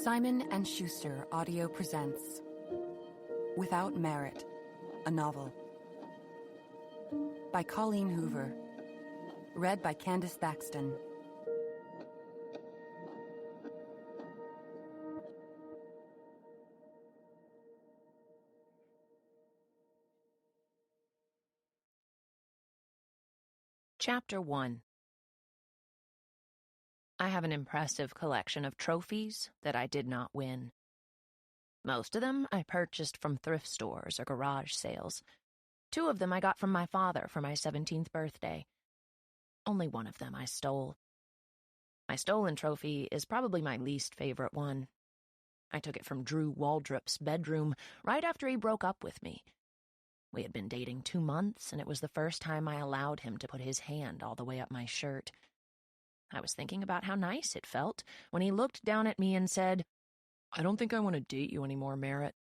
Simon & Schuster Audio presents Without Merit, a novel. By Colleen Hoover. Read by Candice Thaxton. Chapter 1. I have an impressive collection of trophies that I did not win. Most of them I purchased from thrift stores or garage sales. 2 of them I got from my father for my 17th birthday. Only one of them I stole. My stolen trophy is probably my least favorite one. I took it from Drew Waldrop's bedroom right after he broke up with me. We had been dating 2 months, and it was the first time I allowed him to put his hand all the way up my shirt. I was thinking about how nice it felt when he looked down at me and said, "I don't think I want to date you anymore, Merit."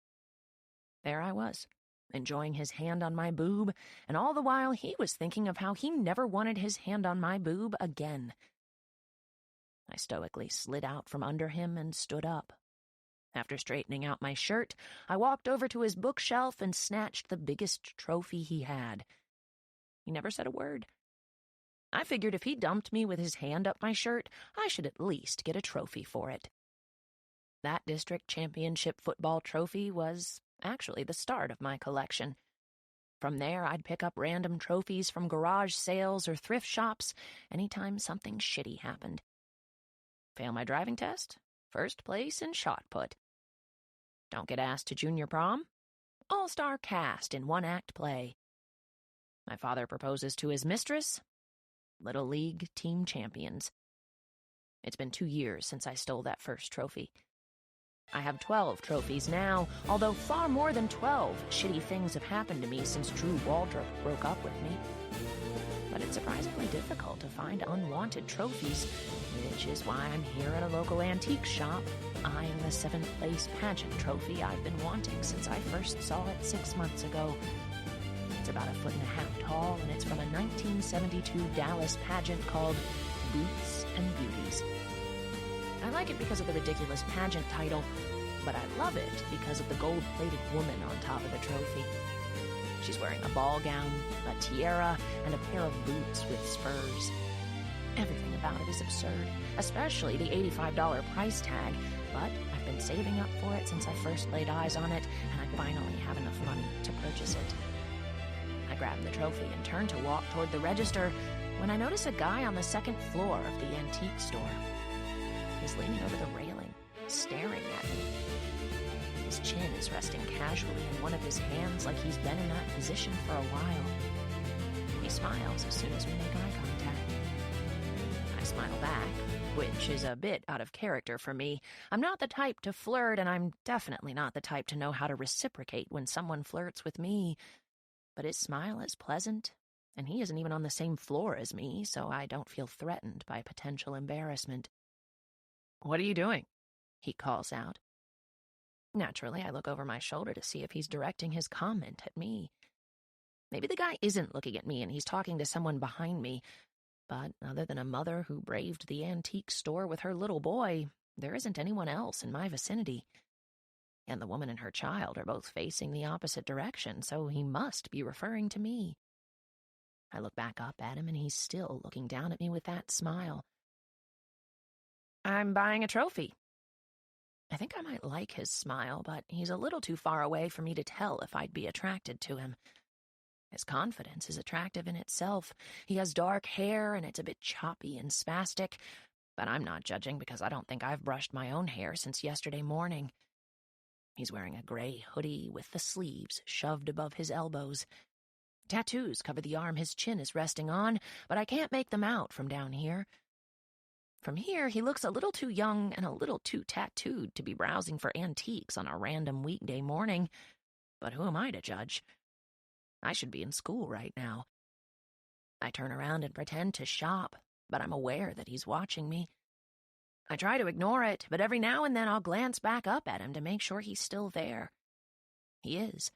There I was, enjoying his hand on my boob, and all the while he was thinking of how he never wanted his hand on my boob again. I stoically slid out from under him and stood up. After straightening out my shirt, I walked over to his bookshelf and snatched the biggest trophy he had. He never said a word. I figured if he dumped me with his hand up my shirt, I should at least get a trophy for it. That district championship football trophy was actually the start of my collection. From there, I'd pick up random trophies from garage sales or thrift shops anytime something shitty happened. Fail my driving test? First place in shot put. Don't get asked to junior prom? All-star cast in 1-act play. My father proposes to his mistress? Little League team champions. It's been 2 years since I stole that first trophy. I have 12 trophies now, although far more than 12 shitty things have happened to me since Drew Waldrop broke up with me. But it's surprisingly difficult to find unwanted trophies, which is why I'm here at a local antique shop, eyeing the 7th place pageant trophy I've been wanting since I first saw it 6 months ago. It's about 1.5 feet tall, and it's from a 1972 Dallas pageant called Boots and Beauties. I like it because of the ridiculous pageant title, but I love it because of the gold-plated woman on top of the trophy. She's wearing a ball gown, a tiara, and a pair of boots with spurs. Everything about it is absurd, especially the $85 price tag, but I've been saving up for it since I first laid eyes on it, and I finally have enough money to purchase it. I grabbed the trophy and turned to walk toward the register when I notice a guy on the 2nd floor of the antique store. He's leaning over the railing, staring at me. His chin is resting casually in one of his hands like he's been in that position for a while. He smiles as soon as we make eye contact. I smile back, which is a bit out of character for me. I'm not the type to flirt, and I'm definitely not the type to know how to reciprocate when someone flirts with me. But his smile is pleasant, and he isn't even on the same floor as me, so I don't feel threatened by potential embarrassment. "What are you doing?" he calls out. Naturally, I look over my shoulder to see if he's directing his comment at me. Maybe the guy isn't looking at me and he's talking to someone behind me, but other than a mother who braved the antique store with her little boy, there isn't anyone else in my vicinity. And the woman and her child are both facing the opposite direction, so he must be referring to me. I look back up at him, and he's still looking down at me with that smile. "I'm buying a trophy." I think I might like his smile, but he's a little too far away for me to tell if I'd be attracted to him. His confidence is attractive in itself. He has dark hair, and it's a bit choppy and spastic, but I'm not judging because I don't think I've brushed my own hair since yesterday morning. He's wearing a gray hoodie with the sleeves shoved above his elbows. Tattoos cover the arm his chin is resting on, but I can't make them out from down here. From here, he looks a little too young and a little too tattooed to be browsing for antiques on a random weekday morning. But who am I to judge? I should be in school right now. I turn around and pretend to shop, but I'm aware that he's watching me. I try to ignore it, but every now and then I'll glance back up at him to make sure he's still there. He is.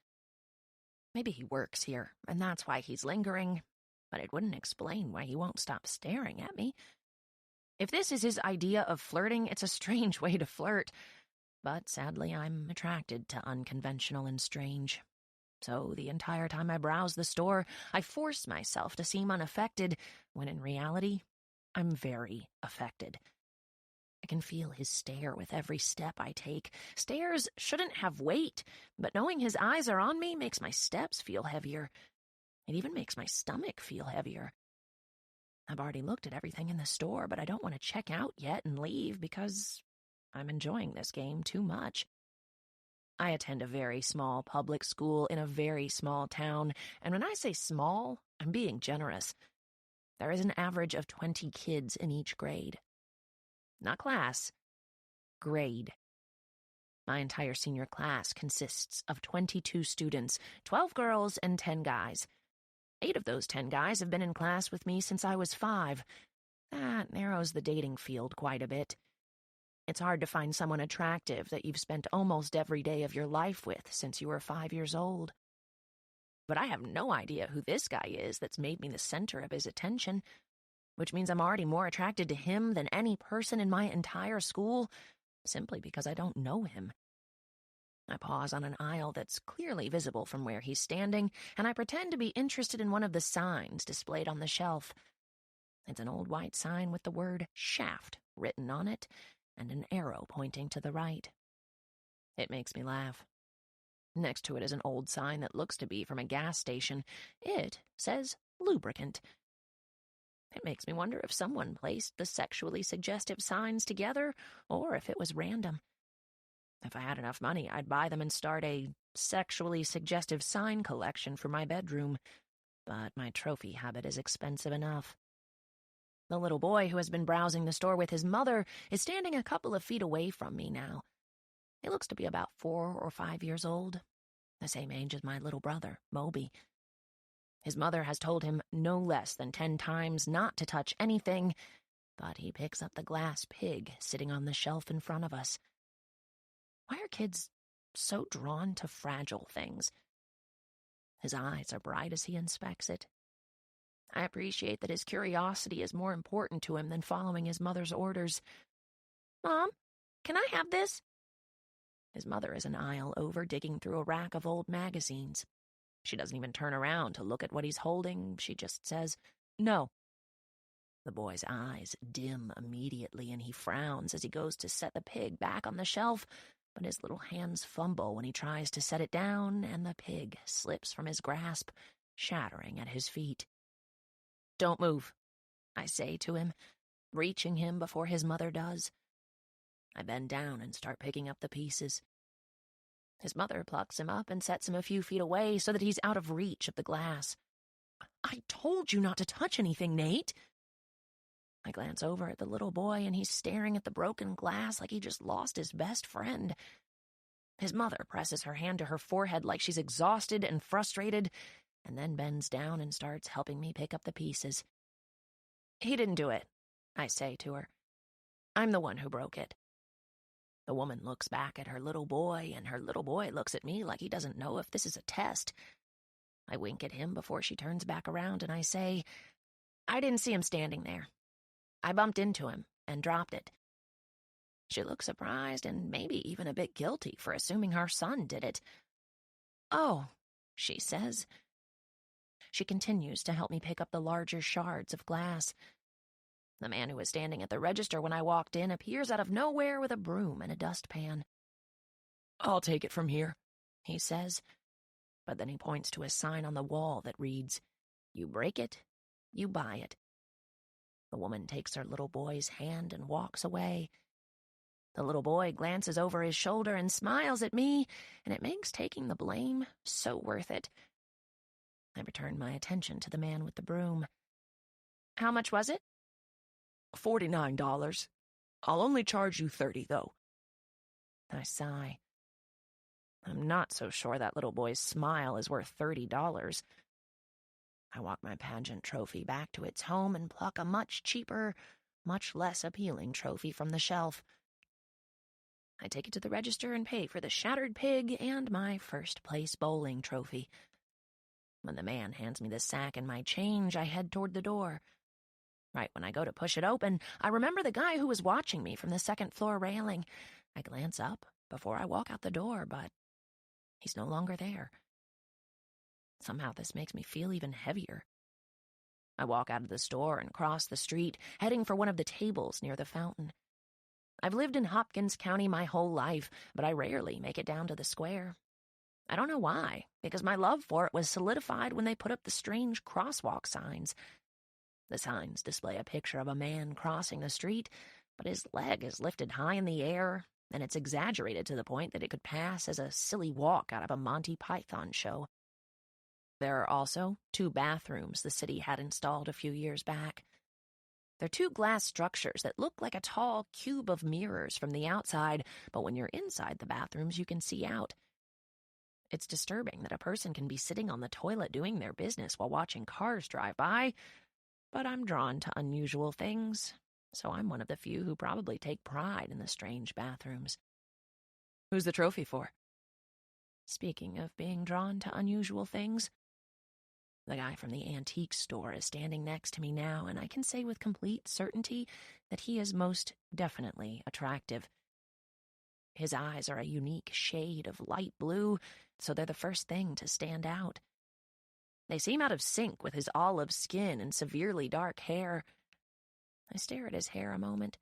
Maybe he works here, and that's why he's lingering, but it wouldn't explain why he won't stop staring at me. If this is his idea of flirting, it's a strange way to flirt. But sadly, I'm attracted to unconventional and strange. So the entire time I browse the store, I force myself to seem unaffected, when in reality, I'm very affected. I can feel his stare with every step I take. Stares shouldn't have weight, but knowing his eyes are on me makes my steps feel heavier. It even makes my stomach feel heavier. I've already looked at everything in the store, but I don't want to check out yet and leave because I'm enjoying this game too much. I attend a very small public school in a very small town, and when I say small, I'm being generous. There is an average of 20 kids in each grade. Not class, grade. My entire senior class consists of 22 students, 12 girls and 10 guys. 8 of those 10 guys have been in class with me since I was 5. That narrows the dating field quite a bit. It's hard to find someone attractive that you've spent almost every day of your life with since you were 5 years old. But I have no idea who this guy is that's made me the center of his attention, which means I'm already more attracted to him than any person in my entire school, simply because I don't know him. I pause on an aisle that's clearly visible from where he's standing, and I pretend to be interested in one of the signs displayed on the shelf. It's an old white sign with the word shaft written on it, and an arrow pointing to the right. It makes me laugh. Next to it is an old sign that looks to be from a gas station. It says lubricant. It makes me wonder if someone placed the sexually suggestive signs together, or if it was random. If I had enough money, I'd buy them and start a sexually suggestive sign collection for my bedroom, but my trophy habit is expensive enough. The little boy who has been browsing the store with his mother is standing a couple of feet away from me now. He looks to be about 4 or 5 years old, the same age as my little brother, Moby. His mother has told him no less than 10 times not to touch anything, but he picks up the glass pig sitting on the shelf in front of us. Why are kids so drawn to fragile things? His eyes are bright as he inspects it. I appreciate that his curiosity is more important to him than following his mother's orders. "Mom, can I have this?" His mother is an aisle over, digging through a rack of old magazines. She doesn't even turn around to look at what he's holding. She just says, "No." The boy's eyes dim immediately, and he frowns as he goes to set the pig back on the shelf, but his little hands fumble when he tries to set it down, and the pig slips from his grasp, shattering at his feet. "Don't move," I say to him, reaching him before his mother does. I bend down and start picking up the pieces. His mother plucks him up and sets him a few feet away so that he's out of reach of the glass. "I told you not to touch anything, Nate." I glance over at the little boy, and he's staring at the broken glass like he just lost his best friend. His mother presses her hand to her forehead like she's exhausted and frustrated, and then bends down and starts helping me pick up the pieces. "He didn't do it," I say to her. "I'm the one who broke it." The woman looks back at her little boy, and her little boy looks at me like he doesn't know if this is a test. I wink at him before she turns back around, and I say, "I didn't see him standing there. I bumped into him and dropped it." She looks surprised and maybe even a bit guilty for assuming her son did it. "Oh," she says. She continues to help me pick up the larger shards of glass. The man who was standing at the register when I walked in appears out of nowhere with a broom and a dustpan. "I'll take it from here," he says. But then he points to a sign on the wall that reads, "You break it, you buy it." The woman takes her little boy's hand and walks away. The little boy glances over his shoulder and smiles at me, and it makes taking the blame so worth it. I return my attention to the man with the broom. "How much was it?" $49. I'll only charge you 30, though." I sigh. I'm not so sure that little boy's smile is worth $30. I walk my pageant trophy back to its home and pluck a much cheaper, much less appealing trophy from the shelf. I take it to the register and pay for the shattered pig and my first-place bowling trophy. When the man hands me the sack and my change, I head toward the door. Right when I go to push it open, I remember the guy who was watching me from the second-floor railing. I glance up, before I walk out the door, but he's no longer there. Somehow this makes me feel even heavier. I walk out of the store and cross the street, heading for one of the tables near the fountain. I've lived in Hopkins County my whole life, but I rarely make it down to the square. I don't know why, because my love for it was solidified when they put up the strange crosswalk signs. The signs display a picture of a man crossing the street, but his leg is lifted high in the air, and it's exaggerated to the point that it could pass as a silly walk out of a Monty Python show. There are also 2 bathrooms the city had installed a few years back. They're 2 glass structures that look like a tall cube of mirrors from the outside, but when you're inside the bathrooms, you can see out. It's disturbing that a person can be sitting on the toilet doing their business while watching cars drive by, but I'm drawn to unusual things, so I'm one of the few who probably take pride in the strange bathrooms. Who's the trophy for? Speaking of being drawn to unusual things, the guy from the antique store is standing next to me now, and I can say with complete certainty that he is most definitely attractive. His eyes are a unique shade of light blue, so they're the first thing to stand out. They seem out of sync with his olive skin and severely dark hair. I stare at his hair a moment.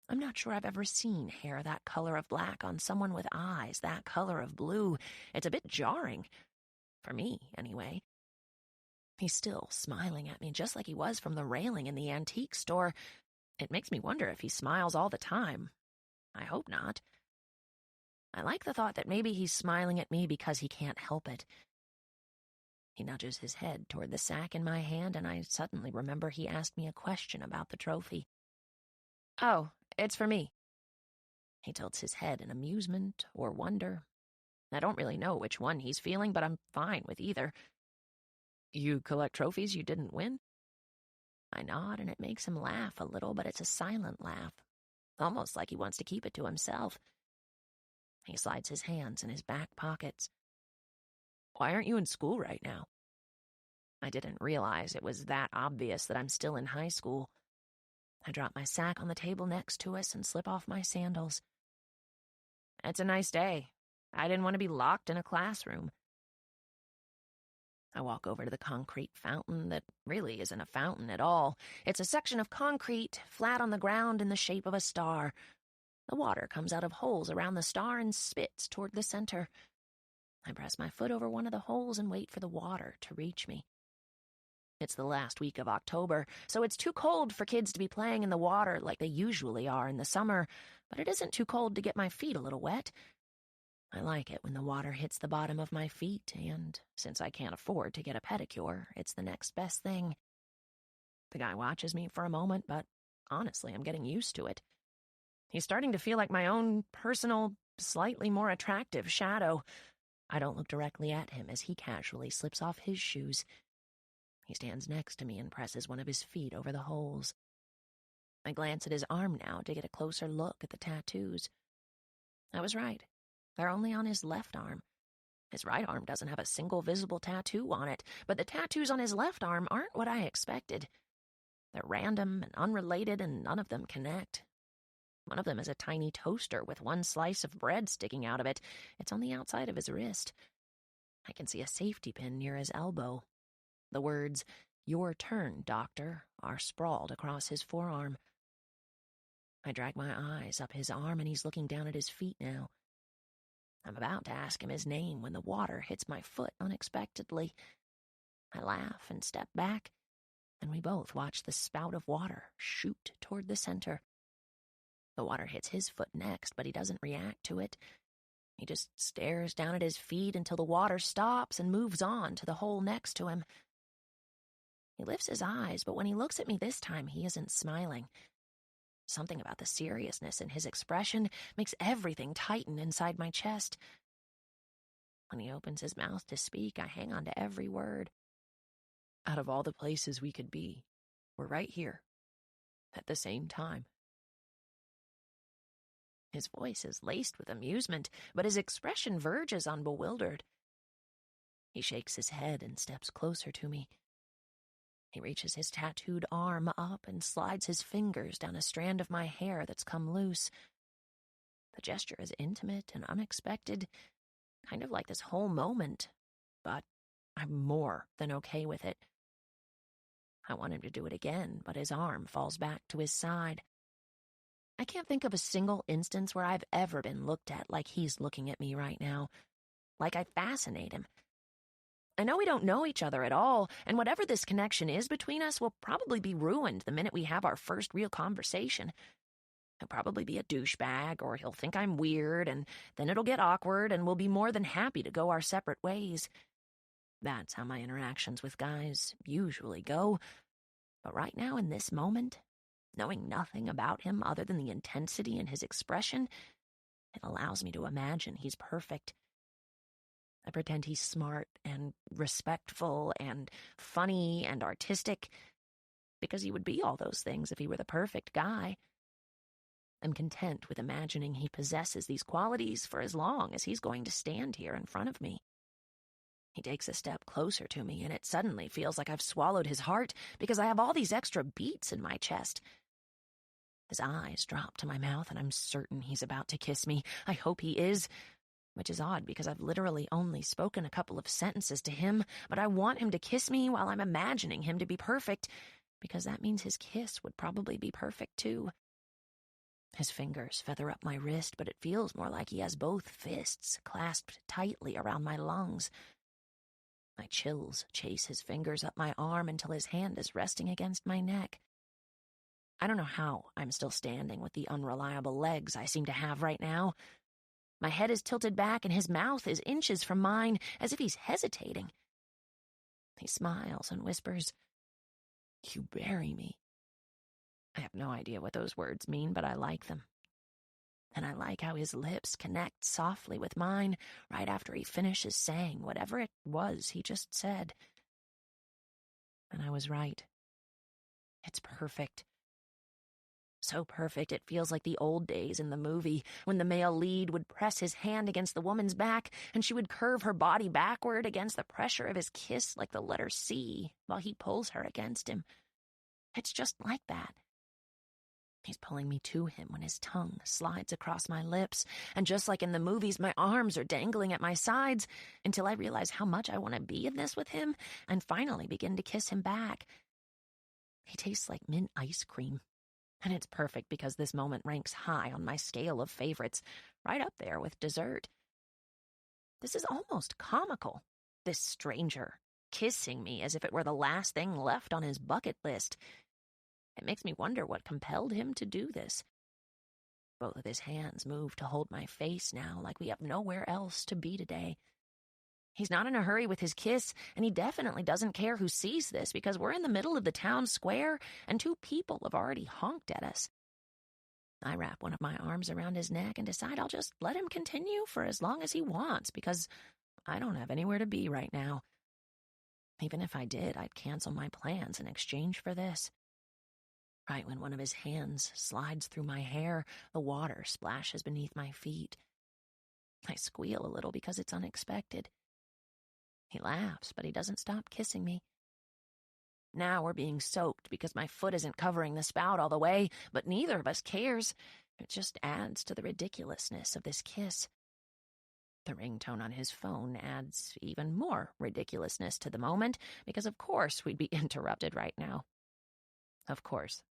I'm not sure I've ever seen hair that color of black on someone with eyes that color of blue. It's a bit jarring. For me, anyway. He's still smiling at me just like he was from the railing in the antique store. It makes me wonder if he smiles all the time. I hope not. I like the thought that maybe he's smiling at me because he can't help it. He nudges his head toward the sack in my hand, and I suddenly remember he asked me a question about the trophy. Oh, it's for me. He tilts his head in amusement or wonder. I don't really know which one he's feeling, but I'm fine with either. You collect trophies you didn't win? I nod, and it makes him laugh a little, but it's a silent laugh, almost like he wants to keep it to himself. He slides his hands in his back pockets. Why aren't you in school right now? I didn't realize it was that obvious that I'm still in high school. I drop my sack on the table next to us and slip off my sandals. It's a nice day. I didn't want to be locked in a classroom. I walk over to the concrete fountain that really isn't a fountain at all. It's a section of concrete, flat on the ground in the shape of a star. The water comes out of holes around the star and spits toward the center. I press my foot over one of the holes and wait for the water to reach me. It's the last week of October, so it's too cold for kids to be playing in the water like they usually are in the summer, but it isn't too cold to get my feet a little wet. I like it when the water hits the bottom of my feet, and since I can't afford to get a pedicure, it's the next best thing. The guy watches me for a moment, but honestly, I'm getting used to it. He's starting to feel like my own personal, slightly more attractive shadow. I don't look directly at him as he casually slips off his shoes. He stands next to me and presses one of his feet over the holes. I glance at his arm now to get a closer look at the tattoos. I was right. They're only on his left arm. His right arm doesn't have a single visible tattoo on it, but the tattoos on his left arm aren't what I expected. They're random and unrelated, and none of them connect. One of them is a tiny toaster with one slice of bread sticking out of it. It's on the outside of his wrist. I can see a safety pin near his elbow. The words, "Your turn, doctor," are sprawled across his forearm. I drag my eyes up his arm, and he's looking down at his feet now. I'm about to ask him his name when the water hits my foot unexpectedly. I laugh and step back, and we both watch the spout of water shoot toward the center. The water hits his foot next, but he doesn't react to it. He just stares down at his feet until the water stops and moves on to the hole next to him. He lifts his eyes, but when he looks at me this time, he isn't smiling. Something about the seriousness in his expression makes everything tighten inside my chest. When he opens his mouth to speak, I hang on to every word. Out of all the places we could be, we're right here, at the same time. His voice is laced with amusement, but his expression verges on bewildered. He shakes his head and steps closer to me. He reaches his tattooed arm up and slides his fingers down a strand of my hair that's come loose. The gesture is intimate and unexpected, kind of like this whole moment, but I'm more than okay with it. I want him to do it again, but his arm falls back to his side. I can't think of a single instance where I've ever been looked at like he's looking at me right now, like I fascinate him. I know we don't know each other at all, and whatever this connection is between us will probably be ruined the minute we have our first real conversation. He'll probably be a douchebag, or he'll think I'm weird, and then it'll get awkward, and we'll be more than happy to go our separate ways. That's how my interactions with guys usually go. But right now, in this moment, knowing nothing about him other than the intensity in his expression, it allows me to imagine he's perfect. I pretend he's smart and respectful and funny and artistic, because he would be all those things if he were the perfect guy. I'm content with imagining he possesses these qualities for as long as he's going to stand here in front of me. He takes a step closer to me, and it suddenly feels like I've swallowed his heart because I have all these extra beats in my chest. His eyes drop to my mouth, and I'm certain he's about to kiss me. I hope he is, which is odd because I've literally only spoken a couple of sentences to him, but I want him to kiss me while I'm imagining him to be perfect, because that means his kiss would probably be perfect too. His fingers feather up my wrist, but it feels more like he has both fists clasped tightly around my lungs. My chills chase his fingers up my arm until his hand is resting against my neck. I don't know how I'm still standing with the unreliable legs I seem to have right now. My head is tilted back and his mouth is inches from mine, as if he's hesitating. He smiles and whispers, "You bury me." I have no idea what those words mean, but I like them. And I like how his lips connect softly with mine right after he finishes saying whatever it was he just said. And I was right. It's perfect. So perfect it feels like the old days in the movie, when the male lead would press his hand against the woman's back, and she would curve her body backward against the pressure of his kiss like the letter C, while he pulls her against him. It's just like that. He's pulling me to him when his tongue slides across my lips, and just like in the movies, my arms are dangling at my sides until I realize how much I want to be in this with him and finally begin to kiss him back. He tastes like mint ice cream, and it's perfect because this moment ranks high on my scale of favorites, right up there with dessert. This is almost comical, this stranger kissing me as if it were the last thing left on his bucket list. It makes me wonder what compelled him to do this. Both of his hands move to hold my face now, like we have nowhere else to be today. He's not in a hurry with his kiss, and he definitely doesn't care who sees this, because we're in the middle of the town square, and two people have already honked at us. I wrap one of my arms around his neck and decide I'll just let him continue for as long as he wants, because I don't have anywhere to be right now. Even if I did, I'd cancel my plans in exchange for this. Right when one of his hands slides through my hair, the water splashes beneath my feet. I squeal a little because it's unexpected. He laughs, but he doesn't stop kissing me. Now we're being soaked because my foot isn't covering the spout all the way, but neither of us cares. It just adds to the ridiculousness of this kiss. The ringtone on his phone adds even more ridiculousness to the moment, because of course we'd be interrupted right now. Of course.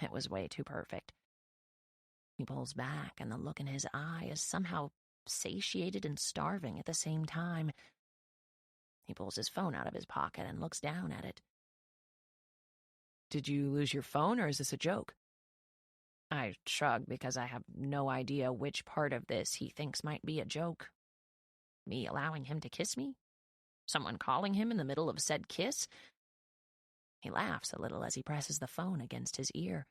It was way too perfect. He pulls back, and the look in his eye is somehow satiated and starving at the same time. He pulls his phone out of his pocket and looks down at it. "Did you lose your phone, or is this a joke?" I shrug because I have no idea which part of this he thinks might be a joke. Me allowing him to kiss me? Someone calling him in the middle of said kiss? He laughs a little as he presses the phone against his ear.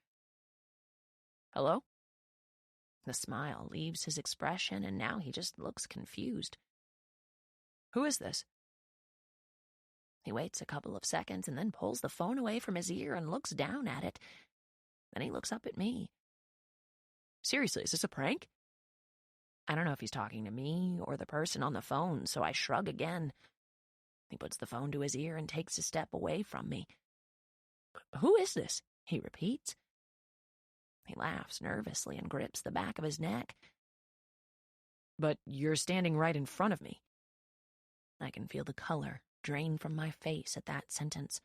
"Hello?" The smile leaves his expression, and now he just looks confused. "Who is this?" He waits a couple of seconds and then pulls the phone away from his ear and looks down at it. Then he looks up at me. "Seriously, is this a prank?" I don't know if he's talking to me or the person on the phone, so I shrug again. He puts the phone to his ear and takes a step away from me. "Who is this?" he repeats. He laughs nervously and grips the back of his neck. But you're standing right in front of me. I can feel the color drain from my face at that sentence.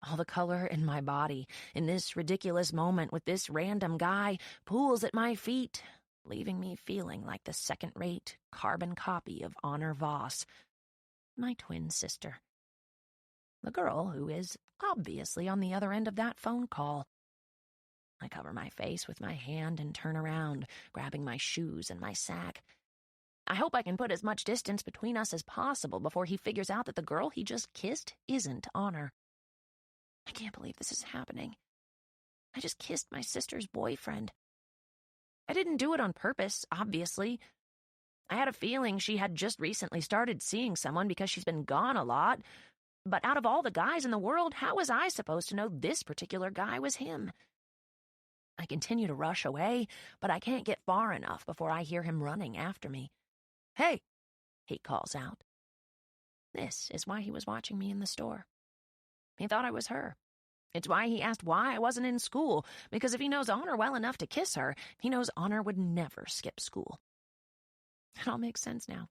All the color in my body, in this ridiculous moment with this random guy, pools at my feet, leaving me feeling like the second-rate carbon copy of Honor Voss, my twin sister. The girl who is obviously on the other end of that phone call. I cover my face with my hand and turn around, grabbing my shoes and my sack. I hope I can put as much distance between us as possible before he figures out that the girl he just kissed isn't Honor. I can't believe this is happening. I just kissed my sister's boyfriend. I didn't do it on purpose, obviously. I had a feeling she had just recently started seeing someone because she's been gone a lot. But out of all the guys in the world, how was I supposed to know this particular guy was him? I continue to rush away, but I can't get far enough before I hear him running after me. "Hey," he calls out. This is why he was watching me in the store. He thought I was her. It's why he asked why I wasn't in school, because if he knows Honor well enough to kiss her, he knows Honor would never skip school. It all makes sense now.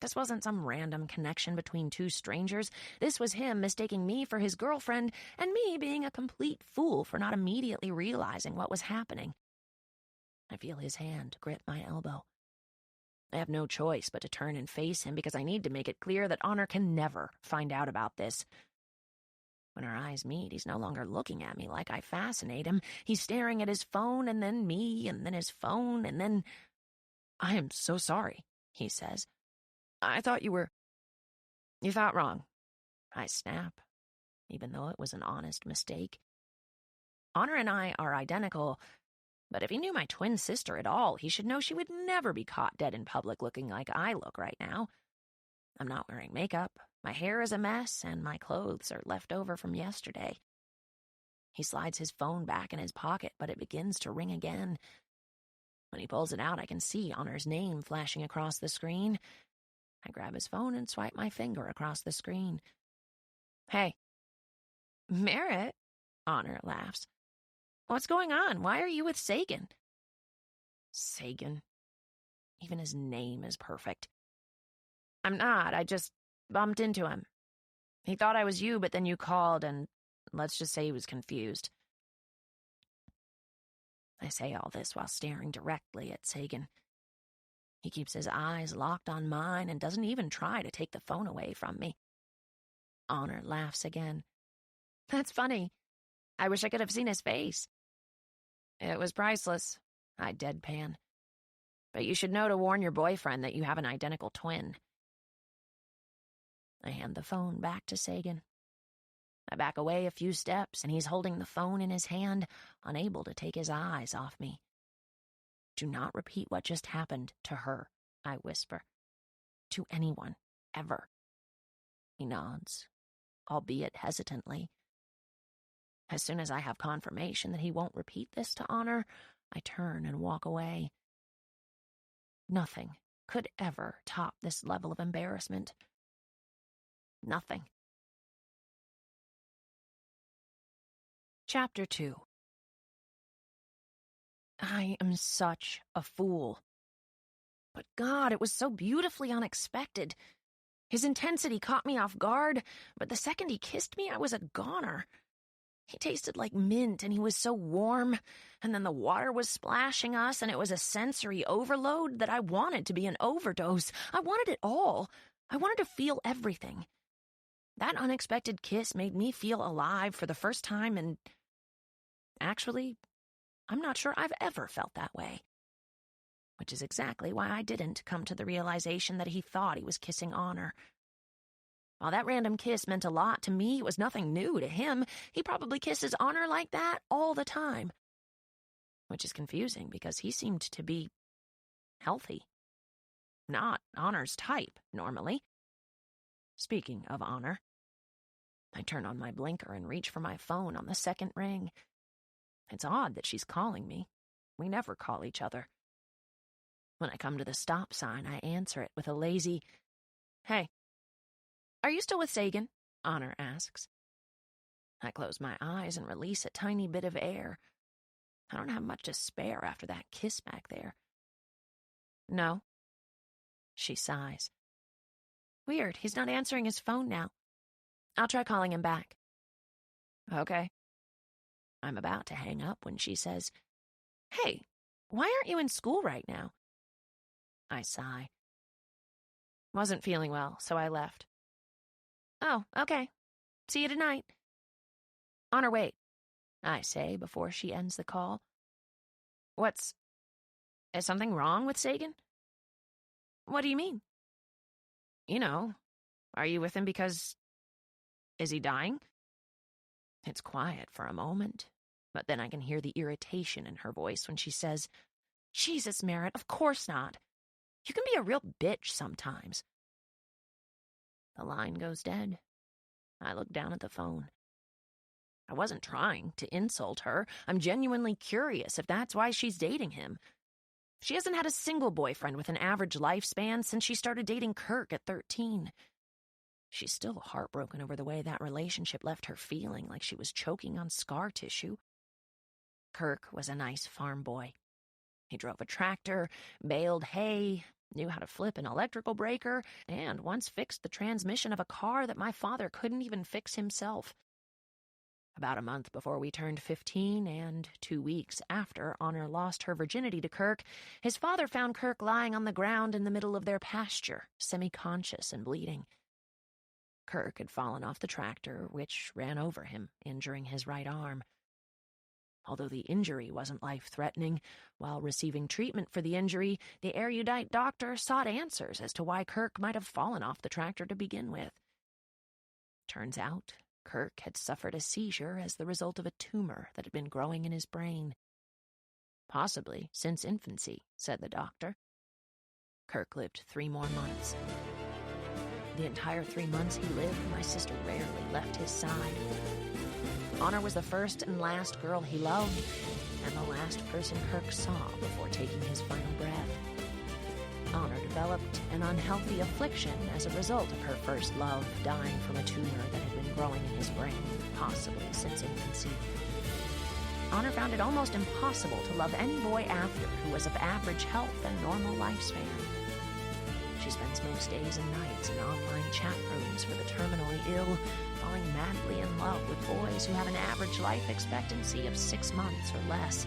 This wasn't some random connection between two strangers. This was him mistaking me for his girlfriend and me being a complete fool for not immediately realizing what was happening. I feel his hand grip my elbow. I have no choice but to turn and face him because I need to make it clear that Honor can never find out about this. When our eyes meet, he's no longer looking at me like I fascinate him. He's staring at his phone and then me and then his phone and then... "I am so sorry," he says. "I thought you were..." "You thought wrong," I snap, even though it was an honest mistake. Honor and I are identical, but if he knew my twin sister at all, he should know she would never be caught dead in public looking like I look right now. I'm not wearing makeup, my hair is a mess, and my clothes are left over from yesterday. He slides his phone back in his pocket, but it begins to ring again. When he pulls it out, I can see Honor's name flashing across the screen. I grab his phone and swipe my finger across the screen. "Hey." "Merit?" Honor laughs. "What's going on? Why are you with Sagan?" Sagan. Even his name is perfect. "I'm not. I just bumped into him. He thought I was you, but then you called, and let's just say he was confused." I say all this while staring directly at Sagan. He keeps his eyes locked on mine and doesn't even try to take the phone away from me. Honor laughs again. "That's funny. I wish I could have seen his face." "It was priceless," I deadpan. "But you should know to warn your boyfriend that you have an identical twin." I hand the phone back to Sagan. I back away a few steps, and he's holding the phone in his hand, unable to take his eyes off me. "Do not repeat what just happened to her," I whisper. "To anyone, ever." He nods, albeit hesitantly. As soon as I have confirmation that he won't repeat this to Honor, I turn and walk away. Nothing could ever top this level of embarrassment. Nothing. Chapter 2. I am such a fool. But God, it was so beautifully unexpected. His intensity caught me off guard, but the second he kissed me, I was a goner. He tasted like mint, and he was so warm, and then the water was splashing us, and it was a sensory overload that I wanted to be an overdose. I wanted it all. I wanted to feel everything. That unexpected kiss made me feel alive for the first time, and actually, I'm not sure I've ever felt that way. Which is exactly why I didn't come to the realization that he thought he was kissing Honor. While that random kiss meant a lot to me, it was nothing new to him. He probably kisses Honor like that all the time. Which is confusing because he seemed to be healthy. Not Honor's type, normally. Speaking of Honor, I turn on my blinker and reach for my phone on the second ring. It's odd that she's calling me. We never call each other. When I come to the stop sign, I answer it with a lazy, "Hey, are you still with Sagan?" Honor asks. I close my eyes and release a tiny bit of air. I don't have much to spare after that kiss back there. No. She sighs. Weird, he's not answering his phone now. I'll try calling him back. Okay. I'm about to hang up when she says, Hey, why aren't you in school right now? I sigh. Wasn't feeling well, so I left. Oh, okay. See you tonight. Honor, wait, I say before she ends the call. Is something wrong with Sagan? What do you mean? You know, are you with him because... Is he dying? It's quiet for a moment, but then I can hear the irritation in her voice when she says, Jesus, Merit, of course not. You can be a real bitch sometimes. The line goes dead. I look down at the phone. I wasn't trying to insult her. I'm genuinely curious if that's why she's dating him. She hasn't had a single boyfriend with an average lifespan since she started dating Kirk at 13. She's still heartbroken over the way that relationship left her feeling like she was choking on scar tissue. Kirk was a nice farm boy. He drove a tractor, baled hay, knew how to flip an electrical breaker, and once fixed the transmission of a car that my father couldn't even fix himself. About a month before we turned 15 and 2 weeks after Honor lost her virginity to Kirk, his father found Kirk lying on the ground in the middle of their pasture, semi-conscious and bleeding. Kirk had fallen off the tractor, which ran over him, injuring his right arm. Although the injury wasn't life-threatening, while receiving treatment for the injury, the erudite doctor sought answers as to why Kirk might have fallen off the tractor to begin with. Turns out, Kirk had suffered a seizure as the result of a tumor that had been growing in his brain. Possibly since infancy, said the doctor. Kirk lived 3 more months. The entire 3 months he lived, my sister rarely left his side. Honor was the first and last girl he loved, and the last person Kirk saw before taking his final breath. Honor developed an unhealthy affliction as a result of her first love dying from a tumor that had been growing in his brain, possibly since infancy. Honor found it almost impossible to love any boy after who was of average health and normal lifespan. She spends most days and nights in online chat rooms for the terminally ill, falling madly in love with boys who have an average life expectancy of 6 months or less.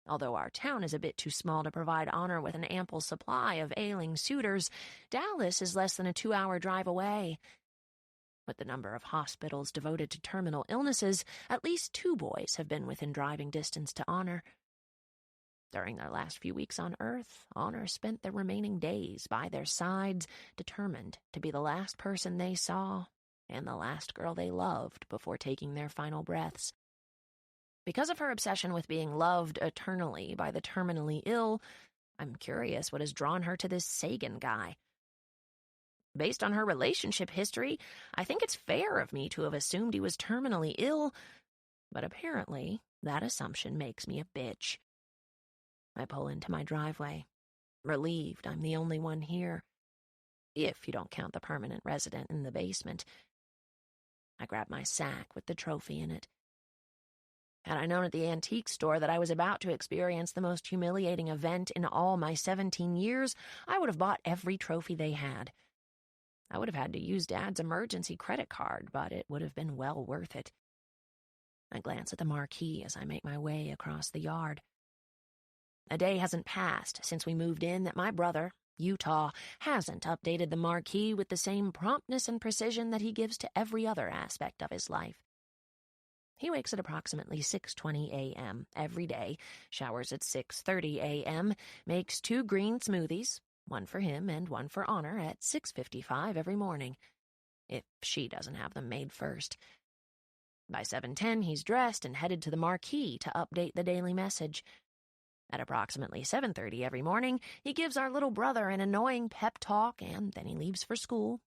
Although our town is a bit too small to provide Honor with an ample supply of ailing suitors, Dallas is less than a 2-hour drive away. With the number of hospitals devoted to terminal illnesses, at least 2 boys have been within driving distance to Honor. During their last few weeks on Earth, Honor spent the remaining days by their sides, determined to be the last person they saw and the last girl they loved before taking their final breaths. Because of her obsession with being loved eternally by the terminally ill, I'm curious what has drawn her to this Sagan guy. Based on her relationship history, I think it's fair of me to have assumed he was terminally ill, but apparently that assumption makes me a bitch. I pull into my driveway, relieved I'm the only one here, if you don't count the permanent resident in the basement. I grab my sack with the trophy in it. Had I known at the antique store that I was about to experience the most humiliating event in all my 17 years, I would have bought every trophy they had. I would have had to use Dad's emergency credit card, but it would have been well worth it. I glance at the marquee as I make my way across the yard. A day hasn't passed since we moved in that my brother, Utah, hasn't updated the marquee with the same promptness and precision that he gives to every other aspect of his life. He wakes at approximately 6:20 a.m. every day, showers at 6:30 a.m., makes 2 green smoothies, one for him and one for Honor, at 6:55 every morning, if she doesn't have them made first. By 7:10, he's dressed and headed to the marquee to update the daily message. At approximately 7:30 every morning, he gives our little brother an annoying pep talk, and then he leaves for school.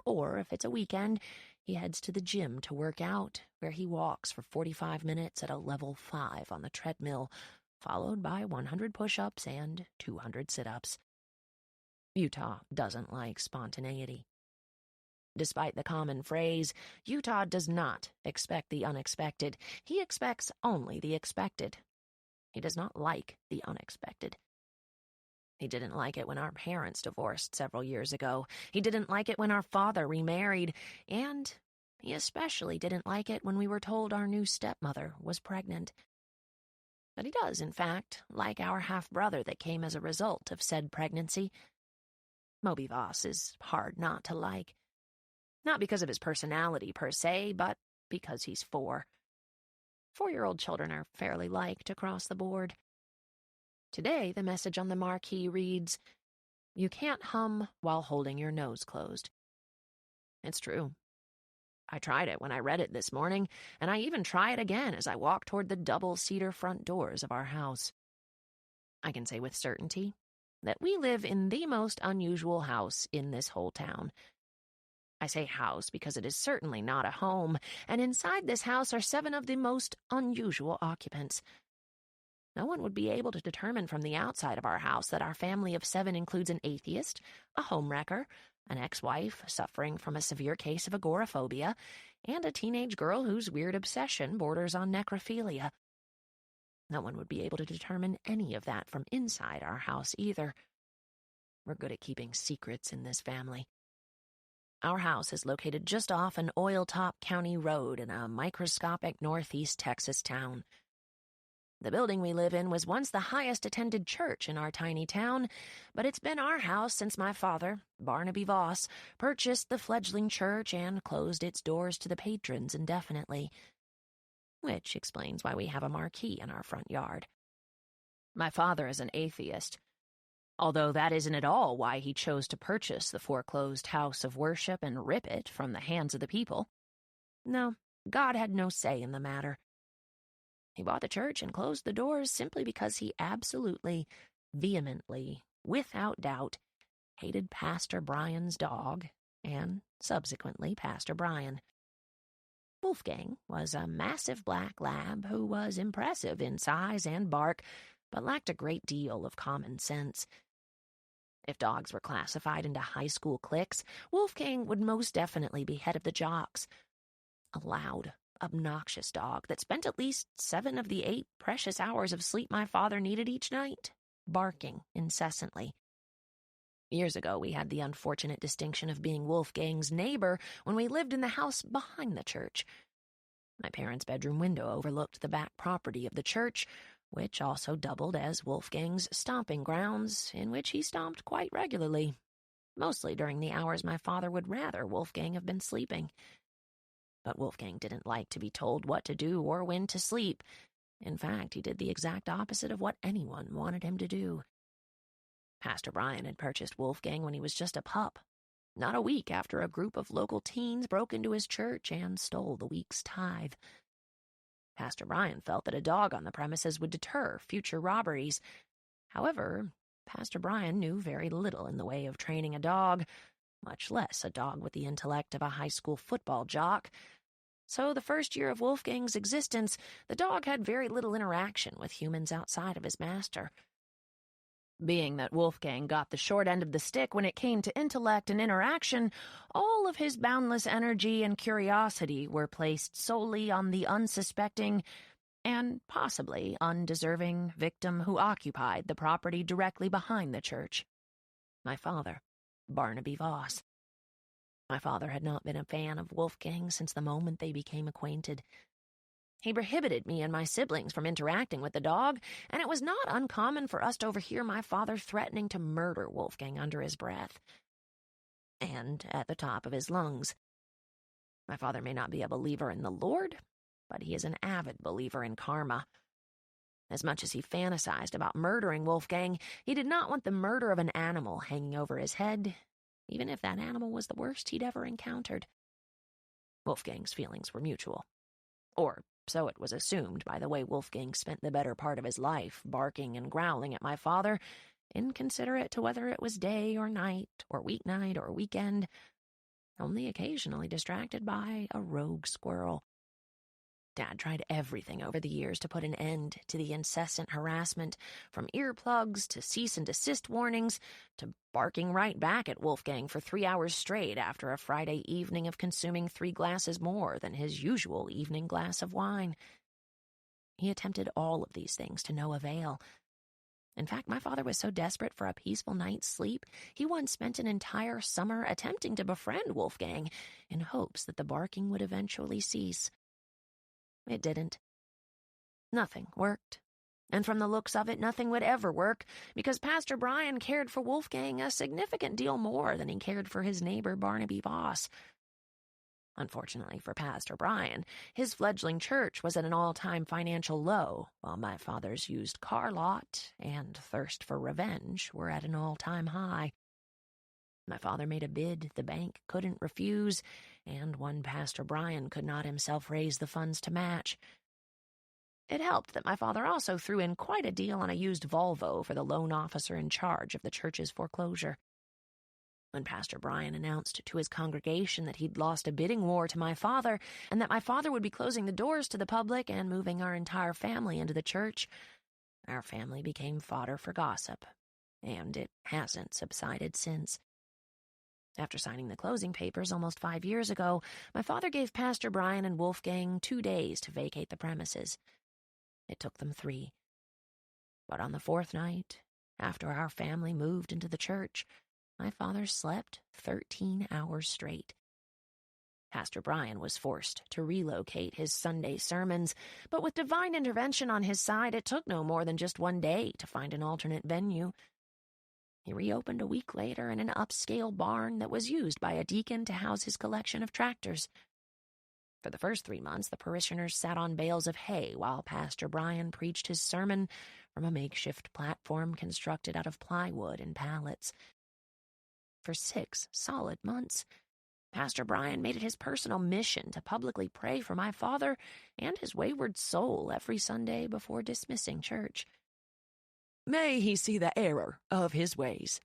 Or, if it's a weekend, he heads to the gym to work out, where he walks for 45 minutes at a level 5 on the treadmill, followed by 100 push-ups and 200 sit-ups. Utah doesn't like spontaneity. Despite the common phrase, Utah does not expect the unexpected. He expects only the expected. He does not like the unexpected. He didn't like it when our parents divorced several years ago. He didn't like it when our father remarried. And he especially didn't like it when we were told our new stepmother was pregnant. But he does, in fact, like our half-brother that came as a result of said pregnancy. Moby Voss is hard not to like. Not because of his personality per se, but because he's 4. 4-year-old children are fairly liked across the board. Today, the message on the marquee reads, "You can't hum while holding your nose closed." It's true. I tried it when I read it this morning, and I even try it again as I walk toward the double cedar front doors of our house. I can say with certainty that we live in the most unusual house in this whole town. I say house because it is certainly not a home, and inside this house are 7 of the most unusual occupants. No one would be able to determine from the outside of our house that our family of 7 includes an atheist, a homewrecker, an ex-wife suffering from a severe case of agoraphobia, and a teenage girl whose weird obsession borders on necrophilia. No one would be able to determine any of that from inside our house either. We're good at keeping secrets in this family. Our house is located just off an Oiltop County road in a microscopic northeast Texas town. The building we live in was once the highest-attended church in our tiny town, but it's been our house since my father, Barnaby Voss, purchased the fledgling church and closed its doors to the patrons indefinitely. Which explains why we have a marquee in our front yard. My father is an atheist, although that isn't at all why he chose to purchase the foreclosed house of worship and rip it from the hands of the people. No, God had no say in the matter. He bought the church and closed the doors simply because he absolutely, vehemently, without doubt, hated Pastor Brian's dog, and subsequently Pastor Brian. Wolfgang was a massive black lab who was impressive in size and bark, but lacked a great deal of common sense. If dogs were classified into high school cliques, Wolfgang would most definitely be head of the jocks. A loud, obnoxious dog that spent at least 7 of the 8 precious hours of sleep my father needed each night, barking incessantly. Years ago, we had the unfortunate distinction of being Wolfgang's neighbor when we lived in the house behind the church. My parents' bedroom window overlooked the back property of the church, which also doubled as Wolfgang's stomping grounds, in which he stomped quite regularly, mostly during the hours my father would rather Wolfgang have been sleeping. But Wolfgang didn't like to be told what to do or when to sleep. In fact, he did the exact opposite of what anyone wanted him to do. Pastor Brian had purchased Wolfgang when he was just a pup, not a week after a group of local teens broke into his church and stole the week's tithe. Pastor Brian felt that a dog on the premises would deter future robberies. However, Pastor Brian knew very little in the way of training a dog, much less a dog with the intellect of a high school football jock. So the first year of Wolfgang's existence, the dog had very little interaction with humans outside of his master. Being that Wolfgang got the short end of the stick when it came to intellect and interaction, all of his boundless energy and curiosity were placed solely on the unsuspecting and possibly undeserving victim who occupied the property directly behind the church. My father, Barnaby Voss. My father had not been a fan of Wolfgang since the moment they became acquainted. He prohibited me and my siblings from interacting with the dog, and it was not uncommon for us to overhear my father threatening to murder Wolfgang under his breath and at the top of his lungs. My father may not be a believer in the Lord, but he is an avid believer in karma. As much as he fantasized about murdering Wolfgang, he did not want the murder of an animal hanging over his head, even if that animal was the worst he'd ever encountered. Wolfgang's feelings were mutual. Or so it was assumed by the way Wolfgang spent the better part of his life barking and growling at my father, inconsiderate to whether it was day or night or weeknight or weekend, only occasionally distracted by a rogue squirrel. Dad tried everything over the years to put an end to the incessant harassment, from earplugs to cease-and-desist warnings to barking right back at Wolfgang for 3 hours straight after a Friday evening of consuming 3 glasses more than his usual evening glass of wine. He attempted all of these things to no avail. In fact, my father was so desperate for a peaceful night's sleep, he once spent an entire summer attempting to befriend Wolfgang in hopes that the barking would eventually cease. It didn't. Nothing worked. And from the looks of it, nothing would ever work, because Pastor Brian cared for Wolfgang a significant deal more than he cared for his neighbor Barnaby Voss. Unfortunately for Pastor Brian, his fledgling church was at an all-time financial low, while my father's used car lot and thirst for revenge were at an all-time high. My father made a bid the bank couldn't refuse, and one Pastor Brian could not himself raise the funds to match. It helped that my father also threw in quite a deal on a used Volvo for the loan officer in charge of the church's foreclosure. When Pastor Brian announced to his congregation that he'd lost a bidding war to my father and that my father would be closing the doors to the public and moving our entire family into the church, our family became fodder for gossip, and it hasn't subsided since. After signing the closing papers almost 5 years ago, my father gave Pastor Brian and Wolfgang 2 days to vacate the premises. It took them 3. But on the 4th night, after our family moved into the church, my father slept 13 hours straight. Pastor Brian was forced to relocate his Sunday sermons, but with divine intervention on his side, it took no more than just 1 day to find an alternate venue. He reopened a week later in an upscale barn that was used by a deacon to house his collection of tractors. For the first 3 months, the parishioners sat on bales of hay while Pastor Brian preached his sermon from a makeshift platform constructed out of plywood and pallets. For 6 solid months, Pastor Brian made it his personal mission to publicly pray for my father and his wayward soul every Sunday before dismissing church. "May he see the error of his ways,"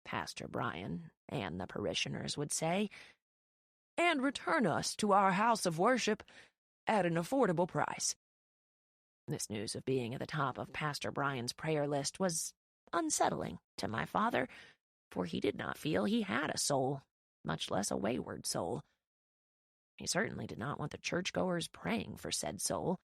Pastor Brian and the parishioners would say, "and return us to our house of worship at an affordable price." This news of being at the top of Pastor Brian's prayer list was unsettling to my father, for he did not feel he had a soul, much less a wayward soul. He certainly did not want the churchgoers praying for said soul.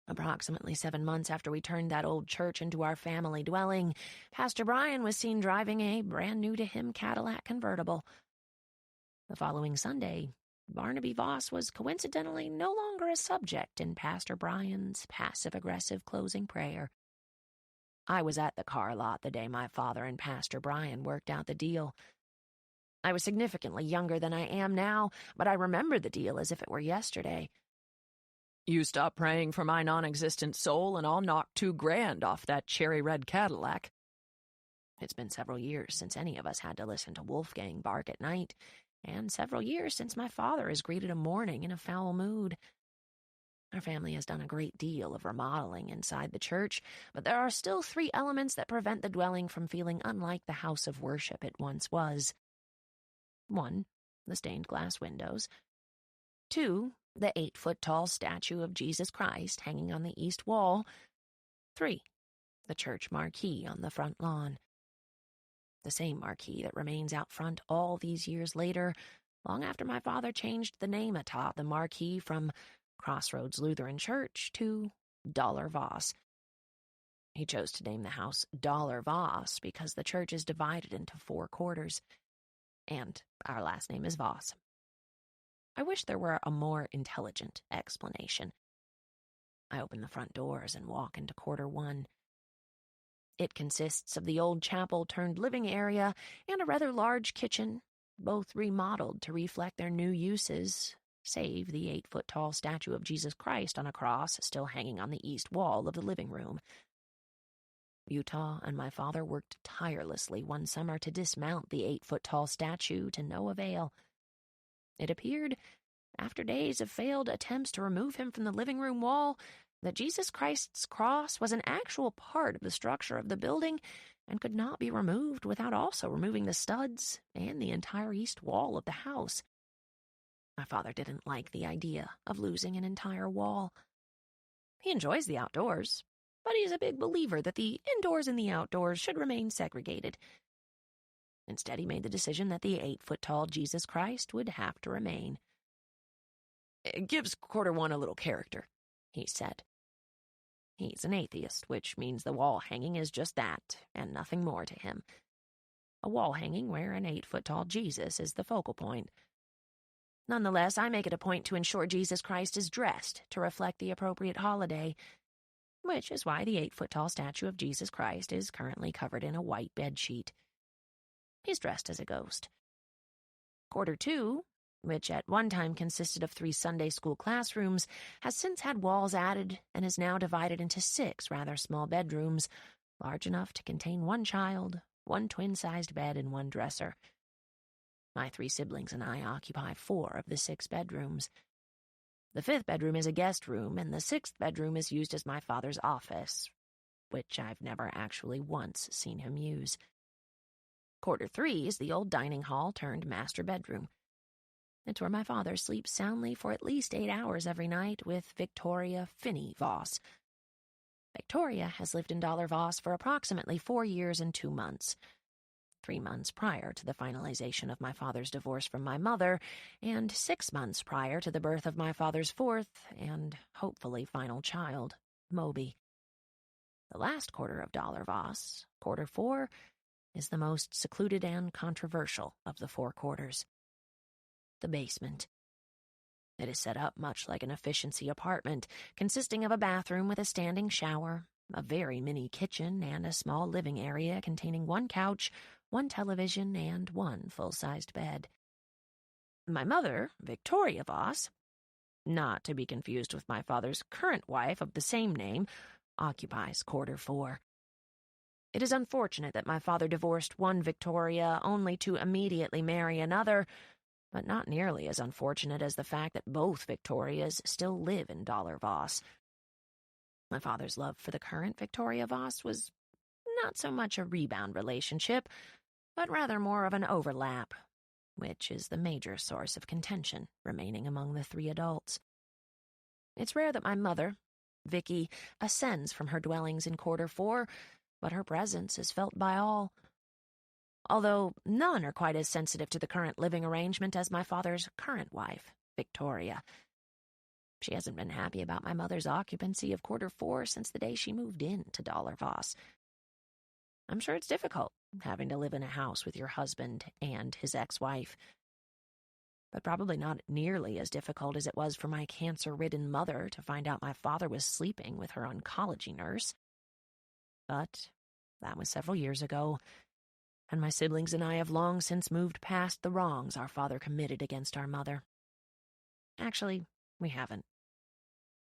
Approximately 7 months after we turned that old church into our family dwelling, Pastor Brian was seen driving a brand-new-to-him Cadillac convertible. The following Sunday, Barnaby Voss was coincidentally no longer a subject in Pastor Brian's passive-aggressive closing prayer. I was at the car lot the day my father and Pastor Brian worked out the deal. I was significantly younger than I am now, but I remember the deal as if it were yesterday. "You stop praying for my non-existent soul and I'll knock $2,000 off that cherry-red Cadillac." It's been several years since any of us had to listen to Wolfgang bark at night, and several years since my father has greeted a morning in a foul mood. Our family has done a great deal of remodeling inside the church, but there are still 3 elements that prevent the dwelling from feeling unlike the house of worship it once was. 1, the stained glass windows. 2, the 8-foot-tall statue of Jesus Christ hanging on the east wall. 3, the church marquee on the front lawn. The same marquee that remains out front all these years later, long after my father changed the name atop the marquee from Crossroads Lutheran Church to Dollar Voss. He chose to name the house Dollar Voss because the church is divided into 4 quarters, and our last name is Voss. I wish there were a more intelligent explanation. I open the front doors and walk into quarter 1. It consists of the old chapel-turned-living area and a rather large kitchen, both remodeled to reflect their new uses, save the 8-foot-tall statue of Jesus Christ on a cross still hanging on the east wall of the living room. Utah and my father worked tirelessly one summer to dismount the 8-foot-tall statue to no avail. It appeared, after days of failed attempts to remove him from the living room wall, that Jesus Christ's cross was an actual part of the structure of the building and could not be removed without also removing the studs and the entire east wall of the house. My father didn't like the idea of losing an entire wall. He enjoys the outdoors, but he's a big believer that the indoors and the outdoors should remain segregated. Instead, he made the decision that the 8-foot-tall Jesus Christ would have to remain. "It gives quarter 1 a little character," he said. He's an atheist, which means the wall hanging is just that, and nothing more to him. A wall hanging where an 8-foot-tall Jesus is the focal point. Nonetheless, I make it a point to ensure Jesus Christ is dressed to reflect the appropriate holiday, which is why the 8-foot-tall statue of Jesus Christ is currently covered in a white bedsheet. He's dressed as a ghost. Quarter 2, which at one time consisted of 3 Sunday school classrooms, has since had walls added and is now divided into 6 rather small bedrooms, large enough to contain 1 child, 1 twin-sized bed, and 1 dresser. My 3 siblings and I occupy 4 of the 6 bedrooms. The 5th bedroom is a guest room, and the 6th bedroom is used as my father's office, which I've never actually once seen him use. Quarter 3 is the old dining hall turned master bedroom. It's where my father sleeps soundly for at least 8 hours every night with Victoria Finney Voss. Victoria has lived in Voss for approximately 4 years and 2 months. 3 months prior to the finalization of my father's divorce from my mother, and 6 months prior to the birth of my father's 4th and hopefully final child, Moby. The last quarter of Voss, quarter 4, is the most secluded and controversial of the 4 quarters. The basement. It is set up much like an efficiency apartment, consisting of a bathroom with a standing shower, a very mini kitchen, and a small living area containing 1 couch, 1 television, and 1 full-sized bed. My mother, Victoria Voss, not to be confused with my father's current wife of the same name, occupies quarter 4. It is unfortunate that my father divorced one Victoria only to immediately marry another, but not nearly as unfortunate as the fact that both Victorias still live in Voss. My father's love for the current Victoria Voss was not so much a rebound relationship, but rather more of an overlap, which is the major source of contention remaining among the 3 adults. It's rare that my mother, Vicky, ascends from her dwellings in quarter 4, but her presence is felt by all. Although none are quite as sensitive to the current living arrangement as my father's current wife, Victoria. She hasn't been happy about my mother's occupancy of quarter 4 since the day she moved in to Voss. I'm sure it's difficult, having to live in a house with your husband and his ex-wife, but probably not nearly as difficult as it was for my cancer-ridden mother to find out my father was sleeping with her oncology nurse. But that was several years ago, and my siblings and I have long since moved past the wrongs our father committed against our mother. Actually, we haven't.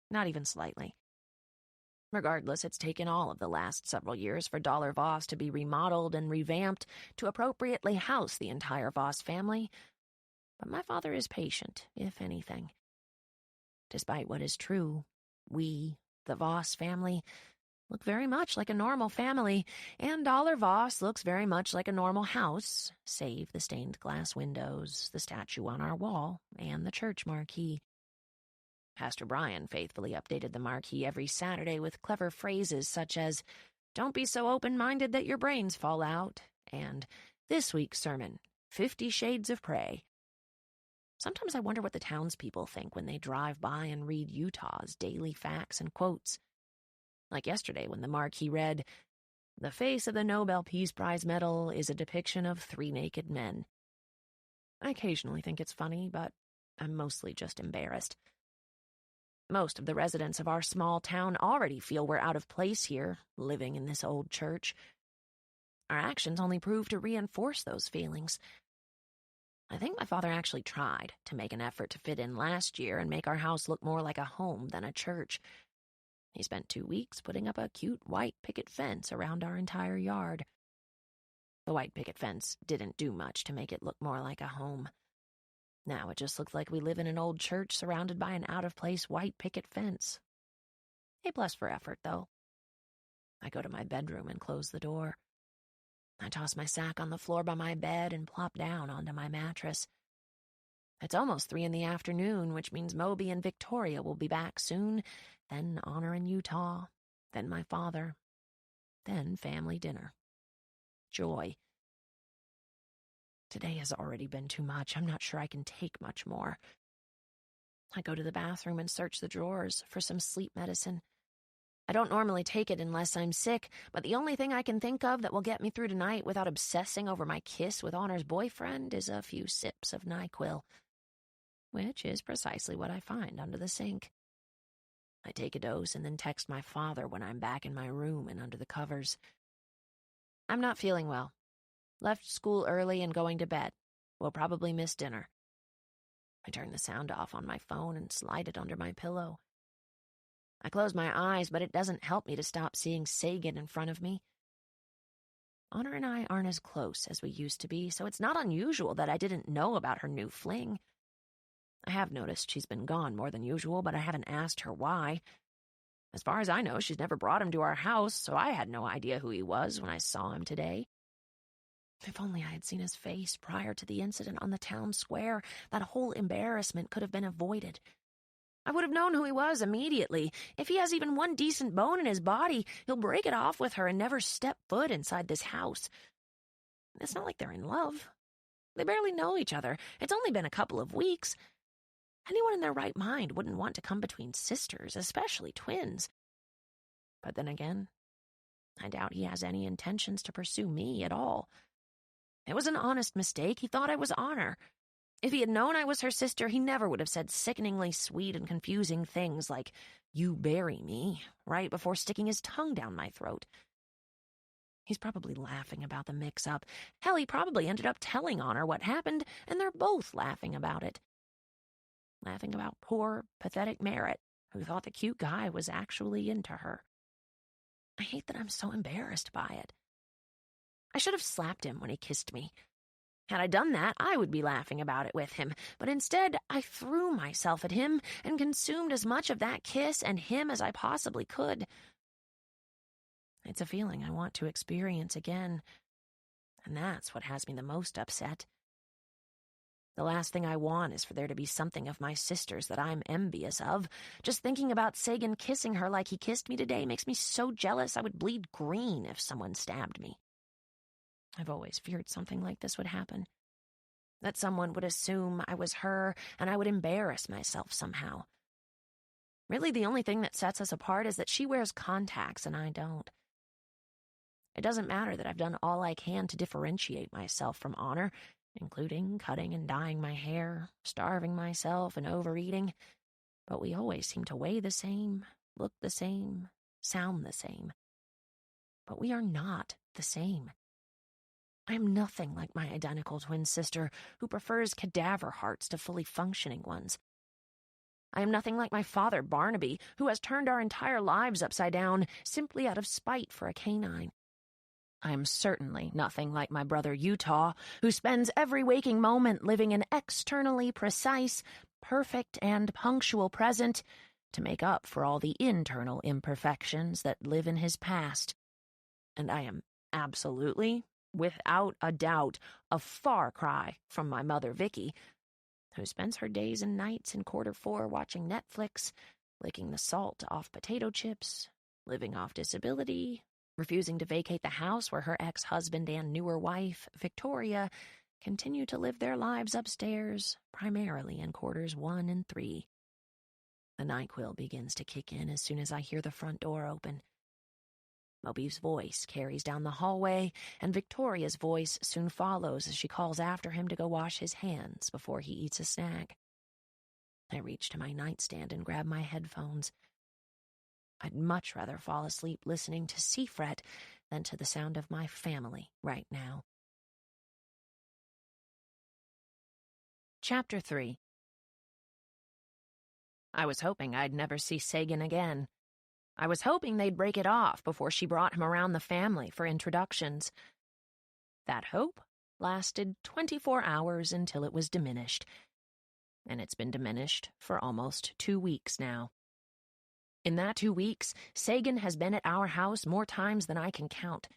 Not even slightly. Regardless, it's taken all of the last several years for Voss to be remodeled and revamped to appropriately house the entire Voss family, but my father is patient, if anything. Despite what is true, we, the Voss family, look very much like a normal family, and Voss looks very much like a normal house, save the stained glass windows, the statue on our wall, and the church marquee. Pastor Brian faithfully updated the marquee every Saturday with clever phrases such as, "Don't be so open-minded that your brains fall out," and "This week's sermon, 50 Shades of Prey." Sometimes I wonder what the townspeople think when they drive by and read Utah's daily facts and quotes. Like yesterday when the marquee read, "The face of the Nobel Peace Prize medal is a depiction of 3 naked men." I occasionally think it's funny, but I'm mostly just embarrassed. Most of the residents of our small town already feel we're out of place here, living in this old church. Our actions only prove to reinforce those feelings. I think my father actually tried to make an effort to fit in last year and make our house look more like a home than a church. He spent 2 weeks putting up a cute white picket fence around our entire yard. The white picket fence didn't do much to make it look more like a home. Now it just looks like we live in an old church surrounded by an out-of-place white picket fence. A+ for effort, though. I go to my bedroom and close the door. I toss my sack on the floor by my bed and plop down onto my mattress. It's almost 3 in the afternoon, which means Moby and Victoria will be back soon, then Honor in Utah, then my father, then family dinner. Joy. Today has already been too much. I'm not sure I can take much more. I go to the bathroom and search the drawers for some sleep medicine. I don't normally take it unless I'm sick, but the only thing I can think of that will get me through tonight without obsessing over my kiss with Honor's boyfriend is a few sips of NyQuil, which is precisely what I find under the sink. I take a dose and then text my father when I'm back in my room and under the covers. I'm not feeling well. Left school early and going to bed. Will probably miss dinner. I turn the sound off on my phone and slide it under my pillow. I close my eyes, but it doesn't help me to stop seeing Sagan in front of me. Honor and I aren't as close as we used to be, so it's not unusual that I didn't know about her new fling. I have noticed she's been gone more than usual, but I haven't asked her why. As far as I know, she's never brought him to our house, so I had no idea who he was when I saw him today. If only I had seen his face prior to the incident on the town square, that whole embarrassment could have been avoided. I would have known who he was immediately. If he has even one decent bone in his body, he'll break it off with her and never step foot inside this house. It's not like they're in love. They barely know each other. It's only been a couple of weeks. Anyone in their right mind wouldn't want to come between sisters, especially twins. But then again, I doubt he has any intentions to pursue me at all. It was an honest mistake. He thought I was Honor. If he had known I was her sister, he never would have said sickeningly sweet and confusing things like, "You bury me," right before sticking his tongue down my throat. He's probably laughing about the mix-up. Hell, he probably ended up telling Honor what happened, and they're both laughing about it. Laughing about poor, pathetic Merit, who thought the cute guy was actually into her. I hate that I'm so embarrassed by it. I should have slapped him when he kissed me. Had I done that, I would be laughing about it with him, but instead I threw myself at him and consumed as much of that kiss and him as I possibly could. It's a feeling I want to experience again, and that's what has me the most upset. The last thing I want is for there to be something of my sister's that I'm envious of. Just thinking about Sagan kissing her like he kissed me today makes me so jealous I would bleed green if someone stabbed me. I've always feared something like this would happen. That someone would assume I was her and I would embarrass myself somehow. Really, the only thing that sets us apart is that she wears contacts and I don't. It doesn't matter that I've done all I can to differentiate myself from Honor, including cutting and dyeing my hair, starving myself, and overeating, but we always seem to weigh the same, look the same, sound the same. But we are not the same. I am nothing like my identical twin sister, who prefers cadaver hearts to fully functioning ones. I am nothing like my father, Barnaby, who has turned our entire lives upside down simply out of spite for a canine. I am certainly nothing like my brother Utah, who spends every waking moment living an externally precise, perfect, and punctual present to make up for all the internal imperfections that live in his past. And I am absolutely, without a doubt, a far cry from my mother Vicky, who spends her days and nights in quarter four watching Netflix, licking the salt off potato chips, living off disability, refusing to vacate the house where her ex-husband and newer wife, Victoria, continue to live their lives upstairs, primarily in quarters 1 and 3. The NyQuil begins to kick in as soon as I hear the front door open. Moby's voice carries down the hallway, and Victoria's voice soon follows as she calls after him to go wash his hands before he eats a snack. I reach to my nightstand and grab my headphones. I'd much rather fall asleep listening to Seafret than to the sound of my family right now. Chapter 3. I was hoping I'd never see Sagan again. I was hoping they'd break it off before she brought him around the family for introductions. That hope lasted 24 hours until it was diminished. And it's been diminished for almost 2 weeks now. In that 2 weeks, Sagan has been at our house more times than I can count.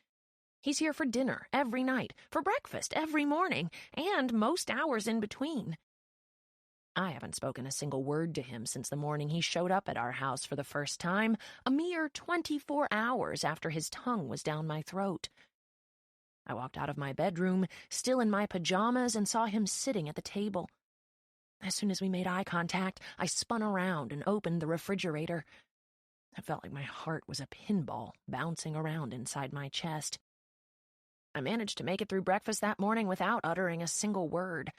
He's here for dinner every night, for breakfast every morning, and most hours in between. I haven't spoken a single word to him since the morning he showed up at our house for the first time, a mere 24 hours after his tongue was down my throat. I walked out of my bedroom, still in my pajamas, and saw him sitting at the table. As soon as we made eye contact, I spun around and opened the refrigerator. It felt like my heart was a pinball bouncing around inside my chest. I managed to make it through breakfast that morning without uttering a single word.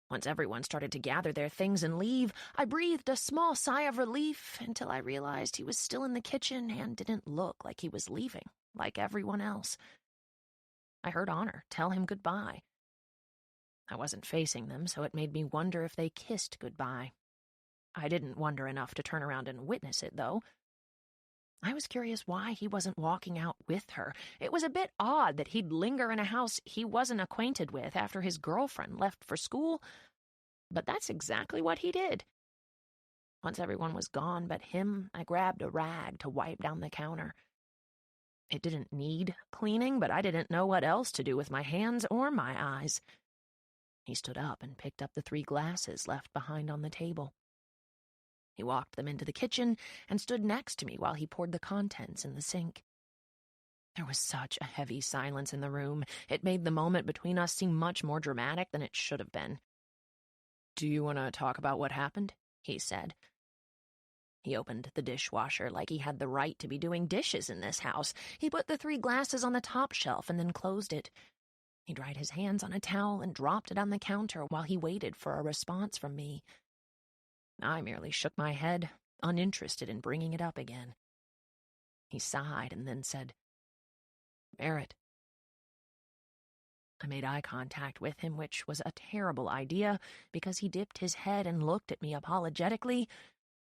Once everyone started to gather their things and leave, I breathed a small sigh of relief until I realized he was still in the kitchen and didn't look like he was leaving, like everyone else. I heard Honor tell him goodbye. I wasn't facing them, so it made me wonder if they kissed goodbye. I didn't wonder enough to turn around and witness it, though. I was curious why he wasn't walking out with her. It was a bit odd that he'd linger in a house he wasn't acquainted with after his girlfriend left for school, but that's exactly what he did. Once everyone was gone but him, I grabbed a rag to wipe down the counter. It didn't need cleaning, but I didn't know what else to do with my hands or my eyes. He stood up and picked up the 3 glasses left behind on the table. He walked them into the kitchen and stood next to me while he poured the contents in the sink. There was such a heavy silence in the room. It made the moment between us seem much more dramatic than it should have been. "Do you want to talk about what happened?" he said. He opened the dishwasher like he had the right to be doing dishes in this house. He put the 3 glasses on the top shelf and then closed it. He dried his hands on a towel and dropped it on the counter while he waited for a response from me. I merely shook my head, uninterested in bringing it up again. He sighed and then said, "Merit." I made eye contact with him, which was a terrible idea because he dipped his head and looked at me apologetically,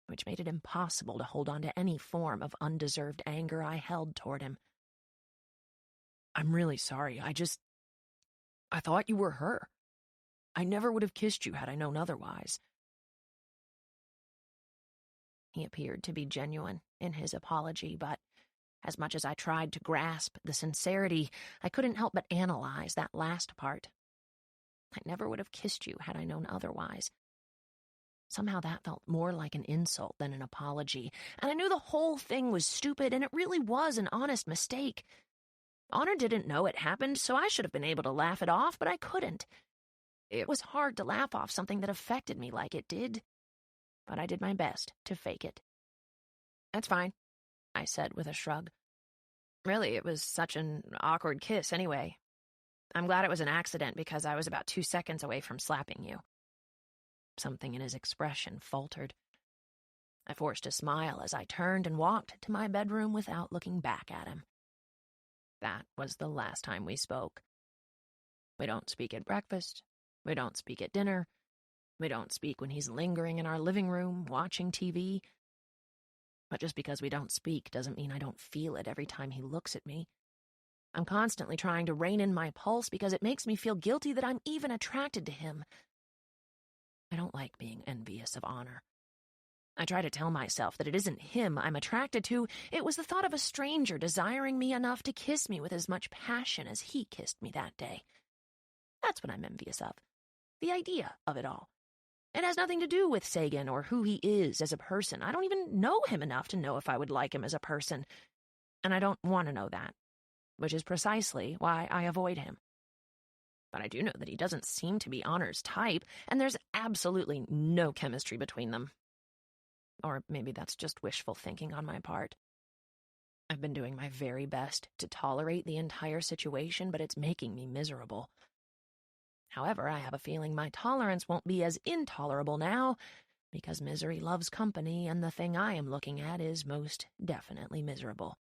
which made it impossible to hold on to any form of undeserved anger I held toward him. "I'm really sorry. I thought you were her. I never would have kissed you had I known otherwise." He appeared to be genuine in his apology, but as much as I tried to grasp the sincerity, I couldn't help but analyze that last part. "I never would have kissed you had I known otherwise." Somehow that felt more like an insult than an apology, and I knew the whole thing was stupid, and it really was an honest mistake. Honor didn't know it happened, so I should have been able to laugh it off, but I couldn't. It was hard to laugh off something that affected me like it did, but I did my best to fake it. "That's fine," I said with a shrug. "Really, it was such an awkward kiss anyway. I'm glad it was an accident because I was about 2 seconds away from slapping you." Something in his expression faltered. I forced a smile as I turned and walked to my bedroom without looking back at him. That was the last time we spoke. We don't speak at breakfast. We don't speak at dinner. We don't speak when he's lingering in our living room, watching TV. But just because we don't speak doesn't mean I don't feel it every time he looks at me. I'm constantly trying to rein in my pulse because it makes me feel guilty that I'm even attracted to him. I don't like being envious of Honor. I try to tell myself that it isn't him I'm attracted to. It was the thought of a stranger desiring me enough to kiss me with as much passion as he kissed me that day. That's what I'm envious of. The idea of it all. It has nothing to do with Sagan or who he is as a person. I don't even know him enough to know if I would like him as a person. And I don't want to know that, which is precisely why I avoid him. But I do know that he doesn't seem to be Honor's type, and there's absolutely no chemistry between them. Or maybe that's just wishful thinking on my part. I've been doing my very best to tolerate the entire situation, but it's making me miserable. However, I have a feeling my tolerance won't be as intolerable now, because misery loves company, and the thing I am looking at is most definitely miserable.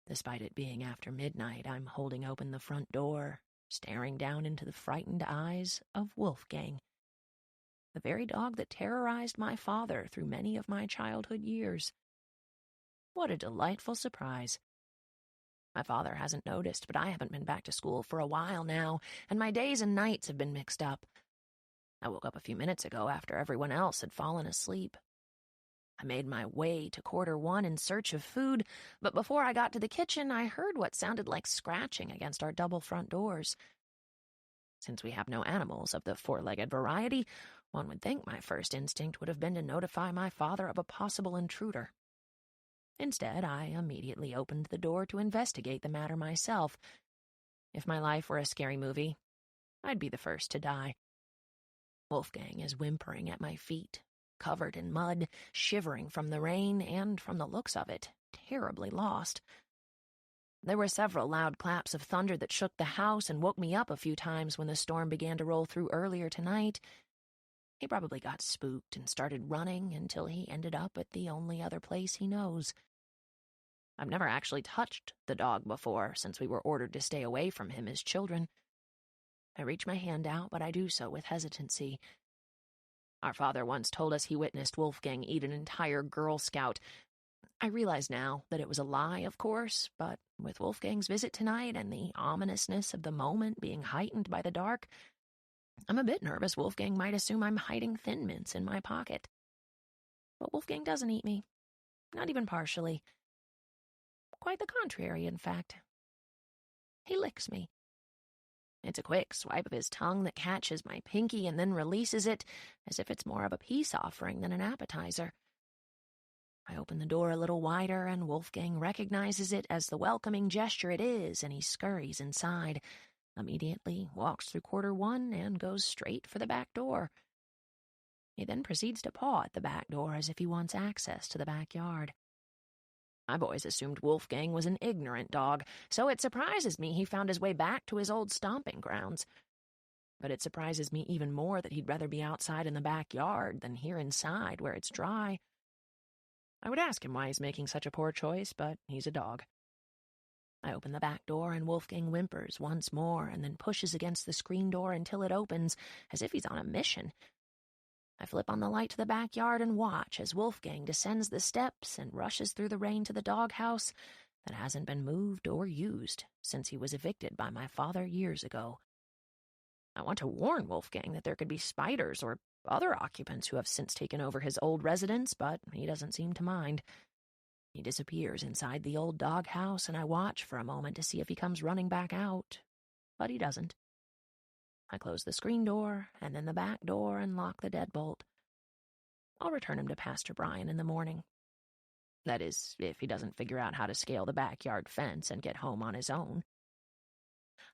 Despite it being after midnight, I'm holding open the front door, staring down into the frightened eyes of Wolfgang, the very dog that terrorized my father through many of my childhood years. What a delightful surprise. My father hasn't noticed, but I haven't been back to school for a while now, and my days and nights have been mixed up. I woke up a few minutes ago after everyone else had fallen asleep. I made my way to quarter 1 in search of food, but before I got to the kitchen, I heard what sounded like scratching against our double front doors. Since we have no animals of the 4-legged variety, one would think my first instinct would have been to notify my father of a possible intruder. Instead, I immediately opened the door to investigate the matter myself. If my life were a scary movie, I'd be the first to die. Wolfgang is whimpering at my feet, covered in mud, shivering from the rain and, from the looks of it, terribly lost. There were several loud claps of thunder that shook the house and woke me up a few times when the storm began to roll through earlier tonight. He probably got spooked and started running until he ended up at the only other place he knows. I've never actually touched the dog before since we were ordered to stay away from him as children. I reach my hand out, but I do so with hesitancy. Our father once told us he witnessed Wolfgang eat an entire Girl Scout. I realize now that it was a lie, of course, but with Wolfgang's visit tonight and the ominousness of the moment being heightened by the dark, I'm a bit nervous Wolfgang might assume I'm hiding Thin Mints in my pocket. But Wolfgang doesn't eat me, not even partially. Quite the contrary, in fact. He licks me. It's a quick swipe of his tongue that catches my pinky and then releases it, as if it's more of a peace offering than an appetizer. I open the door a little wider, and Wolfgang recognizes it as the welcoming gesture it is, and he scurries inside, immediately walks through quarter one, and goes straight for the back door. He then proceeds to paw at the back door as if he wants access to the backyard. I've always assumed Wolfgang was an ignorant dog, so it surprises me he found his way back to his old stomping grounds. But it surprises me even more that he'd rather be outside in the backyard than here inside where it's dry. I would ask him why he's making such a poor choice, but he's a dog. I open the back door and Wolfgang whimpers once more and then pushes against the screen door until it opens, as if he's on a mission. I flip on the light to the backyard and watch as Wolfgang descends the steps and rushes through the rain to the doghouse that hasn't been moved or used since he was evicted by my father years ago. I want to warn Wolfgang that there could be spiders or other occupants who have since taken over his old residence, but he doesn't seem to mind. He disappears inside the old doghouse, and I watch for a moment to see if he comes running back out, but he doesn't. I close the screen door, and then the back door, and lock the deadbolt. I'll return him to Pastor Brian in the morning. That is, if he doesn't figure out how to scale the backyard fence and get home on his own.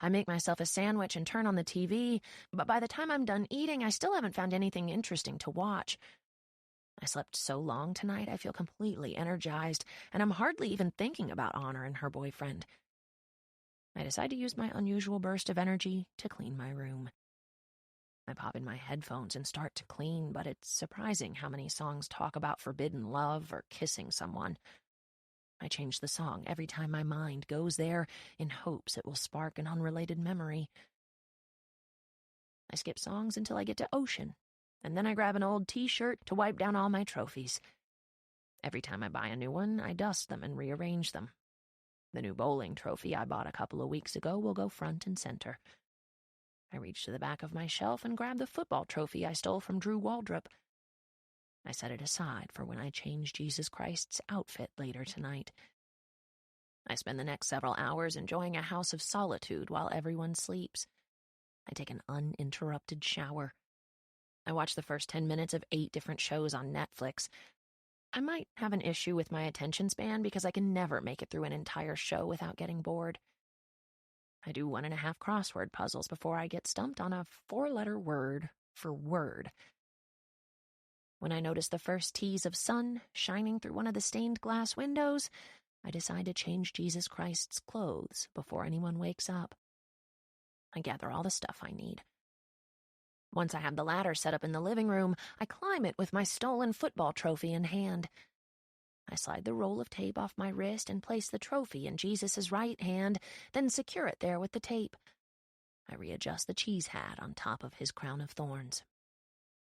I make myself a sandwich and turn on the TV, but by the time I'm done eating, I still haven't found anything interesting to watch. I slept so long tonight, I feel completely energized, and I'm hardly even thinking about Honor and her boyfriend. I decide to use my unusual burst of energy to clean my room. I pop in my headphones and start to clean, but it's surprising how many songs talk about forbidden love or kissing someone. I change the song every time my mind goes there in hopes it will spark an unrelated memory. I skip songs until I get to Ocean, and then I grab an old t-shirt to wipe down all my trophies. Every time I buy a new one, I dust them and rearrange them. The new bowling trophy I bought a couple of weeks ago will go front and center. I reach to the back of my shelf and grab the football trophy I stole from Drew Waldrop. I set it aside for when I change Jesus Christ's outfit later tonight. I spend the next several hours enjoying a house of solitude while everyone sleeps. I take an uninterrupted shower. I watch the first 10 minutes of 8 different shows on Netflix. I might have an issue with my attention span because I can never make it through an entire show without getting bored. I do 1.5 crossword puzzles before I get stumped on a 4-letter word for word. When I notice the first tease of sun shining through one of the stained glass windows, I decide to change Jesus Christ's clothes before anyone wakes up. I gather all the stuff I need. Once I have the ladder set up in the living room, I climb it with my stolen football trophy in hand. I slide the roll of tape off my wrist and place the trophy in Jesus' right hand, then secure it there with the tape. I readjust the cheese hat on top of his crown of thorns.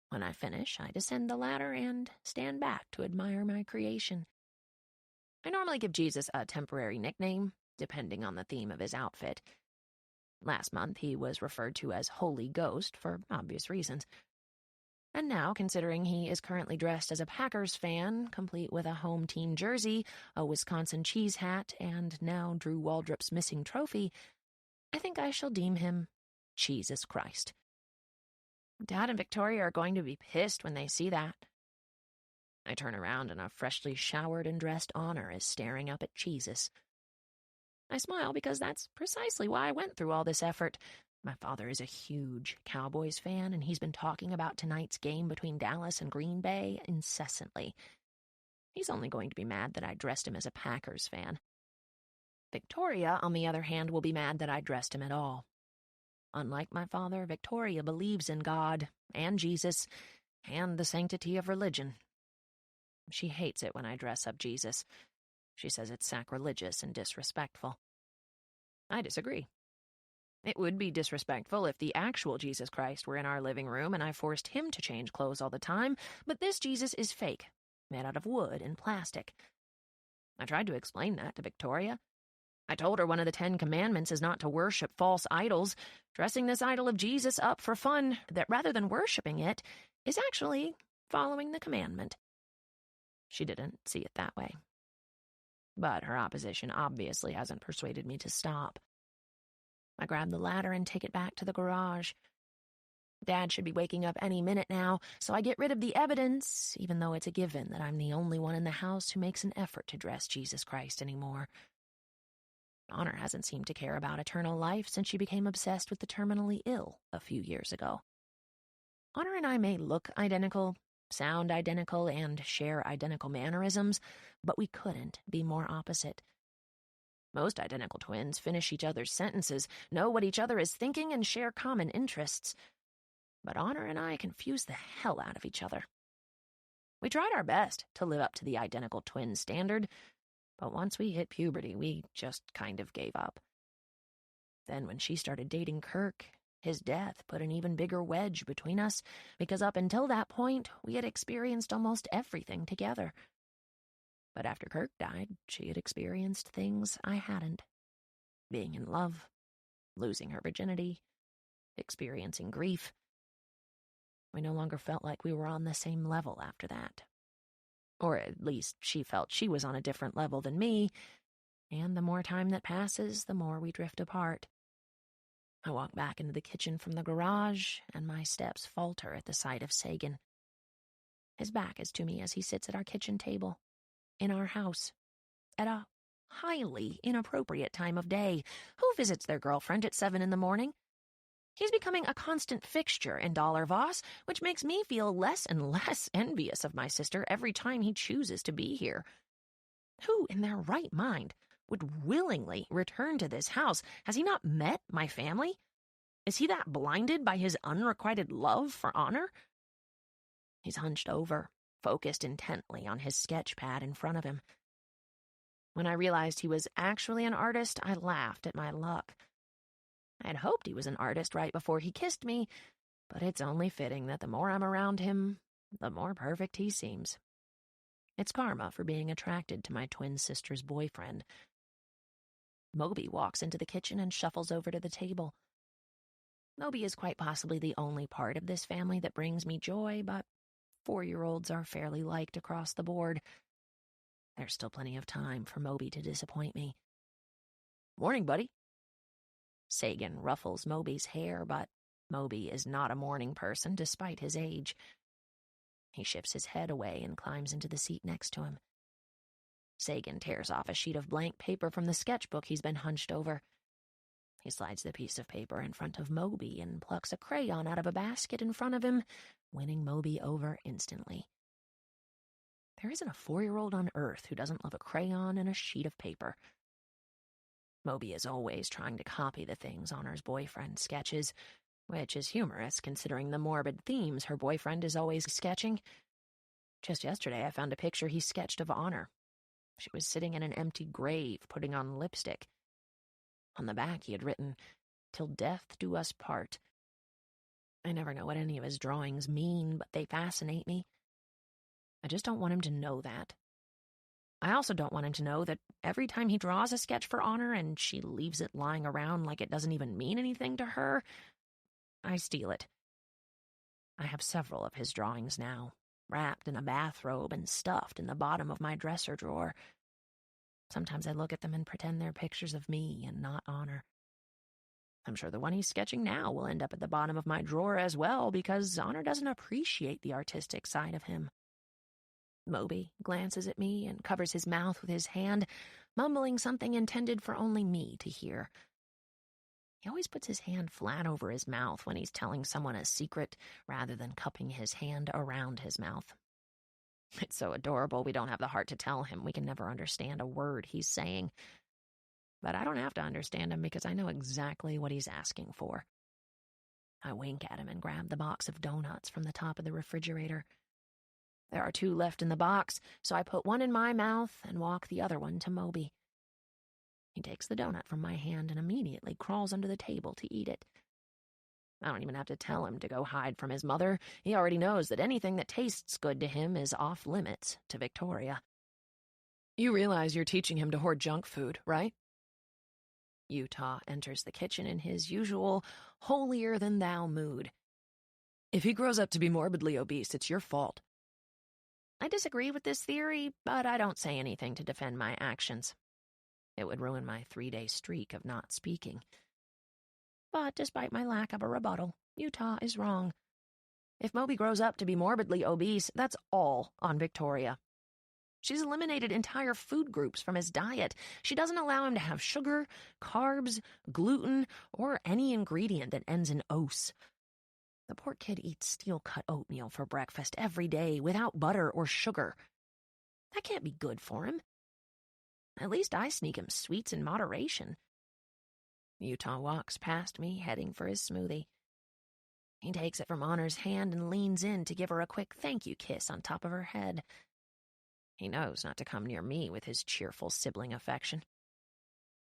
When I finish, I descend the ladder and stand back to admire my creation. I normally give Jesus a temporary nickname, depending on the theme of his outfit. Last month, he was referred to as Holy Ghost for obvious reasons. And now, considering he is currently dressed as a Packers fan, complete with a home team jersey, a Wisconsin cheese hat, and now Drew Waldrop's missing trophy, I think I shall deem him Jesus Christ. Dad and Victoria are going to be pissed when they see that. I turn around and a freshly showered and dressed Honor is staring up at Jesus. I smile because that's precisely why I went through all this effort, My father is a huge Cowboys fan, and he's been talking about tonight's game between Dallas and Green Bay incessantly. He's only going to be mad that I dressed him as a Packers fan. Victoria, on the other hand, will be mad that I dressed him at all. Unlike my father, Victoria believes in God and Jesus and the sanctity of religion. She hates it when I dress up Jesus. She says it's sacrilegious and disrespectful. I disagree. It would be disrespectful if the actual Jesus Christ were in our living room and I forced him to change clothes all the time, but this Jesus is fake, made out of wood and plastic. I tried to explain that to Victoria. I told her one of the 10 Commandments is not to worship false idols, dressing this idol of Jesus up for fun, that rather than worshiping it, is actually following the commandment. She didn't see it that way. But her opposition obviously hasn't persuaded me to stop. I grab the ladder and take it back to the garage. Dad should be waking up any minute now, so I get rid of the evidence, even though it's a given that I'm the only one in the house who makes an effort to dress Jesus Christ anymore. Honor hasn't seemed to care about eternal life since she became obsessed with the terminally ill a few years ago. Honor and I may look identical, sound identical, and share identical mannerisms, but we couldn't be more opposite. Most identical twins finish each other's sentences, know what each other is thinking, and share common interests. But Honor and I confuse the hell out of each other. We tried our best to live up to the identical twin standard, but once we hit puberty, we just kind of gave up. Then when she started dating Kirk, his death put an even bigger wedge between us, because up until that point, we had experienced almost everything together. But after Kirk died, she had experienced things I hadn't. Being in love, losing her virginity, experiencing grief. We no longer felt like we were on the same level after that. Or at least she felt she was on a different level than me, and the more time that passes, the more we drift apart. I walk back into the kitchen from the garage, and my steps falter at the sight of Sagan. His back is to me as he sits at our kitchen table, in our house, at a highly inappropriate time of day. Who visits their girlfriend at 7 a.m? He's becoming a constant fixture in Voss, which makes me feel less and less envious of my sister every time he chooses to be here. Who in their right mind would willingly return to this house? Has he not met my family? Is he that blinded by his unrequited love for Honor? He's hunched over, focused intently on his sketch pad in front of him. When I realized he was actually an artist, I laughed at my luck. I had hoped he was an artist right before he kissed me, but it's only fitting that the more I'm around him, the more perfect he seems. It's karma for being attracted to my twin sister's boyfriend. Moby walks into the kitchen and shuffles over to the table. Moby is quite possibly the only part of this family that brings me joy, but 4-year-olds are fairly liked across the board. There's still plenty of time for Moby to disappoint me. "Morning, buddy." Sagan ruffles Moby's hair, but Moby is not a morning person despite his age. He shifts his head away and climbs into the seat next to him. Sagan tears off a sheet of blank paper from the sketchbook he's been hunched over. He slides the piece of paper in front of Moby and plucks a crayon out of a basket in front of him, winning Moby over instantly. There isn't a 4-year-old on Earth who doesn't love a crayon and a sheet of paper. Moby is always trying to copy the things Honor's boyfriend sketches, which is humorous considering the morbid themes her boyfriend is always sketching. Just yesterday, I found a picture he sketched of Honor. She was sitting in an empty grave, putting on lipstick. On the back, he had written, "Till death do us part." I never know what any of his drawings mean, but they fascinate me. I just don't want him to know that. I also don't want him to know that every time he draws a sketch for Honor and she leaves it lying around like it doesn't even mean anything to her, I steal it. I have several of his drawings now, wrapped in a bathrobe and stuffed in the bottom of my dresser drawer. Sometimes I look at them and pretend they're pictures of me and not Honor. I'm sure the one he's sketching now will end up at the bottom of my drawer as well, because Honor doesn't appreciate the artistic side of him. Moby glances at me and covers his mouth with his hand, mumbling something intended for only me to hear. He always puts his hand flat over his mouth when he's telling someone a secret rather than cupping his hand around his mouth. It's so adorable we don't have the heart to tell him. We can never understand a word he's saying. But I don't have to understand him because I know exactly what he's asking for. I wink at him and grab the box of donuts from the top of the refrigerator. There are 2 left in the box, so I put one in my mouth and walk the other one to Moby. He takes the donut from my hand and immediately crawls under the table to eat it. I don't even have to tell him to go hide from his mother. He already knows that anything that tastes good to him is off limits to Victoria. You realize you're teaching him to hoard junk food, right? Utah enters the kitchen in his usual holier-than-thou mood. If he grows up to be morbidly obese, it's your fault. I disagree with this theory, but I don't say anything to defend my actions. It would ruin my 3-day streak of not speaking. But despite my lack of a rebuttal, Utah is wrong. If Moby grows up to be morbidly obese, that's all on Victoria. She's eliminated entire food groups from his diet. She doesn't allow him to have sugar, carbs, gluten, or any ingredient that ends in "ose." The poor kid eats steel-cut oatmeal for breakfast every day without butter or sugar. That can't be good for him. At least I sneak him sweets in moderation. Utah walks past me, heading for his smoothie. He takes it from Honor's hand and leans in to give her a quick thank you kiss on top of her head. He knows not to come near me with his cheerful sibling affection.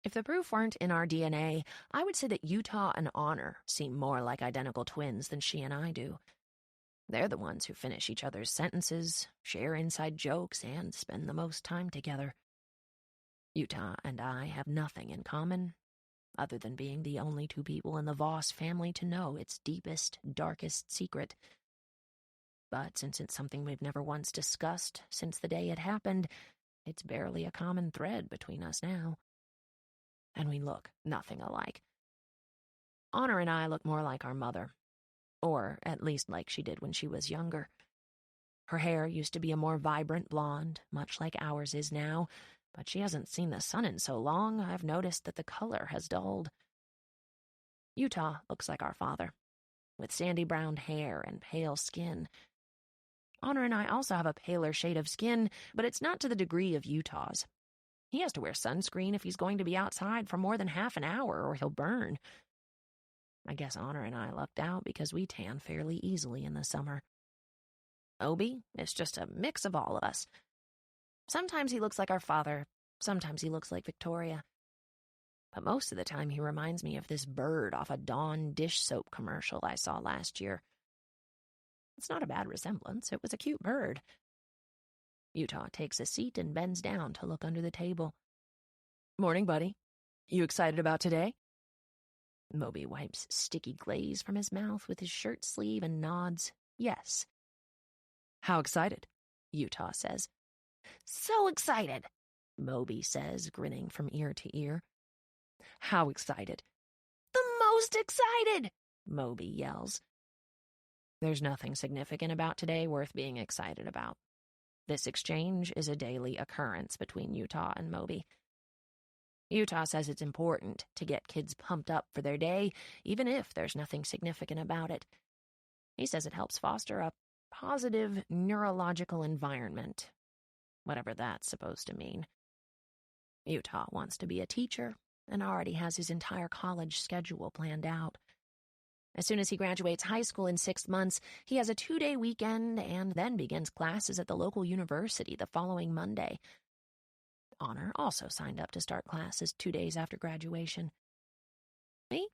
If the proof weren't in our DNA, I would say that Utah and Honor seem more like identical twins than she and I do. They're the ones who finish each other's sentences, share inside jokes, and spend the most time together. Utah and I have nothing in common, other than being the only 2 people in the Voss family to know its deepest, darkest secret. But since it's something we've never once discussed since the day it happened, it's barely a common thread between us now. And we look nothing alike. Honor and I look more like our mother, or at least like she did when she was younger. Her hair used to be a more vibrant blonde, much like ours is now, but she hasn't seen the sun in so long, I've noticed that the color has dulled. Utah looks like our father, with sandy brown hair and pale skin. Honor and I also have a paler shade of skin, but it's not to the degree of Utah's. He has to wear sunscreen if he's going to be outside for more than half an hour, or he'll burn. I guess Honor and I lucked out because we tan fairly easily in the summer. Obi is just a mix of all of us. Sometimes he looks like our father, sometimes he looks like Victoria. But most of the time he reminds me of this bird off a Dawn dish soap commercial I saw last year. It's not a bad resemblance, it was a cute bird. Utah takes a seat and bends down to look under the table. Morning, buddy. You excited about today? Moby wipes sticky glaze from his mouth with his shirt sleeve and nods yes. How excited? Utah says. So excited, Moby says, grinning from ear to ear. How excited? The most excited, Moby yells. There's nothing significant about today worth being excited about. This exchange is a daily occurrence between Utah and Moby. Utah says it's important to get kids pumped up for their day, even if there's nothing significant about it. He says it helps foster a positive neurological environment, whatever that's supposed to mean. Utah wants to be a teacher and already has his entire college schedule planned out. As soon as he graduates high school in 6 months, he has a 2-day weekend and then begins classes at the local university the following Monday. Honor also signed up to start classes 2 days after graduation. Me?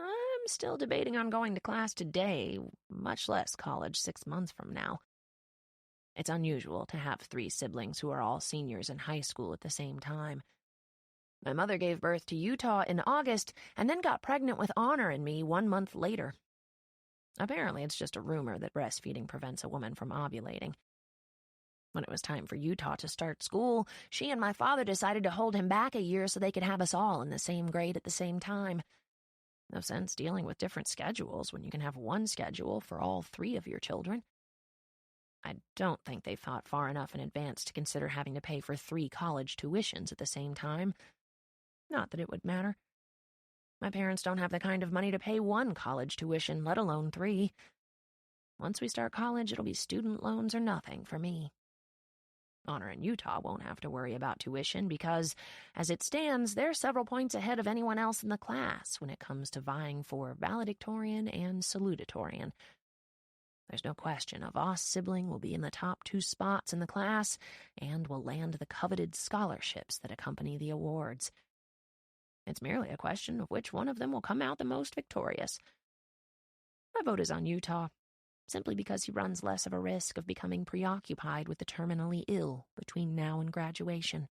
I'm still debating on going to class today, much less college 6 months from now. It's unusual to have 3 siblings who are all seniors in high school at the same time. My mother gave birth to Utah in August and then got pregnant with Honor and me 1 month later. Apparently, it's just a rumor that breastfeeding prevents a woman from ovulating. When it was time for Utah to start school, she and my father decided to hold him back a year so they could have us all in the same grade at the same time. No sense dealing with different schedules when you can have one schedule for all 3 of your children. I don't think they thought far enough in advance to consider having to pay for 3 college tuitions at the same time. Not that it would matter. My parents don't have the kind of money to pay one college tuition, let alone 3. Once we start college, it'll be student loans or nothing for me. Honor in Utah won't have to worry about tuition because, as it stands, they're several points ahead of anyone else in the class when it comes to vying for valedictorian and salutatorian. There's no question a Voss sibling will be in the top 2 spots in the class and will land the coveted scholarships that accompany the awards. It's merely a question of which one of them will come out the most victorious. My vote is on Utah, simply because he runs less of a risk of becoming preoccupied with the terminally ill between now and graduation.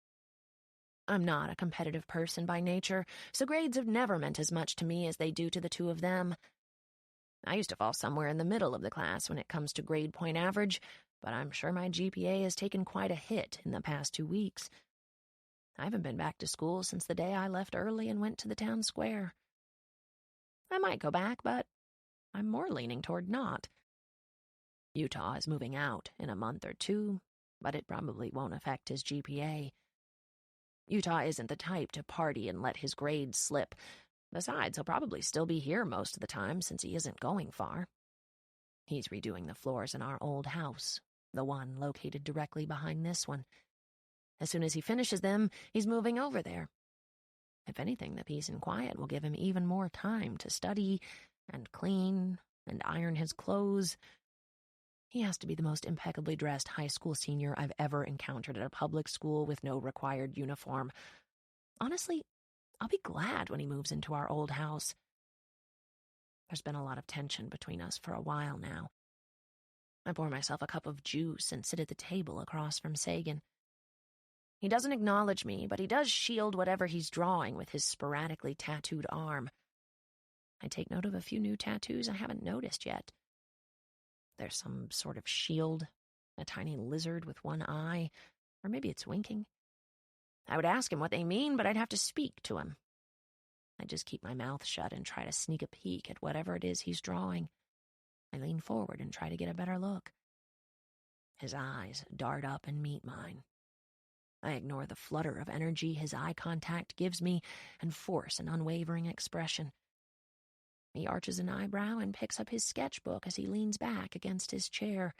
I'm not a competitive person by nature, so grades have never meant as much to me as they do to the 2 of them. I used to fall somewhere in the middle of the class when it comes to grade point average, but I'm sure my GPA has taken quite a hit in the past 2 weeks. I haven't been back to school since the day I left early and went to the town square. I might go back, but I'm more leaning toward not. Utah is moving out in a month or 2, but it probably won't affect his GPA. Utah isn't the type to party and let his grades slip. Besides, he'll probably still be here most of the time since he isn't going far. He's redoing the floors in our old house, the one located directly behind this one. As soon as he finishes them, he's moving over there. If anything, the peace and quiet will give him even more time to study and clean and iron his clothes. He has to be the most impeccably dressed high school senior I've ever encountered at a public school with no required uniform. Honestly, I'll be glad when he moves into our old house. There's been a lot of tension between us for a while now. I pour myself a cup of juice and sit at the table across from Sagan. He doesn't acknowledge me, but he does shield whatever he's drawing with his sporadically tattooed arm. I take note of a few new tattoos I haven't noticed yet. There's some sort of shield, a tiny lizard with one eye, or maybe it's winking. I would ask him what they mean, but I'd have to speak to him. I just keep my mouth shut and try to sneak a peek at whatever it is he's drawing. I lean forward and try to get a better look. His eyes dart up and meet mine. I ignore the flutter of energy his eye contact gives me and force an unwavering expression. He arches an eyebrow and picks up his sketchbook as he leans back against his chair.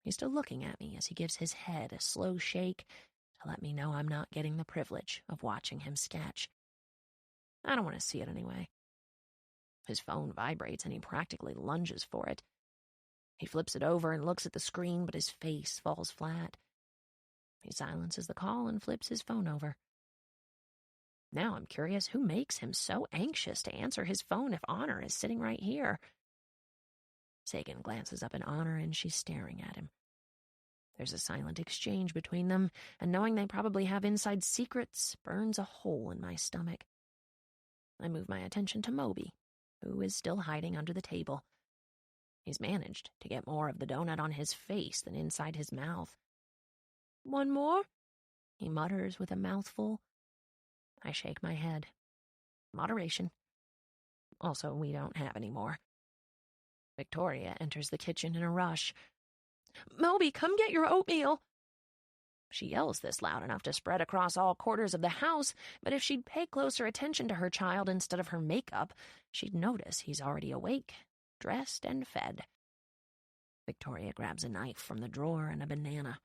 He's still looking at me as he gives his head a slow shake to let me know I'm not getting the privilege of watching him sketch. I don't want to see it anyway. His phone vibrates and he practically lunges for it. He flips it over and looks at the screen, but his face falls flat. He silences the call and flips his phone over. Now I'm curious who makes him so anxious to answer his phone if Honor is sitting right here. Sagan glances up at Honor and she's staring at him. There's a silent exchange between them, and knowing they probably have inside secrets burns a hole in my stomach. I move my attention to Moby, who is still hiding under the table. He's managed to get more of the donut on his face than inside his mouth. "One more?" he mutters with a mouthful. I shake my head. Moderation. Also, we don't have any more. Victoria enters the kitchen in a rush. "Moby, come get your oatmeal!" She yells this loud enough to spread across all quarters of the house, but if she'd pay closer attention to her child instead of her makeup, she'd notice he's already awake, dressed, and fed. Victoria grabs a knife from the drawer and a banana.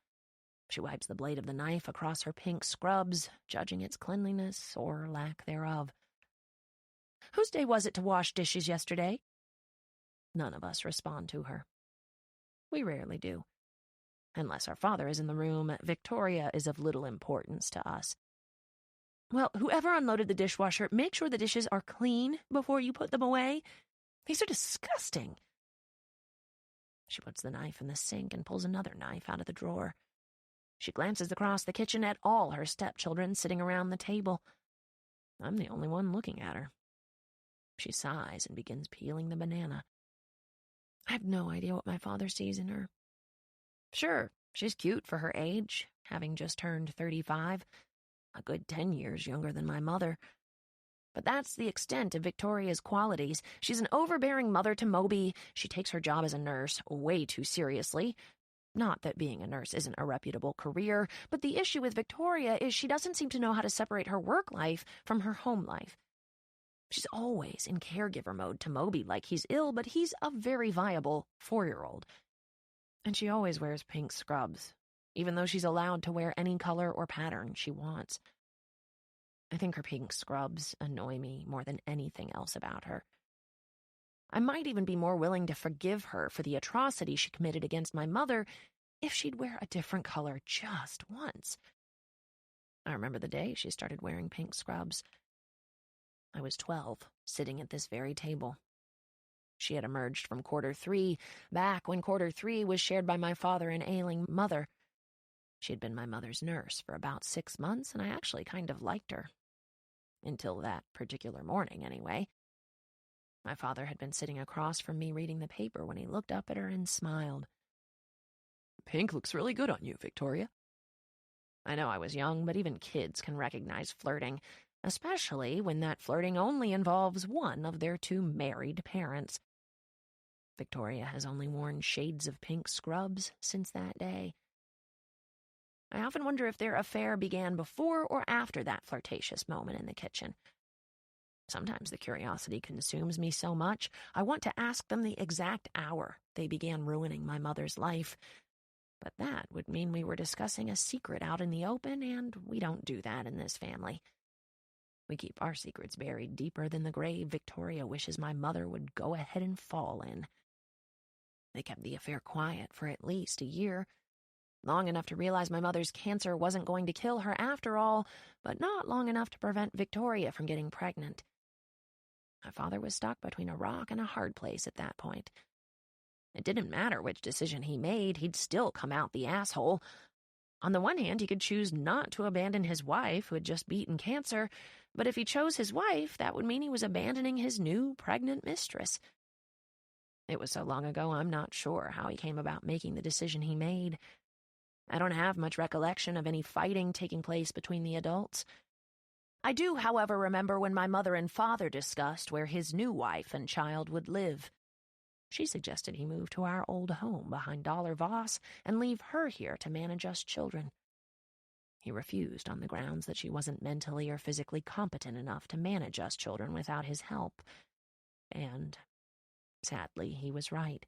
She wipes the blade of the knife across her pink scrubs, judging its cleanliness or lack thereof. "Whose day was it to wash dishes yesterday?" None of us respond to her. We rarely do. Unless our father is in the room, Victoria is of little importance to us. "Well, whoever unloaded the dishwasher, make sure the dishes are clean before you put them away. These are disgusting." She puts the knife in the sink and pulls another knife out of the drawer. She glances across the kitchen at all her stepchildren sitting around the table. I'm the only one looking at her. She sighs and begins peeling the banana. I have no idea what my father sees in her. Sure, she's cute for her age, having just turned 35, a good 10 years younger than my mother. But that's the extent of Victoria's qualities. She's an overbearing mother to Moby. She takes her job as a nurse way too seriously. Not that being a nurse isn't a reputable career, but the issue with Victoria is she doesn't seem to know how to separate her work life from her home life. She's always in caregiver mode to Moby like he's ill, but he's a very viable 4-year-old. And she always wears pink scrubs, even though she's allowed to wear any color or pattern she wants. I think her pink scrubs annoy me more than anything else about her. I might even be more willing to forgive her for the atrocity she committed against my mother if she'd wear a different color just once. I remember the day she started wearing pink scrubs. I was 12, sitting at this very table. She had emerged from quarter 3, back when quarter 3 was shared by my father and ailing mother. She had been my mother's nurse for about 6 months, and I actually kind of liked her. Until that particular morning, anyway. My father had been sitting across from me reading the paper when he looked up at her and smiled. "Pink looks really good on you, Victoria." I know I was young, but even kids can recognize flirting, especially when that flirting only involves one of their 2 married parents. Victoria has only worn shades of pink scrubs since that day. I often wonder if their affair began before or after that flirtatious moment in the kitchen. Sometimes the curiosity consumes me so much, I want to ask them the exact hour they began ruining my mother's life. But that would mean we were discussing a secret out in the open, and we don't do that in this family. We keep our secrets buried deeper than the grave Victoria wishes my mother would go ahead and fall in. They kept the affair quiet for at least a year, long enough to realize my mother's cancer wasn't going to kill her after all, but not long enough to prevent Victoria from getting pregnant. My father was stuck between a rock and a hard place at that point. It didn't matter which decision he made, he'd still come out the asshole. On the one hand, he could choose not to abandon his wife, who had just beaten cancer, but if he chose his wife, that would mean he was abandoning his new pregnant mistress. It was so long ago, I'm not sure how he came about making the decision he made. I don't have much recollection of any fighting taking place between the adults. I do, however, remember when my mother and father discussed where his new wife and child would live. She suggested he move to our old home behind Voss and leave her here to manage us children. He refused on the grounds that she wasn't mentally or physically competent enough to manage us children without his help. And, sadly, he was right.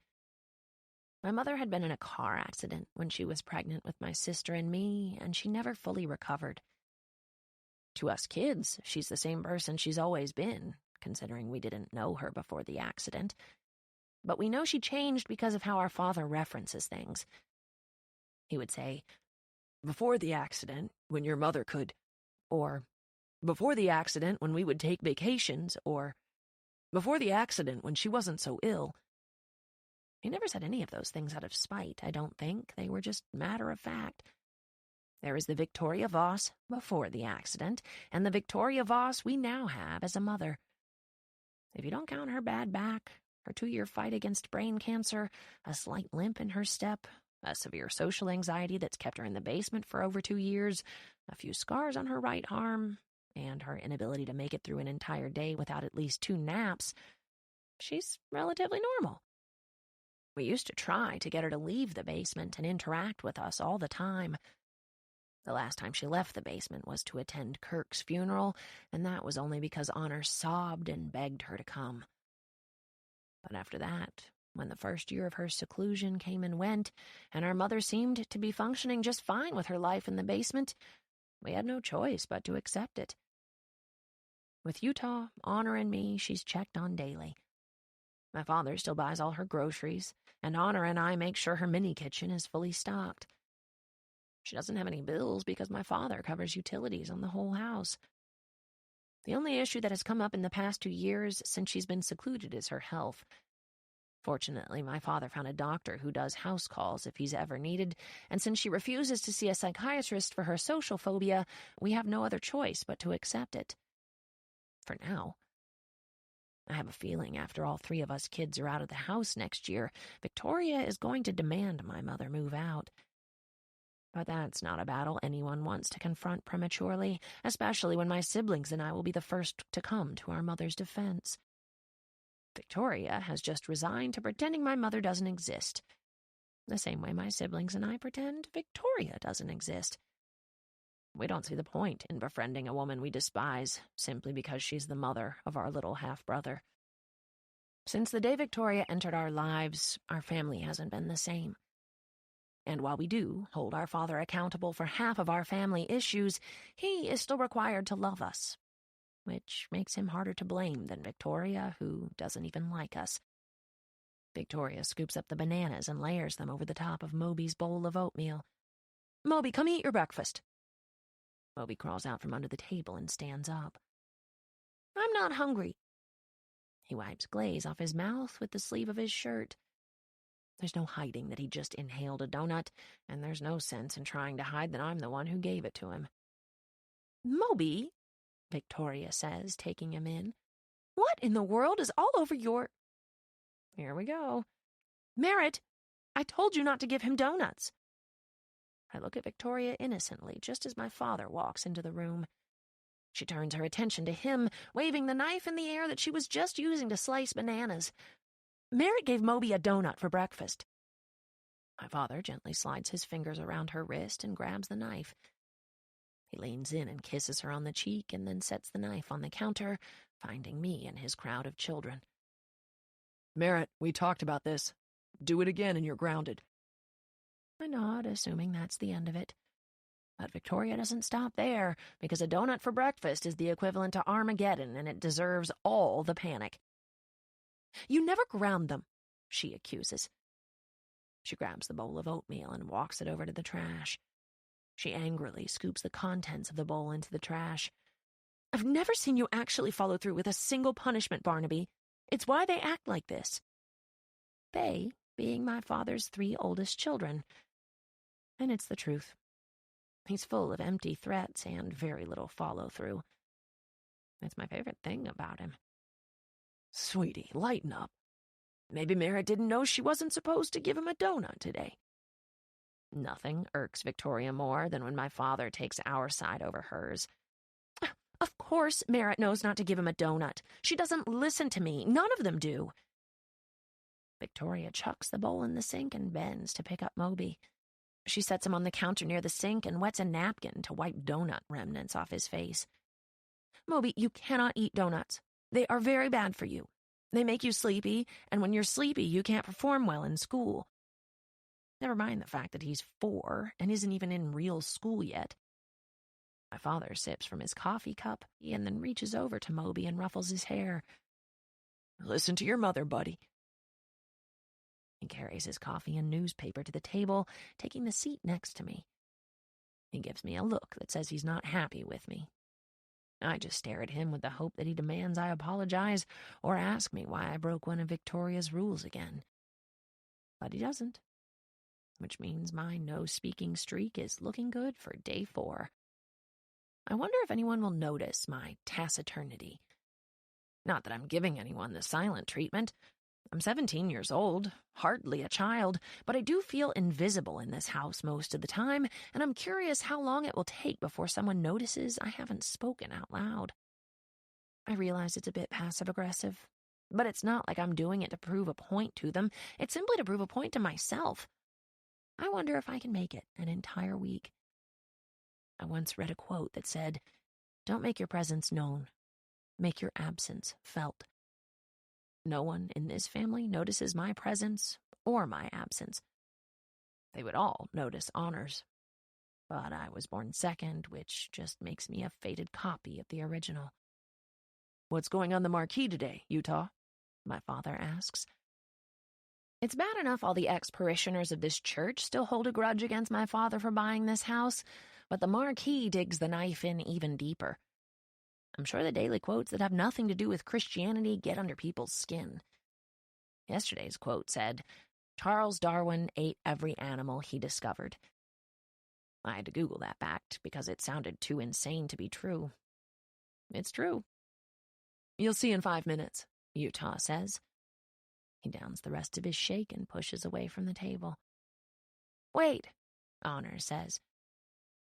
My mother had been in a car accident when she was pregnant with my sister and me, and she never fully recovered. To us kids, she's the same person she's always been, considering we didn't know her before the accident. But we know she changed because of how our father references things. He would say, "Before the accident, when your mother could," or "Before the accident, when we would take vacations," or "Before the accident, when she wasn't so ill." He never said any of those things out of spite, I don't think. They were just matter of fact. There is the Victoria Voss before the accident, and the Victoria Voss we now have as a mother. If you don't count her bad back, her 2-year fight against brain cancer, a slight limp in her step, a severe social anxiety that's kept her in the basement for over 2 years, a few scars on her right arm, and her inability to make it through an entire day without at least 2 naps, she's relatively normal. We used to try to get her to leave the basement and interact with us all the time. The last time she left the basement was to attend Kirk's funeral, and that was only because Honor sobbed and begged her to come. But after that, when the first year of her seclusion came and went, and our mother seemed to be functioning just fine with her life in the basement, we had no choice but to accept it. With Utah, Honor, and me, she's checked on daily. My father still buys all her groceries, and Honor and I make sure her mini kitchen is fully stocked. She doesn't have any bills because my father covers utilities on the whole house. The only issue that has come up in the past 2 years since she's been secluded is her health. Fortunately, my father found a doctor who does house calls if he's ever needed, and since she refuses to see a psychiatrist for her social phobia, we have no other choice but to accept it. For now. I have a feeling after all 3 of us kids are out of the house next year, Victoria is going to demand my mother move out. But that's not a battle anyone wants to confront prematurely, especially when my siblings and I will be the first to come to our mother's defense. Victoria has just resigned to pretending my mother doesn't exist, the same way my siblings and I pretend Victoria doesn't exist. We don't see the point in befriending a woman we despise simply because she's the mother of our little half-brother. Since the day Victoria entered our lives, our family hasn't been the same. And while we do hold our father accountable for half of our family issues, he is still required to love us, which makes him harder to blame than Victoria, who doesn't even like us. Victoria scoops up the bananas and layers them over the top of Moby's bowl of oatmeal. "Moby, come eat your breakfast." Moby crawls out from under the table and stands up. "I'm not hungry." He wipes glaze off his mouth with the sleeve of his shirt. There's no hiding that he just inhaled a donut, and there's no sense in trying to hide that I'm the one who gave it to him. "Moby," Victoria says, taking him in, "what in the world is all over your—" Here we go. "Merit, I told you not to give him donuts." I look at Victoria innocently, just as my father walks into the room. She turns her attention to him, waving the knife in the air that she was just using to slice bananas. "Merit gave Moby a donut for breakfast." My father gently slides his fingers around her wrist and grabs the knife. He leans in and kisses her on the cheek and then sets the knife on the counter, finding me in his crowd of children. "Merit, we talked about this. Do it again and you're grounded." I nod, assuming that's the end of it. But Victoria doesn't stop there, because a donut for breakfast is the equivalent to Armageddon, and it deserves all the panic. "You never ground them," she accuses. She grabs the bowl of oatmeal and walks it over to the trash. She angrily scoops the contents of the bowl into the trash. "I've never seen you actually follow through with a single punishment, Barnaby. It's why they act like this." They being my father's 3 oldest children. And it's the truth. He's full of empty threats and very little follow-through. It's my favorite thing about him. "Sweetie, lighten up. Maybe Merit didn't know she wasn't supposed to give him a donut today." Nothing irks Victoria more than when my father takes our side over hers. "Of course Merit knows not to give him a donut. She doesn't listen to me. None of them do." Victoria chucks the bowl in the sink and bends to pick up Moby. She sets him on the counter near the sink and wets a napkin to wipe donut remnants off his face. "Moby, you cannot eat donuts. They are very bad for you. They make you sleepy, and when you're sleepy, you can't perform well in school." Never mind the fact that he's 4 and isn't even in real school yet. My father sips from his coffee cup and then reaches over to Moby and ruffles his hair. "Listen to your mother, buddy." He carries his coffee and newspaper to the table, taking the seat next to me. He gives me a look that says he's not happy with me. I just stare at him with the hope that he demands I apologize or ask me why I broke one of Victoria's rules again. But he doesn't, which means my no-speaking streak is looking good for day 4. I wonder if anyone will notice my taciturnity. Not that I'm giving anyone the silent treatment. I'm 17 years old, hardly a child, but I do feel invisible in this house most of the time, and I'm curious how long it will take before someone notices I haven't spoken out loud. I realize it's a bit passive-aggressive, but it's not like I'm doing it to prove a point to them. It's simply to prove a point to myself. I wonder if I can make it an entire week. I once read a quote that said, "Don't make your presence known. Make your absence felt." No one in this family notices my presence or my absence. They would all notice Honors. But I was born second, which just makes me a faded copy of the original. "What's going on the marquee today, Utah?" my father asks. It's bad enough all the ex-parishioners of this church still hold a grudge against my father for buying this house, but the marquee digs the knife in even deeper. I'm sure the daily quotes that have nothing to do with Christianity get under people's skin. Yesterday's quote said, "Charles Darwin ate every animal he discovered." I had to Google that fact because it sounded too insane to be true. It's true. "You'll see in 5 minutes, Utah says. He downs the rest of his shake and pushes away from the table. "Wait," Honor says.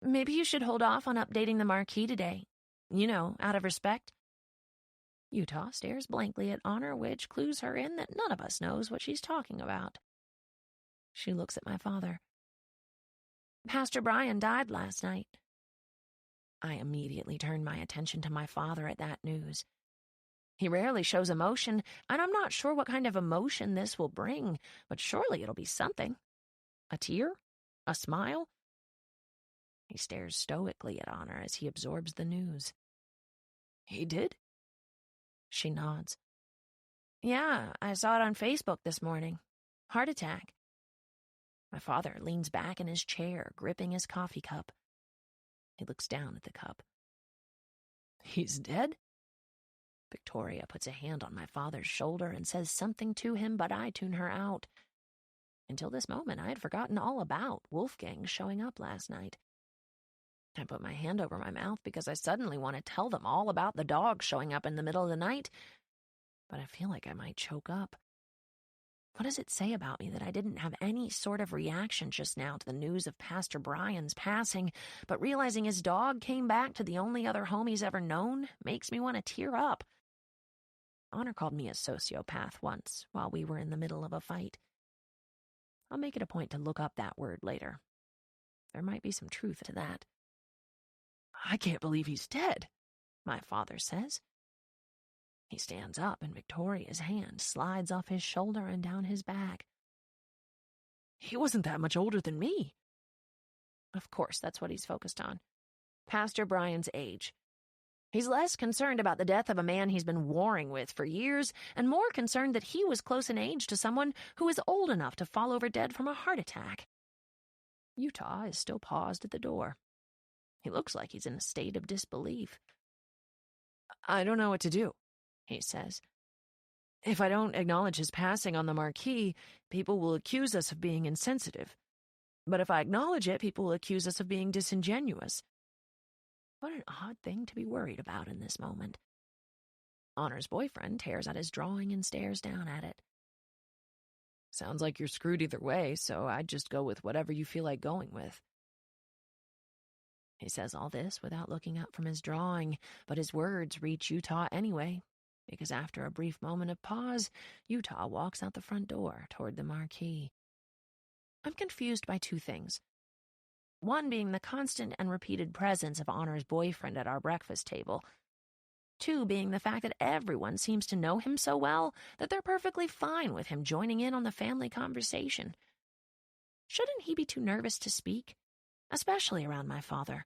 "Maybe you should hold off on updating the marquee today. You know, out of respect." Utah stares blankly at Honor, which clues her in that none of us knows what she's talking about. She looks at my father. "Pastor Brian died last night." I immediately turned my attention to my father at that news. He rarely shows emotion, and I'm not sure what kind of emotion this will bring, but surely it'll be something. A tear? A smile? He stares stoically at Honor as he absorbs the news. He did? She nods. Yeah, I saw it on Facebook this morning. Heart attack. My father leans back in his chair, gripping his coffee cup. He looks down at the cup. He's dead? Victoria puts a hand on my father's shoulder and says something to him, but I tune her out. Until this moment, I had forgotten all about Wolfgang showing up last night. I put my hand over my mouth because I suddenly want to tell them all about the dog showing up in the middle of the night, but I feel like I might choke up. What does it say about me that I didn't have any sort of reaction just now to the news of Pastor Brian's passing, but realizing his dog came back to the only other home he's ever known makes me want to tear up? Honor called me a sociopath once while we were in the middle of a fight. I'll make it a point to look up that word later. There might be some truth to that. I can't believe he's dead, my father says. He stands up and Victoria's hand slides off his shoulder and down his back. He wasn't that much older than me. Of course, that's what he's focused on. Pastor Brian's age. He's less concerned about the death of a man he's been warring with for years and more concerned that he was close in age to someone who is old enough to fall over dead from a heart attack. Utah is still paused at the door. He looks like he's in a state of disbelief. I don't know what to do, he says. If I don't acknowledge his passing on the marquee, people will accuse us of being insensitive. But if I acknowledge it, people will accuse us of being disingenuous. What an odd thing to be worried about in this moment. Honor's boyfriend tears out his drawing and stares down at it. Sounds like you're screwed either way, so I'd just go with whatever you feel like going with. He says all this without looking up from his drawing, but his words reach Utah anyway, because after a brief moment of pause, Utah walks out the front door toward the marquee. I'm confused by two things. One being the constant and repeated presence of Honor's boyfriend at our breakfast table. Two being the fact that everyone seems to know him so well that they're perfectly fine with him joining in on the family conversation. Shouldn't he be too nervous to speak? Especially around my father.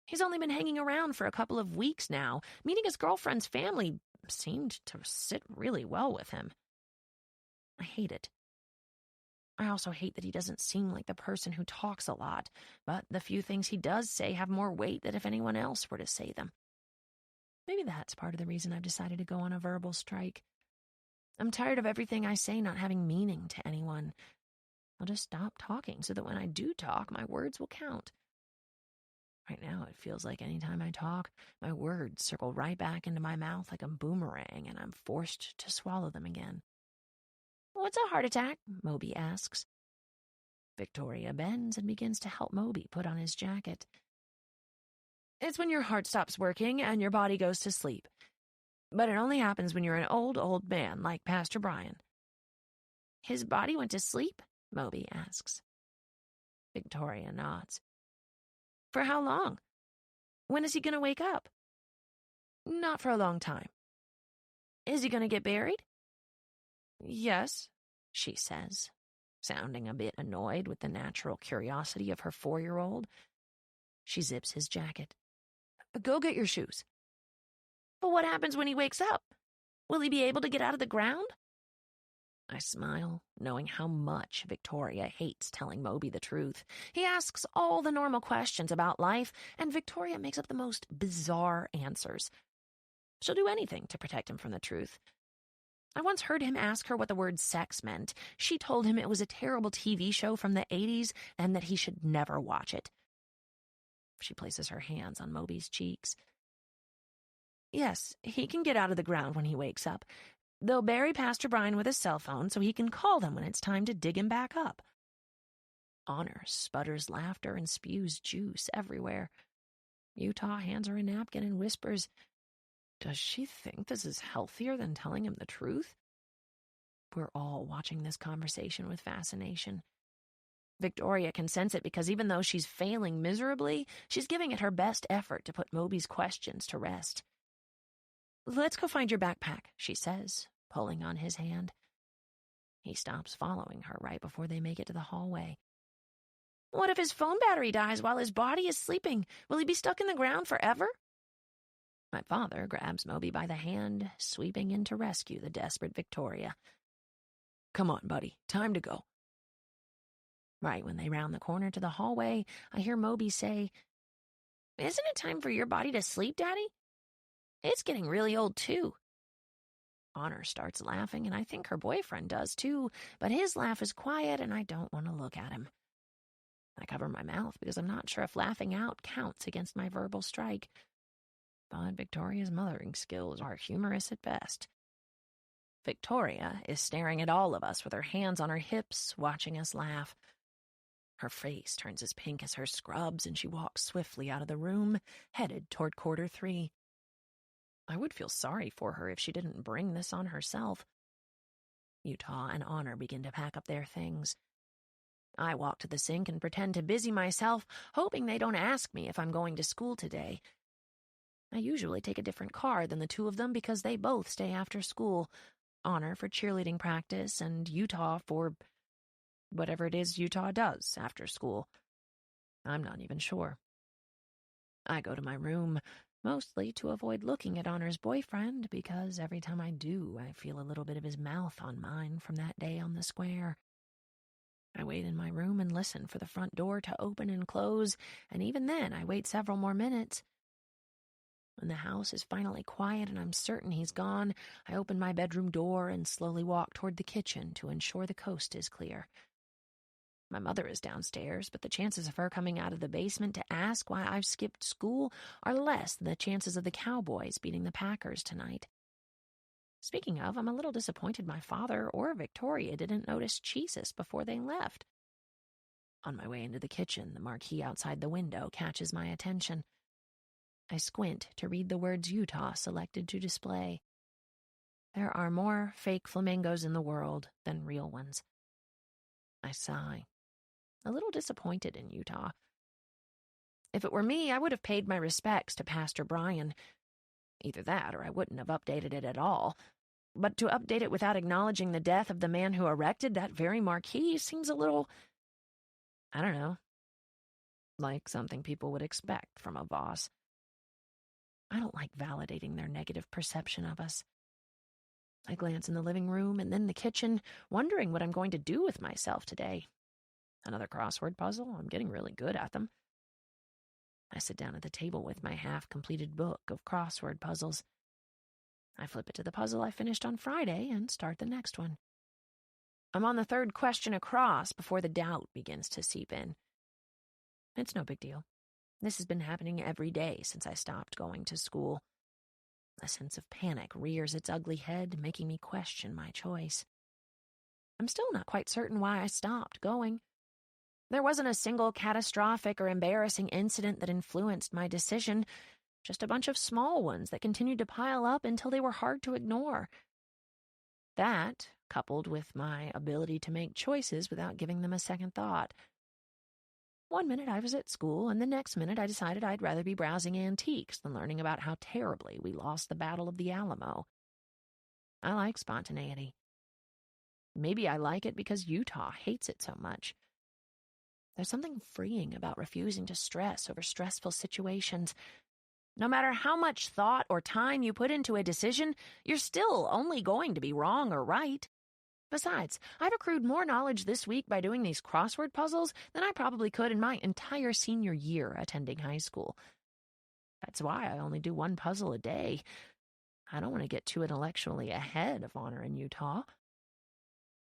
He's only been hanging around for a couple of weeks now. Meeting his girlfriend's family seemed to sit really well with him. I hate it. I also hate that he doesn't seem like the person who talks a lot, but the few things he does say have more weight than if anyone else were to say them. Maybe that's part of the reason I've decided to go on a verbal strike. I'm tired of everything I say not having meaning to anyone. I'll just stop talking so that when I do talk, my words will count. Right now, it feels like any time I talk, my words circle right back into my mouth like a boomerang, and I'm forced to swallow them again. What's a heart attack? Moby asks. Victoria bends and begins to help Moby put on his jacket. It's when your heart stops working and your body goes to sleep. But it only happens when you're an old man like Pastor Brian. His body went to sleep? Moby asks. Victoria nods. For how long? When is he going to wake up? Not for a long time. Is he going to get buried? Yes, she says, sounding a bit annoyed with the natural curiosity of her 4-year-old. She zips his jacket. Go get your shoes. But what happens when he wakes up? Will he be able to get out of the ground? I smile, knowing how much Victoria hates telling Moby the truth. He asks all the normal questions about life, and Victoria makes up the most bizarre answers. She'll do anything to protect him from the truth. I once heard him ask her what the word sex meant. She told him it was a terrible TV show from the 80s and that he should never watch it. She places her hands on Moby's cheeks. Yes, he can get out of the ground when he wakes up. They'll bury Pastor Brian with a cell phone so he can call them when it's time to dig him back up. Honor sputters laughter and spews juice everywhere. Utah hands her a napkin and whispers, Does she think this is healthier than telling him the truth? We're all watching this conversation with fascination. Victoria can sense it because even though she's failing miserably, she's giving it her best effort to put Moby's questions to rest. "Let's go find your backpack," she says, pulling on his hand. He stops following her right before they make it to the hallway. "What if his phone battery dies while his body is sleeping? Will he be stuck in the ground forever?" My father grabs Moby by the hand, sweeping in to rescue the desperate Victoria. "Come on, buddy. Time to go." Right when they round the corner to the hallway, I hear Moby say, "Isn't it time for your body to sleep, Daddy? It's getting really old, too." Honor starts laughing, and I think her boyfriend does, too, but his laugh is quiet, and I don't want to look at him. I cover my mouth because I'm not sure if laughing out counts against my verbal strike. But Victoria's mothering skills are humorous at best. Victoria is staring at all of us with her hands on her hips, watching us laugh. Her face turns as pink as her scrubs, and she walks swiftly out of the room, headed toward quarter 3. I would feel sorry for her if she didn't bring this on herself. Utah and Honor begin to pack up their things. I walk to the sink and pretend to busy myself, hoping they don't ask me if I'm going to school today. I usually take a different car than the two of them because they both stay after school. Honor for cheerleading practice and Utah for whatever it is Utah does after school. I'm not even sure. I go to my room, mostly to avoid looking at Honor's boyfriend, because every time I do, I feel a little bit of his mouth on mine from that day on the square. I wait in my room and listen for the front door to open and close, and even then I wait several more minutes. When the house is finally quiet and I'm certain he's gone, I open my bedroom door and slowly walk toward the kitchen to ensure the coast is clear. My mother is downstairs, but the chances of her coming out of the basement to ask why I've skipped school are less than the chances of the Cowboys beating the Packers tonight. Speaking of, I'm a little disappointed my father or Victoria didn't notice Jesus before they left. On my way into the kitchen, the marquee outside the window catches my attention. I squint to read the words Utah selected to display. There are more fake flamingos in the world than real ones. I sigh, a little disappointed in Utah. If it were me, I would have paid my respects to Pastor Brian. Either that, or I wouldn't have updated it at all. But to update it without acknowledging the death of the man who erected that very marquee seems a little, I don't know, like something people would expect from a Voss. I don't like validating their negative perception of us. I glance in the living room and then the kitchen, wondering what I'm going to do with myself today. Another crossword puzzle? I'm getting really good at them. I sit down at the table with my half-completed book of crossword puzzles. I flip it to the puzzle I finished on Friday and start the next one. I'm on the third question across before the doubt begins to seep in. It's no big deal. This has been happening every day since I stopped going to school. A sense of panic rears its ugly head, making me question my choice. I'm still not quite certain why I stopped going. There wasn't a single catastrophic or embarrassing incident that influenced my decision, just a bunch of small ones that continued to pile up until they were hard to ignore. That, coupled with my ability to make choices without giving them a second thought. One minute I was at school, and the next minute I decided I'd rather be browsing antiques than learning about how terribly we lost the Battle of the Alamo. I like spontaneity. Maybe I like it because Utah hates it so much. There's something freeing about refusing to stress over stressful situations. No matter how much thought or time you put into a decision, you're still only going to be wrong or right. Besides, I've accrued more knowledge this week by doing these crossword puzzles than I probably could in my entire senior year attending high school. That's why I only do one puzzle a day. I don't want to get too intellectually ahead of Honor in Utah.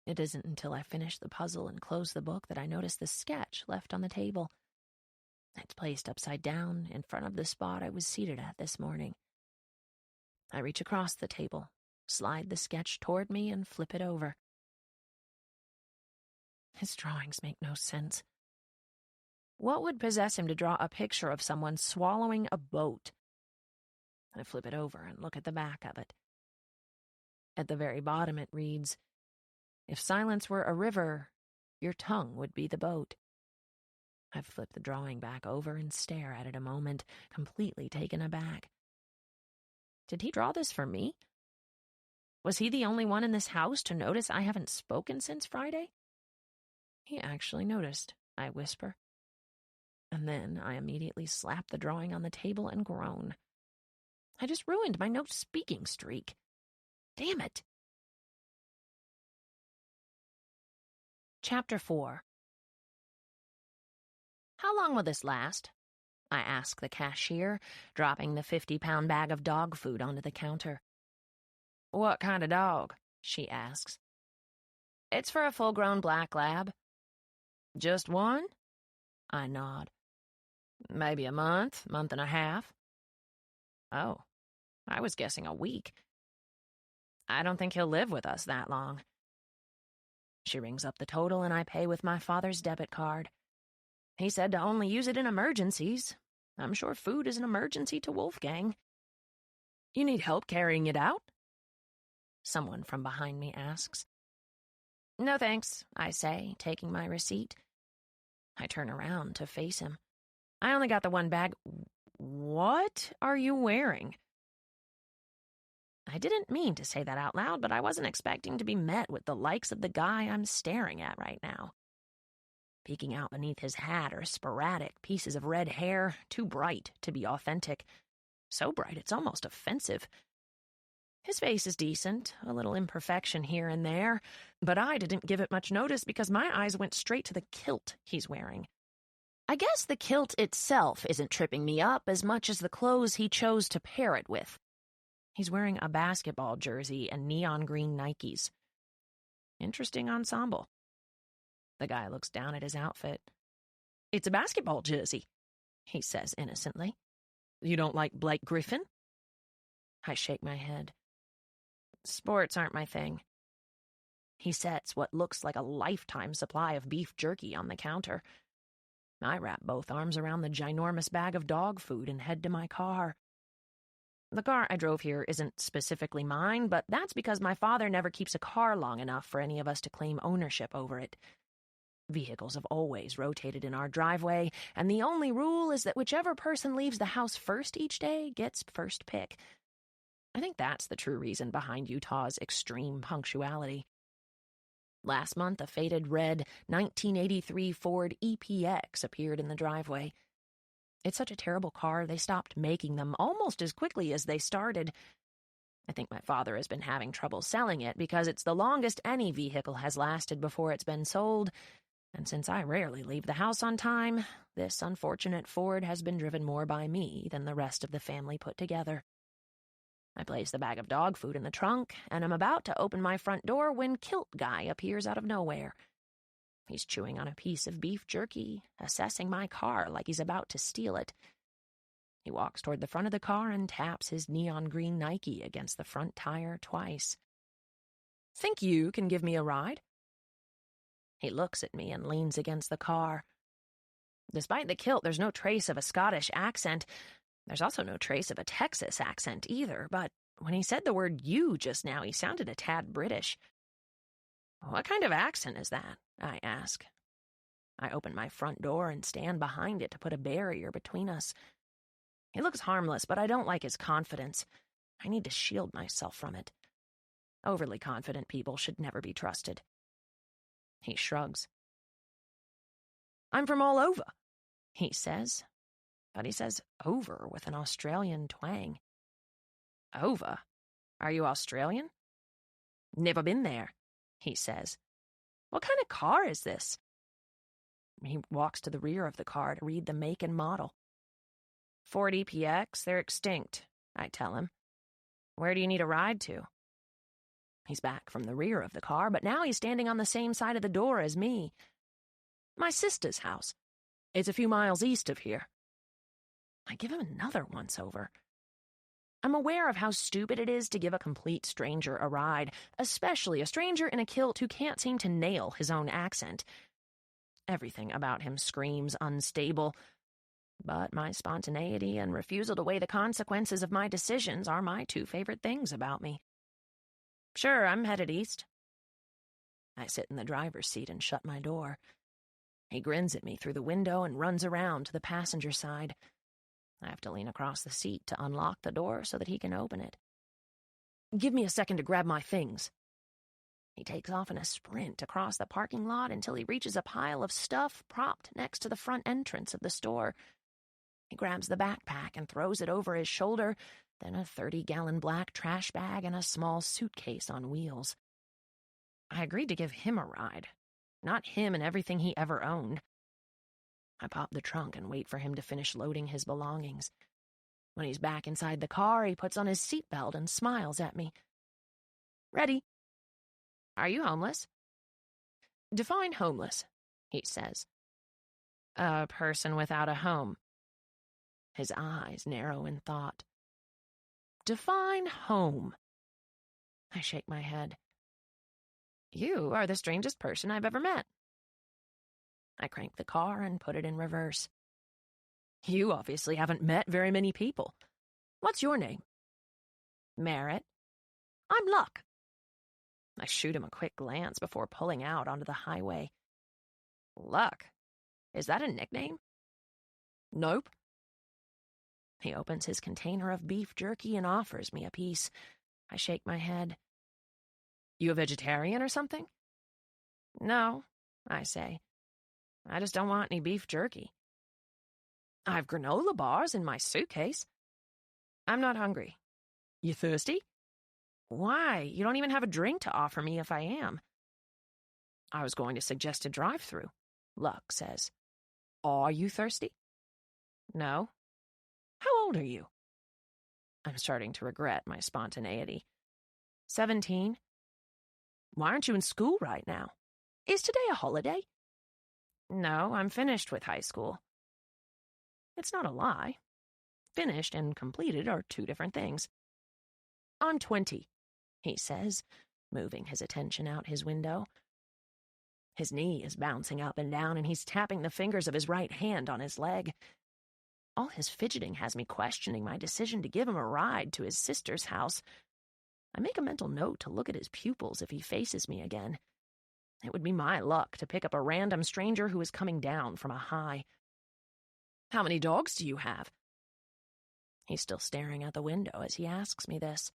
It isn't until I finish the puzzle and close the book that I notice the sketch left on the table. It's placed upside down in front of the spot I was seated at this morning. I reach across the table, slide the sketch toward me, and flip it over. His drawings make no sense. What would possess him to draw a picture of someone swallowing a boat? I flip it over and look at the back of it. At the very bottom it reads, "If silence were a river, your tongue would be the boat." I flip the drawing back over and stare at it a moment, completely taken aback. Did he draw this for me? Was he the only one in this house to notice I haven't spoken since Friday? He actually noticed, I whisper. And then I immediately slap the drawing on the table and groan. I just ruined my no-speaking streak. Damn it. Chapter 4. How long will this last? I ask the cashier, dropping the 50-pound bag of dog food onto the counter. What kind of dog? She asks. It's for a full-grown black lab. Just one? I nod. Maybe a month and a half. Oh, I was guessing a week. I don't think he'll live with us that long. She rings up the total and I pay with my father's debit card. He said to only use it in emergencies. I'm sure food is an emergency to Wolfgang. You need help carrying it out? Someone from behind me asks. No thanks, I say, taking my receipt. I turn around to face him. I only got the one bag. What are you wearing? I didn't mean to say that out loud, but I wasn't expecting to be met with the likes of the guy I'm staring at right now. Peeking out beneath his hat are sporadic pieces of red hair, too bright to be authentic. So bright it's almost offensive. His face is decent, a little imperfection here and there, but I didn't give it much notice because my eyes went straight to the kilt he's wearing. I guess the kilt itself isn't tripping me up as much as the clothes he chose to pair it with. He's wearing a basketball jersey and neon green Nikes. Interesting ensemble. The guy looks down at his outfit. It's a basketball jersey, he says innocently. You don't like Blake Griffin? I shake my head. Sports aren't my thing. He sets what looks like a lifetime supply of beef jerky on the counter. I wrap both arms around the ginormous bag of dog food and head to my car. The car I drove here isn't specifically mine, but that's because my father never keeps a car long enough for any of us to claim ownership over it. Vehicles have always rotated in our driveway, and the only rule is that whichever person leaves the house first each day gets first pick. I think that's the true reason behind Utah's extreme punctuality. Last month, a faded red 1983 Ford EPX appeared in the driveway. It's such a terrible car, they stopped making them almost as quickly as they started. I think my father has been having trouble selling it because it's the longest any vehicle has lasted before it's been sold, and since I rarely leave the house on time, this unfortunate Ford has been driven more by me than the rest of the family put together. I place the bag of dog food in the trunk, and I'm about to open my front door when Kilt Guy appears out of nowhere. He's chewing on a piece of beef jerky, assessing my car like he's about to steal it. He walks toward the front of the car and taps his neon green Nike against the front tire twice. Think you can give me a ride? He looks at me and leans against the car. Despite the kilt, there's no trace of a Scottish accent. There's also no trace of a Texas accent either, but when he said the word you just now, he sounded a tad British. What kind of accent is that? I ask. I open my front door and stand behind it to put a barrier between us. He looks harmless, but I don't like his confidence. I need to shield myself from it. Overly confident people should never be trusted. He shrugs. I'm from all over, he says. But he says over with an Australian twang. Over? Are you Australian? Never been there, he says. What kind of car is this? He walks to the rear of the car to read the make and model. Ford EPX, they're extinct, I tell him. Where do you need a ride to? He's back from the rear of the car, but now he's standing on the same side of the door as me. My sister's house. It's a few miles east of here. I give him another once-over. I'm aware of how stupid it is to give a complete stranger a ride, especially a stranger in a kilt who can't seem to nail his own accent. Everything about him screams unstable, but my spontaneity and refusal to weigh the consequences of my decisions are my two favorite things about me. Sure, I'm headed east. I sit in the driver's seat and shut my door. He grins at me through the window and runs around to the passenger side. I have to lean across the seat to unlock the door so that he can open it. Give me a second to grab my things. He takes off in a sprint across the parking lot until he reaches a pile of stuff propped next to the front entrance of the store. He grabs the backpack and throws it over his shoulder, then a 30-gallon black trash bag and a small suitcase on wheels. I agreed to give him a ride, not him and everything he ever owned. I pop the trunk and wait for him to finish loading his belongings. When he's back inside the car, he puts on his seatbelt and smiles at me. Ready? Are you homeless? Define homeless, he says. A person without a home. His eyes narrow in thought. Define home. I shake my head. You are the strangest person I've ever met. I crank the car and put it in reverse. You obviously haven't met very many people. What's your name? Merit. I'm Luck. I shoot him a quick glance before pulling out onto the highway. Luck? Is that a nickname? Nope. He opens his container of beef jerky and offers me a piece. I shake my head. You a vegetarian or something? No, I say. I just don't want any beef jerky. I've granola bars in my suitcase. I'm not hungry. You thirsty? Why? You don't even have a drink to offer me if I am. I was going to suggest a drive-through, Luck says. Are you thirsty? No. How old are you? I'm starting to regret my spontaneity. 17. Why aren't you in school right now? Is today a holiday? No, I'm finished with high school. It's not a lie. Finished and completed are two different things. I'm 20, he says, moving his attention out his window. His knee is bouncing up and down, and he's tapping the fingers of his right hand on his leg. All his fidgeting has me questioning my decision to give him a ride to his sister's house. I make a mental note to look at his pupils if he faces me again. It would be my luck to pick up a random stranger who is coming down from a high. How many dogs do you have? He's still staring out the window as he asks me this.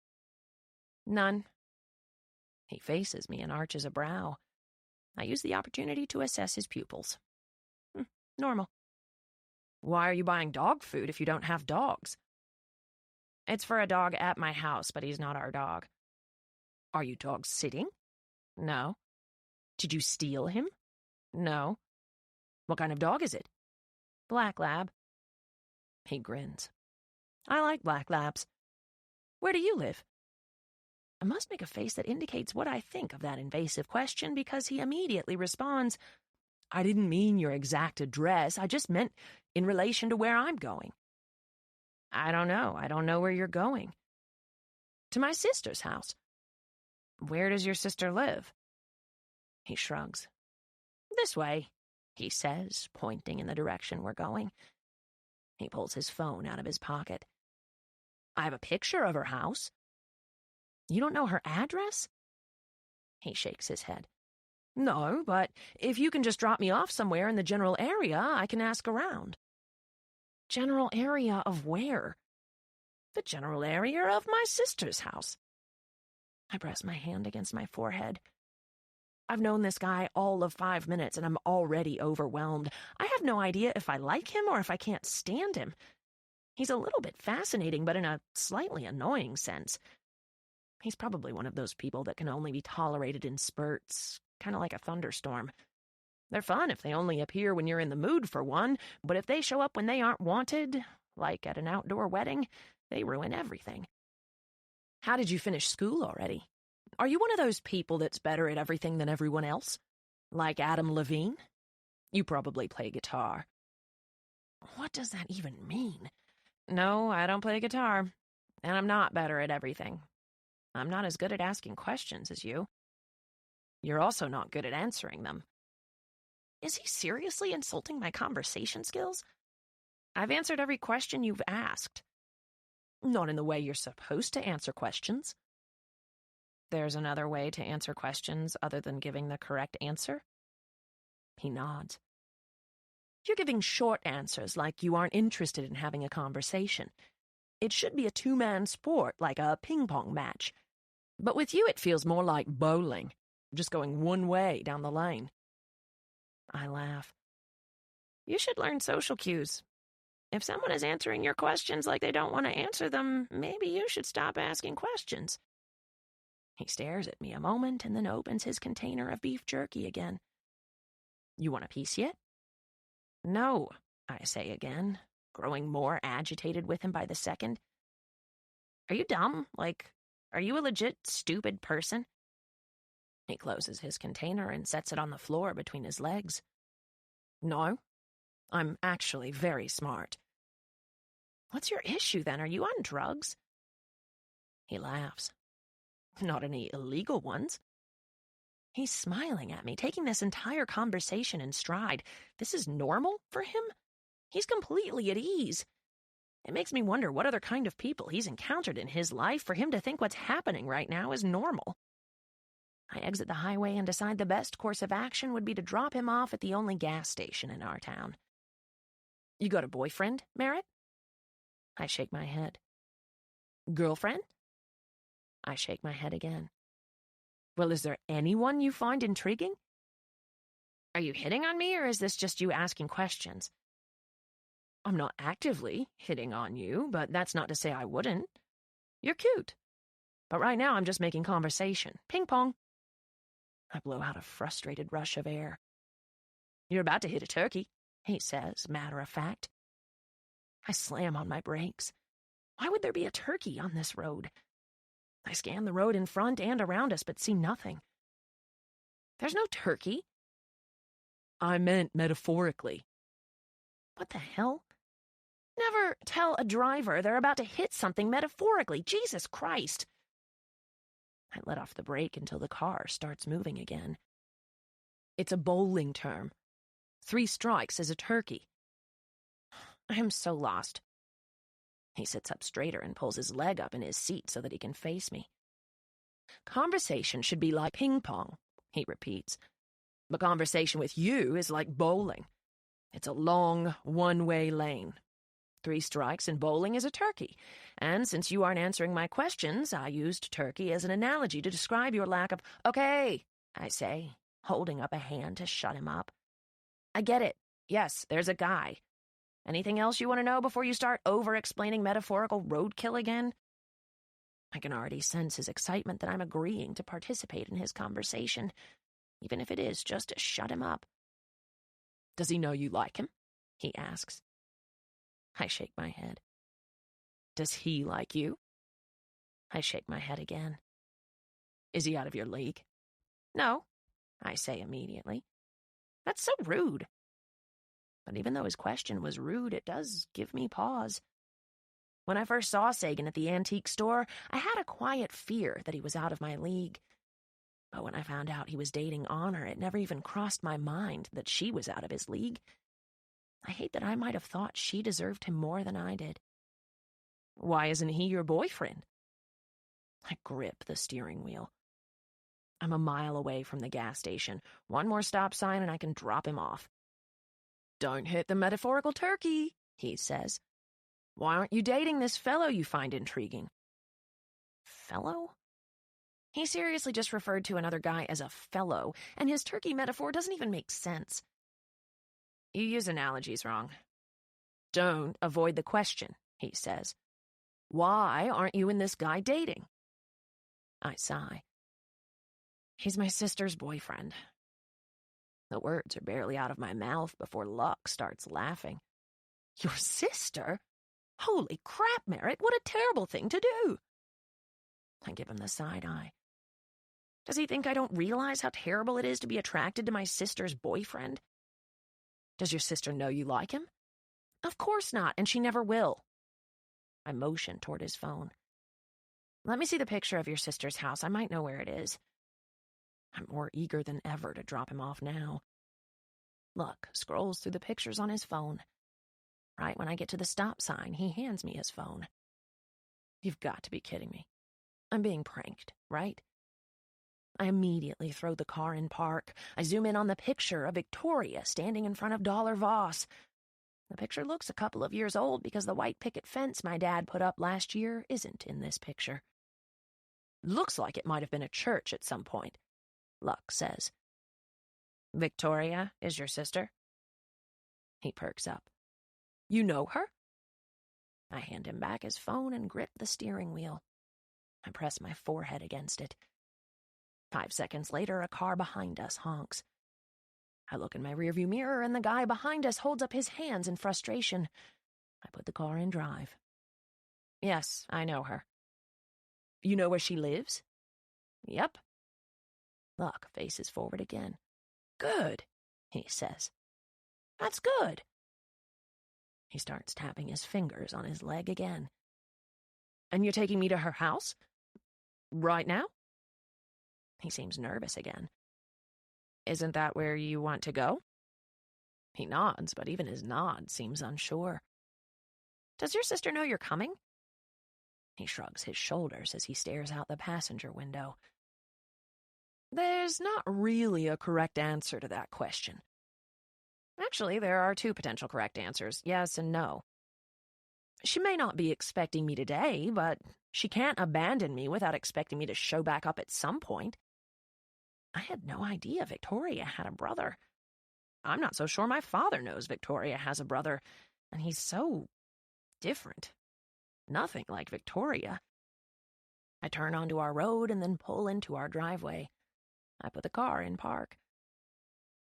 None. He faces me and arches a brow. I use the opportunity to assess his pupils. Normal. Why are you buying dog food if you don't have dogs? It's for a dog at my house, but he's not our dog. Are you dog sitting? No. Did you steal him? No. What kind of dog is it? Black lab. He grins. I like black labs. Where do you live? I must make a face that indicates what I think of that invasive question because he immediately responds, I didn't mean your exact address. I just meant in relation to where I'm going. I don't know. I don't know where you're going. To my sister's house. Where does your sister live? He shrugs. This way, he says, pointing in the direction we're going. He pulls his phone out of his pocket. I have a picture of her house. You don't know her address? He shakes his head. No, but if you can just drop me off somewhere in the general area, I can ask around. General area of where? The general area of my sister's house. I press my hand against my forehead. I've known this guy all of 5 minutes, and I'm already overwhelmed. I have no idea if I like him or if I can't stand him. He's a little bit fascinating, but in a slightly annoying sense. He's probably one of those people that can only be tolerated in spurts, kind of like a thunderstorm. They're fun if they only appear when you're in the mood for one, but if they show up when they aren't wanted, like at an outdoor wedding, they ruin everything. How did you finish school already? Are you one of those people that's better at everything than everyone else? Like Adam Levine? You probably play guitar. What does that even mean? No, I don't play guitar, and I'm not better at everything. I'm not as good at asking questions as you. You're also not good at answering them. Is he seriously insulting my conversation skills? I've answered every question you've asked. Not in the way you're supposed to answer questions. There's another way to answer questions other than giving the correct answer? He nods. You're giving short answers like you aren't interested in having a conversation. It should be a two-man sport, like a ping-pong match. But with you, it feels more like bowling, just going one way down the lane. I laugh. You should learn social cues. If someone is answering your questions like they don't want to answer them, maybe you should stop asking questions. He stares at me a moment and then opens his container of beef jerky again. You want a piece yet? No, I say again, growing more agitated with him by the second. Are you dumb? Like, are you a legit stupid person? He closes his container and sets it on the floor between his legs. No, I'm actually very smart. What's your issue then? Are you on drugs? He laughs. Not any illegal ones. He's smiling at me, taking this entire conversation in stride. This is normal for him? He's completely at ease. It makes me wonder what other kind of people he's encountered in his life for him to think what's happening right now is normal. I exit the highway and decide the best course of action would be to drop him off at the only gas station in our town. You got a boyfriend, Merit? I shake my head. Girlfriend? I shake my head again. Well, is there anyone you find intriguing? Are you hitting on me, or is this just you asking questions? I'm not actively hitting on you, but that's not to say I wouldn't. You're cute. But right now I'm just making conversation. Ping pong. I blow out a frustrated rush of air. You're about to hit a turkey, he says, matter of fact. I slam on my brakes. Why would there be a turkey on this road? I scan the road in front and around us, but see nothing. There's no turkey. I meant metaphorically. What the hell? Never tell a driver they're about to hit something metaphorically. Jesus Christ. I let off the brake until the car starts moving again. It's a bowling term. 3 strikes is a turkey. I am so lost. He sits up straighter and pulls his leg up in his seat so that he can face me. Conversation should be like ping pong, he repeats. But conversation with you is like bowling. It's a long, one-way lane. 3 strikes in bowling is a turkey. And since you aren't answering my questions, I used turkey as an analogy to describe your lack of... Okay, I say, holding up a hand to shut him up. I get it. Yes, there's a guy. Anything else you want to know before you start over-explaining metaphorical roadkill again? I can already sense his excitement that I'm agreeing to participate in his conversation, even if it is just to shut him up. Does he know you like him? He asks. I shake my head. Does he like you? I shake my head again. Is he out of your league? No, I say immediately. That's so rude. But even though his question was rude, it does give me pause. When I first saw Sagan at the antique store, I had a quiet fear that he was out of my league. But when I found out he was dating Honor, it never even crossed my mind that she was out of his league. I hate that I might have thought she deserved him more than I did. Why isn't he your boyfriend? I grip the steering wheel. I'm a mile away from the gas station. One more stop sign and I can drop him off. Don't hit the metaphorical turkey, he says. Why aren't you dating this fellow you find intriguing? Fellow? He seriously just referred to another guy as a fellow, and his turkey metaphor doesn't even make sense. You use analogies wrong. Don't avoid the question, he says. Why aren't you and this guy dating? I sigh. He's my sister's boyfriend. The words are barely out of my mouth before Luck starts laughing. Your sister? Holy crap, Merit, what a terrible thing to do. I give him the side eye. Does he think I don't realize how terrible it is to be attracted to my sister's boyfriend? Does your sister know you like him? Of course not, and she never will. I motion toward his phone. Let me see the picture of your sister's house. I might know where it is. I'm more eager than ever to drop him off now. Luck scrolls through the pictures on his phone. Right when I get to the stop sign, he hands me his phone. You've got to be kidding me. I'm being pranked, right? I immediately throw the car in park. I zoom in on the picture of Victoria standing in front of Merit Voss. The picture looks a couple of years old because the white picket fence my dad put up last year isn't in this picture. Looks like it might have been a church at some point, Luck says. Victoria is your sister? He perks up. You know her? I hand him back his phone and grip the steering wheel. I press my forehead against it. 5 seconds later, a car behind us honks. I look in my rearview mirror and the guy behind us holds up his hands in frustration. I put the car in drive. Yes, I know her. You know where she lives? Yep. Luck faces forward again. Good, he says. That's good. He starts tapping his fingers on his leg again. And you're taking me to her house? Right now? He seems nervous again. Isn't that where you want to go? He nods, but even his nod seems unsure. Does your sister know you're coming? He shrugs his shoulders as he stares out the passenger window. There's not really a correct answer to that question. Actually, there are 2 potential correct answers, yes and no. She may not be expecting me today, but she can't abandon me without expecting me to show back up at some point. I had no idea Victoria had a brother. I'm not so sure my father knows Victoria has a brother, and he's so different. Nothing like Victoria. I turn onto our road and then pull into our driveway. I put the car in park.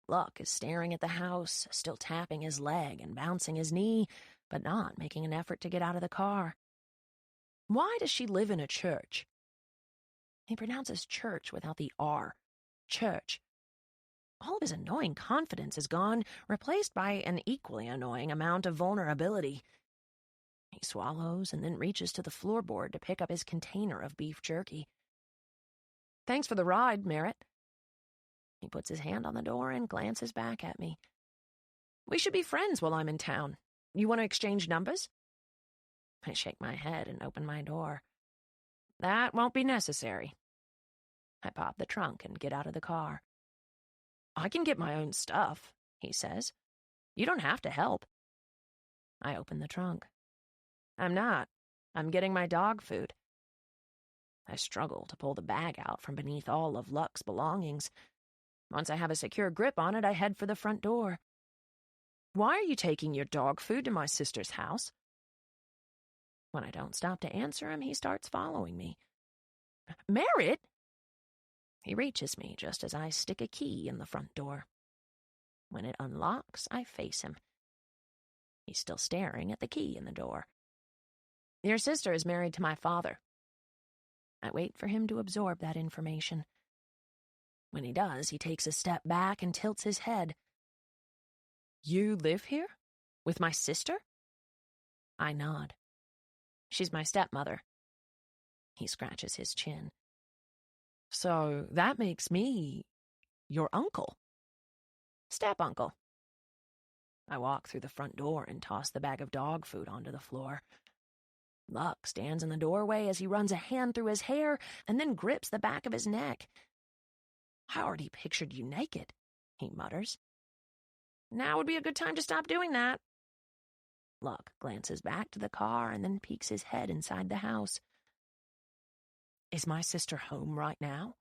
Luck is staring at the house, still tapping his leg and bouncing his knee, but not making an effort to get out of the car. Why does she live in a church? He pronounces church without the R. Church. All of his annoying confidence is gone, replaced by an equally annoying amount of vulnerability. He swallows and then reaches to the floorboard to pick up his container of beef jerky. Thanks for the ride, Merit. He puts his hand on the door and glances back at me. We should be friends while I'm in town. You want to exchange numbers? I shake my head and open my door. That won't be necessary. I pop the trunk and get out of the car. I can get my own stuff, he says. You don't have to help. I open the trunk. I'm not. I'm getting my dog food. I struggle to pull the bag out from beneath all of Luck's belongings. Once I have a secure grip on it, I head for the front door. Why are you taking your dog food to my sister's house? When I don't stop to answer him, he starts following me. Merit! He reaches me just as I stick a key in the front door. When it unlocks, I face him. He's still staring at the key in the door. Your sister is married to my father. I wait for him to absorb that information. When he does, he takes a step back and tilts his head. You live here? With my sister? I nod. She's my stepmother. He scratches his chin. So that makes me your uncle. Step-uncle. I walk through the front door and toss the bag of dog food onto the floor. Luck stands in the doorway as he runs a hand through his hair and then grips the back of his neck. I already pictured you naked, he mutters. Now would be a good time to stop doing that. Luck glances back to the car and then peeks his head inside the house. Is my sister home right now?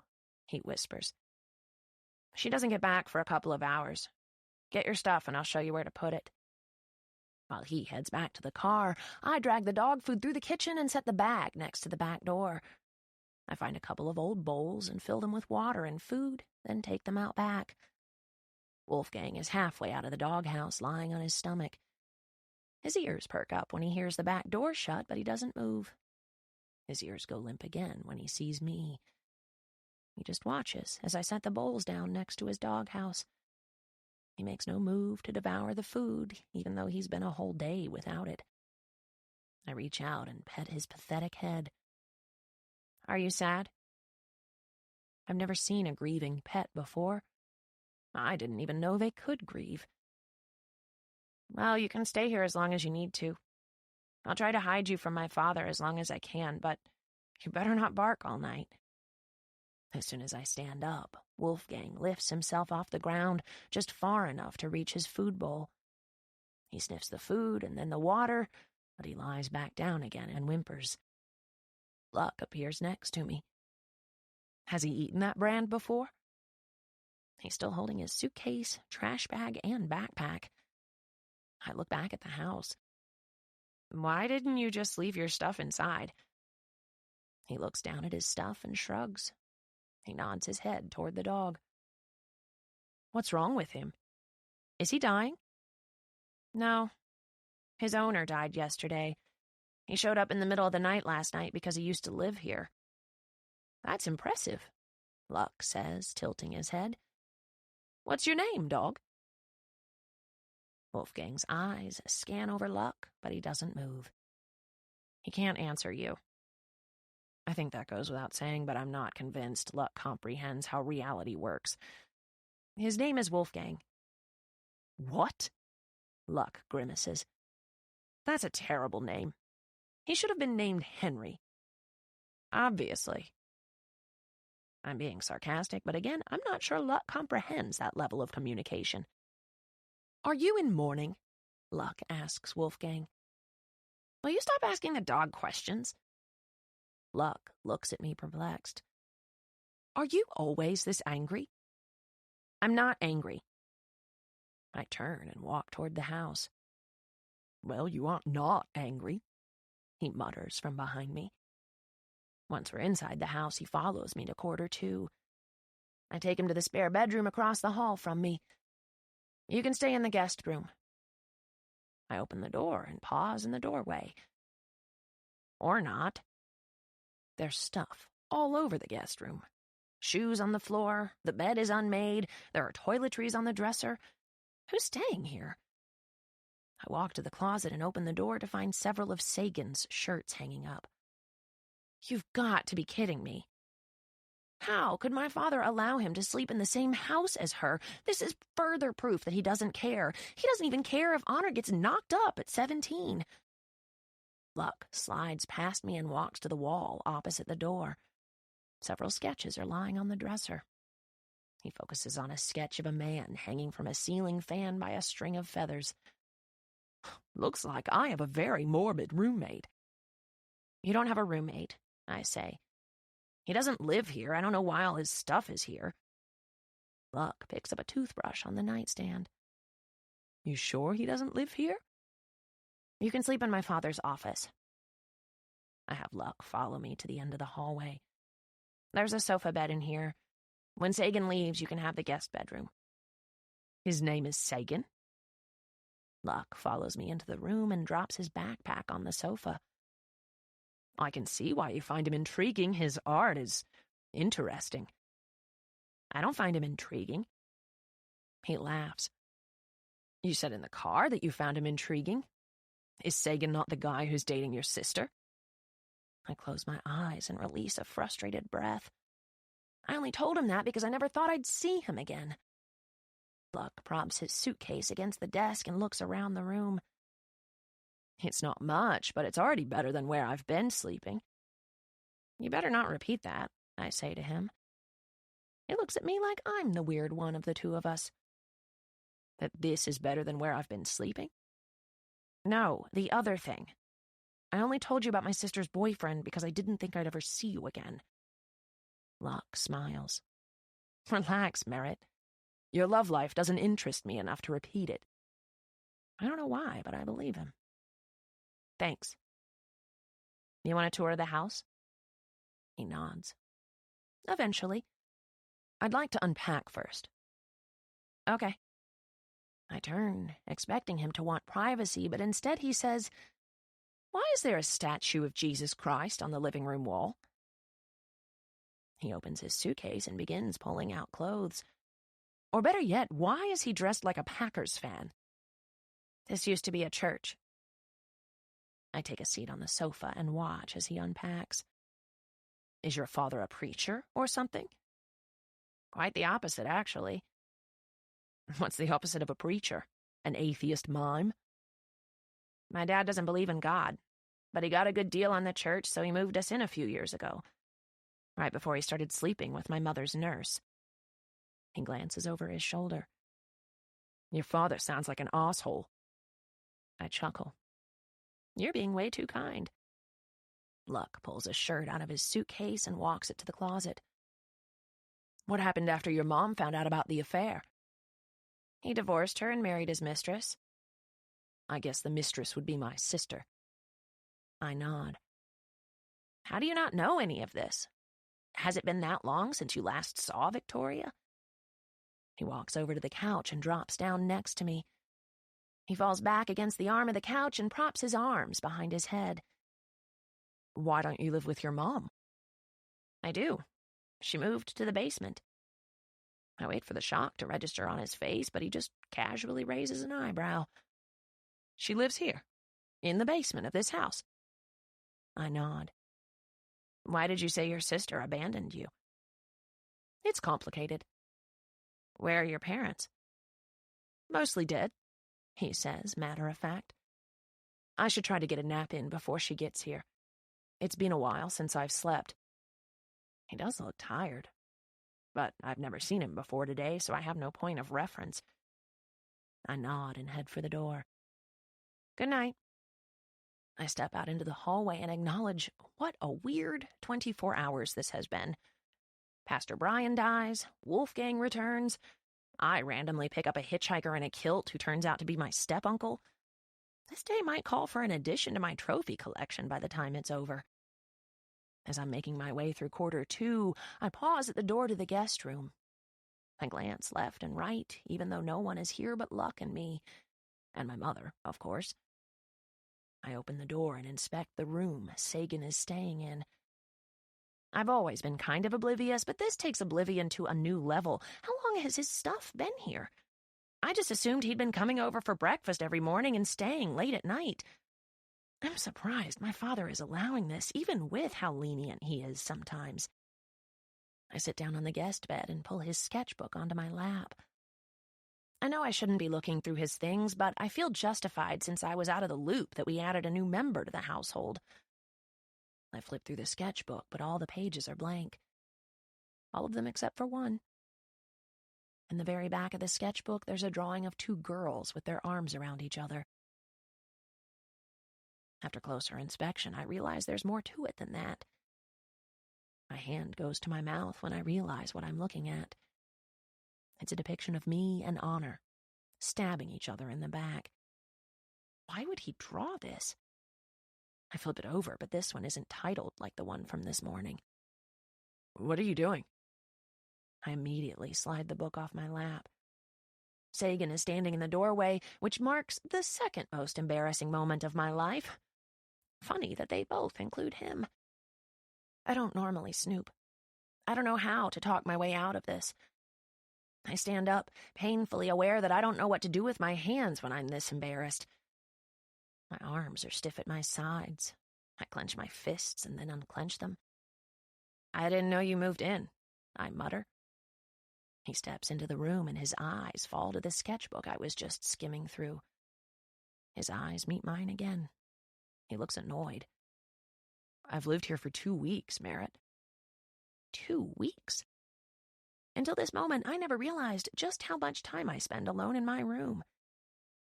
He whispers. She doesn't get back for a couple of hours. Get your stuff and I'll show you where to put it. While he heads back to the car, I drag the dog food through the kitchen and set the bag next to the back door. I find a couple of old bowls and fill them with water and food, then take them out back. Wolfgang is halfway out of the doghouse, lying on his stomach. His ears perk up when he hears the back door shut, but he doesn't move. His ears go limp again when he sees me. He just watches as I set the bowls down next to his doghouse. He makes no move to devour the food, even though he's been a whole day without it. I reach out and pet his pathetic head. Are you sad? I've never seen a grieving pet before. I didn't even know they could grieve. Well, you can stay here as long as you need to. I'll try to hide you from my father as long as I can, but you better not bark all night. As soon as I stand up, Wolfgang lifts himself off the ground just far enough to reach his food bowl. He sniffs the food and then the water, but he lies back down again and whimpers. Luck appears next to me. Has he eaten that brand before? He's still holding his suitcase, trash bag, and backpack. I look back at the house. Why didn't you just leave your stuff inside? He looks down at his stuff and shrugs. He nods his head toward the dog. What's wrong with him? Is he dying? No. His owner died yesterday. He showed up in the middle of the night last night because he used to live here. That's impressive, Luck says, tilting his head. What's your name, dog? Wolfgang's eyes scan over Luck, but he doesn't move. He can't answer you. I think that goes without saying, but I'm not convinced Luck comprehends how reality works. His name is Wolfgang. What? Luck grimaces. That's a terrible name. He should have been named Henry. Obviously. I'm being sarcastic, but again, I'm not sure Luck comprehends that level of communication. Are you in mourning? Luck asks Wolfgang. Will you stop asking the dog questions? Luck looks at me perplexed. Are you always this angry? I'm not angry. I turn and walk toward the house. Well, you aren't not angry, he mutters from behind me. Once we're inside the house, he follows me to quarter 2. I take him to the spare bedroom across the hall from me. You can stay in the guest room. I open the door and pause in the doorway. Or not. There's stuff all over the guest room. Shoes on the floor, the bed is unmade, there are toiletries on the dresser. Who's staying here? I walk to the closet and open the door to find several of Sagan's shirts hanging up. You've got to be kidding me. How could my father allow him to sleep in the same house as her? This is further proof that he doesn't care. He doesn't even care if Honor gets knocked up at 17. Luck slides past me and walks to the wall opposite the door. Several sketches are lying on the dresser. He focuses on a sketch of a man hanging from a ceiling fan by a string of feathers. Looks like I have a very morbid roommate. You don't have a roommate, I say. He doesn't live here. I don't know why all his stuff is here. Luck picks up a toothbrush on the nightstand. You sure he doesn't live here? You can sleep in my father's office. I have Luck follow me to the end of the hallway. There's a sofa bed in here. When Sagan leaves, you can have the guest bedroom. His name is Sagan? Luck follows me into the room and drops his backpack on the sofa. I can see why you find him intriguing. His art is interesting. I don't find him intriguing. He laughs. You said in the car that you found him intriguing. Is Sagan not the guy who's dating your sister? I close my eyes and release a frustrated breath. I only told him that because I never thought I'd see him again. Luck props his suitcase against the desk and looks around the room. It's not much, but it's already better than where I've been sleeping. You better not repeat that, I say to him. He looks at me like I'm the weird one of the two of us. That this is better than where I've been sleeping? No, the other thing. I only told you about my sister's boyfriend because I didn't think I'd ever see you again. Luck smiles. Relax, Merit. Your love life doesn't interest me enough to repeat it. I don't know why, but I believe him. Thanks. You want a tour of the house? He nods. Eventually. I'd like to unpack first. Okay. I turn, expecting him to want privacy, but instead he says, Why is there a statue of Jesus Christ on the living room wall? He opens his suitcase and begins pulling out clothes. Or better yet, why is he dressed like a Packers fan? This used to be a church. I take a seat on the sofa and watch as he unpacks. Is your father a preacher or something? Quite the opposite, actually. What's the opposite of a preacher? An atheist mime? My dad doesn't believe in God, but he got a good deal on the church, so he moved us in a few years ago. right before he started sleeping with my mother's nurse. He glances over his shoulder. Your father sounds like an asshole. I chuckle. You're being way too kind. Luck pulls a shirt out of his suitcase and walks it to the closet. What happened after your mom found out about the affair? He divorced her and married his mistress. I guess the mistress would be my sister. I nod. How do you not know any of this? Has it been that long since you last saw Victoria? He walks over to the couch and drops down next to me. He falls back against the arm of the couch and props his arms behind his head. Why don't you live with your mom? I do. She moved to the basement. I wait for the shock to register on his face, but he just casually raises an eyebrow. She lives here, in the basement of this house. I nod. Why did you say your sister abandoned you? It's complicated. Where are your parents? Mostly dead, he says, matter of fact. I should try to get a nap in before she gets here. It's been a while since I've slept. He does look tired, but I've never seen him before today, so I have no point of reference. I nod and head for the door. Good night. I step out into the hallway and acknowledge what a weird 24 hours this has been. Pastor Brian dies, Wolfgang returns, I randomly pick up a hitchhiker in a kilt who turns out to be my step-uncle. This day might call for an addition to my trophy collection by the time it's over. As I'm making my way through quarter 2, I pause at the door to the guest room. I glance left and right, even though no one is here but Luck and me, and my mother, of course. I open the door and inspect the room Sagan is staying in. I've always been kind of oblivious, but this takes oblivion to a new level. How long has his stuff been here? I just assumed he'd been coming over for breakfast every morning and staying late at night. I'm surprised my father is allowing this, even with how lenient he is sometimes. I sit down on the guest bed and pull his sketchbook onto my lap. I know I shouldn't be looking through his things, but I feel justified since I was out of the loop that we added a new member to the household. I flip through the sketchbook, but all the pages are blank. All of them except for one. In the very back of the sketchbook, there's a drawing of 2 girls with their arms around each other. After closer inspection, I realize there's more to it than that. My hand goes to my mouth when I realize what I'm looking at. It's a depiction of me and Honor, stabbing each other in the back. Why would he draw this? I flip it over, but this one isn't titled like the one from this morning. What are you doing? I immediately slide the book off my lap. Sagan is standing in the doorway, which marks the second most embarrassing moment of my life. Funny that they both include him. I don't normally snoop. I don't know how to talk my way out of this. I stand up, painfully aware that I don't know what to do with my hands when I'm this embarrassed. My arms are stiff at my sides. I clench my fists and then unclench them. I didn't know you moved in, I mutter. He steps into the room and his eyes fall to the sketchbook I was just skimming through. His eyes meet mine again. He looks annoyed. I've lived here for 2 weeks, Merit. 2 weeks? Until this moment, I never realized just how much time I spend alone in my room.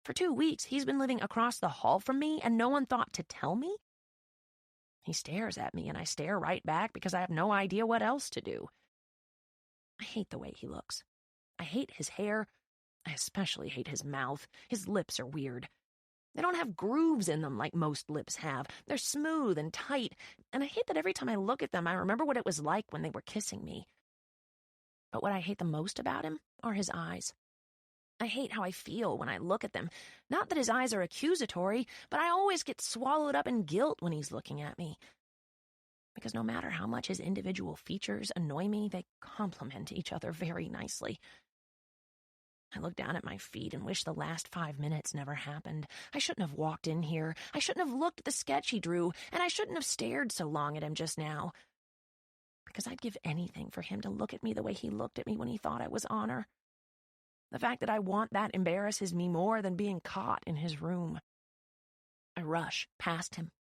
For 2 weeks, he's been living across the hall from me, and no one thought to tell me? He stares at me, and I stare right back because I have no idea what else to do. I hate the way he looks. I hate his hair. I especially hate his mouth. His lips are weird. They don't have grooves in them like most lips have. They're smooth and tight, and I hate that every time I look at them, I remember what it was like when they were kissing me. But what I hate the most about him are his eyes. I hate how I feel when I look at them. Not that his eyes are accusatory, but I always get swallowed up in guilt when he's looking at me. Because no matter how much his individual features annoy me, they complement each other very nicely. I look down at my feet and wish the last 5 minutes never happened. I shouldn't have walked in here. I shouldn't have looked at the sketch he drew, and I shouldn't have stared so long at him just now. Because I'd give anything for him to look at me the way he looked at me when he thought I was Honor. The fact that I want that embarrasses me more than being caught in his room. I rush past him,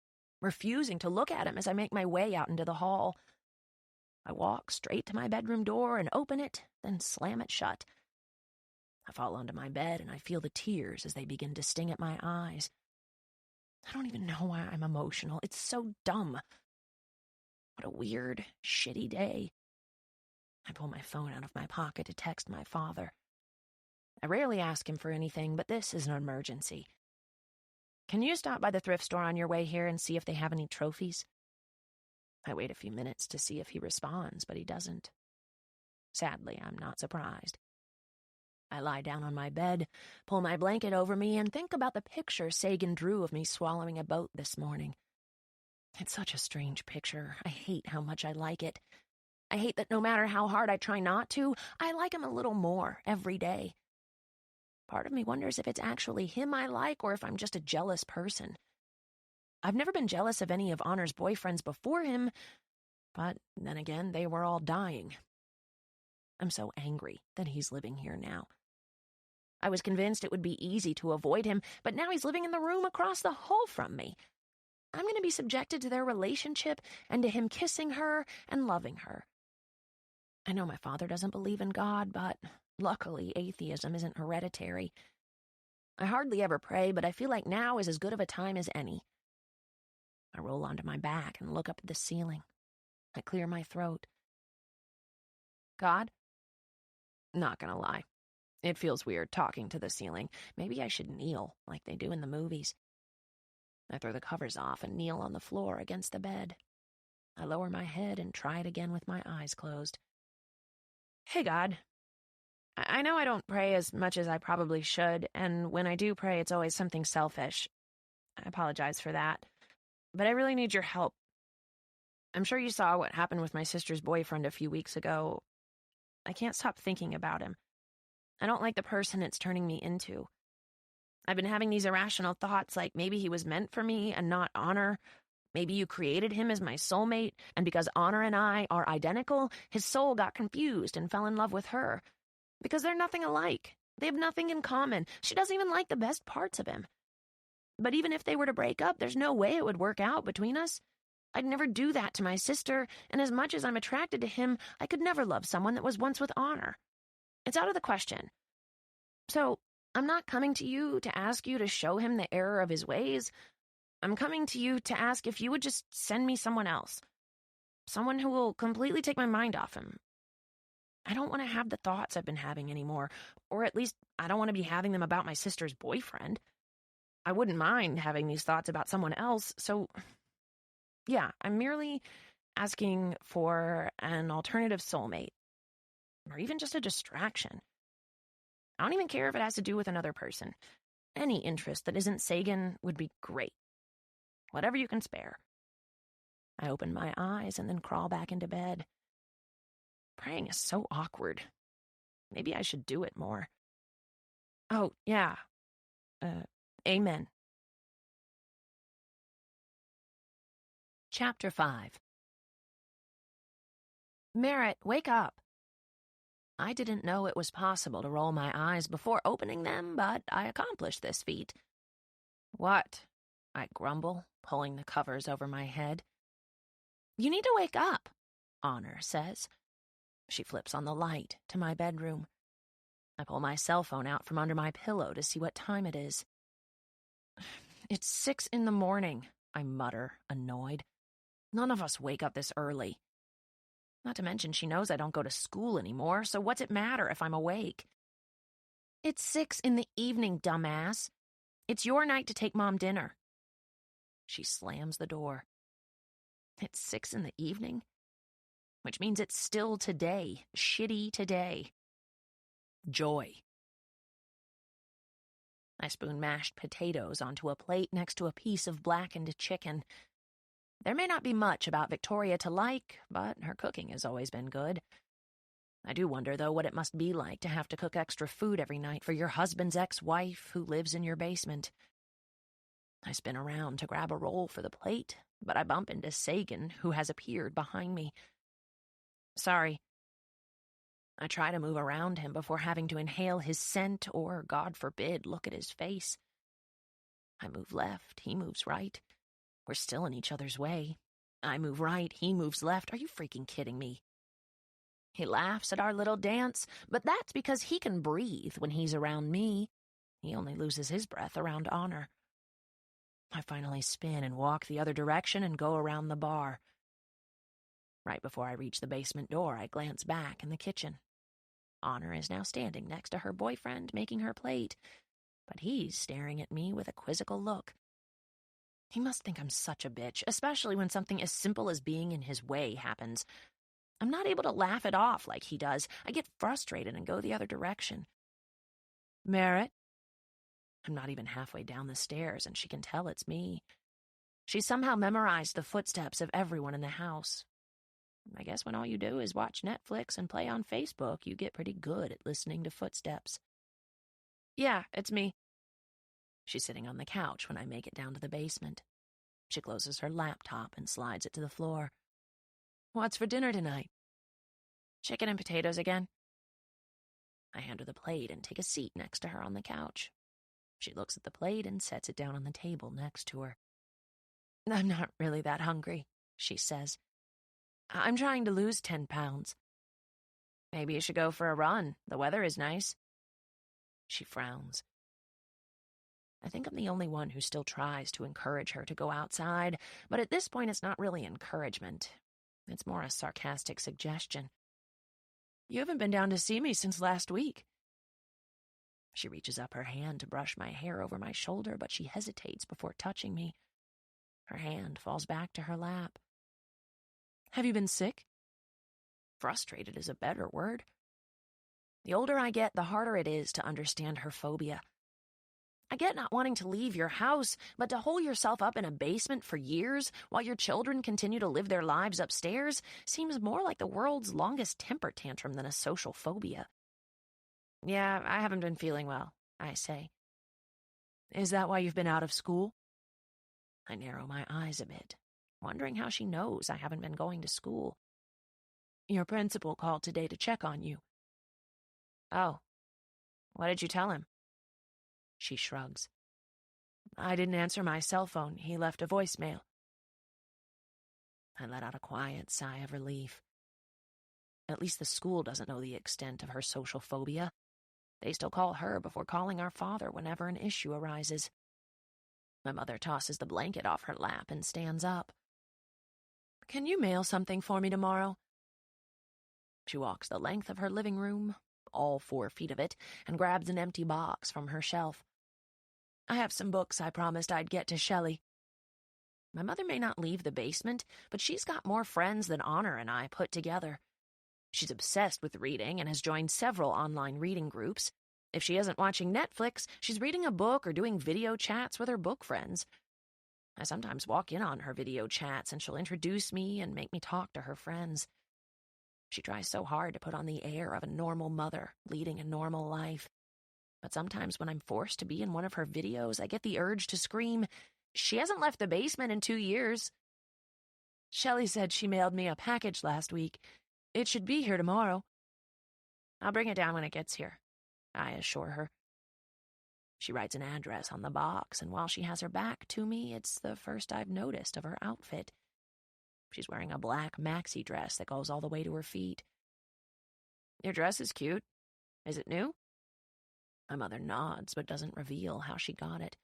refusing to look at him as I make my way out into the hall. I walk straight to my bedroom door and open it, then slam it shut. I fall onto my bed and I feel the tears as they begin to sting at my eyes. I don't even know why I'm emotional. It's so dumb. What a weird, shitty day. I pull my phone out of my pocket to text my father. I rarely ask him for anything, but this is an emergency. Can you stop by the thrift store on your way here and see if they have any trophies? I wait a few minutes to see if he responds, but he doesn't. Sadly, I'm not surprised. I lie down on my bed, pull my blanket over me, and think about the picture Sagan drew of me swallowing a boat this morning. It's such a strange picture. I hate how much I like it. I hate that no matter how hard I try not to, I like him a little more every day. Part of me wonders if it's actually him I like or if I'm just a jealous person. I've never been jealous of any of Honor's boyfriends before him, but then again, they were all dying. I'm so angry that he's living here now. I was convinced it would be easy to avoid him, but now he's living in the room across the hall from me. I'm going to be subjected to their relationship and to him kissing her and loving her. I know my father doesn't believe in God, but luckily atheism isn't hereditary. I hardly ever pray, but I feel like now is as good of a time as any. I roll onto my back and look up at the ceiling. I clear my throat. God? Not gonna lie. It feels weird talking to the ceiling. Maybe I should kneel, like they do in the movies. I throw the covers off and kneel on the floor against the bed. I lower my head and try it again with my eyes closed. Hey, God. I know I don't pray as much as I probably should, and when I do pray, it's always something selfish. I apologize for that. But I really need your help. I'm sure you saw what happened with my sister's boyfriend a few weeks ago. I can't stop thinking about him. I don't like the person it's turning me into. I've been having these irrational thoughts like maybe he was meant for me and not Honor. Maybe you created him as my soulmate, and because Honor and I are identical, his soul got confused and fell in love with her. Because they're nothing alike. They have nothing in common. She doesn't even like the best parts of him. But even if they were to break up, there's no way it would work out between us. I'd never do that to my sister, and as much as I'm attracted to him, I could never love someone that was once with Honor. It's out of the question. So, I'm not coming to you to ask you to show him the error of his ways. I'm coming to you to ask if you would just send me someone else. Someone who will completely take my mind off him. I don't want to have the thoughts I've been having anymore, or at least I don't want to be having them about my sister's boyfriend. I wouldn't mind having these thoughts about someone else, so yeah, I'm merely asking for an alternative soulmate, or even just a distraction. I don't even care if it has to do with another person. Any interest that isn't Sagan would be great. Whatever you can spare. I open my eyes and then crawl back into bed. Praying is so awkward. Maybe I should do it more. Oh, yeah. Amen. Chapter 5. Merit, wake up. I didn't know it was possible to roll my eyes before opening them, but I accomplished this feat. What? I grumble, pulling the covers over my head. You need to wake up, Honor says. She flips on the light to my bedroom. I pull my cell phone out from under my pillow to see what time it is. It's 6 a.m, I mutter, annoyed. None of us wake up this early. Not to mention she knows I don't go to school anymore, so what's it matter if I'm awake? It's 6 p.m, dumbass. It's your night to take Mom dinner. She slams the door. It's 6 p.m, which means it's still today, shitty today. Joy. I spoon mashed potatoes onto a plate next to a piece of blackened chicken. There may not be much about Victoria to like, but her cooking has always been good. I do wonder, though, what it must be like to have to cook extra food every night for your husband's ex-wife who lives in your basement. I spin around to grab a roll for the plate, but I bump into Sagan, who has appeared behind me. Sorry. I try to move around him before having to inhale his scent or, God forbid, look at his face. I move left, he moves right. We're still in each other's way. I move right, he moves left. Are you freaking kidding me? He laughs at our little dance, but that's because he can breathe when he's around me. He only loses his breath around Honor. I finally spin and walk the other direction and go around the bar. Right before I reach the basement door, I glance back in the kitchen. Honor is now standing next to her boyfriend, making her plate, but he's staring at me with a quizzical look. He must think I'm such a bitch, especially when something as simple as being in his way happens. I'm not able to laugh it off like he does. I get frustrated and go the other direction. Merit? I'm not even halfway down the stairs, and she can tell it's me. She somehow memorized the footsteps of everyone in the house. I guess when all you do is watch Netflix and play on Facebook, you get pretty good at listening to footsteps. Yeah, it's me. She's sitting on the couch when I make it down to the basement. She closes her laptop and slides it to the floor. What's for dinner tonight? Chicken and potatoes again. I hand her the plate and take a seat next to her on the couch. She looks at the plate and sets it down on the table next to her. I'm not really that hungry, she says. I'm trying to lose 10 pounds. Maybe you should go for a run. The weather is nice. She frowns. I think I'm the only one who still tries to encourage her to go outside, but at this point it's not really encouragement. It's more a sarcastic suggestion. You haven't been down to see me since last week. She reaches up her hand to brush my hair over my shoulder, but she hesitates before touching me. Her hand falls back to her lap. Have you been sick? Frustrated is a better word. The older I get, the harder it is to understand her phobia. I get not wanting to leave your house, but to hole yourself up in a basement for years while your children continue to live their lives upstairs seems more like the world's longest temper tantrum than a social phobia. Yeah, I haven't been feeling well, I say. Is that why you've been out of school? I narrow my eyes a bit, wondering how she knows I haven't been going to school. Your principal called today to check on you. Oh, what did you tell him? She shrugs. I didn't answer my cell phone. He left a voicemail. I let out a quiet sigh of relief. At least the school doesn't know the extent of her social phobia. They still call her before calling our father whenever an issue arises. My mother tosses the blanket off her lap and stands up. Can you mail something for me tomorrow? She walks the length of her living room, all 4 feet of it, and grabs an empty box from her shelf. I have some books I promised I'd get to Shelley. My mother may not leave the basement, but she's got more friends than Honor and I put together. She's obsessed with reading and has joined several online reading groups. If she isn't watching Netflix, she's reading a book or doing video chats with her book friends. I sometimes walk in on her video chats and she'll introduce me and make me talk to her friends. She tries so hard to put on the air of a normal mother leading a normal life. But sometimes when I'm forced to be in one of her videos, I get the urge to scream, she hasn't left the basement in 2 years. Shelley said she mailed me a package last week. It should be here tomorrow. I'll bring it down when it gets here, I assure her. She writes an address on the box, and while she has her back to me, it's the first I've noticed of her outfit. She's wearing a black maxi dress that goes all the way to her feet. Your dress is cute. Is it new? My mother nods, but doesn't reveal how she got it.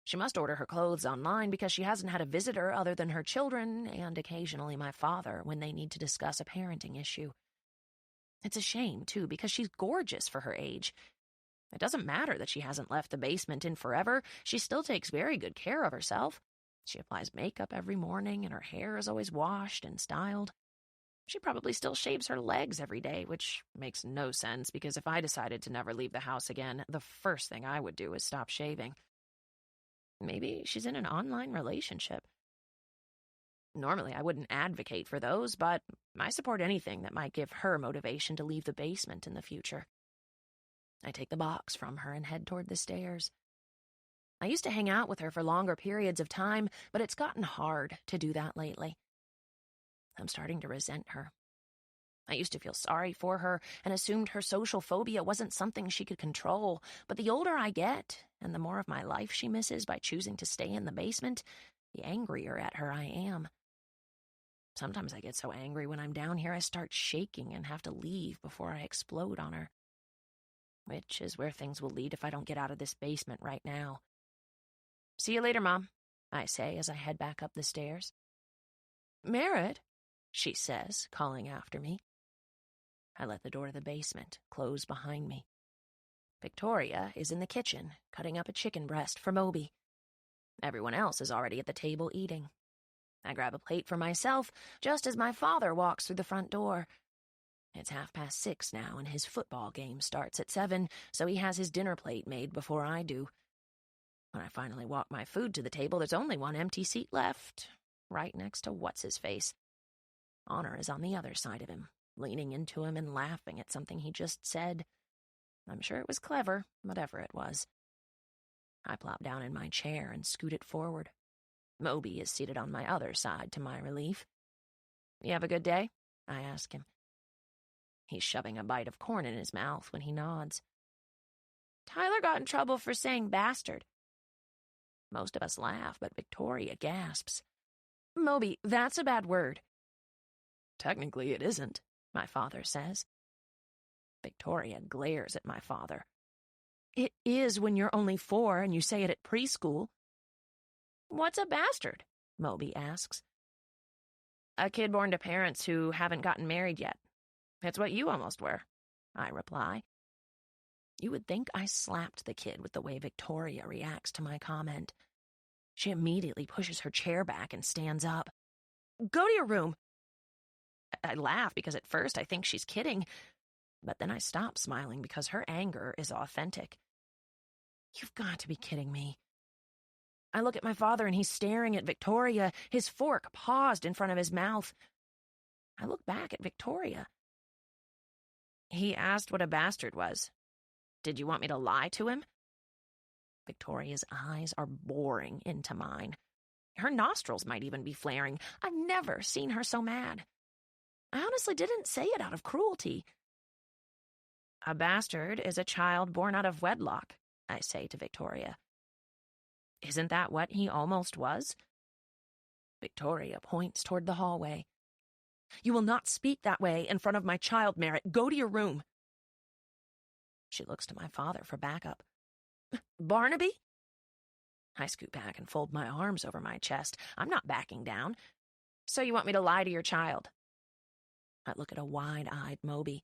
She must order her clothes online because she hasn't had a visitor other than her children and occasionally my father when they need to discuss a parenting issue. It's a shame, too, because she's gorgeous for her age. It doesn't matter that she hasn't left the basement in forever. She still takes very good care of herself. She applies makeup every morning and her hair is always washed and styled. She probably still shaves her legs every day, which makes no sense because if I decided to never leave the house again, the first thing I would do is stop shaving. Maybe she's in an online relationship. Normally, I wouldn't advocate for those, but I support anything that might give her motivation to leave the basement in the future. I take the box from her and head toward the stairs. I used to hang out with her for longer periods of time, but it's gotten hard to do that lately. I'm starting to resent her. I used to feel sorry for her and assumed her social phobia wasn't something she could control, but the older I get, and the more of my life she misses by choosing to stay in the basement, the angrier at her I am. Sometimes I get so angry when I'm down here I start shaking and have to leave before I explode on her. Which is where things will lead if I don't get out of this basement right now. See you later, Mom, I say as I head back up the stairs. Merit, she says, calling after me. I let the door to the basement close behind me. Victoria is in the kitchen, cutting up a chicken breast for Moby. Everyone else is already at the table eating. I grab a plate for myself just as my father walks through the front door. It's 6:30 now, and his football game starts at 7, so he has his dinner plate made before I do. When I finally walk my food to the table, there's only one empty seat left, right next to What's-His-Face. Honor is on the other side of him, leaning into him and laughing at something he just said. I'm sure it was clever, whatever it was. I plop down in my chair and scoot it forward. Moby is seated on my other side, to my relief. You have a good day? I ask him. He's shoving a bite of corn in his mouth when he nods. Tyler got in trouble for saying bastard. Most of us laugh, but Victoria gasps. Moby, that's a bad word. Technically it isn't, my father says. Victoria glares at my father. It is when you're only 4 and you say it at preschool. What's a bastard? Moby asks. A kid born to parents who haven't gotten married yet. It's what you almost were, I reply. You would think I slapped the kid with the way Victoria reacts to my comment. She immediately pushes her chair back and stands up. Go to your room. I laugh because at first I think she's kidding, but then I stop smiling because her anger is authentic. You've got to be kidding me. I look at my father and he's staring at Victoria, his fork paused in front of his mouth. I look back at Victoria. He asked what a bastard was. Did you want me to lie to him? Victoria's eyes are boring into mine. Her nostrils might even be flaring. I've never seen her so mad. I honestly didn't say it out of cruelty. A bastard is a child born out of wedlock, I say to Victoria. Isn't that what he almost was? Victoria points toward the hallway. You will not speak that way in front of my child, Merit. Go to your room. She looks to my father for backup. Barnaby? I scoot back and fold my arms over my chest. I'm not backing down. So you want me to lie to your child? I look at a wide-eyed Moby.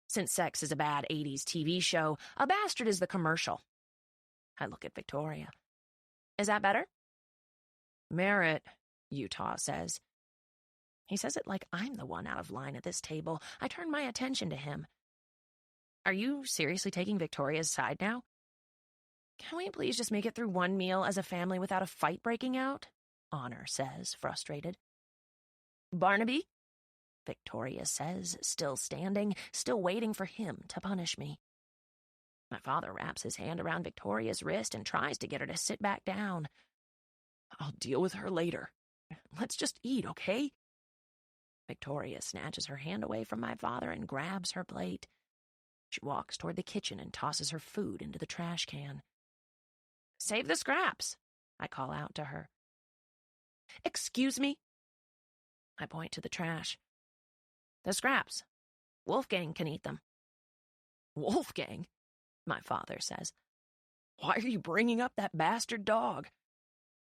Since Sex is a bad 80s TV show, a bastard is the commercial. I look at Victoria. Is that better? Merit, Utah says. He says it like I'm the one out of line at this table. I turn my attention to him. Are you seriously taking Victoria's side now? Can we please just make it through one meal as a family without a fight breaking out? Honor says, frustrated. Barnaby? Victoria says, still standing, still waiting for him to punish me. My father wraps his hand around Victoria's wrist and tries to get her to sit back down. I'll deal with her later. Let's just eat, okay? Victoria snatches her hand away from my father and grabs her plate. She walks toward the kitchen and tosses her food into the trash can. Save the scraps, I call out to her. Excuse me? I point to the trash. The scraps. Wolfgang can eat them. Wolfgang? My father says. Why are you bringing up that bastard dog?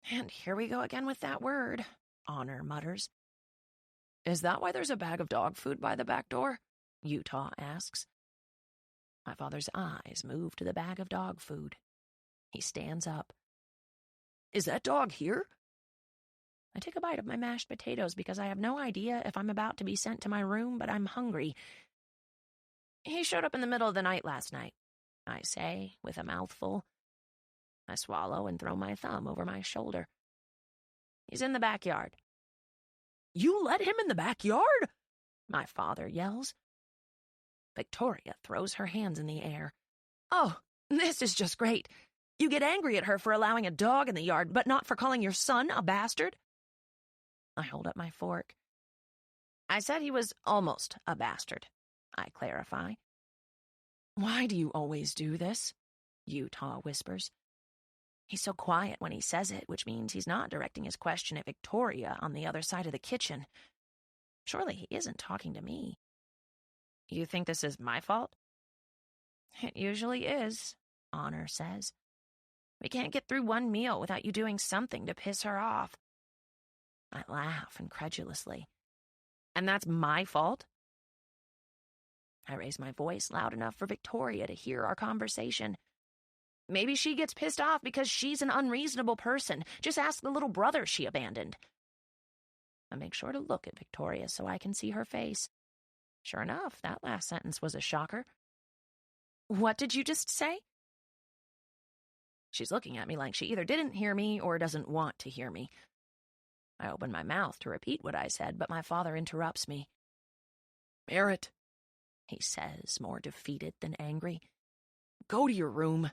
And here we go again with that word, Honor mutters. Is that why there's a bag of dog food by the back door? Utah asks. My father's eyes move to the bag of dog food. He stands up. Is that dog here? I take a bite of my mashed potatoes because I have no idea if I'm about to be sent to my room, but I'm hungry. He showed up in the middle of the night last night, I say, with a mouthful. I swallow and throw my thumb over my shoulder. He's in the backyard. You let him in the backyard? My father yells. Victoria throws her hands in the air. Oh, this is just great. You get angry at her for allowing a dog in the yard, but not for calling your son a bastard? I hold up my fork. I said he was almost a bastard, I clarify. Why do you always do this? Utah whispers. He's so quiet when he says it, which means he's not directing his question at Victoria on the other side of the kitchen. Surely he isn't talking to me. You think this is my fault? It usually is, Honor says. We can't get through one meal without you doing something to piss her off. I laugh incredulously. And that's my fault? I raise my voice loud enough for Victoria to hear our conversation. Maybe she gets pissed off because she's an unreasonable person. Just ask the little brother she abandoned. I make sure to look at Victoria so I can see her face. Sure enough, that last sentence was a shocker. What did you just say? She's looking at me like she either didn't hear me or doesn't want to hear me. I open my mouth to repeat what I said, but my father interrupts me. Merit, he says, more defeated than angry. Go to your room.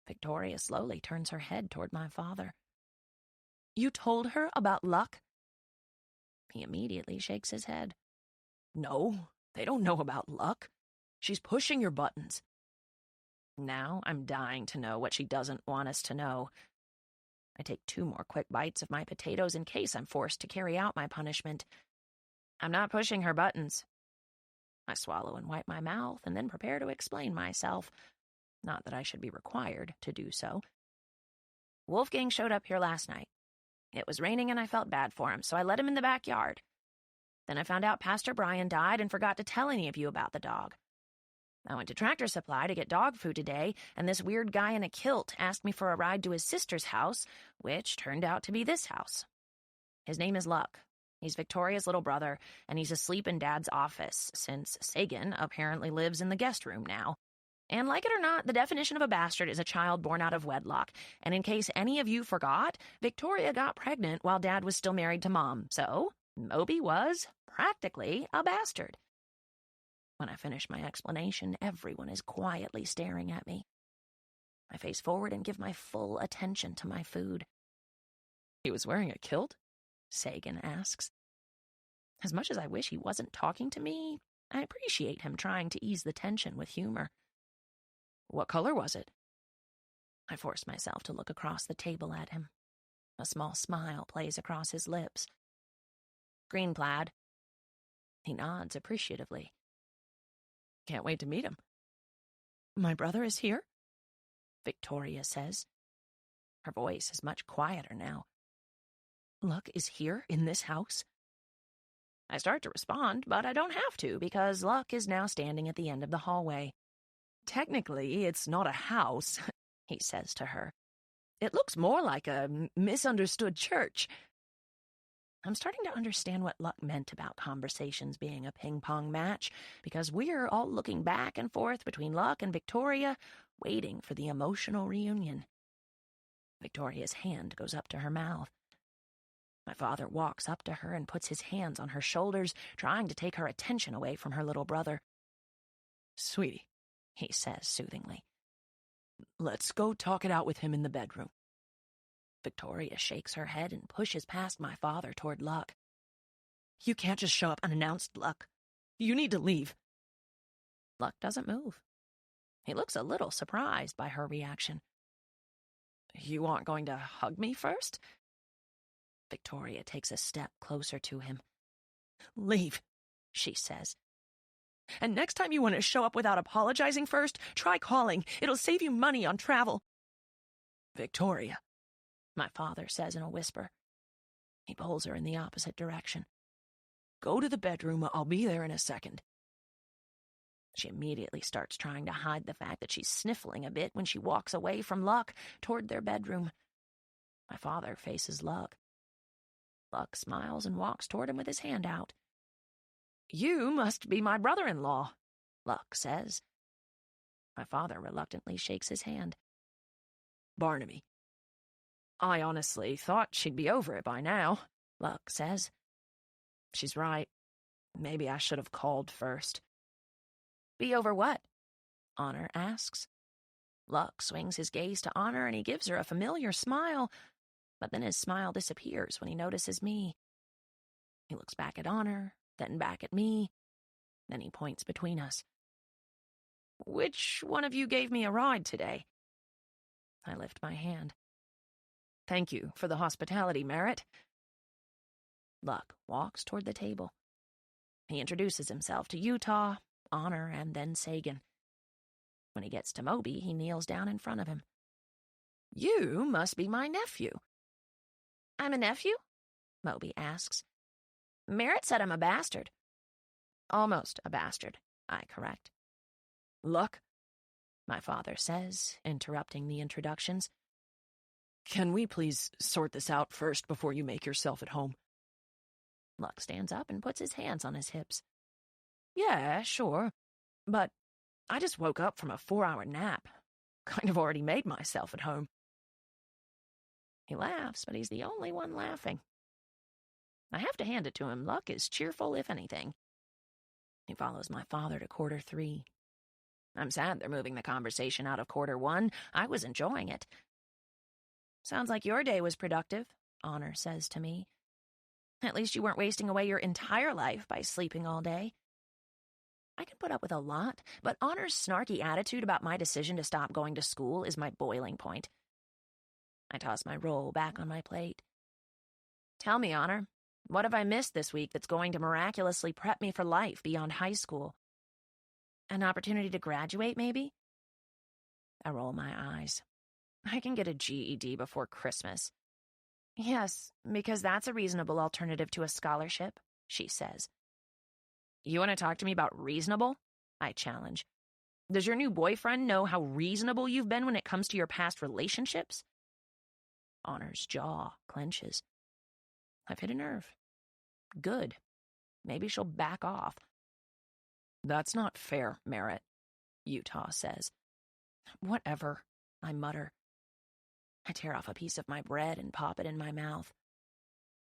Victoria slowly turns her head toward my father. You told her about Luck? He immediately shakes his head. No, they don't know about Luck. She's pushing your buttons. Now I'm dying to know what she doesn't want us to know. I take 2 more quick bites of my potatoes in case I'm forced to carry out my punishment. I'm not pushing her buttons. I swallow and wipe my mouth and then prepare to explain myself. Not that I should be required to do so. Wolfgang showed up here last night. It was raining and I felt bad for him, so I let him in the backyard. Then I found out Pastor Brian died and forgot to tell any of you about the dog. I went to Tractor Supply to get dog food today, and this weird guy in a kilt asked me for a ride to his sister's house, which turned out to be this house. His name is Luck. He's Victoria's little brother, and he's asleep in Dad's office, since Sagan apparently lives in the guest room now. And like it or not, the definition of a bastard is a child born out of wedlock, and in case any of you forgot, Victoria got pregnant while Dad was still married to Mom, so Moby was practically a bastard. When I finish my explanation, everyone is quietly staring at me. I face forward and give my full attention to my food. He was wearing a kilt? Sagan asks. As much as I wish he wasn't talking to me, I appreciate him trying to ease the tension with humor. What color was it? I force myself to look across the table at him. A small smile plays across his lips. Green plaid. He nods appreciatively. Can't wait to meet him. My brother is here? Victoria says. Her voice is much quieter now. Luck is here in this house? I start to respond, but I don't have to because Luck is now standing at the end of the hallway. Technically, it's not a house, he says to her. It looks more like a misunderstood church. I'm starting to understand what Luck meant about conversations being a ping-pong match, because we're all looking back and forth between Luck and Victoria, waiting for the emotional reunion. Victoria's hand goes up to her mouth. My father walks up to her and puts his hands on her shoulders, trying to take her attention away from her little brother. Sweetie, he says soothingly, let's go talk it out with him in the bedroom. Victoria shakes her head and pushes past my father toward Luck. You can't just show up unannounced, Luck. You need to leave. Luck doesn't move. He looks a little surprised by her reaction. You aren't going to hug me first? Victoria takes a step closer to him. Leave, she says. And next time you want to show up without apologizing first, try calling. It'll save you money on travel. Victoria, my father says in a whisper. He pulls her in the opposite direction. Go to the bedroom. I'll be there in a second. She immediately starts trying to hide the fact that she's sniffling a bit when she walks away from Luck toward their bedroom. My father faces Luck. Luck smiles and walks toward him with his hand out. You must be my brother-in-law, Luck says. My father reluctantly shakes his hand. Barnaby. I honestly thought she'd be over it by now, Luck says. She's right. Maybe I should have called first. Be over what? Honor asks. Luck swings his gaze to Honor and he gives her a familiar smile, but then his smile disappears when he notices me. He looks back at Honor, then back at me, then he points between us. Which one of you gave me a ride today? I lift my hand. Thank you for the hospitality, Merit. Luck walks toward the table. He introduces himself to Utah, Honor, and then Sagan. When he gets to Moby, he kneels down in front of him. "You must be my nephew." "I'm a nephew?" Moby asks. "Merit said I'm a bastard." "Almost a bastard," I correct. "Luck," my father says, interrupting the introductions. "Can we please sort this out first before you make yourself at home?" Luck stands up and puts his hands on his hips. "Yeah, sure. But I just woke up from a 4-hour nap. Kind of already made myself at home." He laughs, but he's the only one laughing. I have to hand it to him. Luck is cheerful, if anything. He follows my father to quarter 3. I'm sad they're moving the conversation out of quarter 1. I was enjoying it. "Sounds like your day was productive," Honor says to me. "At least you weren't wasting away your entire life by sleeping all day." I can put up with a lot, but Honor's snarky attitude about my decision to stop going to school is my boiling point. I toss my roll back on my plate. "Tell me, Honor, what have I missed this week that's going to miraculously prep me for life beyond high school? An opportunity to graduate, maybe?" I roll my eyes. "I can get a GED before Christmas." "Yes, because that's a reasonable alternative to a scholarship," she says. "You want to talk to me about reasonable?" I challenge. "Does your new boyfriend know how reasonable you've been when it comes to your past relationships?" Honor's jaw clenches. I've hit a nerve. Good. Maybe she'll back off. "That's not fair, Merit," Utah says. "Whatever," I mutter. I tear off a piece of my bread and pop it in my mouth.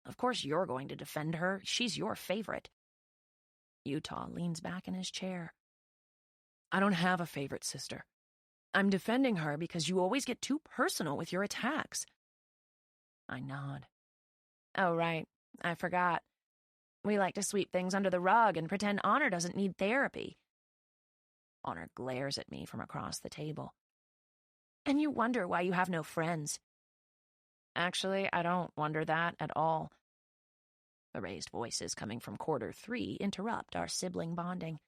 "Of course you're going to defend her. She's your favorite." Utah leans back in his chair. "I don't have a favorite sister. I'm defending her because you always get too personal with your attacks." I nod. "Oh, right. I forgot. We like to sweep things under the rug and pretend Honor doesn't need therapy." Honor glares at me from across the table. "And you wonder why you have no friends." Actually, I don't wonder that at all. The raised voices coming from quarter 3 interrupt our sibling bonding.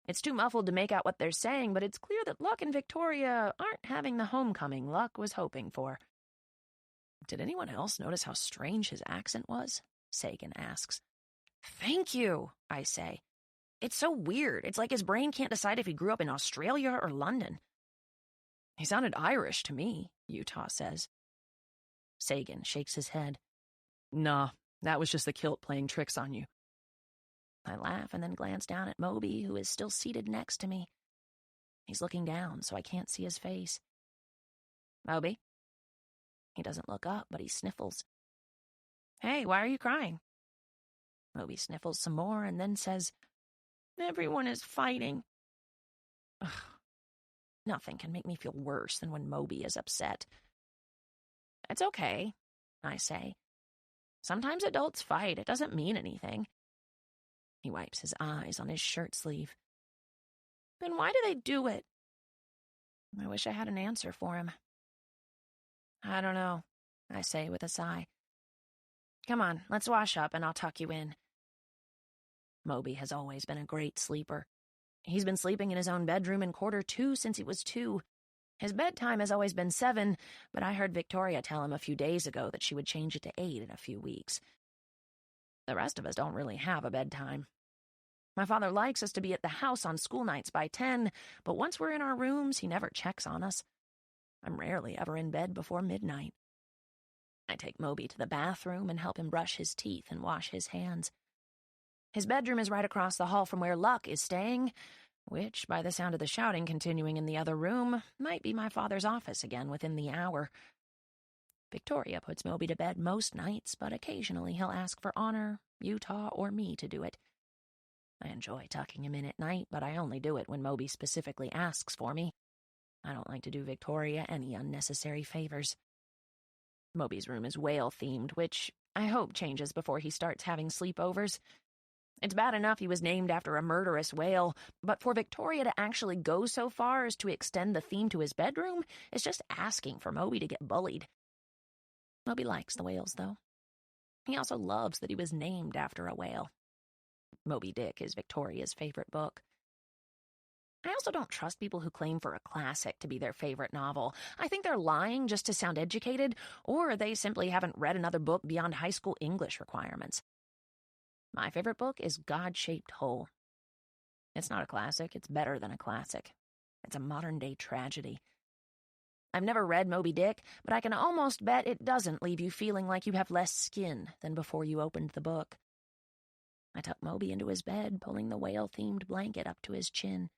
It's too muffled to make out what they're saying, but it's clear that Luck and Victoria aren't having the homecoming Luck was hoping for. "Did anyone else notice how strange his accent was?" Sagan asks. "Thank you," I say. "It's so weird. It's like his brain can't decide if he grew up in Australia or London." "He sounded Irish to me," Utah says. Sagan shakes his head. "Nah, that was just the kilt playing tricks on you." I laugh and then glance down at Moby, who is still seated next to me. He's looking down, so I can't see his face. "Moby?" He doesn't look up, but he sniffles. "Hey, why are you crying?" Moby sniffles some more and then says, "Everyone is fighting." Ugh. Nothing can make me feel worse than when Moby is upset. "It's okay," I say. "Sometimes adults fight. It doesn't mean anything." He wipes his eyes on his shirt sleeve. "Then why do they do it?" I wish I had an answer for him. "I don't know," I say with a sigh. "Come on, let's wash up and I'll tuck you in." Moby has always been a great sleeper. He's been sleeping in his own bedroom in quarter 2 since he was 2. His bedtime has always been 7, but I heard Victoria tell him a few days ago that she would change it to 8 in a few weeks. The rest of us don't really have a bedtime. My father likes us to be at the house on school nights by 10, but once we're in our rooms, he never checks on us. I'm rarely ever in bed before midnight. I take Moby to the bathroom and help him brush his teeth and wash his hands. His bedroom is right across the hall from where Luck is staying, which, by the sound of the shouting continuing in the other room, might be my father's office again within the hour. Victoria puts Moby to bed most nights, but occasionally he'll ask for Honor, Utah, or me to do it. I enjoy tucking him in at night, but I only do it when Moby specifically asks for me. I don't like to do Victoria any unnecessary favors. Moby's room is whale-themed, which I hope changes before he starts having sleepovers. It's bad enough he was named after a murderous whale, but for Victoria to actually go so far as to extend the theme to his bedroom is just asking for Moby to get bullied. Moby likes the whales, though. He also loves that he was named after a whale. Moby Dick is Victoria's favorite book. I also don't trust people who claim for a classic to be their favorite novel. I think they're lying just to sound educated, or they simply haven't read another book beyond high school English requirements. My favorite book is God-Shaped Hole. It's not a classic, it's better than a classic. It's a modern-day tragedy. I've never read Moby Dick, but I can almost bet it doesn't leave you feeling like you have less skin than before you opened the book. I tuck Moby into his bed, pulling the whale-themed blanket up to his chin.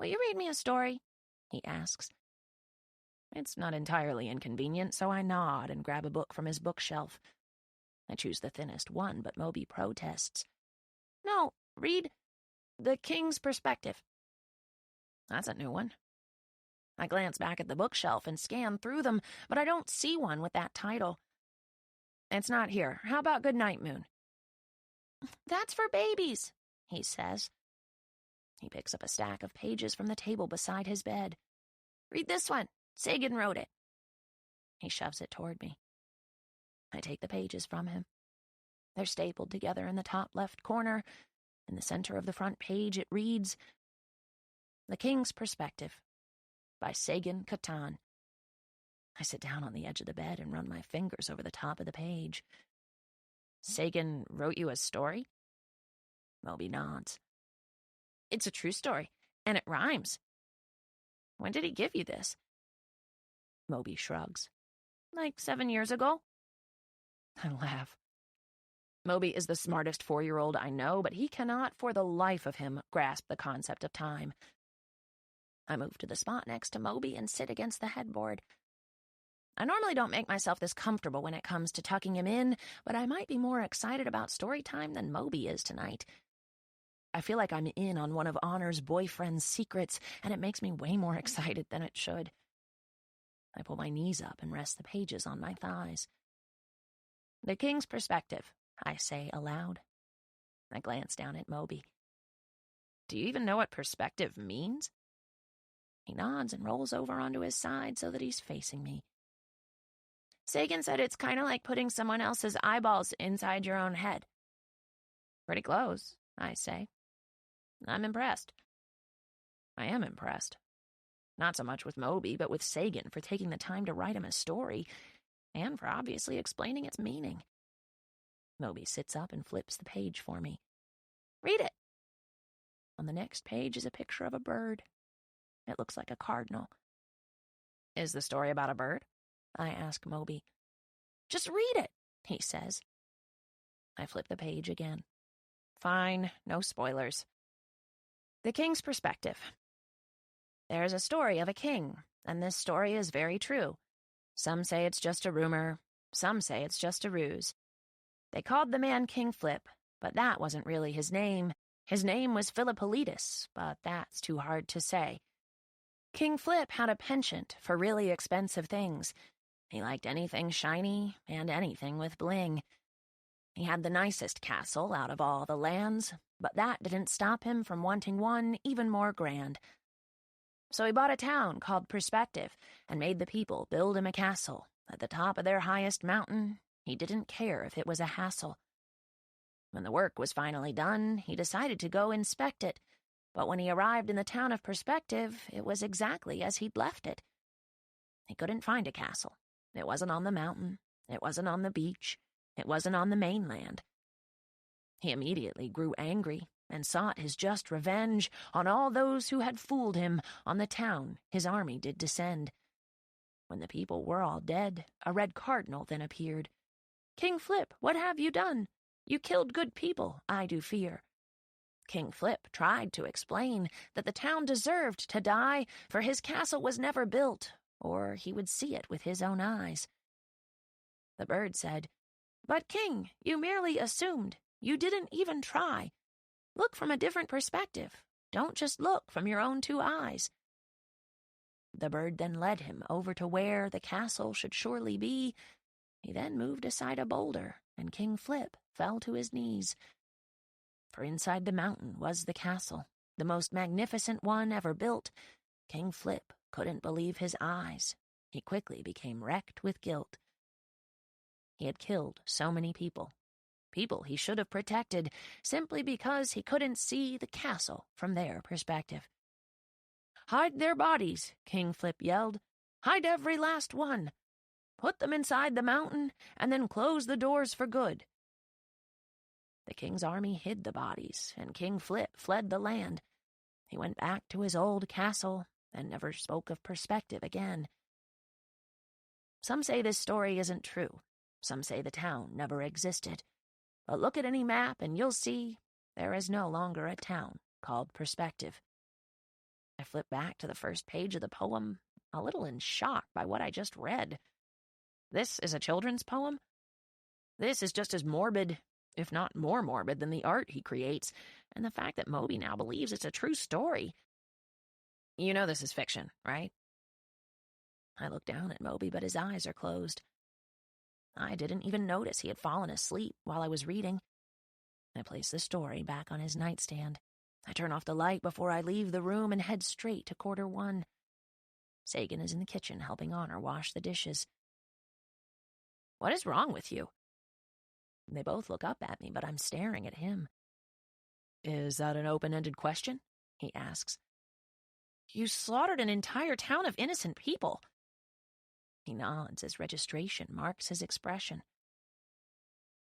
"Will you read me a story?" he asks. It's not entirely inconvenient, so I nod and grab a book from his bookshelf. I choose the thinnest one, but Moby protests. "No, read The King's Perspective." That's a new one. I glance back at the bookshelf and scan through them, but I don't see one with that title. "It's not here. How about Goodnight Moon?" "That's for babies," he says. He picks up a stack of pages from the table beside his bed. "Read this one. Sagan wrote it." He shoves it toward me. I take the pages from him. They're stapled together in the top left corner. In the center of the front page, it reads, "The King's Perspective" by Sagan. I sit down on the edge of the bed and run my fingers over the top of the page. "Sagan wrote you a story?" Moby nods. "It's a true story, and it rhymes." "When did he give you this?" Moby shrugs. "Like 7 years ago." I laugh. Moby is the smartest 4-year-old I know, but he cannot for the life of him grasp the concept of time. I move to the spot next to Moby and sit against the headboard. I normally don't make myself this comfortable when it comes to tucking him in, but I might be more excited about story time than Moby is tonight. I feel like I'm in on one of Honor's boyfriend's secrets, and it makes me way more excited than it should. I pull my knees up and rest the pages on my thighs. "The King's Perspective," I say aloud. I glance down at Moby. "Do you even know what perspective means?" He nods and rolls over onto his side so that he's facing me. "Sagan said it's kind of like putting someone else's eyeballs inside your own head." "Pretty close," I say. I'm impressed. I am impressed. Not so much with Moby, but with Sagan for taking the time to write him a story, and for obviously explaining its meaning. Moby sits up and flips the page for me. "Read it." On the next page is a picture of a bird. It looks like a cardinal. "Is the story about a bird?" I ask Moby. "Just read it," he says. I flip the page again. Fine, no spoilers. The King's Perspective. There is a story of a king, and this story is very true. Some say it's just a rumor. Some say it's just a ruse. They called the man King Flip, but that wasn't really his name. His name was Philippolitus, but that's too hard to say. King Flip had a penchant for really expensive things. He liked anything shiny and anything with bling. He had the nicest castle out of all the lands, but that didn't stop him from wanting one even more grand. So he bought a town called Perspective and made the people build him a castle at the top of their highest mountain. He didn't care if it was a hassle. When the work was finally done, he decided to go inspect it, but when he arrived in the town of Perspective, it was exactly as he'd left it. He couldn't find a castle. It wasn't on the mountain. It wasn't on the beach. It wasn't on the mainland. He immediately grew angry and sought his just revenge on all those who had fooled him, on the town his army did descend. When the people were all dead, a red cardinal then appeared. "King Flip, what have you done? You killed good people, I do fear." King Flip tried to explain that the town deserved to die, for his castle was never built, or he would see it with his own eyes. The bird said, "But King, you merely assumed. You didn't even try. Look from a different perspective. Don't just look from your own 2 eyes." The bird then led him over to where the castle should surely be. He then moved aside a boulder, and King Flip fell to his knees. For inside the mountain was the castle, the most magnificent one ever built. King Flip couldn't believe his eyes. He quickly became wrecked with guilt. He had killed so many people. People he should have protected, simply because he couldn't see the castle from their perspective. "Hide their bodies," King Flip yelled. "Hide every last one. Put them inside the mountain, and then close the doors for good." The king's army hid the bodies, and King Flip fled the land. He went back to his old castle and never spoke of perspective again. Some say this story isn't true. Some say the town never existed. But look at any map and you'll see there is no longer a town called Perspective. I flip back to the first page of the poem, a little in shock by what I just read. This is a children's poem? This is just as morbid, if not more morbid, than the art he creates, and the fact that Moby now believes it's a true story. You know this is fiction, right? I look down at Moby, but his eyes are closed. I didn't even notice he had fallen asleep while I was reading. I place the story back on his nightstand. I turn off the light before I leave the room and head straight to quarter 1. Sagan is in the kitchen helping Honor wash the dishes. "What is wrong with you?" They both look up at me, but I'm staring at him. "Is that an open-ended question?" he asks. "You slaughtered an entire town of innocent people." He nods as registration marks his expression.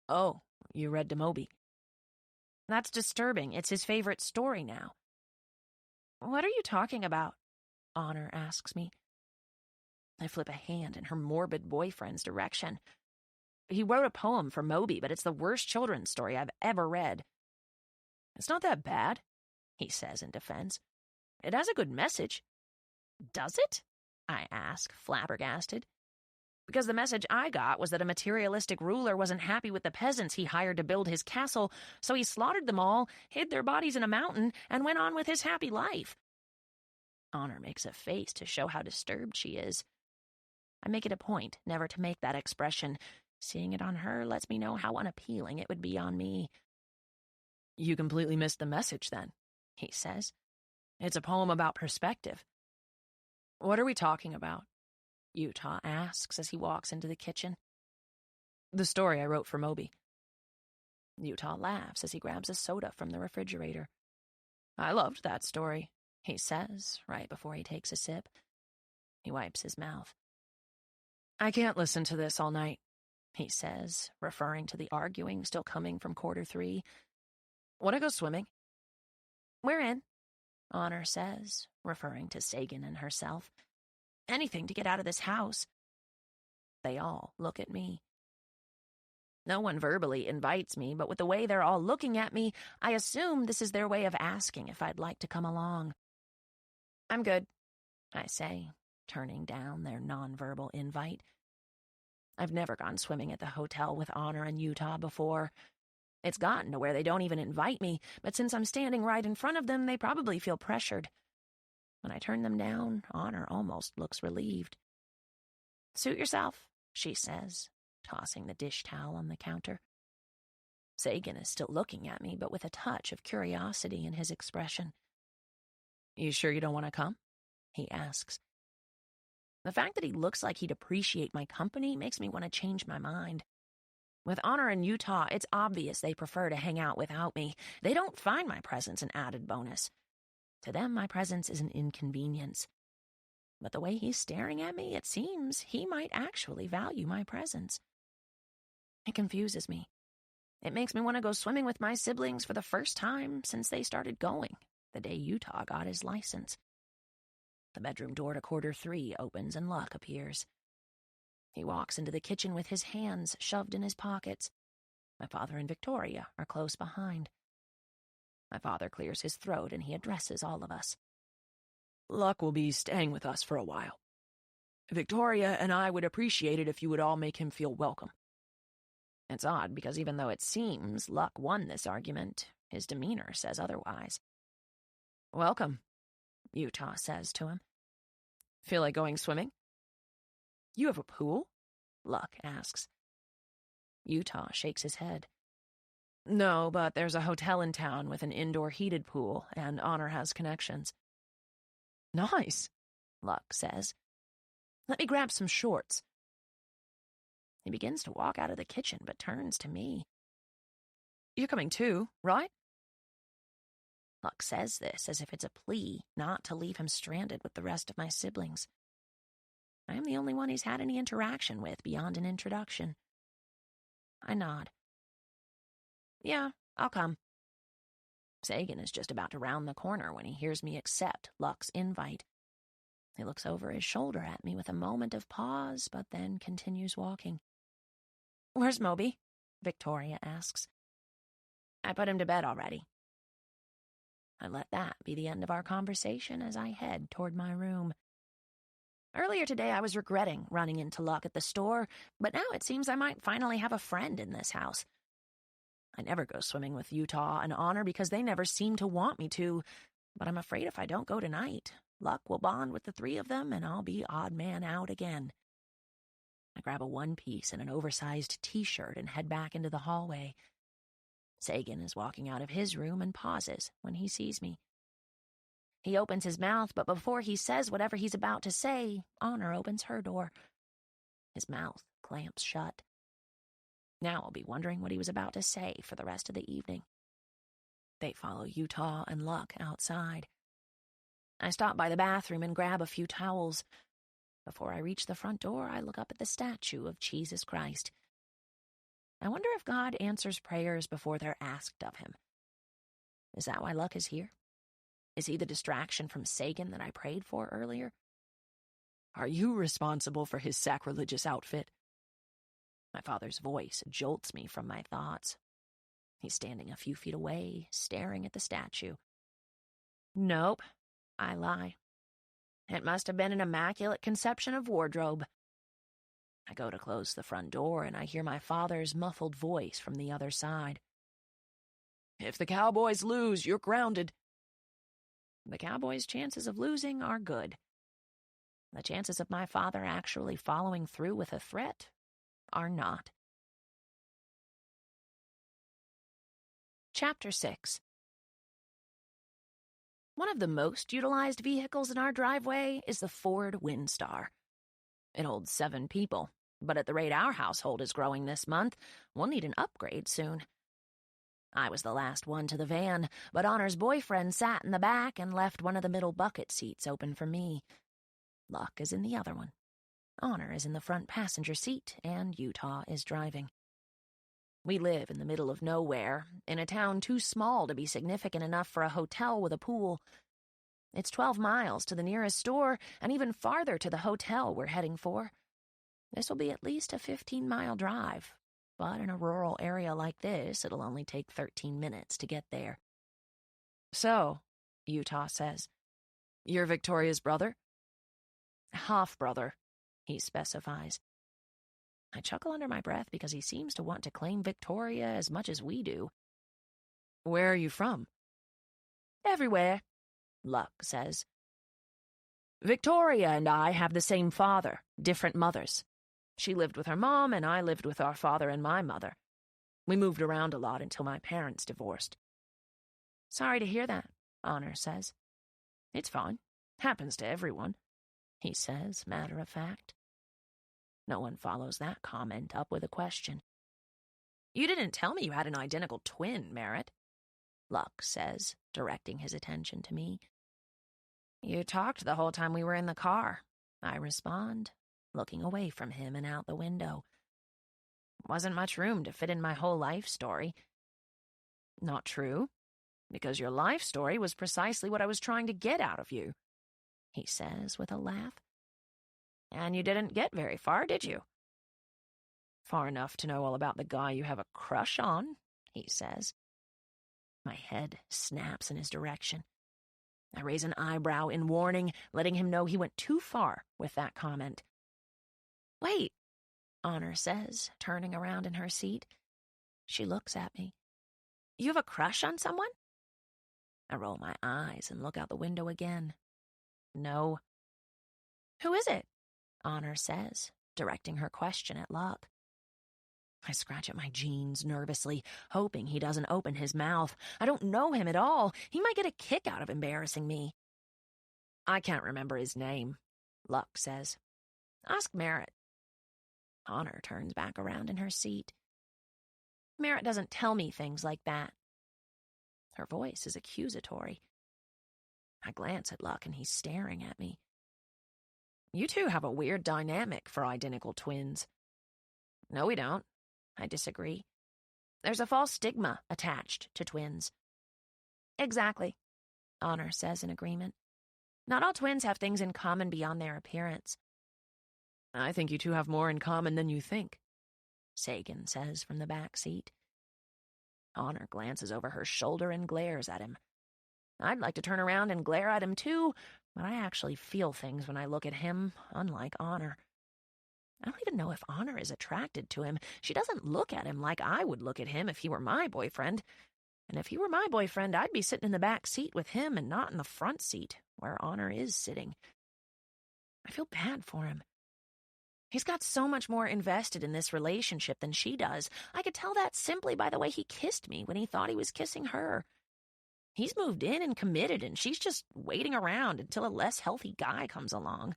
"Oh, you read to Moby." "That's disturbing. It's his favorite story now." "What are you talking about?" Honor asks me. I flip a hand in her morbid boyfriend's direction. "He wrote a poem for Moby, but it's the worst children's story I've ever read." "It's not that bad," he says in defense. "It has a good message." "Does it?" I ask, flabbergasted. "Because the message I got was that a materialistic ruler wasn't happy with the peasants he hired to build his castle, so he slaughtered them all, hid their bodies in a mountain, and went on with his happy life." Honor makes a face to show how disturbed she is. I make it a point never to make that expression. Seeing it on her lets me know how unappealing it would be on me. "You completely missed the message, then," he says. "It's a poem about perspective." "What are we talking about?" Utah asks as he walks into the kitchen. "The story I wrote for Moby." Utah laughs as he grabs a soda from the refrigerator. "I loved that story," he says, right before he takes a sip. He wipes his mouth. "I can't listen to this all night," he says, referring to the arguing still coming from quarter 3. "Want to go swimming?" "We're in," Honor says, referring to Sagan and herself. "Anything to get out of this house." They all look at me. No one verbally invites me, but with the way they're all looking at me, I assume this is their way of asking if I'd like to come along. "I'm good," I say, turning down their nonverbal invite. I've never gone swimming at the hotel with Honor and Utah before. It's gotten to where they don't even invite me, but since I'm standing right in front of them, they probably feel pressured. When I turn them down, Honor almost looks relieved. "Suit yourself," she says, tossing the dish towel on the counter. Sagan is still looking at me, but with a touch of curiosity in his expression. "You sure you don't want to come?" he asks. The fact that he looks like he'd appreciate my company makes me want to change my mind. With Honor and Utah, it's obvious they prefer to hang out without me. They don't find my presence an added bonus. To them, my presence is an inconvenience. But the way he's staring at me, it seems he might actually value my presence. It confuses me. It makes me want to go swimming with my siblings for the first time since they started going, the day Utah got his license. The bedroom door to quarter 3 opens and Luck appears. He walks into the kitchen with his hands shoved in his pockets. My father and Victoria are close behind. My father clears his throat and he addresses all of us. "Luck will be staying with us for a while. Victoria and I would appreciate it if you would all make him feel welcome." It's odd because even though it seems Luck won this argument, his demeanor says otherwise. "Welcome," Utah says to him. "Feel like going swimming?" "You have a pool?" Luck asks. Utah shakes his head. "No, but there's a hotel in town with an indoor heated pool, and Honor has connections." "Nice," Luck says. "Let me grab some shorts." He begins to walk out of the kitchen, but turns to me. "You're coming too, right?" Luck says this as if it's a plea not to leave him stranded with the rest of my siblings. I am the only one he's had any interaction with beyond an introduction. I nod. "Yeah, I'll come." Sagan is just about to round the corner when he hears me accept Luck's invite. He looks over his shoulder at me with a moment of pause, but then continues walking. "Where's Moby?" Victoria asks. "I put him to bed already." I let that be the end of our conversation as I head toward my room. Earlier today I was regretting running into Luck at the store, but now it seems I might finally have a friend in this house. I never go swimming with Utah and Honor because they never seem to want me to, but I'm afraid if I don't go tonight, Luck will bond with the three of them and I'll be odd man out again. I grab a one-piece and an oversized t-shirt and head back into the hallway. Sagan is walking out of his room and pauses when he sees me. He opens his mouth, but before he says whatever he's about to say, Honor opens her door. His mouth clamps shut. Now I'll be wondering what he was about to say for the rest of the evening. They follow Utah and Luck outside. I stop by the bathroom and grab a few towels. Before I reach the front door, I look up at the statue of Jesus Christ. I wonder if God answers prayers before they're asked of him. Is that why Luck is here? Is he the distraction from Sagan that I prayed for earlier? Are you responsible for his sacrilegious outfit? My father's voice jolts me from my thoughts. He's standing a few feet away, staring at the statue. Nope, I lie. It must have been an immaculate conception of wardrobe. I go to close the front door, and I hear my father's muffled voice from the other side. If the Cowboys lose, you're grounded. The Cowboys' chances of losing are good. The chances of my father actually following through with a threat are not. Chapter 6. One of the most utilized vehicles in our driveway is the Ford Windstar. It holds 7 people, but at the rate our household is growing this month, we'll need an upgrade soon. I was the last one to the van, but Honor's boyfriend sat in the back and left one of the middle bucket seats open for me. Luck is in the other one. Honor is in the front passenger seat, and Utah is driving. We live in the middle of nowhere, in a town too small to be significant enough for a hotel with a pool. It's 12 miles to the nearest store, and even farther to the hotel we're heading for. This will be at least a 15-mile drive, but in a rural area like this, it'll only take 13 minutes to get there. So, Utah says, you're Victoria's brother? Half-brother, he specifies. I chuckle under my breath because he seems to want to claim Victoria as much as we do. Where are you from? Everywhere, Luck says. Victoria and I have the same father, different mothers. She lived with her mom, and I lived with our father and my mother. We moved around a lot until my parents divorced. Sorry to hear that, Honor says. It's fine. Happens to everyone, he says, matter of fact. No one follows that comment up with a question. You didn't tell me you had an identical twin, Merit, Luck says, directing his attention to me. You talked the whole time we were in the car, I respond, looking away from him and out the window. Wasn't much room to fit in my whole life story. Not true, because your life story was precisely what I was trying to get out of you, he says with a laugh. And you didn't get very far, did you? Far enough to know all about the guy you have a crush on, he says. My head snaps in his direction. I raise an eyebrow in warning, letting him know he went too far with that comment. Wait, Honor says, turning around in her seat. She looks at me. You have a crush on someone? I roll my eyes and look out the window again. No. Who is it? Honor says, directing her question at Luck. I scratch at my jeans nervously, hoping he doesn't open his mouth. I don't know him at all. He might get a kick out of embarrassing me. I can't remember his name, Luck says. Ask Merit. Honor turns back around in her seat. Merit doesn't tell me things like that. Her voice is accusatory. I glance at Luck and he's staring at me. You two have a weird dynamic for identical twins. No, we don't. I disagree. There's a false stigma attached to twins. Exactly, Honor says in agreement. Not all twins have things in common beyond their appearance. I think you two have more in common than you think, Sagan says from the back seat. Honor glances over her shoulder and glares at him. I'd like to turn around and glare at him too, but I actually feel things when I look at him, unlike Honor. I don't even know if Honor is attracted to him. She doesn't look at him like I would look at him if he were my boyfriend. And if he were my boyfriend, I'd be sitting in the back seat with him and not in the front seat, where Honor is sitting. I feel bad for him. He's got so much more invested in this relationship than she does. I could tell that simply by the way he kissed me when he thought he was kissing her. He's moved in and committed, and she's just waiting around until a less healthy guy comes along.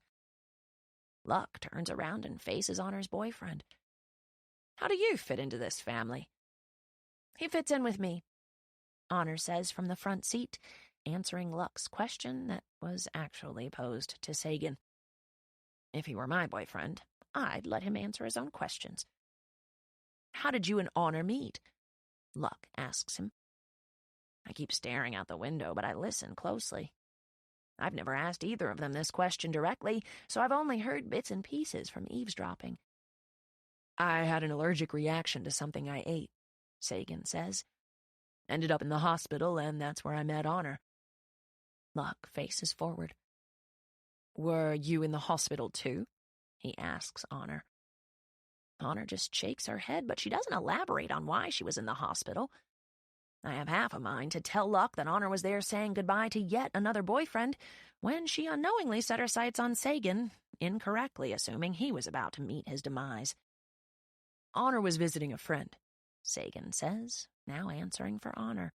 Luck turns around and faces Honor's boyfriend. How do you fit into this family? He fits in with me, Honor says from the front seat, answering Luck's question that was actually posed to Sagan. If he were my boyfriend, I'd let him answer his own questions. How did you and Honor meet? Luck asks him. I keep staring out the window, but I listen closely. I've never asked either of them this question directly, so I've only heard bits and pieces from eavesdropping. I had an allergic reaction to something I ate, Sagan says. Ended up in the hospital, and that's where I met Honor. Luck faces forward. Were you in the hospital too? He asks Honor. Honor just shakes her head, but she doesn't elaborate on why she was in the hospital. I have half a mind to tell Luck that Honor was there saying goodbye to yet another boyfriend when she unknowingly set her sights on Sagan, incorrectly assuming he was about to meet his demise. Honor was visiting a friend, Sagan says, now answering for Honor.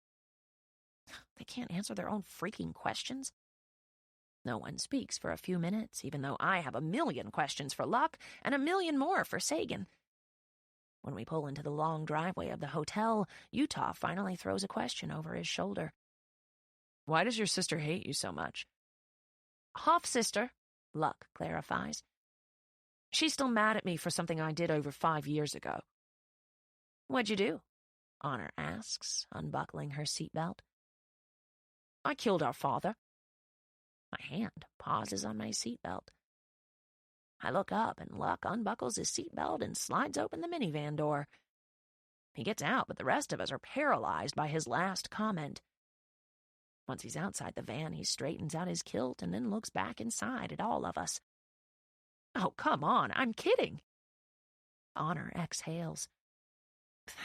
They can't answer their own freaking questions. No one speaks for a few minutes, even though I have a million questions for Luck and a million more for Sagan. When we pull into the long driveway of the hotel, Utah finally throws a question over his shoulder. Why does your sister hate you so much? Half-sister, Luck clarifies. She's still mad at me for something I did over 5 years ago. What'd you do? Honor asks, unbuckling her seatbelt. I killed our father. My hand pauses on my seatbelt. I look up, and Luck unbuckles his seatbelt and slides open the minivan door. He gets out, but the rest of us are paralyzed by his last comment. Once he's outside the van, he straightens out his kilt and then looks back inside at all of us. Oh, come on, I'm kidding. Honor exhales.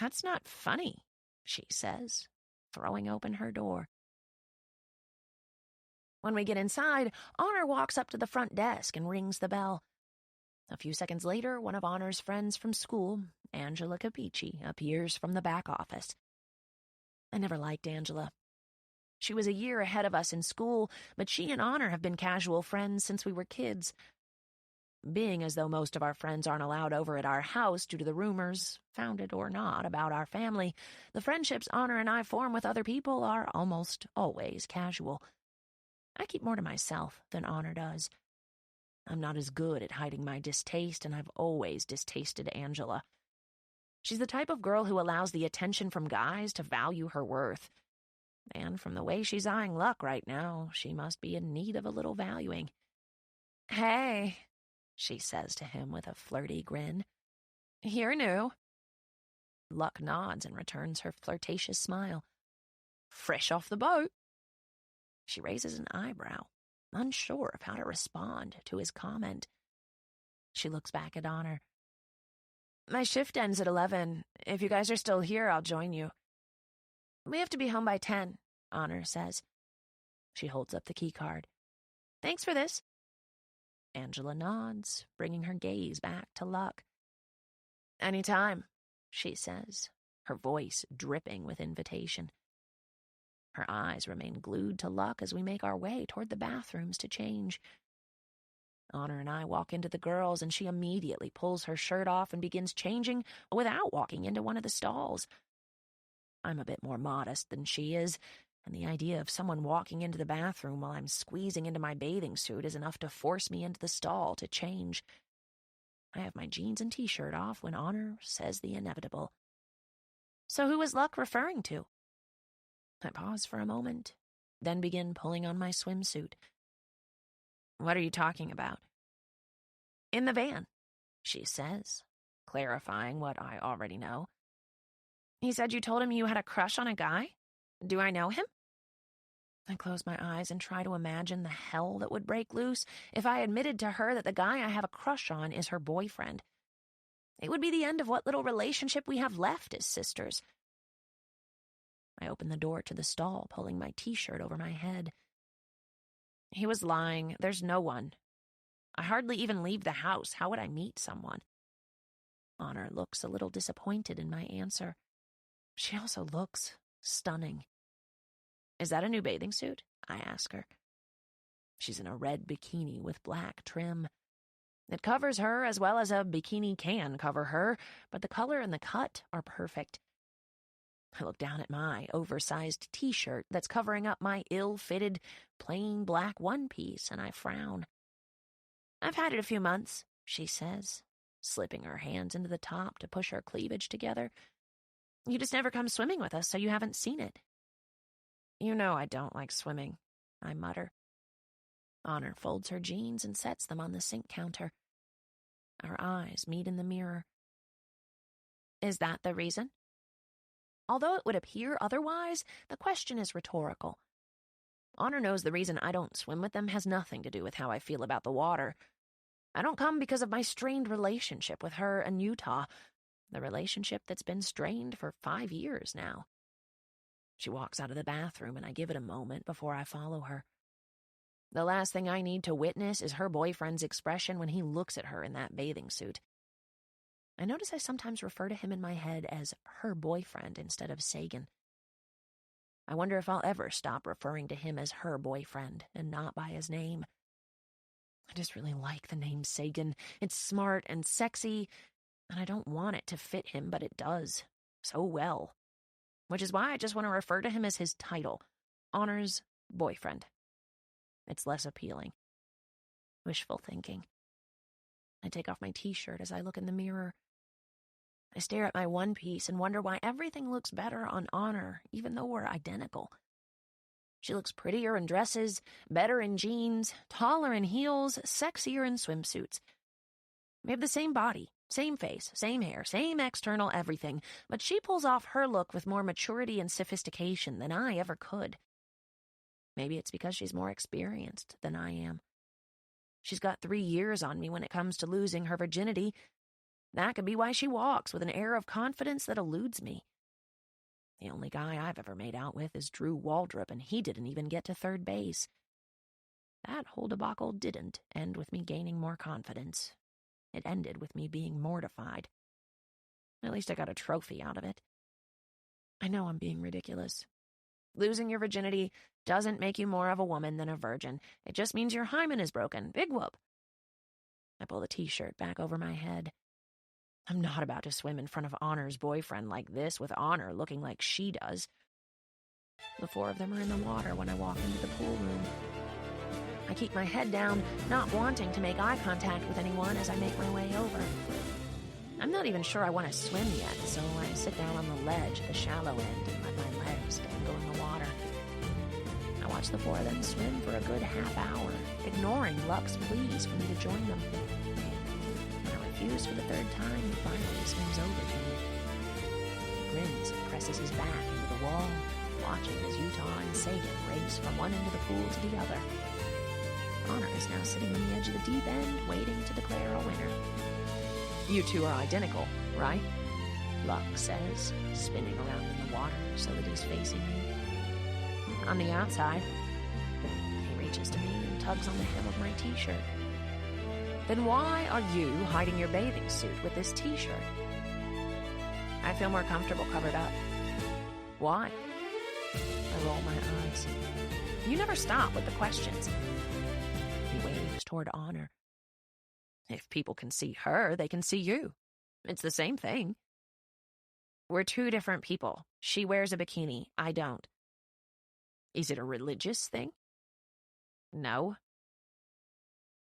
That's not funny, she says, throwing open her door. When we get inside, Honor walks up to the front desk and rings the bell. A few seconds later, one of Honor's friends from school, Angela Capici, appears from the back office. I never liked Angela. She was a year ahead of us in school, but she and Honor have been casual friends since we were kids. Being as though most of our friends aren't allowed over at our house due to the rumors, founded or not, about our family, the friendships Honor and I form with other people are almost always casual. I keep more to myself than Honor does. I'm not as good at hiding my distaste, and I've always distasted Angela. She's the type of girl who allows the attention from guys to value her worth. And from the way she's eyeing Luck right now, she must be in need of a little valuing. Hey, she says to him with a flirty grin. You're new. Luck nods and returns her flirtatious smile. Fresh off the boat. She raises an eyebrow, unsure of how to respond to his comment. She looks back at Honor. My shift ends at 11. If you guys are still here, I'll join you. We have to be home by 10, Honor says. She holds up the key card. Thanks for this. Angela nods, bringing her gaze back to Luck. Anytime, she says, her voice dripping with invitation. Her eyes remain glued to Luck as we make our way toward the bathrooms to change. Honor and I walk into the girls, and she immediately pulls her shirt off and begins changing without walking into one of the stalls. I'm a bit more modest than she is, and the idea of someone walking into the bathroom while I'm squeezing into my bathing suit is enough to force me into the stall to change. I have my jeans and t-shirt off when Honor says the inevitable. "So who was Luck referring to?" I pause for a moment, then begin pulling on my swimsuit. "What are you talking about?" "In the van," she says, clarifying what I already know. "He said you told him you had a crush on a guy? Do I know him?" I close my eyes and try to imagine the hell that would break loose if I admitted to her that the guy I have a crush on is her boyfriend. It would be the end of what little relationship we have left as sisters. I open the door to the stall, pulling my t-shirt over my head. "He was lying. There's no one. I hardly even leave the house. How would I meet someone?" Honor looks a little disappointed in my answer. She also looks stunning. "Is that a new bathing suit?" I ask her. She's in a red bikini with black trim. It covers her as well as a bikini can cover her, but the color and the cut are perfect. I look down at my oversized t-shirt that's covering up my ill-fitted, plain black one-piece, and I frown. "I've had it a few months," she says, slipping her hands into the top to push her cleavage together. "You just never come swimming with us, so you haven't seen it." "You know I don't like swimming," I mutter. Honor folds her jeans and sets them on the sink counter. Our eyes meet in the mirror. "Is that the reason?" Although it would appear otherwise, the question is rhetorical. Honor knows the reason I don't swim with them has nothing to do with how I feel about the water. I don't come because of my strained relationship with her and Utah, the relationship that's been strained for 5 years now. She walks out of the bathroom, and I give it a moment before I follow her. The last thing I need to witness is her boyfriend's expression when he looks at her in that bathing suit. I notice I sometimes refer to him in my head as her boyfriend instead of Sagan. I wonder if I'll ever stop referring to him as her boyfriend and not by his name. I just really like the name Sagan. It's smart and sexy, and I don't want it to fit him, but it does so well. Which is why I just want to refer to him as his title, Honor's boyfriend. It's less appealing. Wishful thinking. I take off my t-shirt as I look in the mirror. I stare at my one piece and wonder why everything looks better on Honor, even though we're identical. She looks prettier in dresses, better in jeans, taller in heels, sexier in swimsuits. We have the same body, same face, same hair, same external everything, but she pulls off her look with more maturity and sophistication than I ever could. Maybe it's because she's more experienced than I am. She's got 3 years on me when it comes to losing her virginity. That could be why she walks with an air of confidence that eludes me. The only guy I've ever made out with is Drew Waldrop, and he didn't even get to third base. That whole debacle didn't end with me gaining more confidence. It ended with me being mortified. At least I got a trophy out of it. I know I'm being ridiculous. Losing your virginity doesn't make you more of a woman than a virgin. It just means your hymen is broken. Big whoop. I pull the t-shirt back over my head. I'm not about to swim in front of Honor's boyfriend like this with Honor looking like she does. The 4 of them are in the water when I walk into the pool room. I keep my head down, not wanting to make eye contact with anyone as I make my way over. I'm not even sure I want to swim yet, so I sit down on the ledge at the shallow end and let my legs dangle in the water. I watch the 4 of them swim for a good half hour, ignoring Luck's pleas for me to join them. When I refuse for the 3rd time, he finally swims over to me. He grins and presses his back into the wall, watching as Utah and Sagan race from one end of the pool to the other. Honor is now sitting on the edge of the deep end, waiting to declare a winner. "You two are identical, right?" Luck says, spinning around in the water so that he's facing me. "On the outside." He reaches to me and tugs on the hem of my t-shirt. "Then why are you hiding your bathing suit with this t-shirt?" "I feel more comfortable covered up." "Why?" I roll my eyes. "You never stop with the questions." He waves toward Honor. If people can see her, they can see you. It's the same thing. We're two different people. She wears a bikini. I don't. Is it a religious thing? No.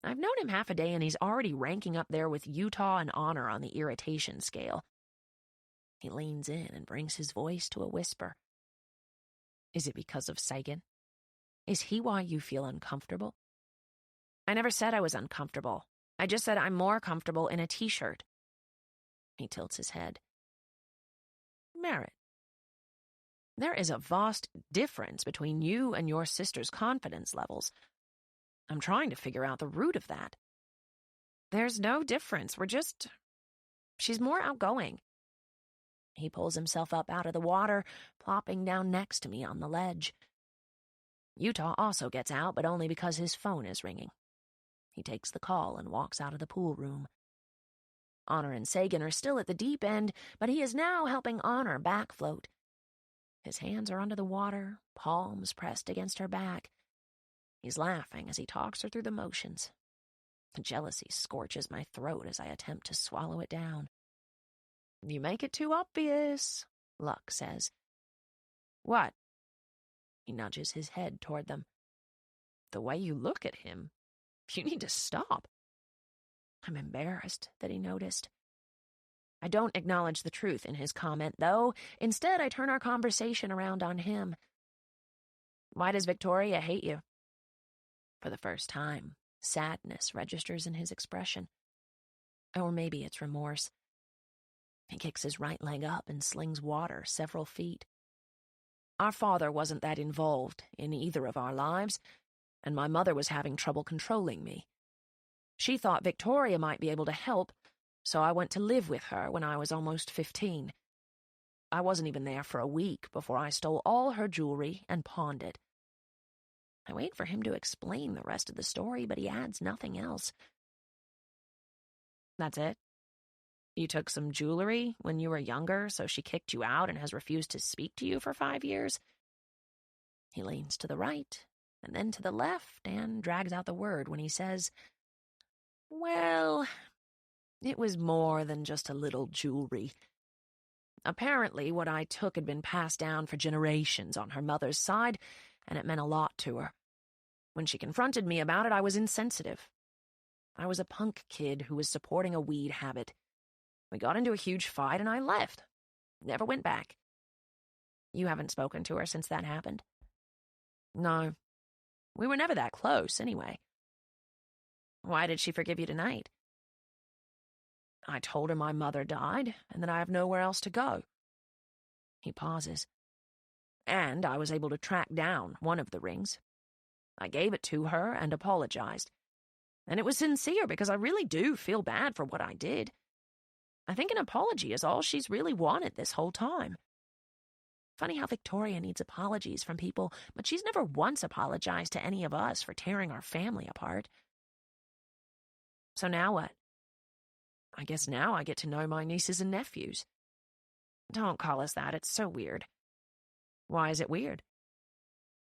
I've known him half a day, and he's already ranking up there with Utah and Honor on the irritation scale. He leans in and brings his voice to a whisper. Is it because of Sagan? Is he why you feel uncomfortable? I never said I was uncomfortable. I just said I'm more comfortable in a t-shirt. He tilts his head. Merit. There is a vast difference between you and your sister's confidence levels. I'm trying to figure out the root of that. There's no difference. She's more outgoing. He pulls himself up out of the water, plopping down next to me on the ledge. Utah also gets out, but only because his phone is ringing. He takes the call and walks out of the pool room. Honor and Sagan are still at the deep end, but he is now helping Honor back float. His hands are under the water, palms pressed against her back. He's laughing as he talks her through the motions. Jealousy scorches my throat as I attempt to swallow it down. You make it too obvious, Luck says. What? He nudges his head toward them. The way you look at him. You need to stop. I'm embarrassed that he noticed. I don't acknowledge the truth in his comment, though. Instead, I turn our conversation around on him. Why does Victoria hate you? For the first time, sadness registers in his expression. Or maybe it's remorse. He kicks his right leg up and slings water several feet. Our father wasn't that involved in either of our lives, and my mother was having trouble controlling me. She thought Victoria might be able to help, so I went to live with her when I was almost 15. I wasn't even there for a week before I stole all her jewelry and pawned it. I wait for him to explain the rest of the story, but he adds nothing else. That's it? You took some jewelry when you were younger, so she kicked you out and has refused to speak to you for 5 years? He leans to the right, and then to the left, and drags out the word when he says, well, it was more than just a little jewelry. Apparently, what I took had been passed down for generations on her mother's side, and it meant a lot to her. When she confronted me about it, I was insensitive. I was a punk kid who was supporting a weed habit. We got into a huge fight, and I left. Never went back. You haven't spoken to her since that happened? No. We were never that close, anyway. Why did she forgive you tonight? I told her my mother died, and that I have nowhere else to go. He pauses. And I was able to track down one of the rings. I gave it to her and apologized. And it was sincere because I really do feel bad for what I did. I think an apology is all she's really wanted this whole time. Funny how Victoria needs apologies from people, but she's never once apologized to any of us for tearing our family apart. So now what? I guess now I get to know my nieces and nephews. Don't call us that, it's so weird. Why is it weird?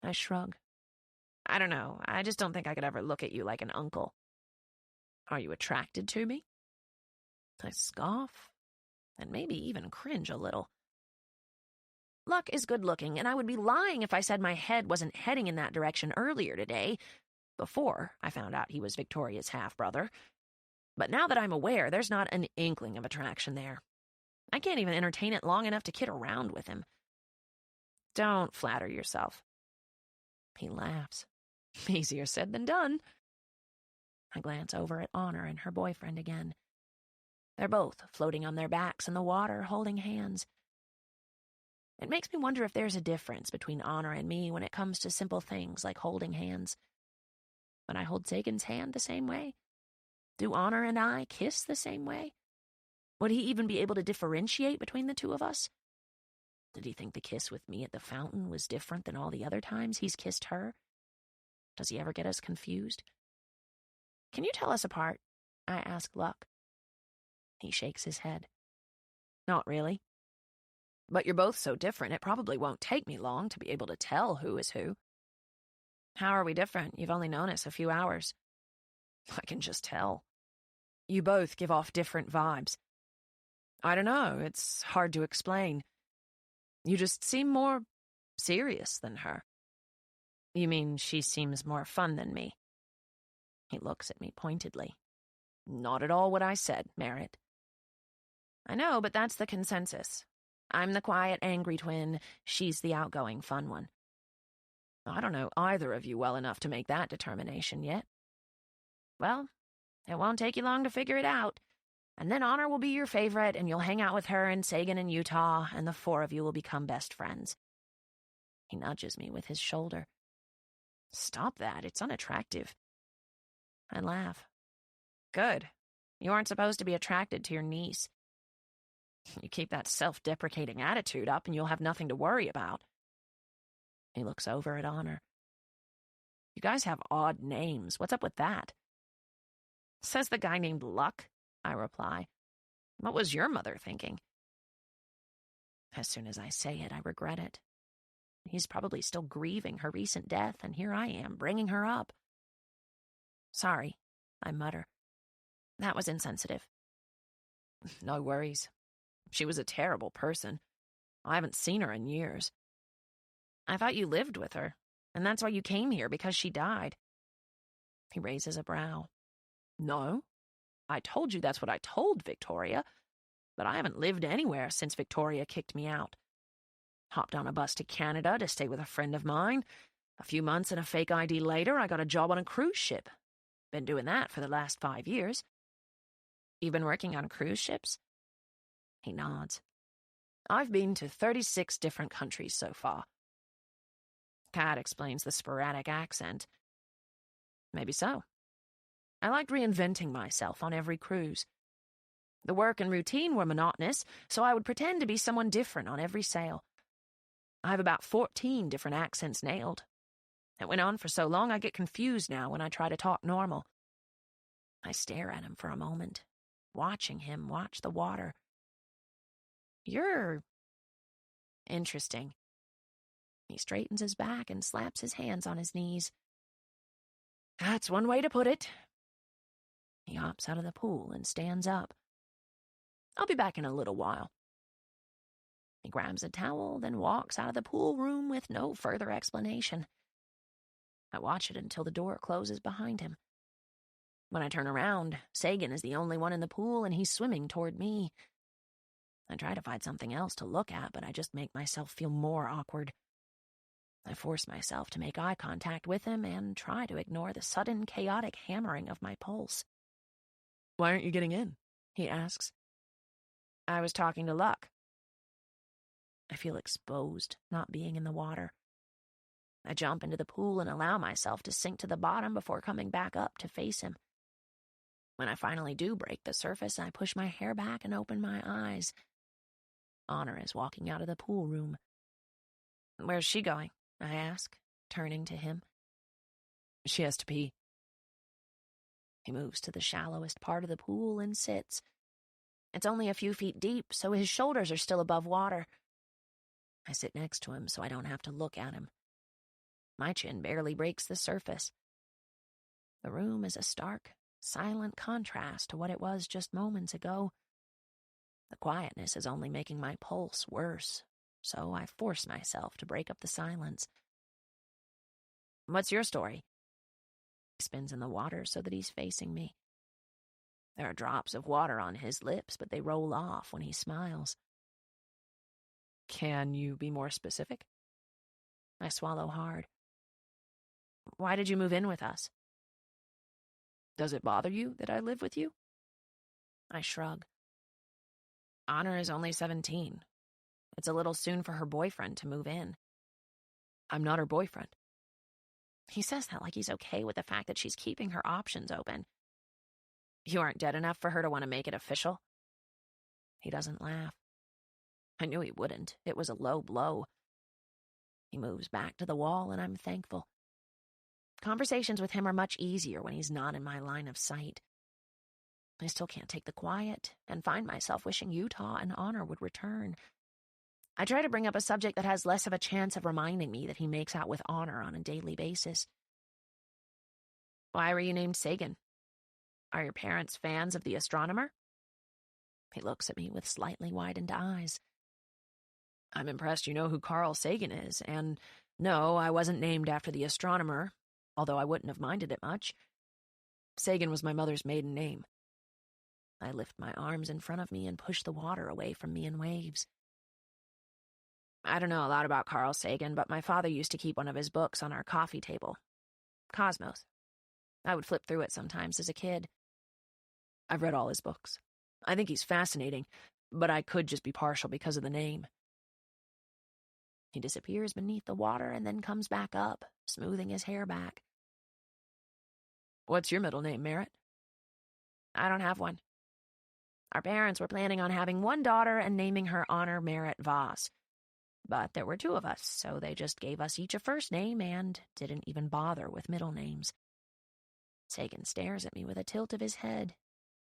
I shrug. I don't know, I just don't think I could ever look at you like an uncle. Are you attracted to me? I scoff, and maybe even cringe a little. Luck is good-looking, and I would be lying if I said my head wasn't heading in that direction earlier today, before I found out he was Victoria's half-brother. But now that I'm aware, there's not an inkling of attraction there. I can't even entertain it long enough to kid around with him. Don't flatter yourself. He laughs. Easier said than done. I glance over at Honor and her boyfriend again. They're both floating on their backs in the water, holding hands. It makes me wonder if there's a difference between Honor and me when it comes to simple things like holding hands. Would I hold Sagan's hand the same way? Do Honor and I kiss the same way? Would he even be able to differentiate between the two of us? Did he think the kiss with me at the fountain was different than all the other times he's kissed her? Does he ever get us confused? Can you tell us apart? I ask Luck. He shakes his head. Not really. But you're both so different, it probably won't take me long to be able to tell who is who. How are we different? You've only known us a few hours. I can just tell. You both give off different vibes. I don't know, it's hard to explain. You just seem more serious than her. You mean she seems more fun than me? He looks at me pointedly. Not at all what I said, Merit. I know, but that's the consensus. I'm the quiet, angry twin. She's the outgoing, fun one. I don't know either of you well enough to make that determination yet. Well, it won't take you long to figure it out. And then Honor will be your favorite, and you'll hang out with her and Sagan in Utah, and the four of you will become best friends. He nudges me with his shoulder. Stop that. It's unattractive. I laugh. Good. You aren't supposed to be attracted to your niece. You keep that self-deprecating attitude up, and you'll have nothing to worry about. He looks over at Honor. You guys have odd names. What's up with that? Says the guy named Luck, I reply. What was your mother thinking? As soon as I say it, I regret it. He's probably still grieving her recent death, and here I am, bringing her up. Sorry, I mutter. That was insensitive. No worries. She was a terrible person. I haven't seen her in years. I thought you lived with her, and that's why you came here, because she died. He raises a brow. No, I told you that's what I told Victoria, but I haven't lived anywhere since Victoria kicked me out. Hopped on a bus to Canada to stay with a friend of mine. A few months and a fake ID later, I got a job on a cruise ship. Been doing that for the last 5 years. You've been working on cruise ships? He nods. I've been to 36 different countries so far. Kat explains the sporadic accent. Maybe so. I liked reinventing myself on every cruise. The work and routine were monotonous, so I would pretend to be someone different on every sail. I have about 14 different accents nailed. It went on for so long I get confused now when I try to talk normal. I stare at him for a moment, watching him watch the water. You're interesting. He straightens his back and slaps his hands on his knees. That's one way to put it. He hops out of the pool and stands up. I'll be back in a little while. He grabs a towel, then walks out of the pool room with no further explanation. I watch it until the door closes behind him. When I turn around, Sagan is the only one in the pool, and he's swimming toward me. I try to find something else to look at, but I just make myself feel more awkward. I force myself to make eye contact with him and try to ignore the sudden, chaotic hammering of my pulse. Why aren't you getting in? He asks. I was talking to Luck. I feel exposed, not being in the water. I jump into the pool and allow myself to sink to the bottom before coming back up to face him. When I finally do break the surface, I push my hair back and open my eyes. Honor is walking out of the pool room. Where's she going? I ask, turning to him. She has to pee. He moves to the shallowest part of the pool and sits. It's only a few feet deep, so his shoulders are still above water. I sit next to him so I don't have to look at him. My chin barely breaks the surface. The room is a stark, silent contrast to what it was just moments ago. The quietness is only making my pulse worse, so I force myself to break up the silence. What's your story? He spins in the water so that he's facing me. There are drops of water on his lips, but they roll off when he smiles. Can you be more specific? I swallow hard. Why did you move in with us? Does it bother you that I live with you? I shrug. Honor is only 17. It's a little soon for her boyfriend to move in. I'm not her boyfriend. He says that like he's okay with the fact that she's keeping her options open. You aren't dead enough for her to want to make it official? He doesn't laugh. I knew he wouldn't. It was a low blow. He moves back to the wall, and I'm thankful. Conversations with him are much easier when he's not in my line of sight. I still can't take the quiet and find myself wishing Utah and Honor would return. I try to bring up a subject that has less of a chance of reminding me that he makes out with Honor on a daily basis. Why were you named Sagan? Are your parents fans of the astronomer? He looks at me with slightly widened eyes. I'm impressed you know who Carl Sagan is, and no, I wasn't named after the astronomer, although I wouldn't have minded it much. Sagan was my mother's maiden name. I lift my arms in front of me and push the water away from me in waves. I don't know a lot about Carl Sagan, but my father used to keep one of his books on our coffee table. Cosmos. I would flip through it sometimes as a kid. I've read all his books. I think he's fascinating, but I could just be partial because of the name. He disappears beneath the water and then comes back up, smoothing his hair back. What's your middle name, Merit? I don't have one. Our parents were planning on having one daughter and naming her Honor Merit Voss. But there were two of us, so they just gave us each a first name and didn't even bother with middle names. Sagan stares at me with a tilt of his head,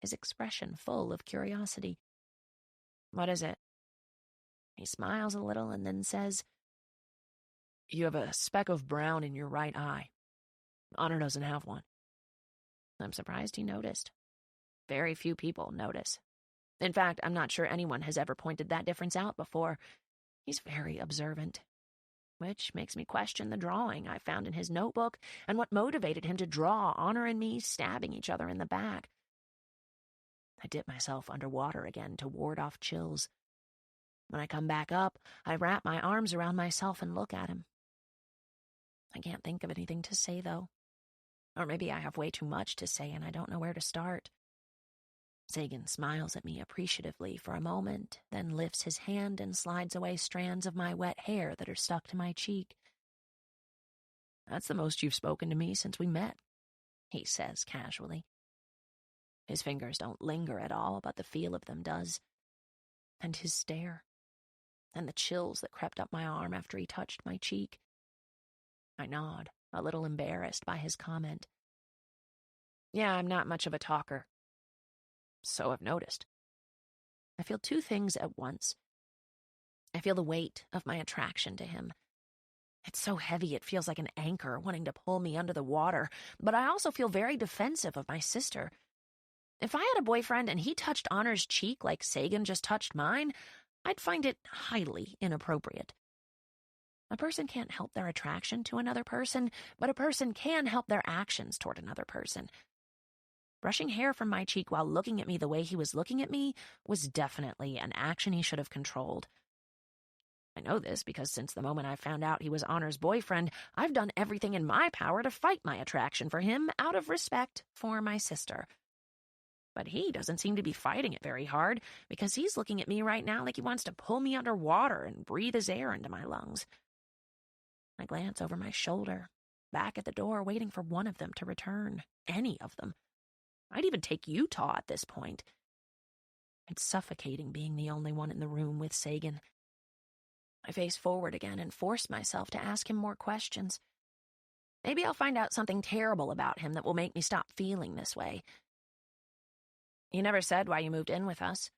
his expression full of curiosity. What is it? He smiles a little and then says, You have a speck of brown in your right eye. Honor doesn't have one. I'm surprised he noticed. Very few people notice. In fact, I'm not sure anyone has ever pointed that difference out before. He's very observant, which makes me question the drawing I found in his notebook and what motivated him to draw Honor and me stabbing each other in the back. I dip myself underwater again to ward off chills. When I come back up, I wrap my arms around myself and look at him. I can't think of anything to say, though. Or maybe I have way too much to say and I don't know where to start. Sagan smiles at me appreciatively for a moment, then lifts his hand and slides away strands of my wet hair that are stuck to my cheek. That's the most you've spoken to me since we met, he says casually. His fingers don't linger at all, but the feel of them does. And his stare. And the chills that crept up my arm after he touched my cheek. I nod, a little embarrassed by his comment. Yeah, I'm not much of a talker. So I've noticed. I feel two things at once. I feel the weight of my attraction to him. It's so heavy it feels like an anchor wanting to pull me under the water, but I also feel very defensive of my sister. If I had a boyfriend and he touched Honor's cheek like Sagan just touched mine, I'd find it highly inappropriate. A person can't help their attraction to another person, but a person can help their actions toward another person. Brushing hair from my cheek while looking at me the way he was looking at me was definitely an action he should have controlled. I know this because since the moment I found out he was Honor's boyfriend, I've done everything in my power to fight my attraction for him out of respect for my sister. But he doesn't seem to be fighting it very hard because he's looking at me right now like he wants to pull me underwater and breathe his air into my lungs. I glance over my shoulder, back at the door, waiting for one of them to return. Any of them. I'd even take Utah at this point. It's suffocating being the only one in the room with Sagan. I face forward again and force myself to ask him more questions. Maybe I'll find out something terrible about him that will make me stop feeling this way. You never said why you moved in with us.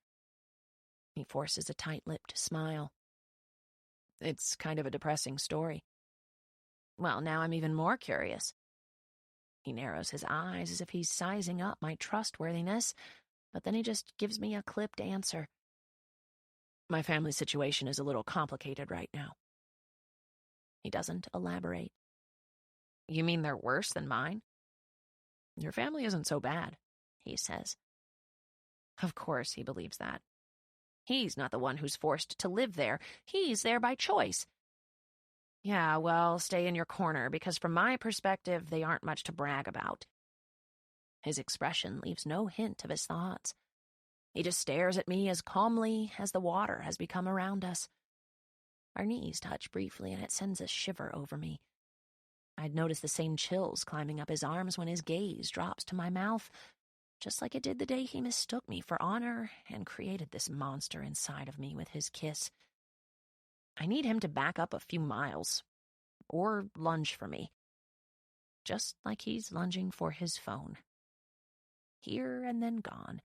He forces a tight-lipped smile. It's kind of a depressing story. Well, now I'm even more curious. He narrows his eyes as if he's sizing up my trustworthiness, but then he just gives me a clipped answer. My family situation is a little complicated right now. He doesn't elaborate. You mean they're worse than mine? Your family isn't so bad, he says. Of course he believes that. He's not the one who's forced to live there. He's there by choice. Yeah, well, stay in your corner, because from my perspective, they aren't much to brag about. His expression leaves no hint of his thoughts. He just stares at me as calmly as the water has become around us. Our knees touch briefly, and it sends a shiver over me. I'd noticed the same chills climbing up his arms when his gaze drops to my mouth, just like it did the day he mistook me for Honor and created this monster inside of me with his kiss. I need him to back up a few miles, or lunge for me, just like he's lunging for his phone. Here and then gone.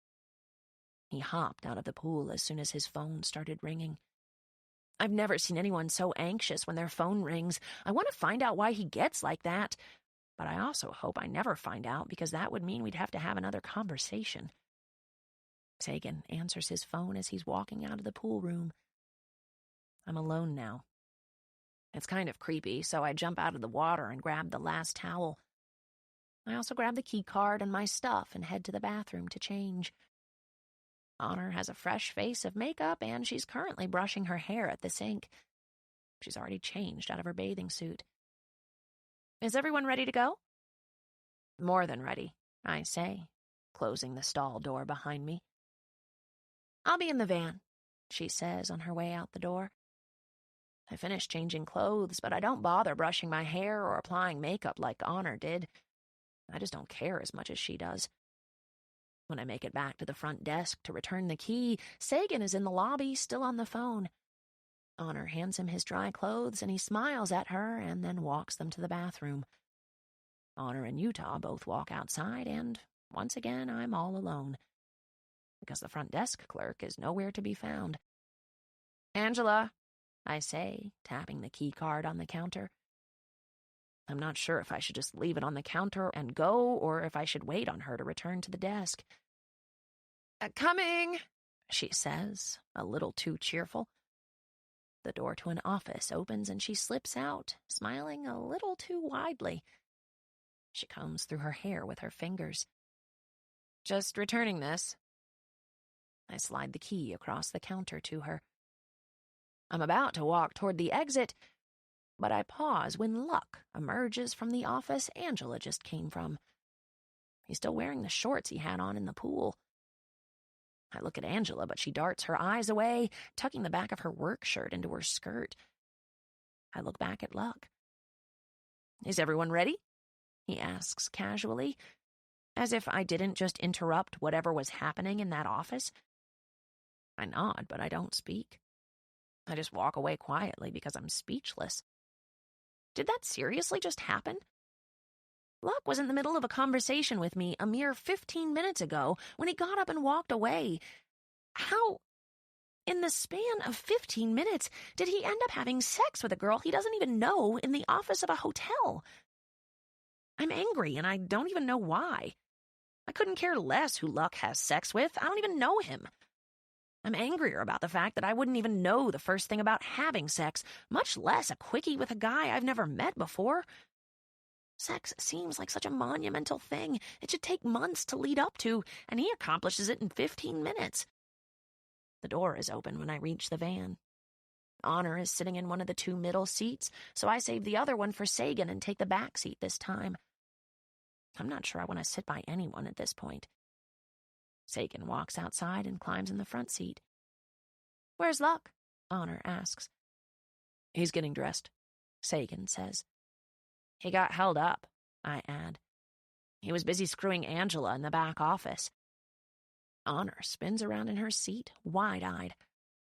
He hopped out of the pool as soon as his phone started ringing. I've never seen anyone so anxious when their phone rings. I want to find out why he gets like that. but I also hope I never find out because that would mean we'd have to have another conversation. Sagan answers his phone as he's walking out of the pool room. I'm alone now. It's kind of creepy, so I jump out of the water and grab the last towel. I also grab the key card and my stuff and head to the bathroom to change. Honor has a fresh face of makeup, and she's currently brushing her hair at the sink. She's already changed out of her bathing suit. Is everyone ready to go? More than ready, I say, closing the stall door behind me. I'll be in the van, she says on her way out the door. I finish changing clothes, but I don't bother brushing my hair or applying makeup like Honor did. I just don't care as much as she does. When I make it back to the front desk to return the key, Sagan is in the lobby, still on the phone. Honor hands him his dry clothes, and he smiles at her and then walks them to the bathroom. Honor and Utah both walk outside, and once again I'm all alone, because the front desk clerk is nowhere to be found. Angela, I say, tapping the key card on the counter. I'm not sure if I should just leave it on the counter and go, or if I should wait on her to return to the desk. Coming, she says, a little too cheerful. The door to an office opens and she slips out, smiling a little too widely. She combs through her hair with her fingers. Just returning this. I slide the key across the counter to her. I'm about to walk toward the exit, but I pause when Luck emerges from the office Angela just came from. He's still wearing the shorts he had on in the pool. I look at Angela, but she darts her eyes away, tucking the back of her work shirt into her skirt. I look back at Luck. Is everyone ready? He asks casually, as if I didn't just interrupt whatever was happening in that office. I nod, but I don't speak. I just walk away quietly because I'm speechless. Did that seriously just happen? Luck was in the middle of a conversation with me a mere 15 minutes ago when he got up and walked away. How, in the span of 15 minutes, did he end up having sex with a girl he doesn't even know in the office of a hotel? I'm angry, and I don't even know why. I couldn't care less who Luck has sex with. I don't even know him. I'm angrier about the fact that I wouldn't even know the first thing about having sex, much less a quickie with a guy I've never met before. Sex seems like such a monumental thing. It should take months to lead up to, and he accomplishes it in 15 minutes. The door is open when I reach the van. Honor is sitting in one of the two middle seats, so I save the other one for Sagan and take the back seat this time. I'm not sure I want to sit by anyone at this point. Sagan walks outside and climbs in the front seat. Where's Luck? Honor asks. He's getting dressed, Sagan says. He got held up, I add. He was busy screwing Angela in the back office. Honor spins around in her seat, wide-eyed.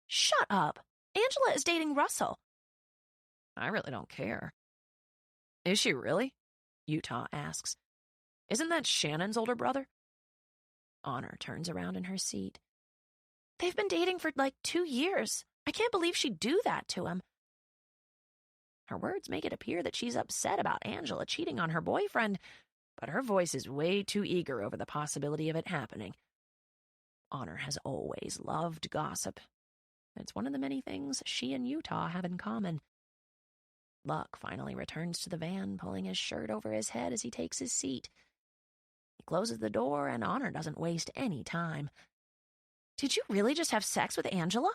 Shut up! Angela is dating Russell. I really don't care. Is she really? Utah asks. Isn't that Shannon's older brother? Honor turns around in her seat. They've been dating for like 2 years. I can't believe she'd do that to him. Her words make it appear that she's upset about Angela cheating on her boyfriend, but her voice is way too eager over the possibility of it happening. Honor has always loved gossip. It's one of the many things she and Utah have in common. Luck finally returns to the van, pulling his shirt over his head as he takes his seat. He closes the door, and Honor doesn't waste any time. Did you really just have sex with Angela?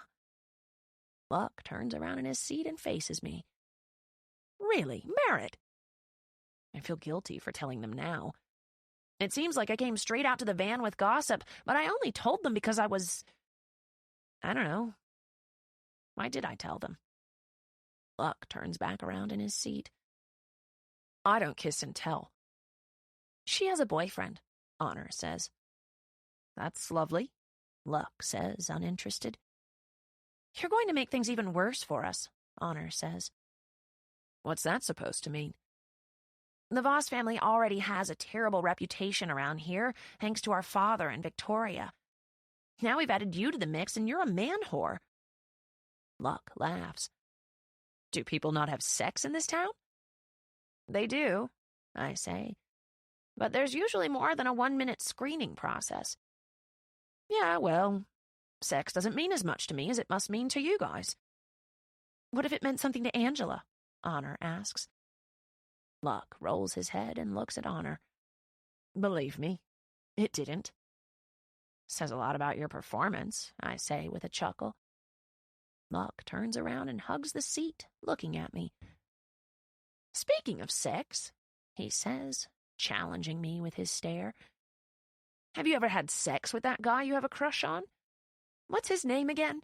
Luck turns around in his seat and faces me. Really, Merit? I feel guilty for telling them now. It seems like I came straight out to the van with gossip, but I only told them because I don't know. Why did I tell them? Luck turns back around in his seat. I don't kiss and tell. She has a boyfriend, Honor says. That's lovely, Luck says, uninterested. You're going to make things even worse for us, Honor says. What's that supposed to mean? The Voss family already has a terrible reputation around here, thanks to our father and Victoria. Now we've added you to the mix, and you're a man whore. Luck laughs. Do people not have sex in this town? They do, I say. But there's usually more than a 1-minute screening process. Yeah, well, sex doesn't mean as much to me as it must mean to you guys. What if it meant something to Angela? Honor asks. Luck rolls his head and looks at Honor. Believe me, it didn't. Says a lot about your performance, I say with a chuckle. Luck turns around and hugs the seat, looking at me. Speaking of sex, he says, challenging me with his stare. Have you ever had sex with that guy you have a crush on? What's his name again?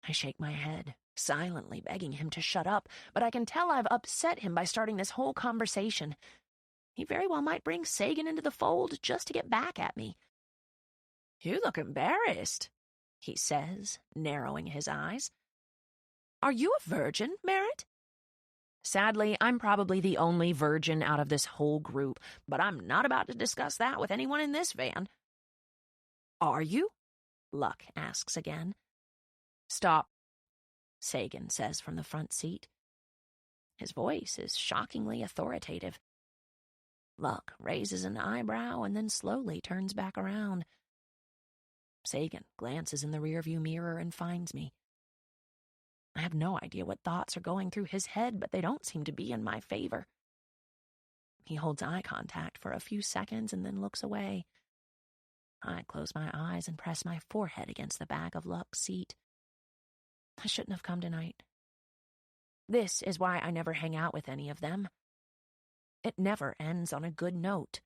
I shake my head, silently begging him to shut up, but I can tell I've upset him by starting this whole conversation. He very well might bring Sagan into the fold just to get back at me. You look embarrassed, he says, narrowing his eyes. Are you a virgin, Merit? Sadly, I'm probably the only virgin out of this whole group, but I'm not about to discuss that with anyone in this van. Are you? Luck asks again. Stop, Sagan says from the front seat. His voice is shockingly authoritative. Luck raises an eyebrow and then slowly turns back around. Sagan glances in the rearview mirror and finds me. I have no idea what thoughts are going through his head, but they don't seem to be in my favor. He holds eye contact for a few seconds and then looks away. I close my eyes and press my forehead against the back of Luck's seat. I shouldn't have come tonight. This is why I never hang out with any of them. It never ends on a good note.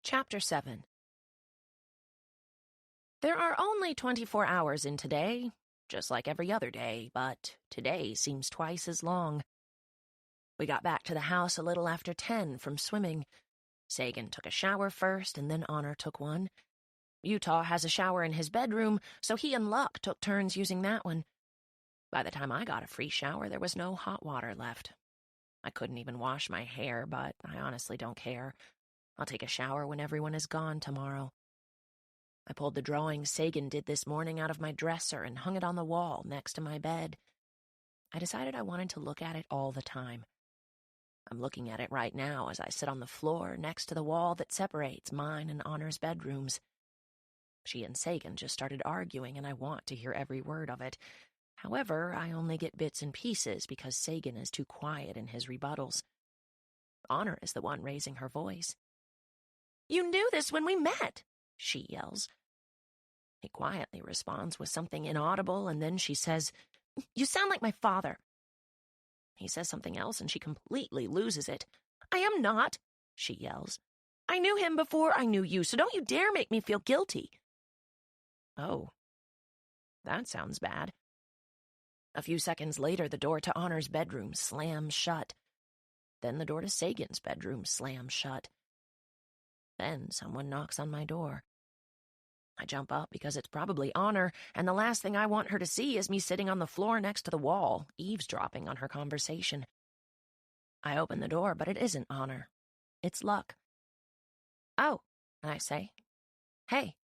Chapter 7. There are only 24 hours in today, just like every other day, but today seems twice as long. We got back to the house a little after 10 from swimming. Sagan took a shower first, and then Honor took one. Utah has a shower in his bedroom, so he and Luck took turns using that one. By the time I got a free shower, there was no hot water left. I couldn't even wash my hair, but I honestly don't care. I'll take a shower when everyone is gone tomorrow. I pulled the drawing Sagan did this morning out of my dresser and hung it on the wall next to my bed. I decided I wanted to look at it all the time. I'm looking at it right now as I sit on the floor next to the wall that separates mine and Honor's bedrooms. She and Sagan just started arguing, and I want to hear every word of it. However, I only get bits and pieces because Sagan is too quiet in his rebuttals. Honor is the one raising her voice. You knew this when we met, she yells. He quietly responds with something inaudible, and then she says, You sound like my father. He says something else, and she completely loses it. I am not, she yells. I knew him before I knew you, so don't you dare make me feel guilty. Oh, that sounds bad. A few seconds later, the door to Honor's bedroom slams shut. Then the door to Sagan's bedroom slams shut. Then someone knocks on my door. I jump up because it's probably Honor, and the last thing I want her to see is me sitting on the floor next to the wall, eavesdropping on her conversation. I open the door, but it isn't Honor. It's Luck. Oh, I say. Hey.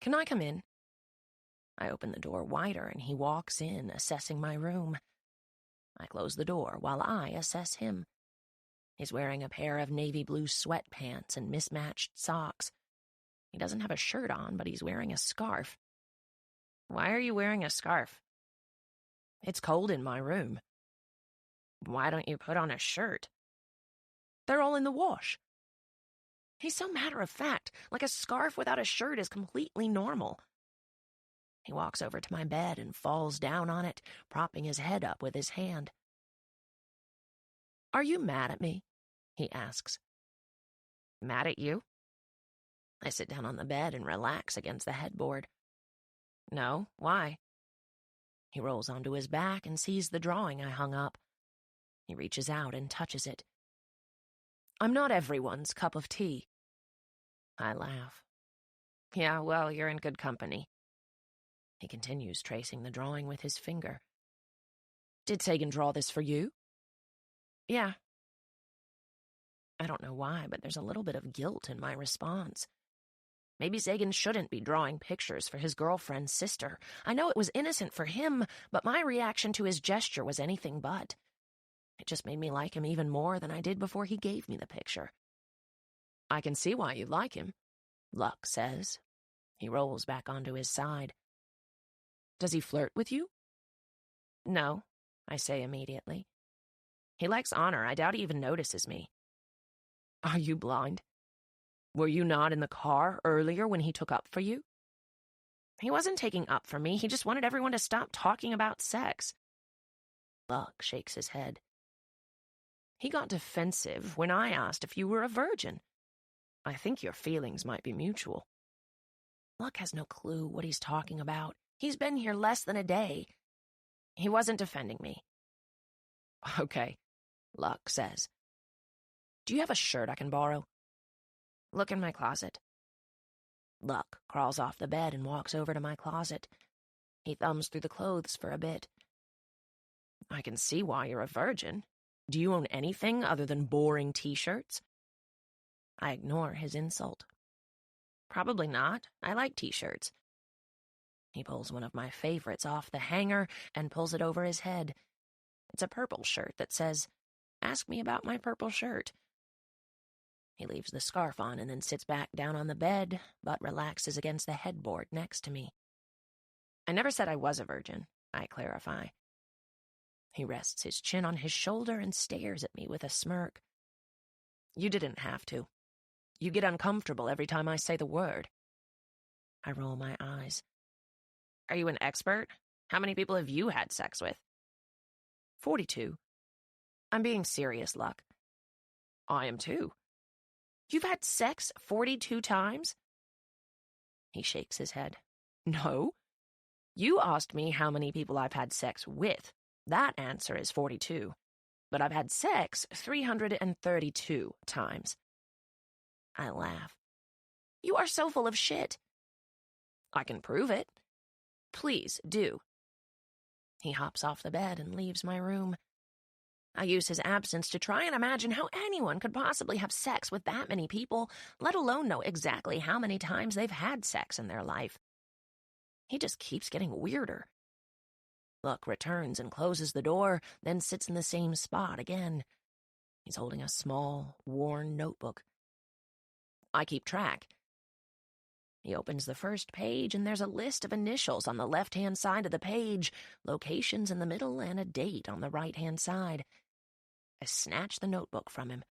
Can I come in? I open the door wider, and he walks in, assessing my room. I close the door while I assess him. He's wearing a pair of navy blue sweatpants and mismatched socks. He doesn't have a shirt on, but he's wearing a scarf. Why are you wearing a scarf? It's cold in my room. Why don't you put on a shirt? They're all in the wash. He's so matter-of-fact, like a scarf without a shirt is completely normal. He walks over to my bed and falls down on it, propping his head up with his hand. Are you mad at me? He asks. Mad at you? I sit down on the bed and relax against the headboard. No, why? He rolls onto his back and sees the drawing I hung up. He reaches out and touches it. I'm not everyone's cup of tea. I laugh. Yeah, well, you're in good company. He continues tracing the drawing with his finger. Did Sagan draw this for you? Yeah. I don't know why, but there's a little bit of guilt in my response. Maybe Sagan shouldn't be drawing pictures for his girlfriend's sister. I know it was innocent for him, but my reaction to his gesture was anything but. It just made me like him even more than I did before he gave me the picture. I can see why you like him, Luck says. He rolls back onto his side. Does he flirt with you? No, I say immediately. He likes honor. I doubt he even notices me. Are you blind? Were you not in the car earlier when he took up for you? He wasn't taking up for me. He just wanted everyone to stop talking about sex. Luck shakes his head. He got defensive when I asked if you were a virgin. I think your feelings might be mutual. Luck has no clue what he's talking about. He's been here less than a day. He wasn't defending me. Okay, Luck says. Do you have a shirt I can borrow? Look in my closet. Luck crawls off the bed and walks over to my closet. He thumbs through the clothes for a bit. I can see why you're a virgin. Do you own anything other than boring t-shirts? I ignore his insult. Probably not. I like t-shirts. He pulls one of my favorites off the hanger and pulls it over his head. It's a purple shirt that says, "Ask me about my purple shirt." He leaves the scarf on and then sits back down on the bed, but relaxes against the headboard next to me. I never said I was a virgin, I clarify. He rests his chin on his shoulder and stares at me with a smirk. You didn't have to. You get uncomfortable every time I say the word. I roll my eyes. Are you an expert? How many people have you had sex with? 42. I'm being serious, Luck. I am too. You've had sex 42 times? He shakes his head. No. You asked me how many people I've had sex with. That answer is 42. But I've had sex 332 times. I laugh. You are so full of shit. I can prove it. Please do. He hops off the bed and leaves my room. I use his absence to try and imagine how anyone could possibly have sex with that many people, let alone know exactly how many times they've had sex in their life. He just keeps getting weirder. Luck returns and closes the door, then sits in the same spot again. He's holding a small, worn notebook. I keep track. He opens the first page, and there's a list of initials on the left-hand side of the page, locations in the middle, and a date on the right-hand side. I snatch the notebook from him.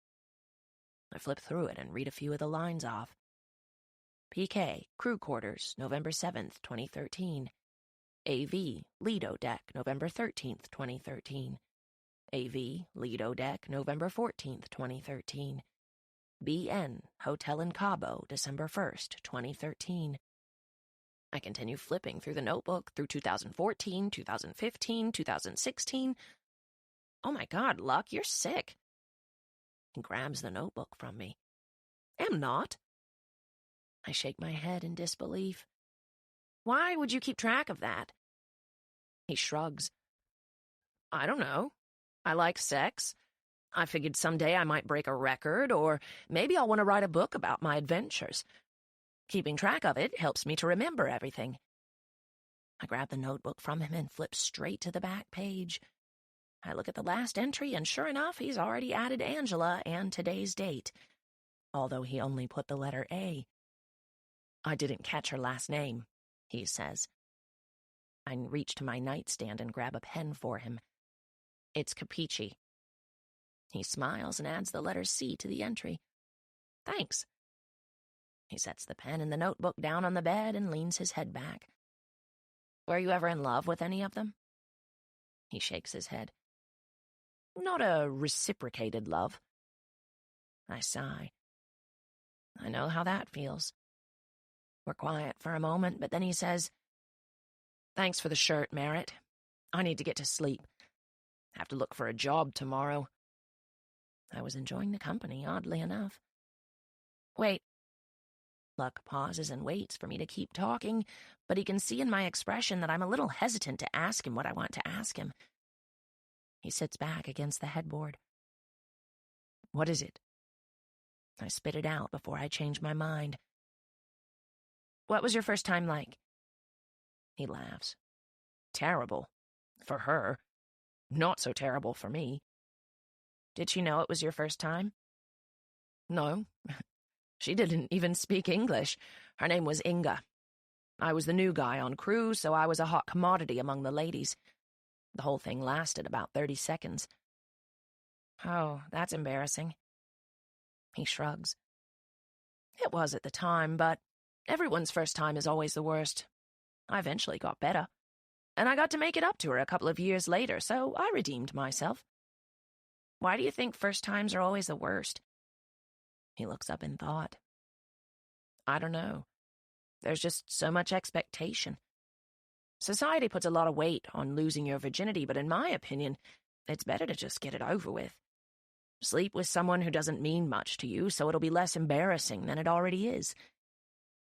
I flip through it and read a few of the lines off. PK, Crew Quarters, November 7th, 2013. AV, Lido Deck, November 13th, 2013. AV, Lido Deck, November 14th, 2013. BN, Hotel in Cabo, December 1st, 2013. I continue flipping through the notebook through 2014, 2015, 2016. Oh my God, Luck, you're sick. He grabs the notebook from me. Am not. I shake my head in disbelief. Why would you keep track of that? He shrugs. I don't know. I like sex. I figured someday I might break a record, or maybe I'll want to write a book about my adventures. Keeping track of it helps me to remember everything. I grab the notebook from him and flip straight to the back page. I look at the last entry, and sure enough, he's already added Angela and today's date, although he only put the letter A. I didn't catch her last name, he says. I reach to my nightstand and grab a pen for him. It's Capici. He smiles and adds the letter C to the entry. Thanks. He sets the pen and the notebook down on the bed and leans his head back. Were you ever in love with any of them? He shakes his head. Not a reciprocated love. I sigh. I know how that feels. We're quiet for a moment, but then he says, Thanks for the shirt, Merit. I need to get to sleep. Have to look for a job tomorrow. I was enjoying the company, oddly enough. Wait. Luck pauses and waits for me to keep talking, but he can see in my expression that I'm a little hesitant to ask him what I want to ask him. He sits back against the headboard. What is it? I spit it out before I change my mind. What was your first time like? He laughs. Terrible. For her. Not so terrible for me. Did she know it was your first time? No. She didn't even speak English. Her name was Inga. I was the new guy on crew, so I was a hot commodity among the ladies. The whole thing lasted about 30 seconds. Oh, that's embarrassing. He shrugs. It was at the time, but everyone's first time is always the worst. I eventually got better, and I got to make it up to her a couple of years later, so I redeemed myself. Why do you think first times are always the worst? He looks up in thought. I don't know. There's just so much expectation. Society puts a lot of weight on losing your virginity, but in my opinion, it's better to just get it over with. Sleep with someone who doesn't mean much to you, so it'll be less embarrassing than it already is.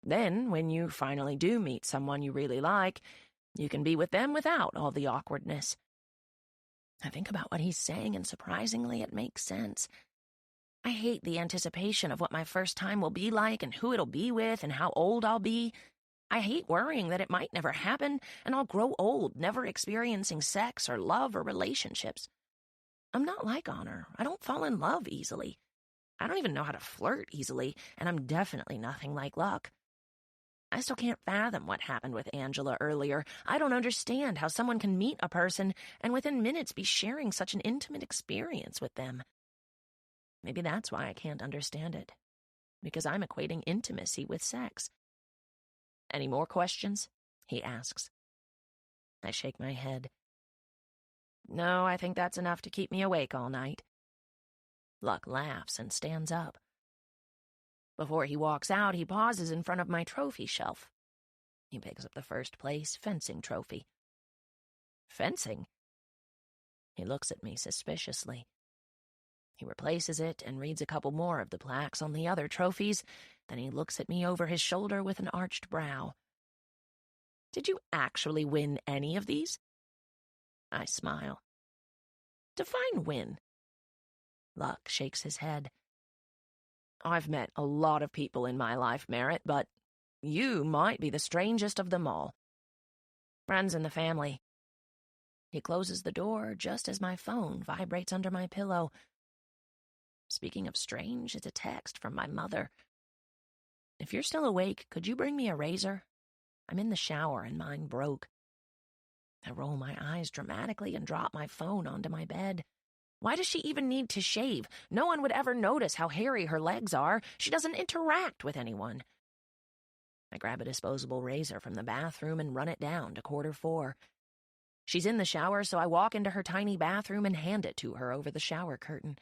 Then, when you finally do meet someone you really like, you can be with them without all the awkwardness. I think about what he's saying, and surprisingly, it makes sense. I hate the anticipation of what my first time will be like and who it'll be with and how old I'll be. I hate worrying that it might never happen and I'll grow old, never experiencing sex or love or relationships. I'm not like Honor. I don't fall in love easily. I don't even know how to flirt easily, and I'm definitely nothing like Luck. I still can't fathom what happened with Angela earlier. I don't understand how someone can meet a person and within minutes be sharing such an intimate experience with them. Maybe that's why I can't understand it, because I'm equating intimacy with sex. Any more questions? He asks. I shake my head. No, I think that's enough to keep me awake all night. Luck laughs and stands up. Before he walks out, he pauses in front of my trophy shelf. He picks up the first place fencing trophy. Fencing? He looks at me suspiciously. He replaces it and reads a couple more of the plaques on the other trophies. Then he looks at me over his shoulder with an arched brow. Did you actually win any of these? I smile. Define win. Luck shakes his head. I've met a lot of people in my life, Merit, but you might be the strangest of them all. Friends in the family. He closes the door just as my phone vibrates under my pillow. Speaking of strange, it's a text from my mother. If you're still awake, could you bring me a razor? I'm in the shower and mine broke. I roll my eyes dramatically and drop my phone onto my bed. Why does she even need to shave? No one would ever notice how hairy her legs are. She doesn't interact with anyone. I grab a disposable razor from the bathroom and run it down to 4:15. She's in the shower, so I walk into her tiny bathroom and hand it to her over the shower curtain.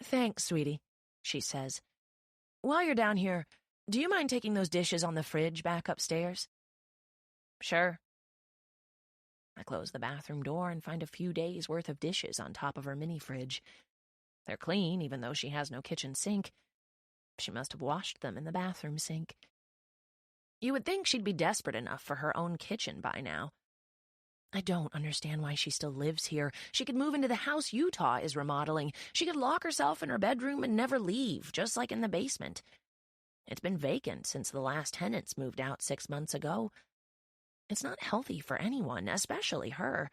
Thanks, sweetie, she says. While you're down here, do you mind taking those dishes on the fridge back upstairs? Sure. I close the bathroom door and find a few days' worth of dishes on top of her mini-fridge. They're clean, even though she has no kitchen sink. She must have washed them in the bathroom sink. You would think she'd be desperate enough for her own kitchen by now. I don't understand why she still lives here. She could move into the house Utah is remodeling. She could lock herself in her bedroom and never leave, just like in the basement. It's been vacant since the last tenants moved out 6 months ago. It's not healthy for anyone, especially her.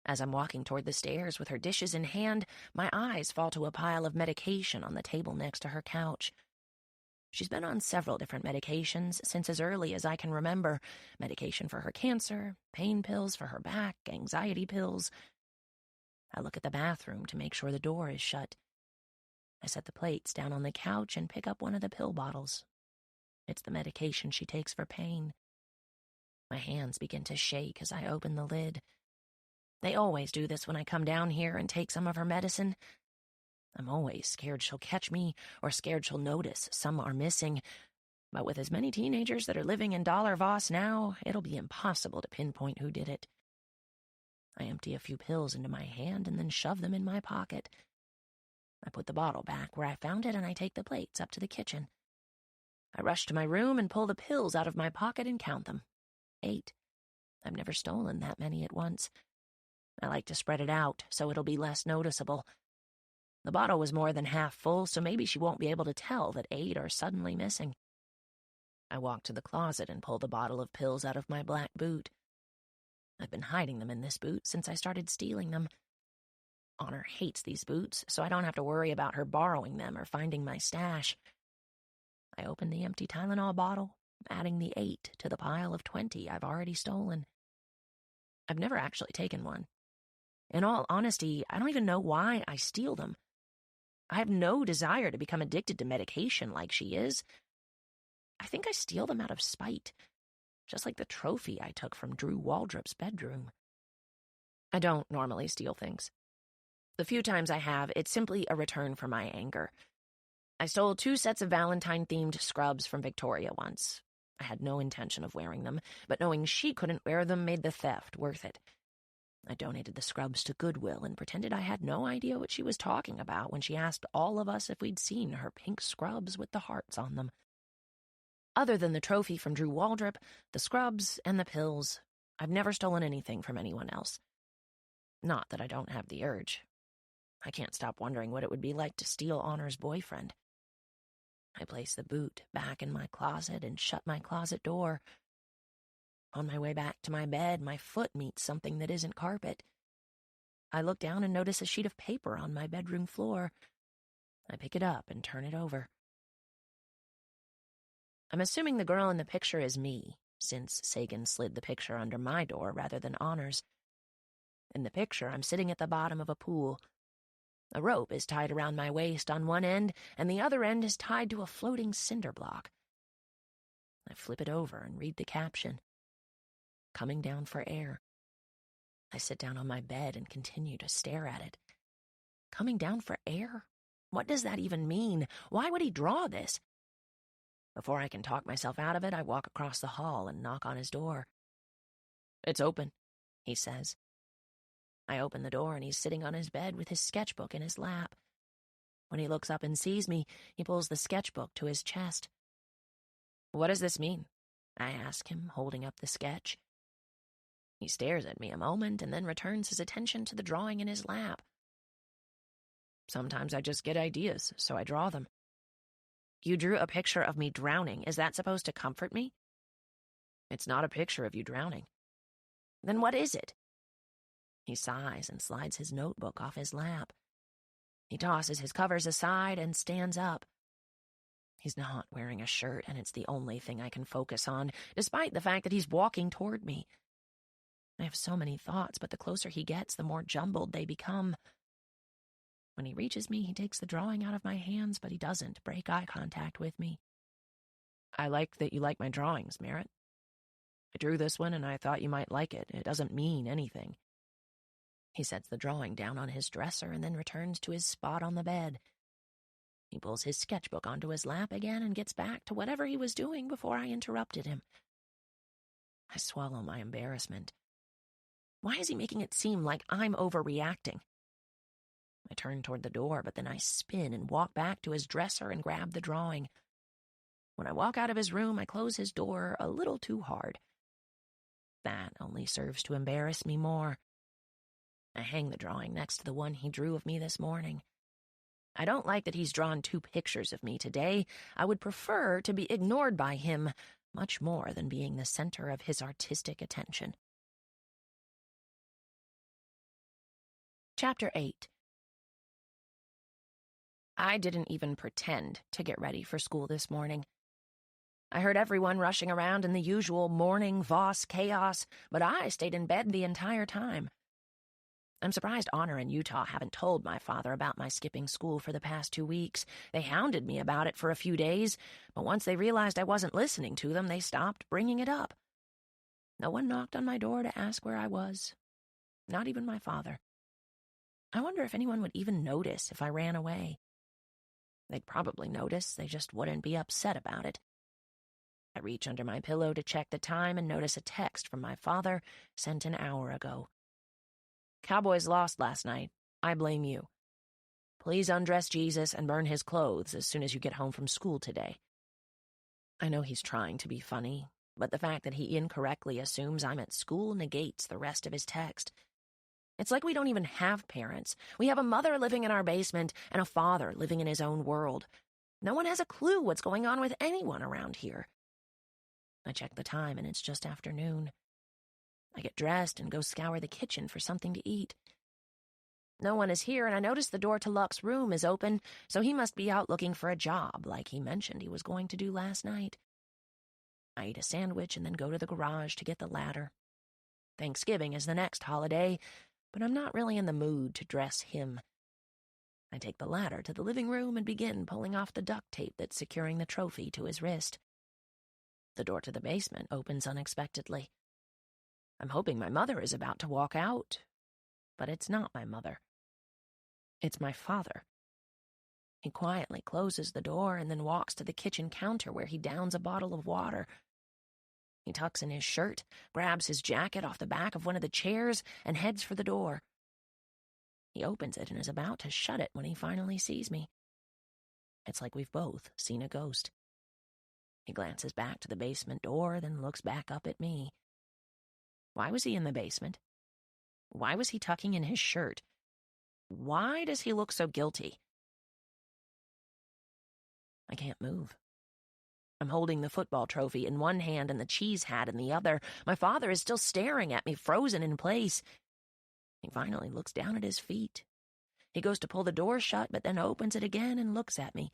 As I'm walking toward the stairs with her dishes in hand, my eyes fall to a pile of medication on the table next to her couch. She's been on several different medications since as early as I can remember. Medication for her cancer, pain pills for her back, anxiety pills. I look at the bathroom to make sure the door is shut. I set the plates down on the couch and pick up one of the pill bottles. It's the medication she takes for pain. My hands begin to shake as I open the lid. They always do this when I come down here and take some of her medicine. I'm always scared she'll catch me or scared she'll notice some are missing. But with as many teenagers that are living in Voss now, it'll be impossible to pinpoint who did it. I empty a few pills into my hand and then shove them in my pocket. I put the bottle back where I found it and I take the plates up to the kitchen. I rush to my room and pull the pills out of my pocket and count them. 8. I've never stolen that many at once. I like to spread it out so it'll be less noticeable. The bottle was more than half full, so maybe she won't be able to tell that 8 are suddenly missing. I walk to the closet and pull the bottle of pills out of my black boot. I've been hiding them in this boot since I started stealing them. Honor hates these boots, so I don't have to worry about her borrowing them or finding my stash. I open the empty Tylenol bottle, adding the 8 to the pile of 20 I've already stolen. I've never actually taken one. In all honesty, I don't even know why I steal them. I have no desire to become addicted to medication like she is. I think I steal them out of spite, just like the trophy I took from Drew Waldrop's bedroom. I don't normally steal things. The few times I have, it's simply a return for my anger. I stole 2 sets of Valentine-themed scrubs from Victoria once. I had no intention of wearing them, but knowing she couldn't wear them made the theft worth it. I donated the scrubs to Goodwill and pretended I had no idea what she was talking about when she asked all of us if we'd seen her pink scrubs with the hearts on them. Other than the trophy from Drew Waldrop, the scrubs, and the pills, I've never stolen anything from anyone else. Not that I don't have the urge. I can't stop wondering what it would be like to steal Honor's boyfriend. I place the boot back in my closet and shut my closet door. On my way back to my bed, my foot meets something that isn't carpet. I look down and notice a sheet of paper on my bedroom floor. I pick it up and turn it over. I'm assuming the girl in the picture is me, since Sagan slid the picture under my door rather than Honor's. In the picture, I'm sitting at the bottom of a pool. A rope is tied around my waist on one end, and the other end is tied to a floating cinder block. I flip it over and read the caption. Coming down for air. I sit down on my bed and continue to stare at it. Coming down for air? What does that even mean? Why would he draw this? Before I can talk myself out of it, I walk across the hall and knock on his door. It's open, he says. I open the door and he's sitting on his bed with his sketchbook in his lap. When he looks up and sees me, he pulls the sketchbook to his chest. What does this mean? I ask him, holding up the sketch. He stares at me a moment and then returns his attention to the drawing in his lap. Sometimes I just get ideas, so I draw them. You drew a picture of me drowning. Is that supposed to comfort me? It's not a picture of you drowning. Then what is it? He sighs and slides his notebook off his lap. He tosses his covers aside and stands up. He's not wearing a shirt, and it's the only thing I can focus on, despite the fact that he's walking toward me. I have so many thoughts, but the closer he gets, the more jumbled they become. When he reaches me, he takes the drawing out of my hands, but he doesn't break eye contact with me. I like that you like my drawings, Merit. I drew this one, and I thought you might like it. It doesn't mean anything. He sets the drawing down on his dresser and then returns to his spot on the bed. He pulls his sketchbook onto his lap again and gets back to whatever he was doing before I interrupted him. I swallow my embarrassment. Why is he making it seem like I'm overreacting? I turn toward the door, but then I spin and walk back to his dresser and grab the drawing. When I walk out of his room, I close his door a little too hard. That only serves to embarrass me more. I hang the drawing next to the one he drew of me this morning. I don't like that he's drawn 2 pictures of me today. I would prefer to be ignored by him much more than being the center of his artistic attention. Chapter 8. I didn't even pretend to get ready for school this morning. I heard everyone rushing around in the usual morning Voss chaos, but I stayed in bed the entire time. I'm surprised Honor and Utah haven't told my father about my skipping school for the past 2 weeks. They hounded me about it for a few days, but once they realized I wasn't listening to them, they stopped bringing it up. No one knocked on my door to ask where I was. Not even my father. I wonder if anyone would even notice if I ran away. They'd probably notice, they just wouldn't be upset about it. I reach under my pillow to check the time and notice a text from my father sent an hour ago. Cowboys lost last night. I blame you. Please undress Jesus and burn his clothes as soon as you get home from school today. I know he's trying to be funny, but the fact that he incorrectly assumes I'm at school negates the rest of his text. It's like we don't even have parents. We have a mother living in our basement and a father living in his own world. No one has a clue what's going on with anyone around here. I check the time, and it's just afternoon. I get dressed and go scour the kitchen for something to eat. No one is here, and I notice the door to Luck's room is open, so he must be out looking for a job, like he mentioned he was going to do last night. I eat a sandwich and then go to the garage to get the ladder. Thanksgiving is the next holiday, but I'm not really in the mood to dress him. I take the ladder to the living room and begin pulling off the duct tape that's securing the trophy to his wrist. The door to the basement opens unexpectedly. I'm hoping my mother is about to walk out, but it's not my mother. It's my father. He quietly closes the door and then walks to the kitchen counter where he downs a bottle of water. He tucks in his shirt, grabs his jacket off the back of one of the chairs, and heads for the door. He opens it and is about to shut it when he finally sees me. It's like we've both seen a ghost. He glances back to the basement door, then looks back up at me. Why was he in the basement? Why was he tucking in his shirt? Why does he look so guilty? I can't move. I'm holding the football trophy in one hand and the cheese hat in the other. My father is still staring at me, frozen in place. He finally looks down at his feet. He goes to pull the door shut, but then opens it again and looks at me.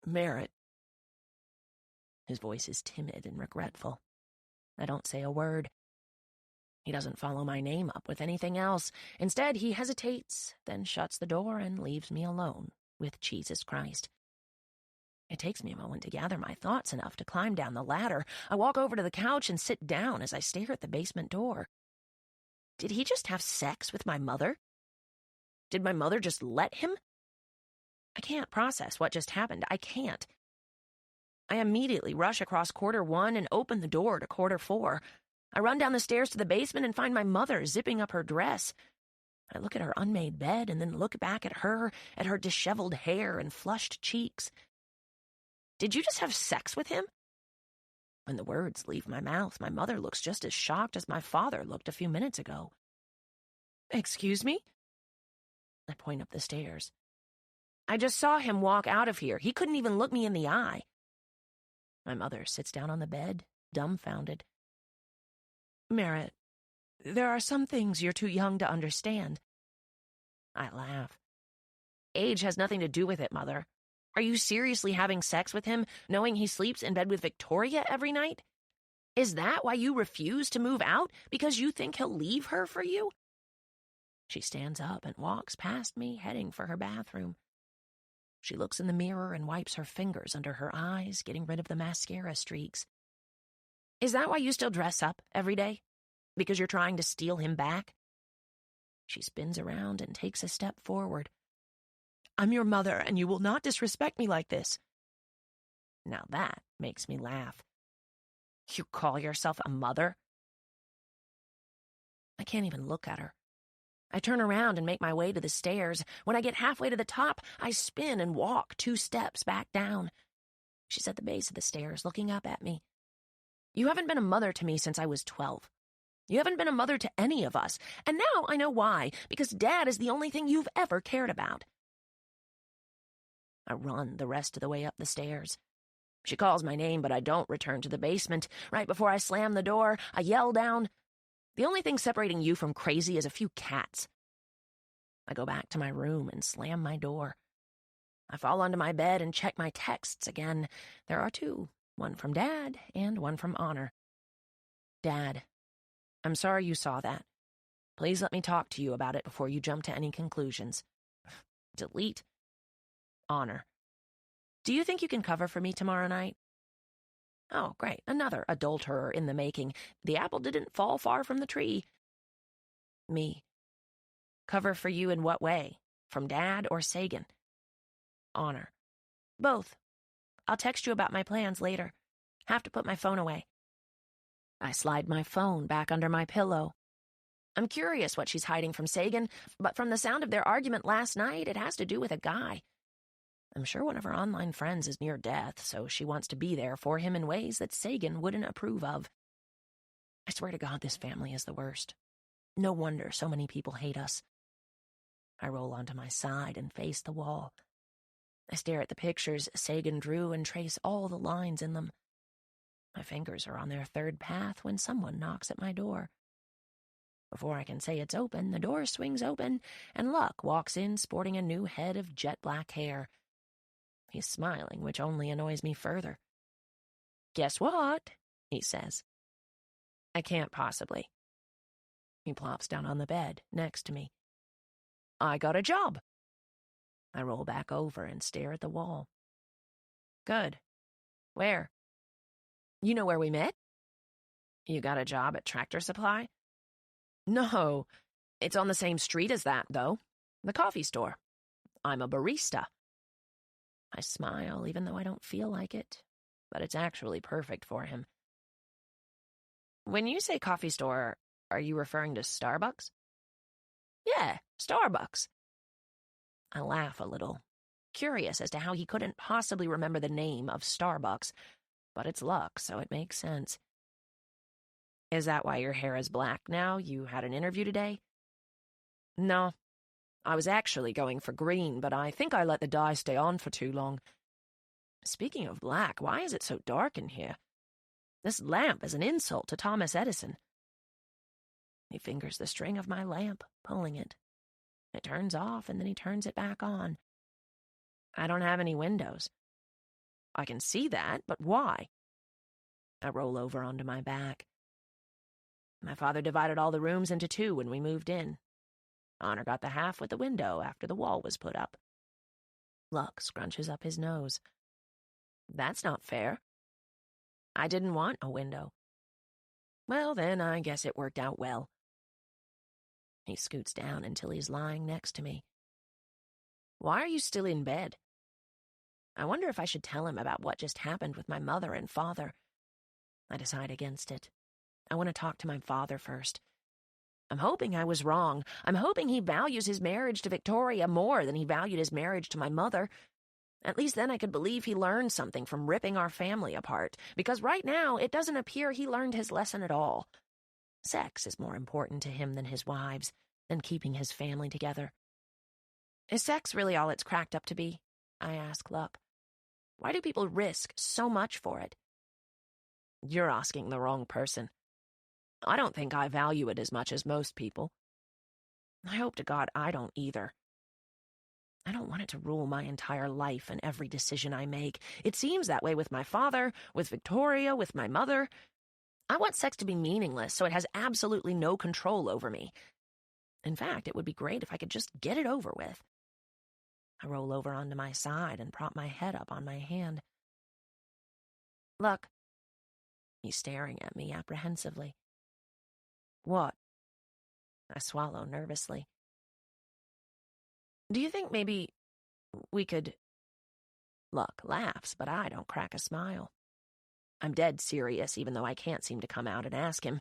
Merit. His voice is timid and regretful. I don't say a word. He doesn't follow my name up with anything else. Instead, he hesitates, then shuts the door and leaves me alone with Jesus Christ. It takes me a moment to gather my thoughts enough to climb down the ladder. I walk over to the couch and sit down as I stare at the basement door. Did he just have sex with my mother? Did my mother just let him? I can't process what just happened. I can't. I immediately rush across quarter 1 and open the door to quarter 4. I run down the stairs to the basement and find my mother zipping up her dress. I look at her unmade bed and then look back at her disheveled hair and flushed cheeks. Did you just have sex with him? When the words leave my mouth, my mother looks just as shocked as my father looked a few minutes ago. Excuse me? I point up the stairs. I just saw him walk out of here. He couldn't even look me in the eye. My mother sits down on the bed, dumbfounded. Merit, there are some things you're too young to understand. I laugh. Age has nothing to do with it, Mother. Are you seriously having sex with him, knowing he sleeps in bed with Victoria every night? Is that why you refuse to move out? Because you think he'll leave her for you? She stands up and walks past me, heading for her bathroom. She looks in the mirror and wipes her fingers under her eyes, getting rid of the mascara streaks. Is that why you still dress up every day? Because you're trying to steal him back? She spins around and takes a step forward. I'm your mother, and you will not disrespect me like this. Now that makes me laugh. You call yourself a mother? I can't even look at her. I turn around and make my way to the stairs. When I get halfway to the top, I spin and walk 2 steps back down. She's at the base of the stairs, looking up at me. You haven't been a mother to me since I was 12. You haven't been a mother to any of us, and now I know why, because Dad is the only thing you've ever cared about. I run the rest of the way up the stairs. She calls my name, but I don't return to the basement. Right before I slam the door, I yell down, the only thing separating you from crazy is a few cats. I go back to my room and slam my door. I fall onto my bed and check my texts again. There are 2, one from Dad and one from Honor. Dad, I'm sorry you saw that. Please let me talk to you about it before you jump to any conclusions. Delete. Honor. Do you think you can cover for me tomorrow night? Oh, great. Another adulterer in the making. The apple didn't fall far from the tree. Me. Cover for you in what way? From Dad or Sagan? Honor. Both. I'll text you about my plans later. Have to put my phone away. I slide my phone back under my pillow. I'm curious what she's hiding from Sagan, but from the sound of their argument last night, it has to do with a guy. I'm sure one of her online friends is near death, so she wants to be there for him in ways that Sagan wouldn't approve of. I swear to God, this family is the worst. No wonder so many people hate us. I roll onto my side and face the wall. I stare at the pictures Sagan drew and trace all the lines in them. My fingers are on their third path when someone knocks at my door. Before I can say it's open, the door swings open, and Luck walks in sporting a new head of jet-black hair. He's smiling, which only annoys me further. "Guess what?" he says. "I can't possibly." He plops down on the bed next to me. "I got a job." I roll back over and stare at the wall. "Good. Where?" "You know where we met?" "You got a job at Tractor Supply?" "No. It's on the same street as that, though. The coffee store. I'm a barista." I smile, even though I don't feel like it, but it's actually perfect for him. "When you say coffee store, are you referring to Starbucks?" "Yeah, Starbucks." I laugh a little, curious as to how he couldn't possibly remember the name of Starbucks, but it's Luck, so it makes sense. "Is that why your hair is black now? You had an interview today?" "No. I was actually going for green, but I think I let the dye stay on for too long. Speaking of black, why is it so dark in here? This lamp is an insult to Thomas Edison." He fingers the string of my lamp, pulling it. It turns off, and then he turns it back on. "I don't have any windows." "I can see that, but why?" I roll over onto my back. "My father divided all the rooms into two when we moved in. Honor got the half with the window after the wall was put up." Luck scrunches up his nose. "That's not fair." "I didn't want a window." "Well, then, I guess it worked out well." He scoots down until he's lying next to me. "Why are you still in bed?" I wonder if I should tell him about what just happened with my mother and father. I decide against it. I want to talk to my father first. I'm hoping I was wrong. I'm hoping he values his marriage to Victoria more than he valued his marriage to my mother. At least then I could believe he learned something from ripping our family apart, because right now it doesn't appear he learned his lesson at all. Sex is more important to him than his wives, than keeping his family together. "Is sex really all it's cracked up to be?" I ask Luck. "Why do people risk so much for it?" "You're asking the wrong person. I don't think I value it as much as most people. I hope to God I don't either. I don't want it to rule my entire life and every decision I make. It seems that way with my father, with Victoria, with my mother. I want sex to be meaningless so it has absolutely no control over me. In fact, it would be great if I could just get it over with." I roll over onto my side and prop my head up on my hand. "Look." He's staring at me apprehensively. "What?" I swallow nervously. "Do you think maybe we could—" Luck laughs, but I don't crack a smile. I'm dead serious, even though I can't seem to come out and ask him.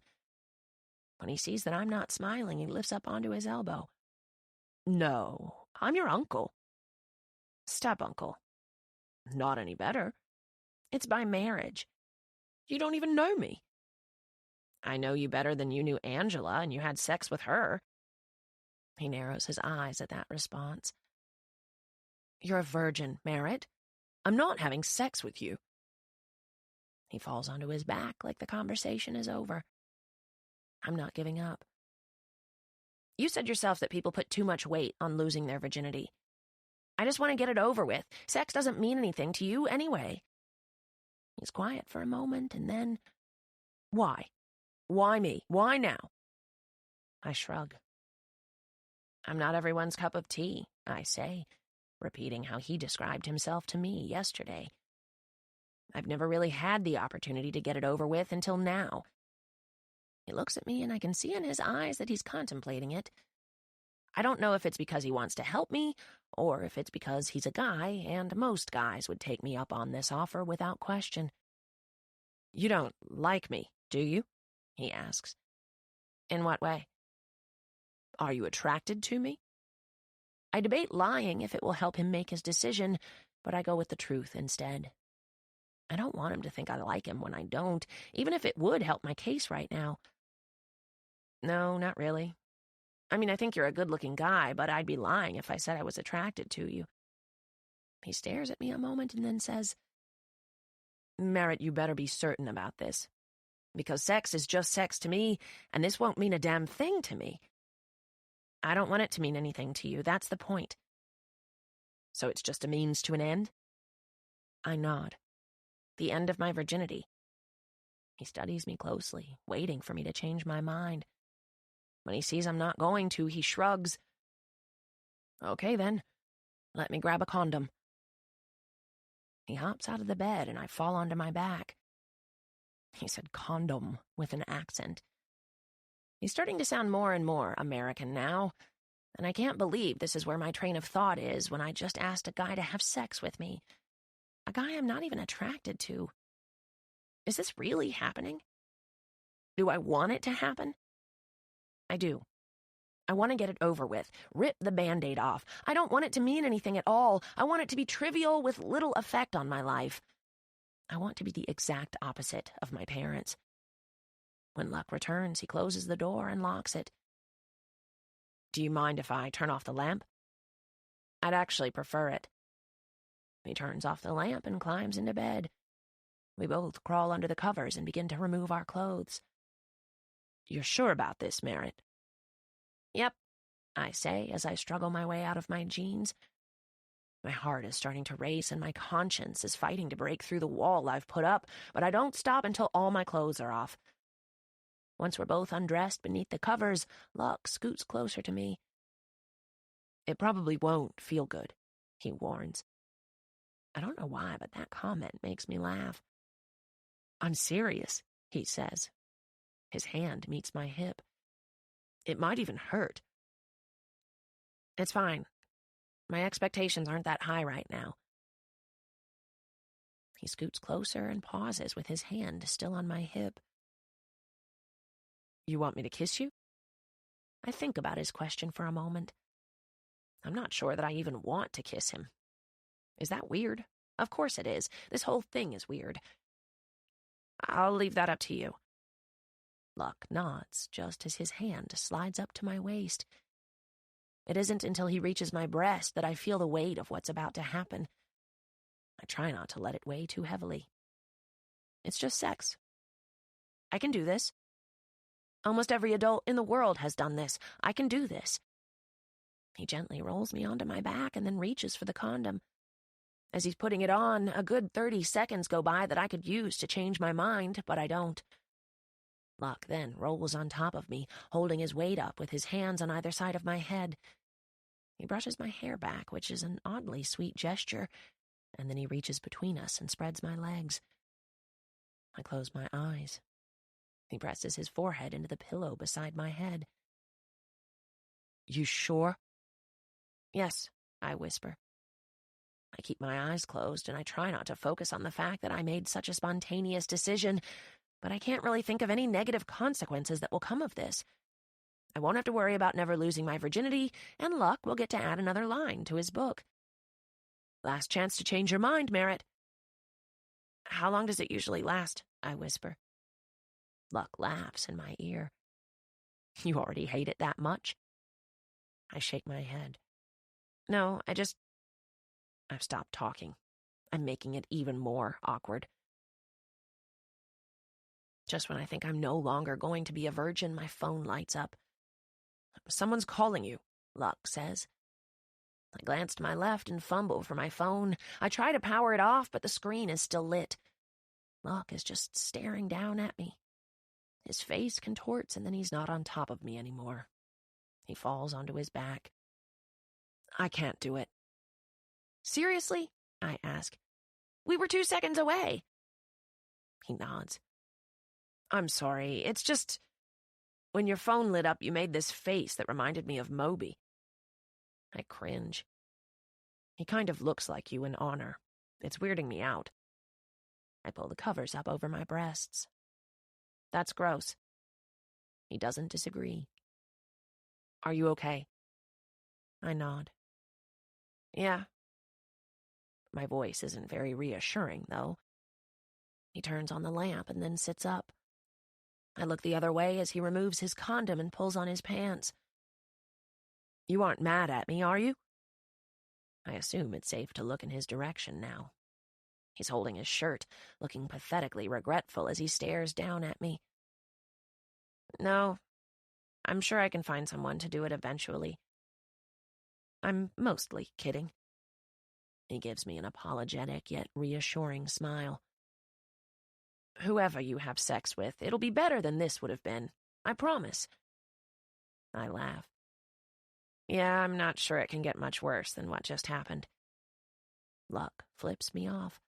When he sees that I'm not smiling, he lifts up onto his elbow. "No, I'm your uncle." "Step-uncle." "Not any better. It's by marriage. You don't even know me." "I know you better than you knew Angela, and you had sex with her." He narrows his eyes at that response. "You're a virgin, Merit. I'm not having sex with you." He falls onto his back like the conversation is over. I'm not giving up. "You said yourself that people put too much weight on losing their virginity. I just want to get it over with. Sex doesn't mean anything to you anyway." He's quiet for a moment, and then, "Why? Why me? Why now?" I shrug. "I'm not everyone's cup of tea," I say, repeating how he described himself to me yesterday. I've never really had the opportunity to get it over with until now. He looks at me, and I can see in his eyes that he's contemplating it. I don't know if it's because he wants to help me, or if it's because he's a guy, and most guys would take me up on this offer without question. "You don't like me, do you?" he asks. "In what way?" "Are you attracted to me?" I debate lying if it will help him make his decision, but I go with the truth instead. I don't want him to think I like him when I don't, even if it would help my case right now. "No, not really. I mean, I think you're a good-looking guy, but I'd be lying if I said I was attracted to you." He stares at me a moment and then says, Merit, you better be certain about this. Because sex is just sex to me, and this won't mean a damn thing to me. I don't want it to mean anything to you, that's the point. So it's just a means to an end? I nod. The end of my virginity. He studies me closely, waiting for me to change my mind. When he sees I'm not going to, he shrugs. Okay then, let me grab a condom. He hops out of the bed and I fall onto my back. He said condom with an accent. He's starting to sound more and more American now, and I can't believe this is where my train of thought is when I just asked a guy to have sex with me. A guy I'm not even attracted to. Is this really happening? Do I want it to happen? I do. I want to get it over with. Rip the Band-Aid off. I don't want it to mean anything at all. I want it to be trivial with little effect on my life. I want to be the exact opposite of my parents. When Luck returns, he closes the door and locks it. Do you mind if I turn off the lamp? I'd actually prefer it. He turns off the lamp and climbs into bed. We both crawl under the covers and begin to remove our clothes. You're sure about this, Merit? Yep, I say as I struggle my way out of my jeans. My heart is starting to race and my conscience is fighting to break through the wall I've put up, but I don't stop until all my clothes are off. Once we're both undressed beneath the covers, Luck scoots closer to me. It probably won't feel good, he warns. I don't know why, but that comment makes me laugh. I'm serious, he says. His hand meets my hip. It might even hurt. It's fine. My expectations aren't that high right now. He scoots closer and pauses with his hand still on my hip. You want me to kiss you? I think about his question for a moment. I'm not sure that I even want to kiss him. Is that weird? Of course it is. This whole thing is weird. I'll leave that up to you. Luck nods just as his hand slides up to my waist. It isn't until he reaches my breast that I feel the weight of what's about to happen. I try not to let it weigh too heavily. It's just sex. I can do this. Almost every adult in the world has done this. I can do this. He gently rolls me onto my back and then reaches for the condom. As he's putting it on, a good 30 seconds go by that I could use to change my mind, but I don't. Luck then rolls on top of me, holding his weight up with his hands on either side of my head. He brushes my hair back, which is an oddly sweet gesture, and then he reaches between us and spreads my legs. I close my eyes. He presses his forehead into the pillow beside my head. You sure? Yes, I whisper. I keep my eyes closed and I try not to focus on the fact that I made such a spontaneous decision, but I can't really think of any negative consequences that will come of this. I won't have to worry about never losing my virginity, and Luck will get to add another line to his book. Last chance to change your mind, Merit. How long does it usually last? I whisper. Luck laughs in my ear. You already hate it that much? I shake my head. No, I've stopped talking. I'm making it even more awkward. Just when I think I'm no longer going to be a virgin, my phone lights up. Someone's calling you, Luck says. I glance to my left and fumble for my phone. I try to power it off, but the screen is still lit. Luck is just staring down at me. His face contorts, and then he's not on top of me anymore. He falls onto his back. I can't do it. Seriously? I ask. We were 2 seconds away. He nods. I'm sorry, it's just... When your phone lit up, you made this face that reminded me of Moby. I cringe. He kind of looks like you in Honor. It's weirding me out. I pull the covers up over my breasts. That's gross. He doesn't disagree. Are you okay? I nod. Yeah. My voice isn't very reassuring, though. He turns on the lamp and then sits up. I look the other way as he removes his condom and pulls on his pants. You aren't mad at me, are you? I assume it's safe to look in his direction now. He's holding his shirt, looking pathetically regretful as he stares down at me. No, I'm sure I can find someone to do it eventually. I'm mostly kidding. He gives me an apologetic yet reassuring smile. Whoever you have sex with, it'll be better than this would have been. I promise. I laugh. Yeah, I'm not sure it can get much worse than what just happened. Luck flips me off.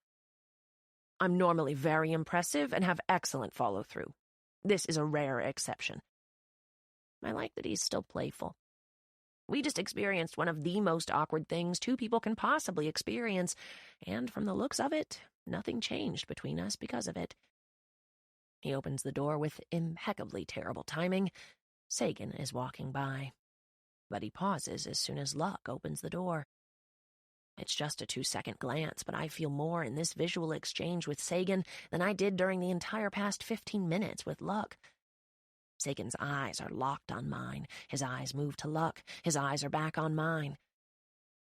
I'm normally very impressive and have excellent follow-through. This is a rare exception. I like that he's still playful. We just experienced one of the most awkward things two people can possibly experience, and from the looks of it, nothing changed between us because of it. He opens the door with impeccably terrible timing. Sagan is walking by, but he pauses as soon as Luck opens the door. It's just a 2-second glance, but I feel more in this visual exchange with Sagan than I did during the entire past 15 minutes with Luck. Sagan's eyes are locked on mine. His eyes move to Luck. His eyes are back on mine.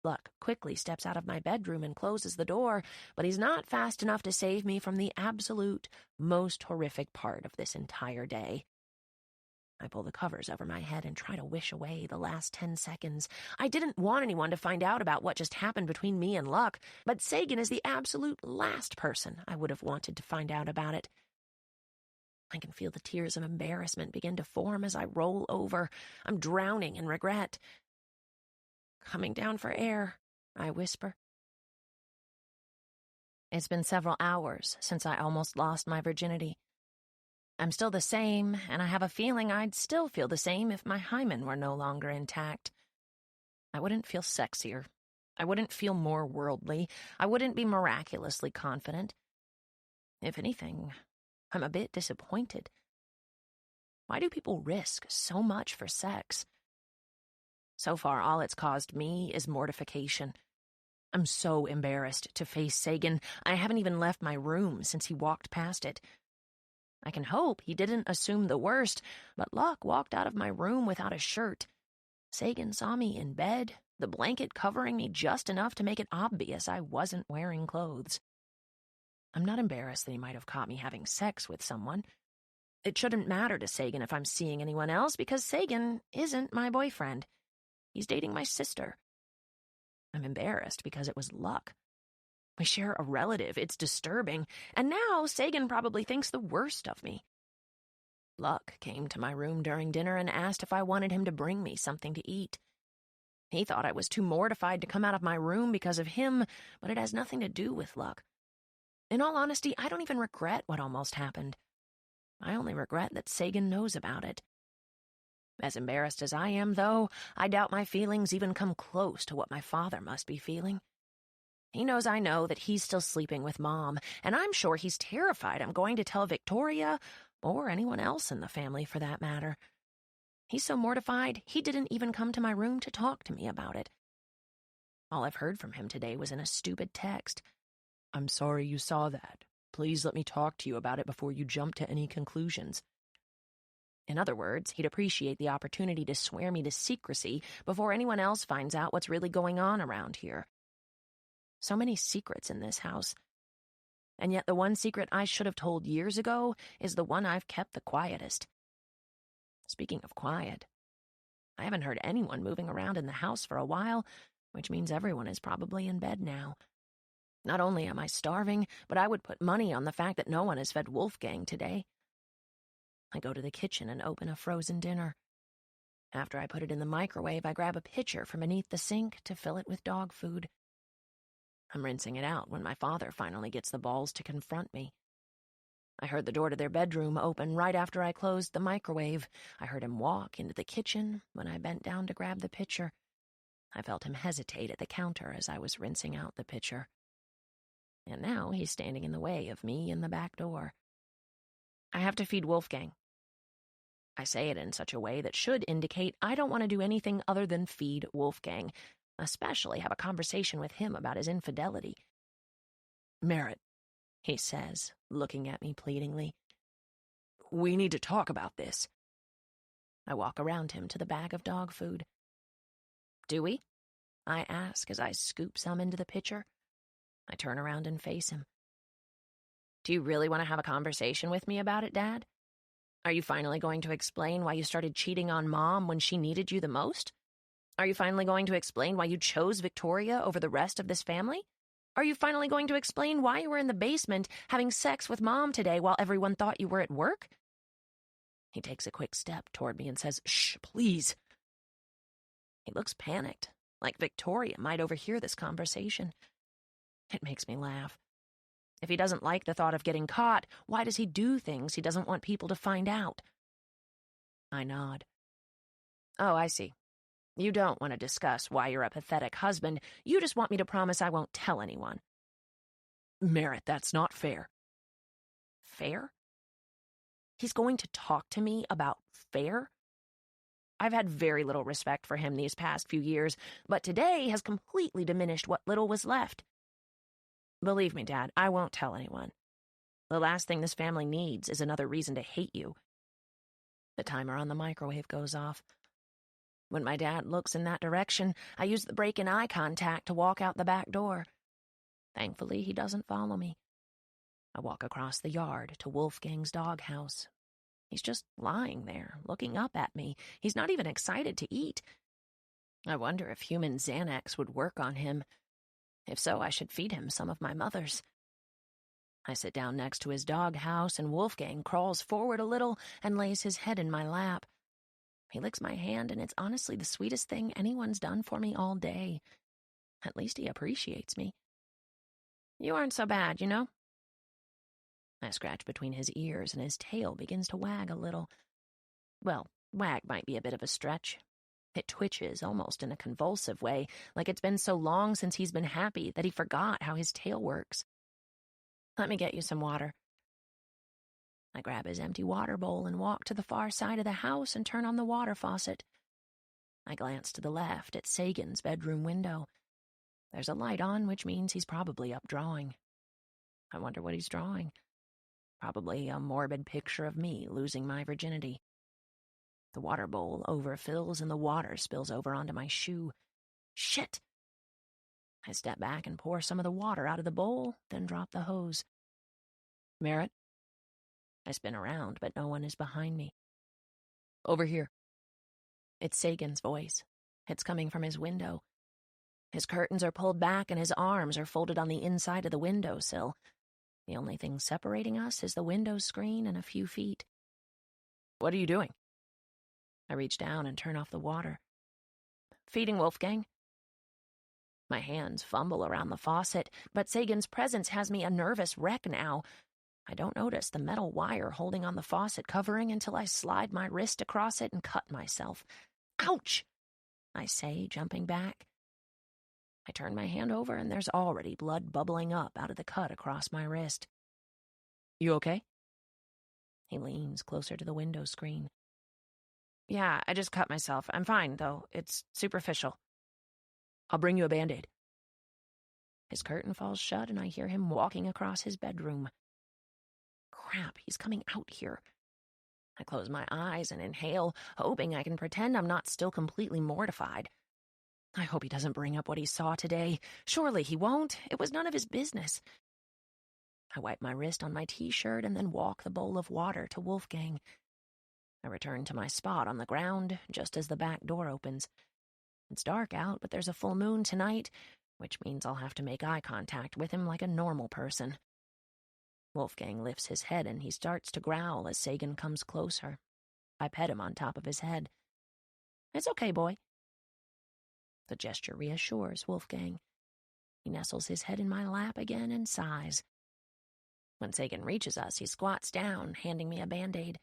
Luck quickly steps out of my bedroom and closes the door, but he's not fast enough to save me from the absolute most horrific part of this entire day. I pull the covers over my head and try to wish away the last 10 seconds. I didn't want anyone to find out about what just happened between me and Luck, but Sagan is the absolute last person I would have wanted to find out about it. I can feel the tears of embarrassment begin to form as I roll over. I'm drowning in regret. Coming down for air, I whisper. It's been several hours since I almost lost my virginity. I'm still the same, and I have a feeling I'd still feel the same if my hymen were no longer intact. I wouldn't feel sexier. I wouldn't feel more worldly. I wouldn't be miraculously confident. If anything, I'm a bit disappointed. Why do people risk so much for sex? So far, all it's caused me is mortification. I'm so embarrassed to face Sagan, I haven't even left my room since he walked past it. I can hope he didn't assume the worst, but Luck walked out of my room without a shirt. Sagan saw me in bed, the blanket covering me just enough to make it obvious I wasn't wearing clothes. I'm not embarrassed that he might have caught me having sex with someone. It shouldn't matter to Sagan if I'm seeing anyone else, because Sagan isn't my boyfriend. He's dating my sister. I'm embarrassed because it was Luck. We share a relative, it's disturbing, and now Sagan probably thinks the worst of me. Luck came to my room during dinner and asked if I wanted him to bring me something to eat. He thought I was too mortified to come out of my room because of him, but it has nothing to do with Luck. In all honesty, I don't even regret what almost happened. I only regret that Sagan knows about it. As embarrassed as I am, though, I doubt my feelings even come close to what my father must be feeling. He knows I know that he's still sleeping with Mom, and I'm sure he's terrified I'm going to tell Victoria, or anyone else in the family for that matter. He's so mortified, he didn't even come to my room to talk to me about it. All I've heard from him today was in a stupid text. I'm sorry you saw that. Please let me talk to you about it before you jump to any conclusions. In other words, he'd appreciate the opportunity to swear me to secrecy before anyone else finds out what's really going on around here. So many secrets in this house. And yet the one secret I should have told years ago is the one I've kept the quietest. Speaking of quiet, I haven't heard anyone moving around in the house for a while, which means everyone is probably in bed now. Not only am I starving, but I would put money on the fact that no one has fed Wolfgang today. I go to the kitchen and open a frozen dinner. After I put it in the microwave, I grab a pitcher from beneath the sink to fill it with dog food. I'm rinsing it out when my father finally gets the balls to confront me. I heard the door to their bedroom open right after I closed the microwave. I heard him walk into the kitchen when I bent down to grab the pitcher. I felt him hesitate at the counter as I was rinsing out the pitcher. And now he's standing in the way of me in the back door. I have to feed Wolfgang. I say it in such a way that should indicate I don't want to do anything other than feed Wolfgang, especially have a conversation with him about his infidelity. Merit, he says, looking at me pleadingly. We need to talk about this. I walk around him to the bag of dog food. Do we? I ask as I scoop some into the pitcher. I turn around and face him. Do you really want to have a conversation with me about it, Dad? Are you finally going to explain why you started cheating on Mom when she needed you the most? Are you finally going to explain why you chose Victoria over the rest of this family? Are you finally going to explain why you were in the basement having sex with Mom today while everyone thought you were at work? He takes a quick step toward me and says, "Shh, please." He looks panicked, like Victoria might overhear this conversation. It makes me laugh. If he doesn't like the thought of getting caught, why does he do things he doesn't want people to find out? I nod. Oh, I see. You don't want to discuss why you're a pathetic husband. You just want me to promise I won't tell anyone. Merit, that's not fair. Fair? He's going to talk to me about fair? I've had very little respect for him these past few years, but today has completely diminished what little was left. Believe me, Dad, I won't tell anyone. The last thing this family needs is another reason to hate you. The timer on the microwave goes off. When my dad looks in that direction, I use the break in eye contact to walk out the back door. Thankfully, he doesn't follow me. I walk across the yard to Wolfgang's doghouse. He's just lying there, looking up at me. He's not even excited to eat. I wonder if human Xanax would work on him. If so, I should feed him some of my mother's. I sit down next to his doghouse, and Wolfgang crawls forward a little and lays his head in my lap. He licks my hand, and it's honestly the sweetest thing anyone's done for me all day. At least he appreciates me. You aren't so bad, you know? I scratch between his ears, and his tail begins to wag a little. Well, wag might be a bit of a stretch. It twitches almost in a convulsive way, like it's been so long since he's been happy that he forgot how his tail works. Let me get you some water. I grab his empty water bowl and walk to the far side of the house and turn on the water faucet. I glance to the left at Sagan's bedroom window. There's a light on, which means he's probably up drawing. I wonder what he's drawing. Probably a morbid picture of me losing my virginity. The water bowl overfills and the water spills over onto my shoe. Shit! I step back and pour some of the water out of the bowl, then drop the hose. Merit? I spin around, but no one is behind me. Over here. It's Sagan's voice. It's coming from his window. His curtains are pulled back and his arms are folded on the inside of the windowsill. The only thing separating us is the window screen and a few feet. What are you doing? I reach down and turn off the water. Feeding Wolfgang. My hands fumble around the faucet, but Sagan's presence has me a nervous wreck now. I don't notice the metal wire holding on the faucet covering until I slide my wrist across it and cut myself. Ouch! I say, jumping back. I turn my hand over and there's already blood bubbling up out of the cut across my wrist. You okay? He leans closer to the window screen. Yeah, I just cut myself. I'm fine, though. It's superficial. I'll bring you a Band-Aid. His curtain falls shut and I hear him walking across his bedroom. Crap, he's coming out here. I close my eyes and inhale, hoping I can pretend I'm not still completely mortified. I hope he doesn't bring up what he saw today. Surely he won't. It was none of his business. I wipe my wrist on my t-shirt and then walk the bowl of water to Wolfgang. I return to my spot on the ground just as the back door opens. It's dark out, but there's a full moon tonight, which means I'll have to make eye contact with him like a normal person. Wolfgang lifts his head and he starts to growl as Sagan comes closer. I pet him on top of his head. It's okay, boy. The gesture reassures Wolfgang. He nestles his head in my lap again and sighs. When Sagan reaches us, he squats down, handing me a Band-Aid.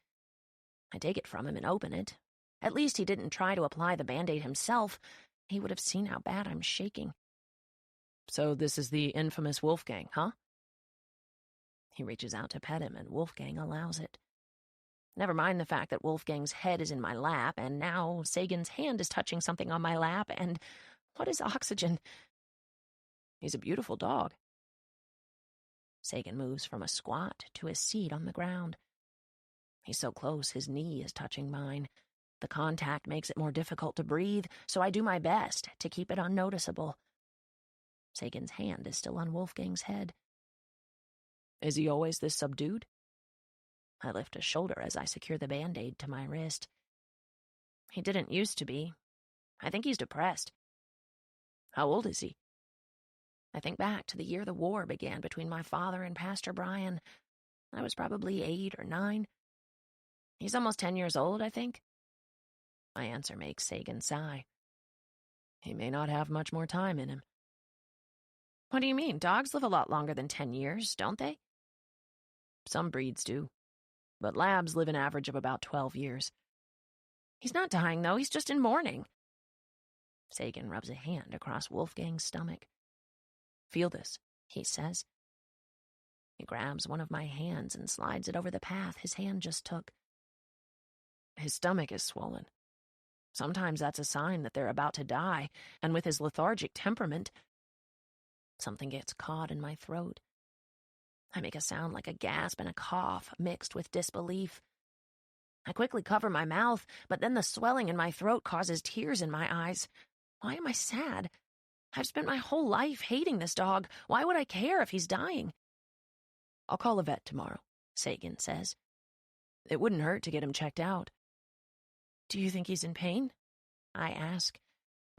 I take it from him and open it. At least he didn't try to apply the Band-Aid himself. He would have seen how bad I'm shaking. So this is the infamous Wolfgang, huh? He reaches out to pet him, and Wolfgang allows it. Never mind the fact that Wolfgang's head is in my lap, and now Sagan's hand is touching something on my lap, and what is oxygen? He's a beautiful dog. Sagan moves from a squat to his seat on the ground. He's so close, his knee is touching mine. The contact makes it more difficult to breathe, so I do my best to keep it unnoticeable. Sagan's hand is still on Wolfgang's head. Is he always this subdued? I lift a shoulder as I secure the Band-Aid to my wrist. He didn't used to be. I think he's depressed. How old is he? I think back to the year the war began between my father and Pastor Brian. I was probably 8 or 9. He's almost 10 years old, I think. My answer makes Sagan sigh. He may not have much more time in him. What do you mean? Dogs live a lot longer than 10 years, don't they? Some breeds do, but labs live an average of about 12 years. He's not dying, though. He's just in mourning. Sagan rubs a hand across Wolfgang's stomach. Feel this, he says. He grabs one of my hands and slides it over the path his hand just took. His stomach is swollen. Sometimes that's a sign that they're about to die, and with his lethargic temperament, something gets caught in my throat. I make a sound like a gasp and a cough mixed with disbelief. I quickly cover my mouth, but then the swelling in my throat causes tears in my eyes. Why am I sad? I've spent my whole life hating this dog. Why would I care if he's dying? I'll call a vet tomorrow, Sagan says. It wouldn't hurt to get him checked out. Do you think he's in pain? I ask,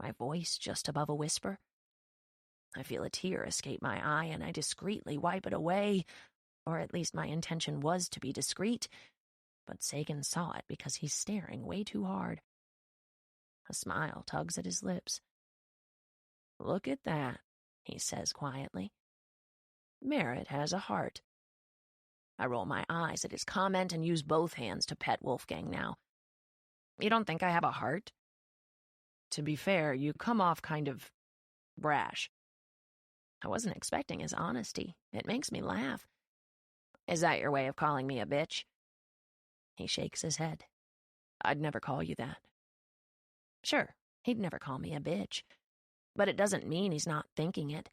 my voice just above a whisper. I feel a tear escape my eye, and I discreetly wipe it away, or at least my intention was to be discreet, but Sagan saw it because he's staring way too hard. A smile tugs at his lips. Look at that, he says quietly. Merit has a heart. I roll my eyes at his comment and use both hands to pet Wolfgang now. You don't think I have a heart? To be fair, you come off kind of brash. I wasn't expecting his honesty. It makes me laugh. Is that your way of calling me a bitch? He shakes his head. I'd never call you that. Sure, he'd never call me a bitch. But it doesn't mean he's not thinking it.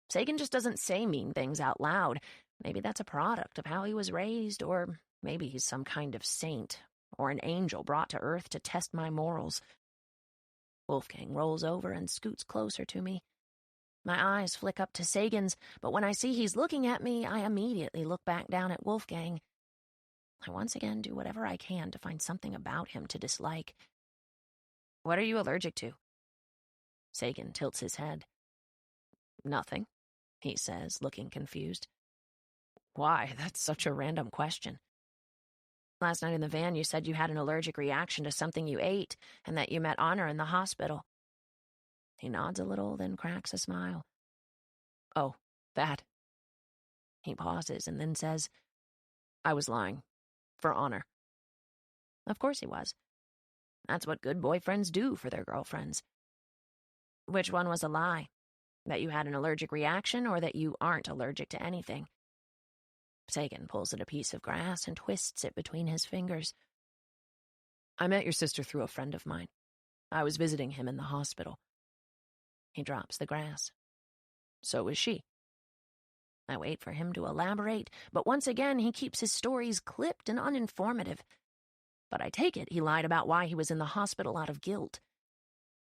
Sagan just doesn't say mean things out loud. Maybe that's a product of how he was raised, or maybe he's some kind of saint, or an angel brought to earth to test my morals. Wolfgang rolls over and scoots closer to me. My eyes flick up to Sagan's, but when I see he's looking at me, I immediately look back down at Wolfgang. I once again do whatever I can to find something about him to dislike. What are you allergic to? Sagan tilts his head. Nothing, he says, looking confused. Why? That's such a random question. Last night in the van, you said you had an allergic reaction to something you ate, and that you met Honor in the hospital. He nods a little, then cracks a smile. Oh, that. He pauses and then says, I was lying. For Honor. Of course he was. That's what good boyfriends do for their girlfriends. Which one was a lie? That you had an allergic reaction, or that you aren't allergic to anything? Sagan pulls at a piece of grass and twists it between his fingers. I met your sister through a friend of mine. I was visiting him in the hospital. He drops the grass. So is she. I wait for him to elaborate, but once again he keeps his stories clipped and uninformative. But I take it he lied about why he was in the hospital out of guilt.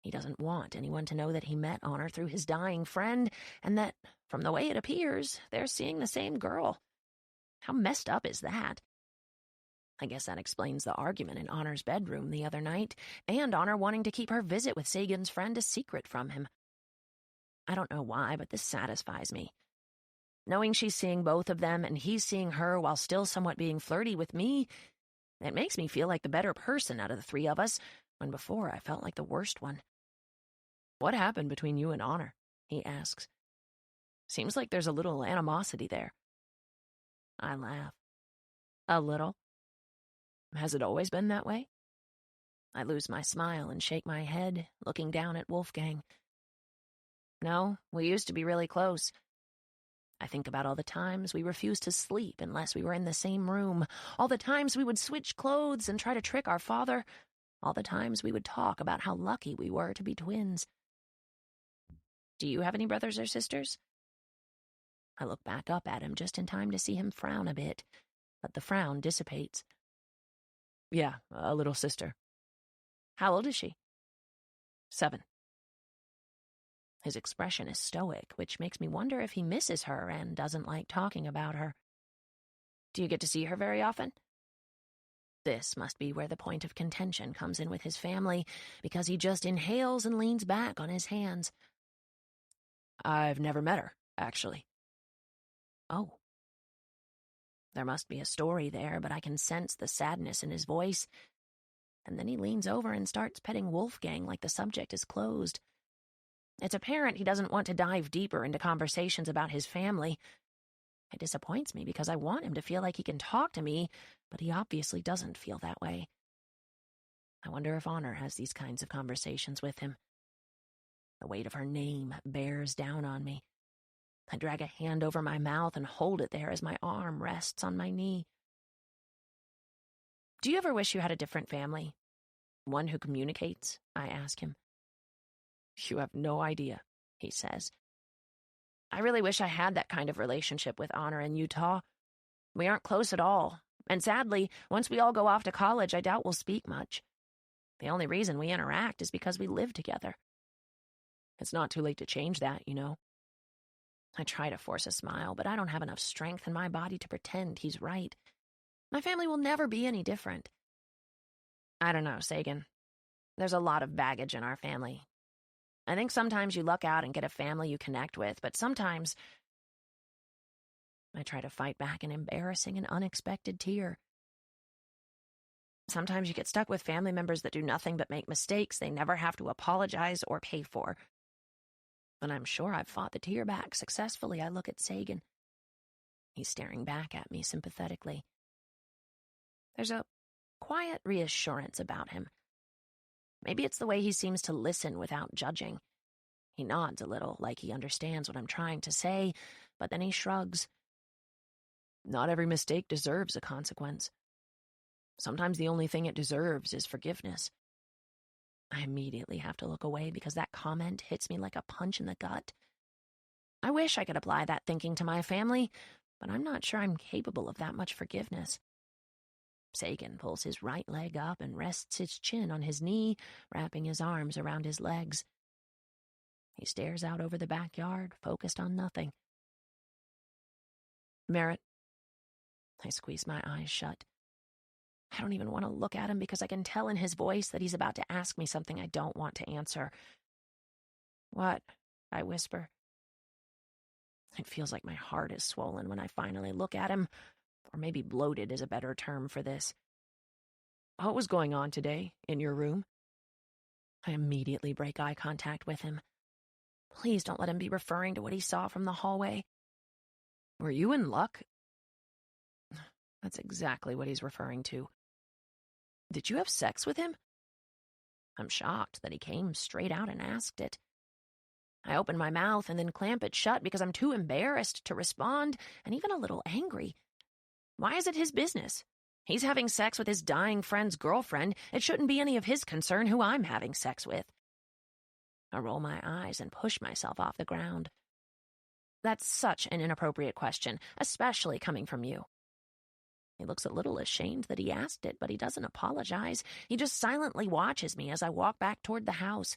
He doesn't want anyone to know that he met Honor through his dying friend, and that, from the way it appears, they're seeing the same girl. How messed up is that? I guess that explains the argument in Honor's bedroom the other night, and Honor wanting to keep her visit with Sagan's friend a secret from him. I don't know why, but this satisfies me. Knowing she's seeing both of them and he's seeing her while still somewhat being flirty with me, it makes me feel like the better person out of the three of us, when before I felt like the worst one. What happened between you and Honor? He asks. Seems like there's a little animosity there. I laugh. A little? Has it always been that way? I lose my smile and shake my head, looking down at Wolfgang. No, we used to be really close. I think about all the times we refused to sleep unless we were in the same room, all the times we would switch clothes and try to trick our father, all the times we would talk about how lucky we were to be twins. Do you have any brothers or sisters? I look back up at him just in time to see him frown a bit, but the frown dissipates. Yeah, a little sister. How old is she? 7. His expression is stoic, which makes me wonder if he misses her and doesn't like talking about her. Do you get to see her very often? This must be where the point of contention comes in with his family, because he just inhales and leans back on his hands. I've never met her, actually. Oh. There must be a story there, but I can sense the sadness in his voice. And then he leans over and starts petting Wolfgang like the subject is closed. It's apparent he doesn't want to dive deeper into conversations about his family. It disappoints me because I want him to feel like he can talk to me, but he obviously doesn't feel that way. I wonder if Honor has these kinds of conversations with him. The weight of her name bears down on me. I drag a hand over my mouth and hold it there as my arm rests on my knee. Do you ever wish you had a different family? One who communicates? I ask him. You have no idea, he says. I really wish I had that kind of relationship with Honor in Utah. We aren't close at all, and sadly, once we all go off to college, I doubt we'll speak much. The only reason we interact is because we live together. It's not too late to change that, you know. I try to force a smile, but I don't have enough strength in my body to pretend he's right. My family will never be any different. I don't know, Sagan. There's a lot of baggage in our family. I think sometimes you luck out and get a family you connect with, but sometimes I try to fight back an embarrassing and unexpected tear. Sometimes you get stuck with family members that do nothing but make mistakes they never have to apologize or pay for. But I'm sure I've fought the tear back successfully. I look at Sagan. He's staring back at me sympathetically. There's a quiet reassurance about him. Maybe it's the way he seems to listen without judging. He nods a little, like he understands what I'm trying to say, but then he shrugs. Not every mistake deserves a consequence. Sometimes the only thing it deserves is forgiveness. I immediately have to look away because that comment hits me like a punch in the gut. I wish I could apply that thinking to my family, but I'm not sure I'm capable of that much forgiveness. Sagan pulls his right leg up and rests his chin on his knee, wrapping his arms around his legs. He stares out over the backyard, focused on nothing. Merit. I squeeze my eyes shut. I don't even want to look at him because I can tell in his voice that he's about to ask me something I don't want to answer. What? I whisper. It feels like my heart is swollen when I finally look at him, or maybe bloated is a better term for this. What was going on today in your room? I immediately break eye contact with him. Please don't let him be referring to what he saw from the hallway. Were you in luck? That's exactly what he's referring to. Did you have sex with him? I'm shocked that he came straight out and asked it. I open my mouth and then clamp it shut because I'm too embarrassed to respond and even a little angry. Why is it his business? He's having sex with his dying friend's girlfriend. It shouldn't be any of his concern who I'm having sex with. I roll my eyes and push myself off the ground. That's such an inappropriate question, especially coming from you. He looks a little ashamed that he asked it, but he doesn't apologize. He just silently watches me as I walk back toward the house.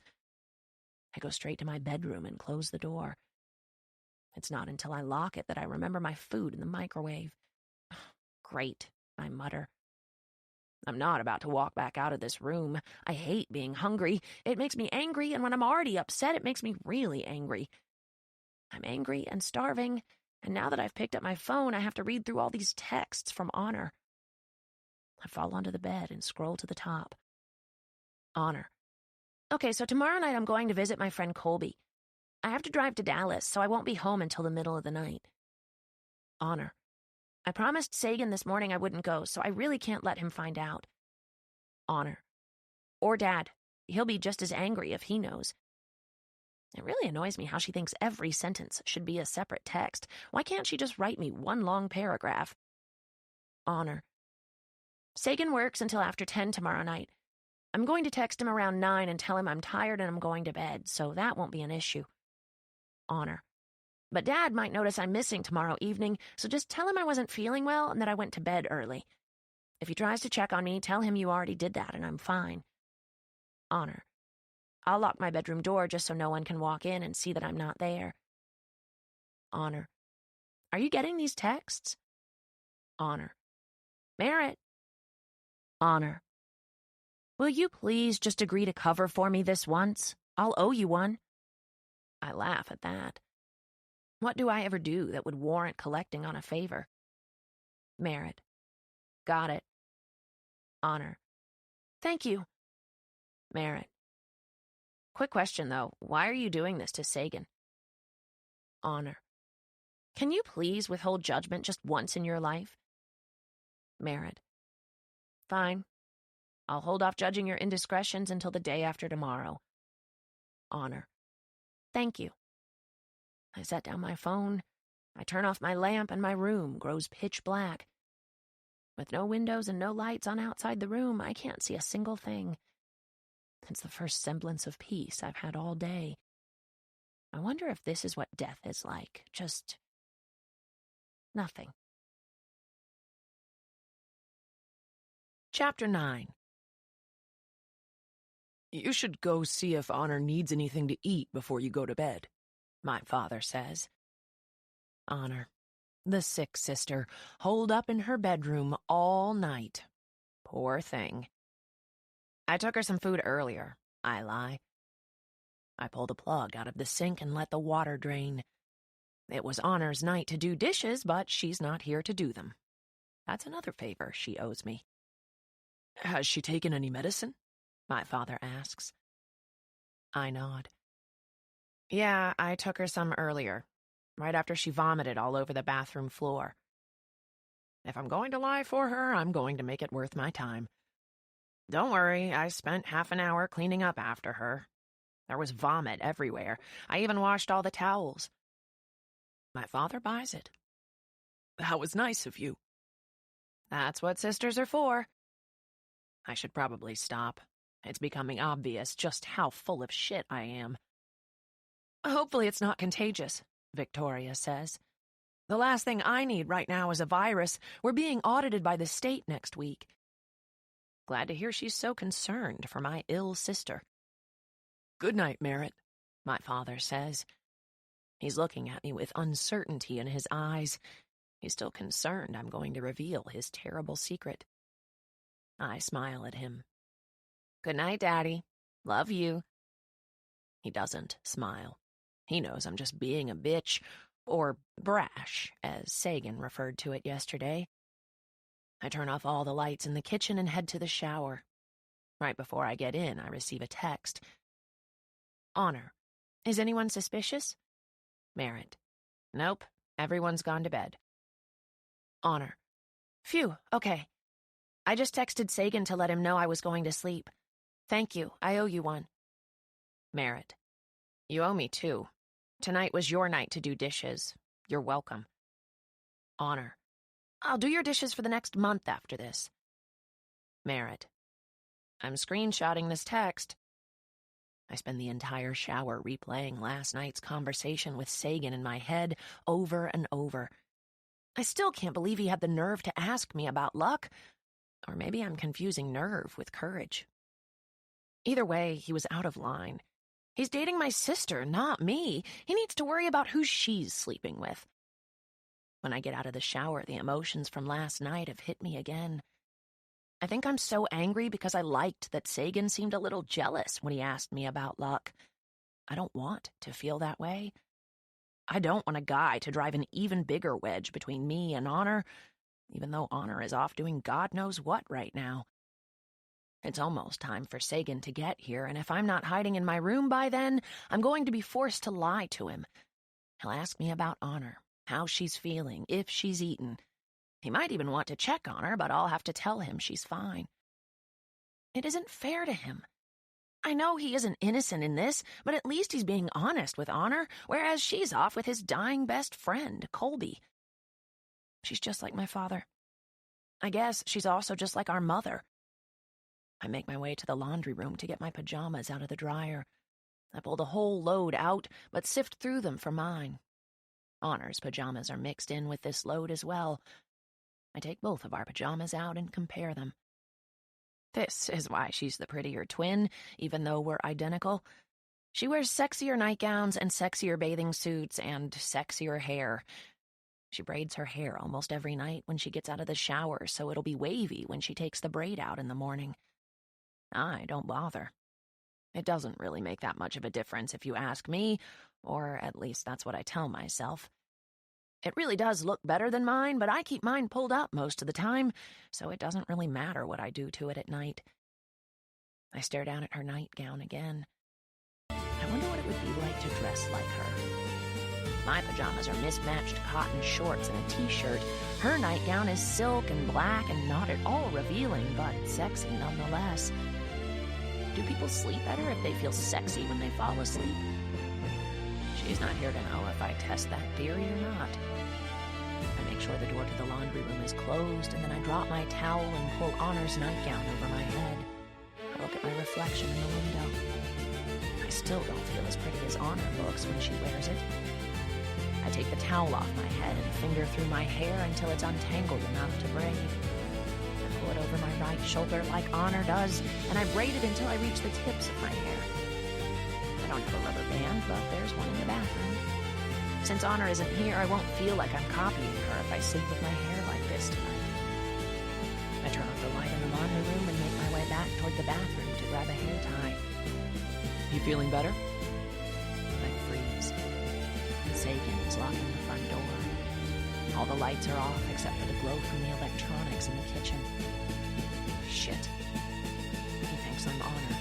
I go straight to my bedroom and close the door. It's not until I lock it that I remember my food in the microwave. Great, I mutter. I'm not about to walk back out of this room. I hate being hungry. It makes me angry, and when I'm already upset, it makes me really angry. I'm angry and starving, and now that I've picked up my phone, I have to read through all these texts from Honor. I fall onto the bed and scroll to the top. Honor. Okay, so tomorrow night I'm going to visit my friend Colby. I have to drive to Dallas, so I won't be home until the middle of the night. Honor. I promised Sagan this morning I wouldn't go, so I really can't let him find out. Honor. Or Dad. He'll be just as angry if he knows. It really annoys me how she thinks every sentence should be a separate text. Why can't she just write me one long paragraph? Honor. Sagan works until after 10 tomorrow night. I'm going to text him around 9 and tell him I'm tired and I'm going to bed, so that won't be an issue. Honor. But Dad might notice I'm missing tomorrow evening, so just tell him I wasn't feeling well and that I went to bed early. If he tries to check on me, tell him you already did that and I'm fine. Honor. I'll lock my bedroom door just so no one can walk in and see that I'm not there. Honor. Are you getting these texts? Honor. Merit. Honor. Will you please just agree to cover for me this once? I'll owe you one. I laugh at that. What do I ever do that would warrant collecting on a favor? Merit. Got it. Honor. Thank you. Merit. Quick question, though. Why are you doing this to Sagan? Honor. Can you please withhold judgment just once in your life? Merit. Fine. I'll hold off judging your indiscretions until the day after tomorrow. Honor. Thank you. I set down my phone. I turn off my lamp and my room grows pitch black. With no windows and no lights on outside the room, I can't see a single thing. It's the first semblance of peace I've had all day. I wonder if this is what death is like. Just nothing. Chapter 9. You should go see if Honor needs anything to eat before you go to bed, my father says. Honor, the sick sister, holed up in her bedroom all night. Poor thing. I took her some food earlier, I lie. I pulled a plug out of the sink and let the water drain. It was Honor's night to do dishes, but she's not here to do them. That's another favor she owes me. Has she taken any medicine? My father asks. I nod. Yeah, I took her some earlier, right after she vomited all over the bathroom floor. If I'm going to lie for her, I'm going to make it worth my time. Don't worry, I spent half an hour cleaning up after her. There was vomit everywhere. I even washed all the towels. My father buys it. That was nice of you. That's what sisters are for. I should probably stop. It's becoming obvious just how full of shit I am. Hopefully it's not contagious, Victoria says. The last thing I need right now is a virus. We're being audited by the state next week. Glad to hear she's so concerned for my ill sister. Good night, Merit, my father says. He's looking at me with uncertainty in his eyes. He's still concerned I'm going to reveal his terrible secret. I smile at him. Good night, Daddy. Love you. He doesn't smile. He knows I'm just being a bitch, or brash, as Sagan referred to it yesterday. I turn off all the lights in the kitchen and head to the shower. Right before I get in, I receive a text. Honor, is anyone suspicious? Merit. Nope, everyone's gone to bed. Honor. Phew, okay. I just texted Sagan to let him know I was going to sleep. Thank you, I owe you one. Merit. You owe me two. Tonight was your night to do dishes. You're welcome. Honor. I'll do your dishes for the next month after this. Merit. I'm screenshotting this text. I spend the entire shower replaying last night's conversation with Sagan in my head over and over. I still can't believe he had the nerve to ask me about luck. Or maybe I'm confusing nerve with courage. Either way, he was out of line. He's dating my sister, not me. He needs to worry about who she's sleeping with. When I get out of the shower, the emotions from last night have hit me again. I think I'm so angry because I liked that Sagan seemed a little jealous when he asked me about luck. I don't want to feel that way. I don't want a guy to drive an even bigger wedge between me and Honor, even though Honor is off doing God knows what right now. It's almost time for Sagan to get here, and if I'm not hiding in my room by then, I'm going to be forced to lie to him. He'll ask me about Honor, how she's feeling, if she's eaten. He might even want to check on her, but I'll have to tell him she's fine. It isn't fair to him. I know he isn't innocent in this, but at least he's being honest with Honor, whereas she's off with his dying best friend, Colby. She's just like my father. I guess she's also just like our mother. I make my way to the laundry room to get my pajamas out of the dryer. I pull the whole load out, but sift through them for mine. Honor's pajamas are mixed in with this load as well. I take both of our pajamas out and compare them. This is why she's the prettier twin, even though we're identical. She wears sexier nightgowns and sexier bathing suits and sexier hair. She braids her hair almost every night when she gets out of the shower, so it'll be wavy when she takes the braid out in the morning. I don't bother. It doesn't really make that much of a difference if you ask me, or at least that's what I tell myself. It really does look better than mine, but I keep mine pulled up most of the time, so it doesn't really matter what I do to it at night. I stare down at her nightgown again. I wonder what it would be like to dress like her. My pajamas are mismatched cotton shorts and a t-shirt. Her nightgown is silk and black and not at all revealing, but sexy nonetheless. Do people sleep better if they feel sexy when they fall asleep? She's not here to know if I test that theory or not. I make sure the door to the laundry room is closed, and then I drop my towel and pull Honor's nightgown over my head. I look at my reflection in the window. I still don't feel as pretty as Honor looks when she wears it. I take the towel off my head and finger through my hair until it's untangled enough to braid. I pull it over my right shoulder like Honor does, and I braid it until I reach the tips of my hair. I don't have a rubber band, but there's one in the bathroom. Since Honor isn't here, I won't feel like I'm copying her if I sleep with my hair like this tonight. I turn off the light in the laundry room and make my way back toward the bathroom to grab a hair tie. You feeling better? I freeze. Sagan is locking the front door. All the lights are off except for the glow from the electronics in the kitchen. Shit. He thinks I'm Honor.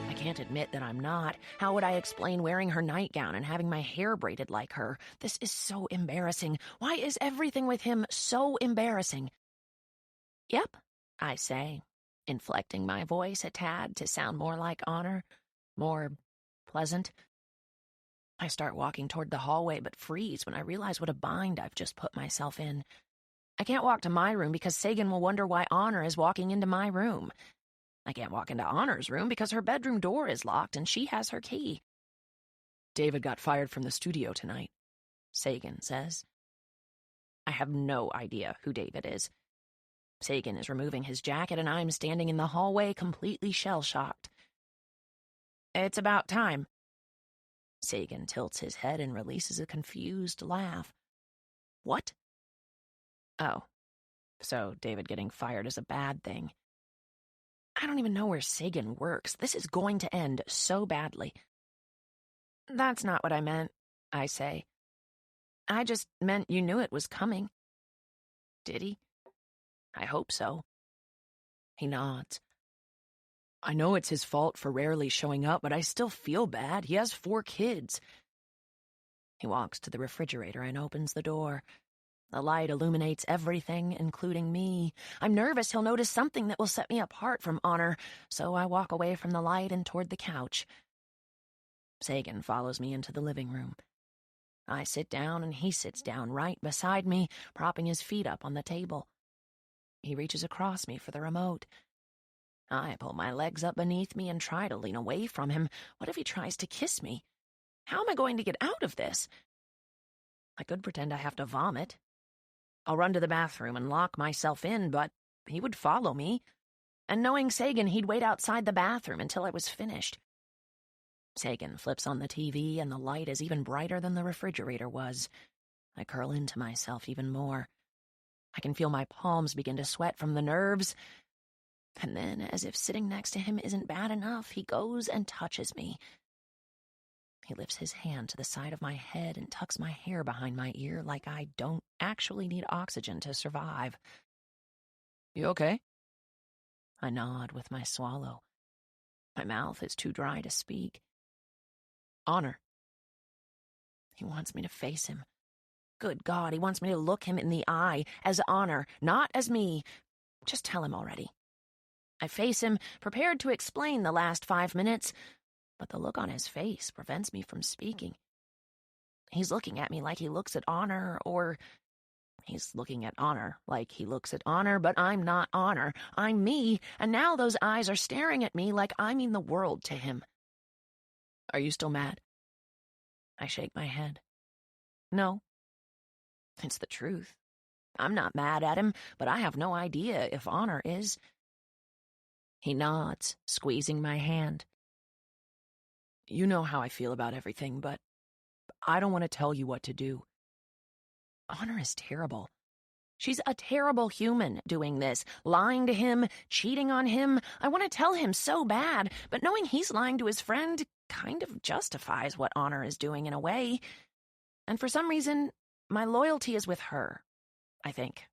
I can't admit that I'm not. How would I explain wearing her nightgown and having my hair braided like her? This is so embarrassing. Why is everything with him so embarrassing? Yep, I say, inflecting my voice a tad to sound more like Honor, more pleasant. I start walking toward the hallway but freeze when I realize what a bind I've just put myself in. I can't walk to my room because Sagan will wonder why Honor is walking into my room. I can't walk into Honor's room because her bedroom door is locked and she has her key. David got fired from the studio tonight, Sagan says. I have no idea who David is. Sagan is removing his jacket and I'm standing in the hallway completely shell-shocked. It's about time. Sagan tilts his head and releases a confused laugh. What? Oh, so David getting fired is a bad thing. I don't even know where Sagan works. This is going to end so badly. That's not what I meant, I say. I just meant you knew it was coming. Did he? I hope so. He nods. I know it's his fault for rarely showing up, but I still feel bad. He has 4 kids. He walks to the refrigerator and opens the door. The light illuminates everything, including me. I'm nervous he'll notice something that will set me apart from Honor, so I walk away from the light and toward the couch. Sagan follows me into the living room. I sit down and he sits down right beside me, propping his feet up on the table. He reaches across me for the remote. I pull my legs up beneath me and try to lean away from him. What if he tries to kiss me? How am I going to get out of this? I could pretend I have to vomit. I'll run to the bathroom and lock myself in, but he would follow me. And knowing Sagan, he'd wait outside the bathroom until I was finished. Sagan flips on the TV, and the light is even brighter than the refrigerator was. I curl into myself even more. I can feel my palms begin to sweat from the nerves. And then, as if sitting next to him isn't bad enough, he goes and touches me. He lifts his hand to the side of my head and tucks my hair behind my ear like I don't actually need oxygen to survive. You okay? I nod with my swallow. My mouth is too dry to speak. Honor. He wants me to face him. Good God, he wants me to look him in the eye, as Honor, not as me. Just tell him already. I face him, prepared to explain the last 5 minutes, but the look on his face prevents me from speaking. He's looking at me like he looks at Honor, or he's looking at Honor like he looks at Honor, but I'm not Honor. I'm me, and now those eyes are staring at me like I mean the world to him. Are you still mad? I shake my head. No. It's the truth. I'm not mad at him, but I have no idea if Honor is. He nods, squeezing my hand. You know how I feel about everything, but I don't want to tell you what to do. Honor is terrible. She's a terrible human doing this, lying to him, cheating on him. I want to tell him so bad, but knowing he's lying to his friend kind of justifies what Honor is doing in a way. And for some reason, my loyalty is with her, I think.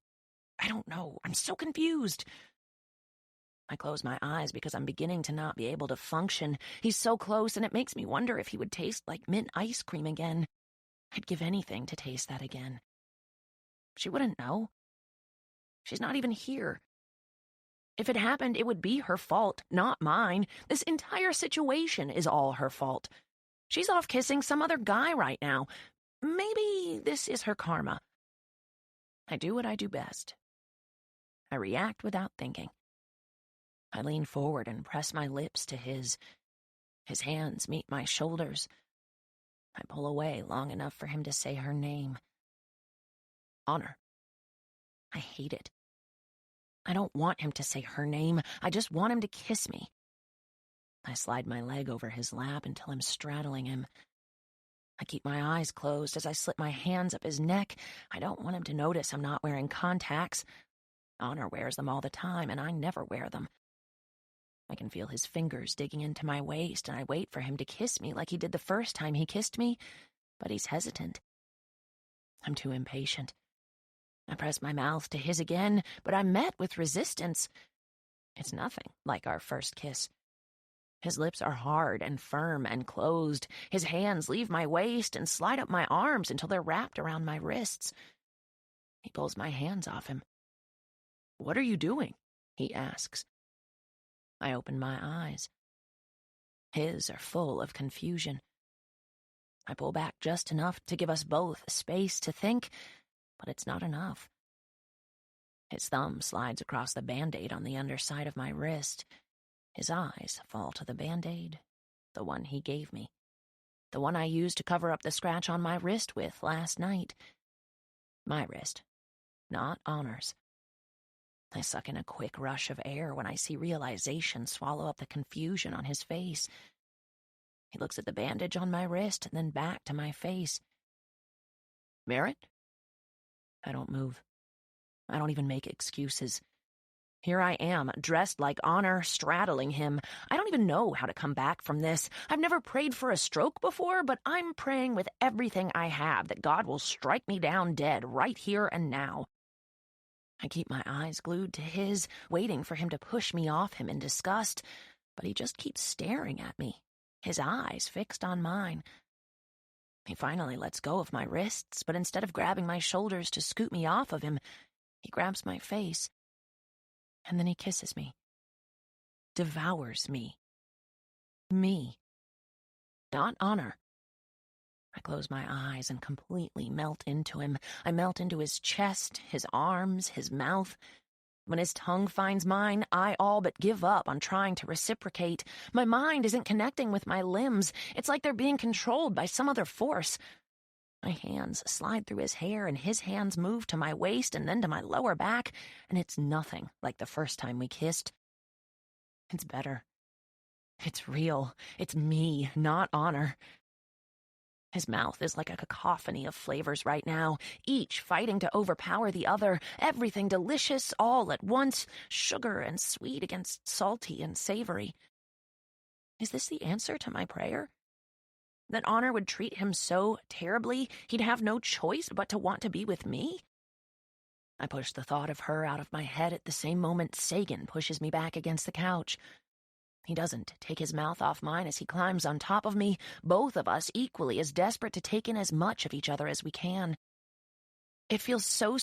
I don't know. I'm so confused. I close my eyes because I'm beginning to not be able to function. He's so close, and it makes me wonder if he would taste like mint ice cream again. I'd give anything to taste that again. She wouldn't know. She's not even here. If it happened, it would be her fault, not mine. This entire situation is all her fault. She's off kissing some other guy right now. Maybe this is her karma. I do what I do best. I react without thinking. I lean forward and press my lips to his. His hands meet my shoulders. I pull away long enough for him to say her name. Honor. I hate it. I don't want him to say her name. I just want him to kiss me. I slide my leg over his lap until I'm straddling him. I keep my eyes closed as I slip my hands up his neck. I don't want him to notice I'm not wearing contacts. Honor wears them all the time, and I never wear them. I can feel his fingers digging into my waist, and I wait for him to kiss me like he did the first time he kissed me, but he's hesitant. I'm too impatient. I press my mouth to his again, but I'm met with resistance. It's nothing like our first kiss. His lips are hard and firm and closed. His hands leave my waist and slide up my arms until they're wrapped around my wrists. He pulls my hands off him. What are you doing? He asks. I open my eyes. His are full of confusion. I pull back just enough to give us both space to think, but it's not enough. His thumb slides across the Band-Aid on the underside of my wrist. His eyes fall to the Band-Aid, the one he gave me, the one I used to cover up the scratch on my wrist with last night. My wrist, not Honor's. I suck in a quick rush of air when I see realization swallow up the confusion on his face. He looks at the bandage on my wrist and then back to my face. Merit? I don't move. I don't even make excuses. Here I am, dressed like Honor, straddling him. I don't even know how to come back from this. I've never prayed for a stroke before, but I'm praying with everything I have that God will strike me down dead right here and now. I keep my eyes glued to his, waiting for him to push me off him in disgust, but he just keeps staring at me, his eyes fixed on mine. He finally lets go of my wrists, but instead of grabbing my shoulders to scoot me off of him, he grabs my face. And then he kisses me. Devours me. Me. Not Honor. I close my eyes and completely melt into him. I melt into his chest, his arms, his mouth. When his tongue finds mine, I all but give up on trying to reciprocate. My mind isn't connecting with my limbs. It's like they're being controlled by some other force. My hands slide through his hair, and his hands move to my waist and then to my lower back, and it's nothing like the first time we kissed. It's better. It's real. It's me, not Honor. His mouth is like a cacophony of flavors right now, each fighting to overpower the other, everything delicious all at once, sugar and sweet against salty and savory. Is this the answer to my prayer? That Honor would treat him so terribly he'd have no choice but to want to be with me? I push the thought of her out of my head at the same moment Sagan pushes me back against the couch. He doesn't take his mouth off mine as he climbs on top of me, both of us equally as desperate to take in as much of each other as we can. It feels so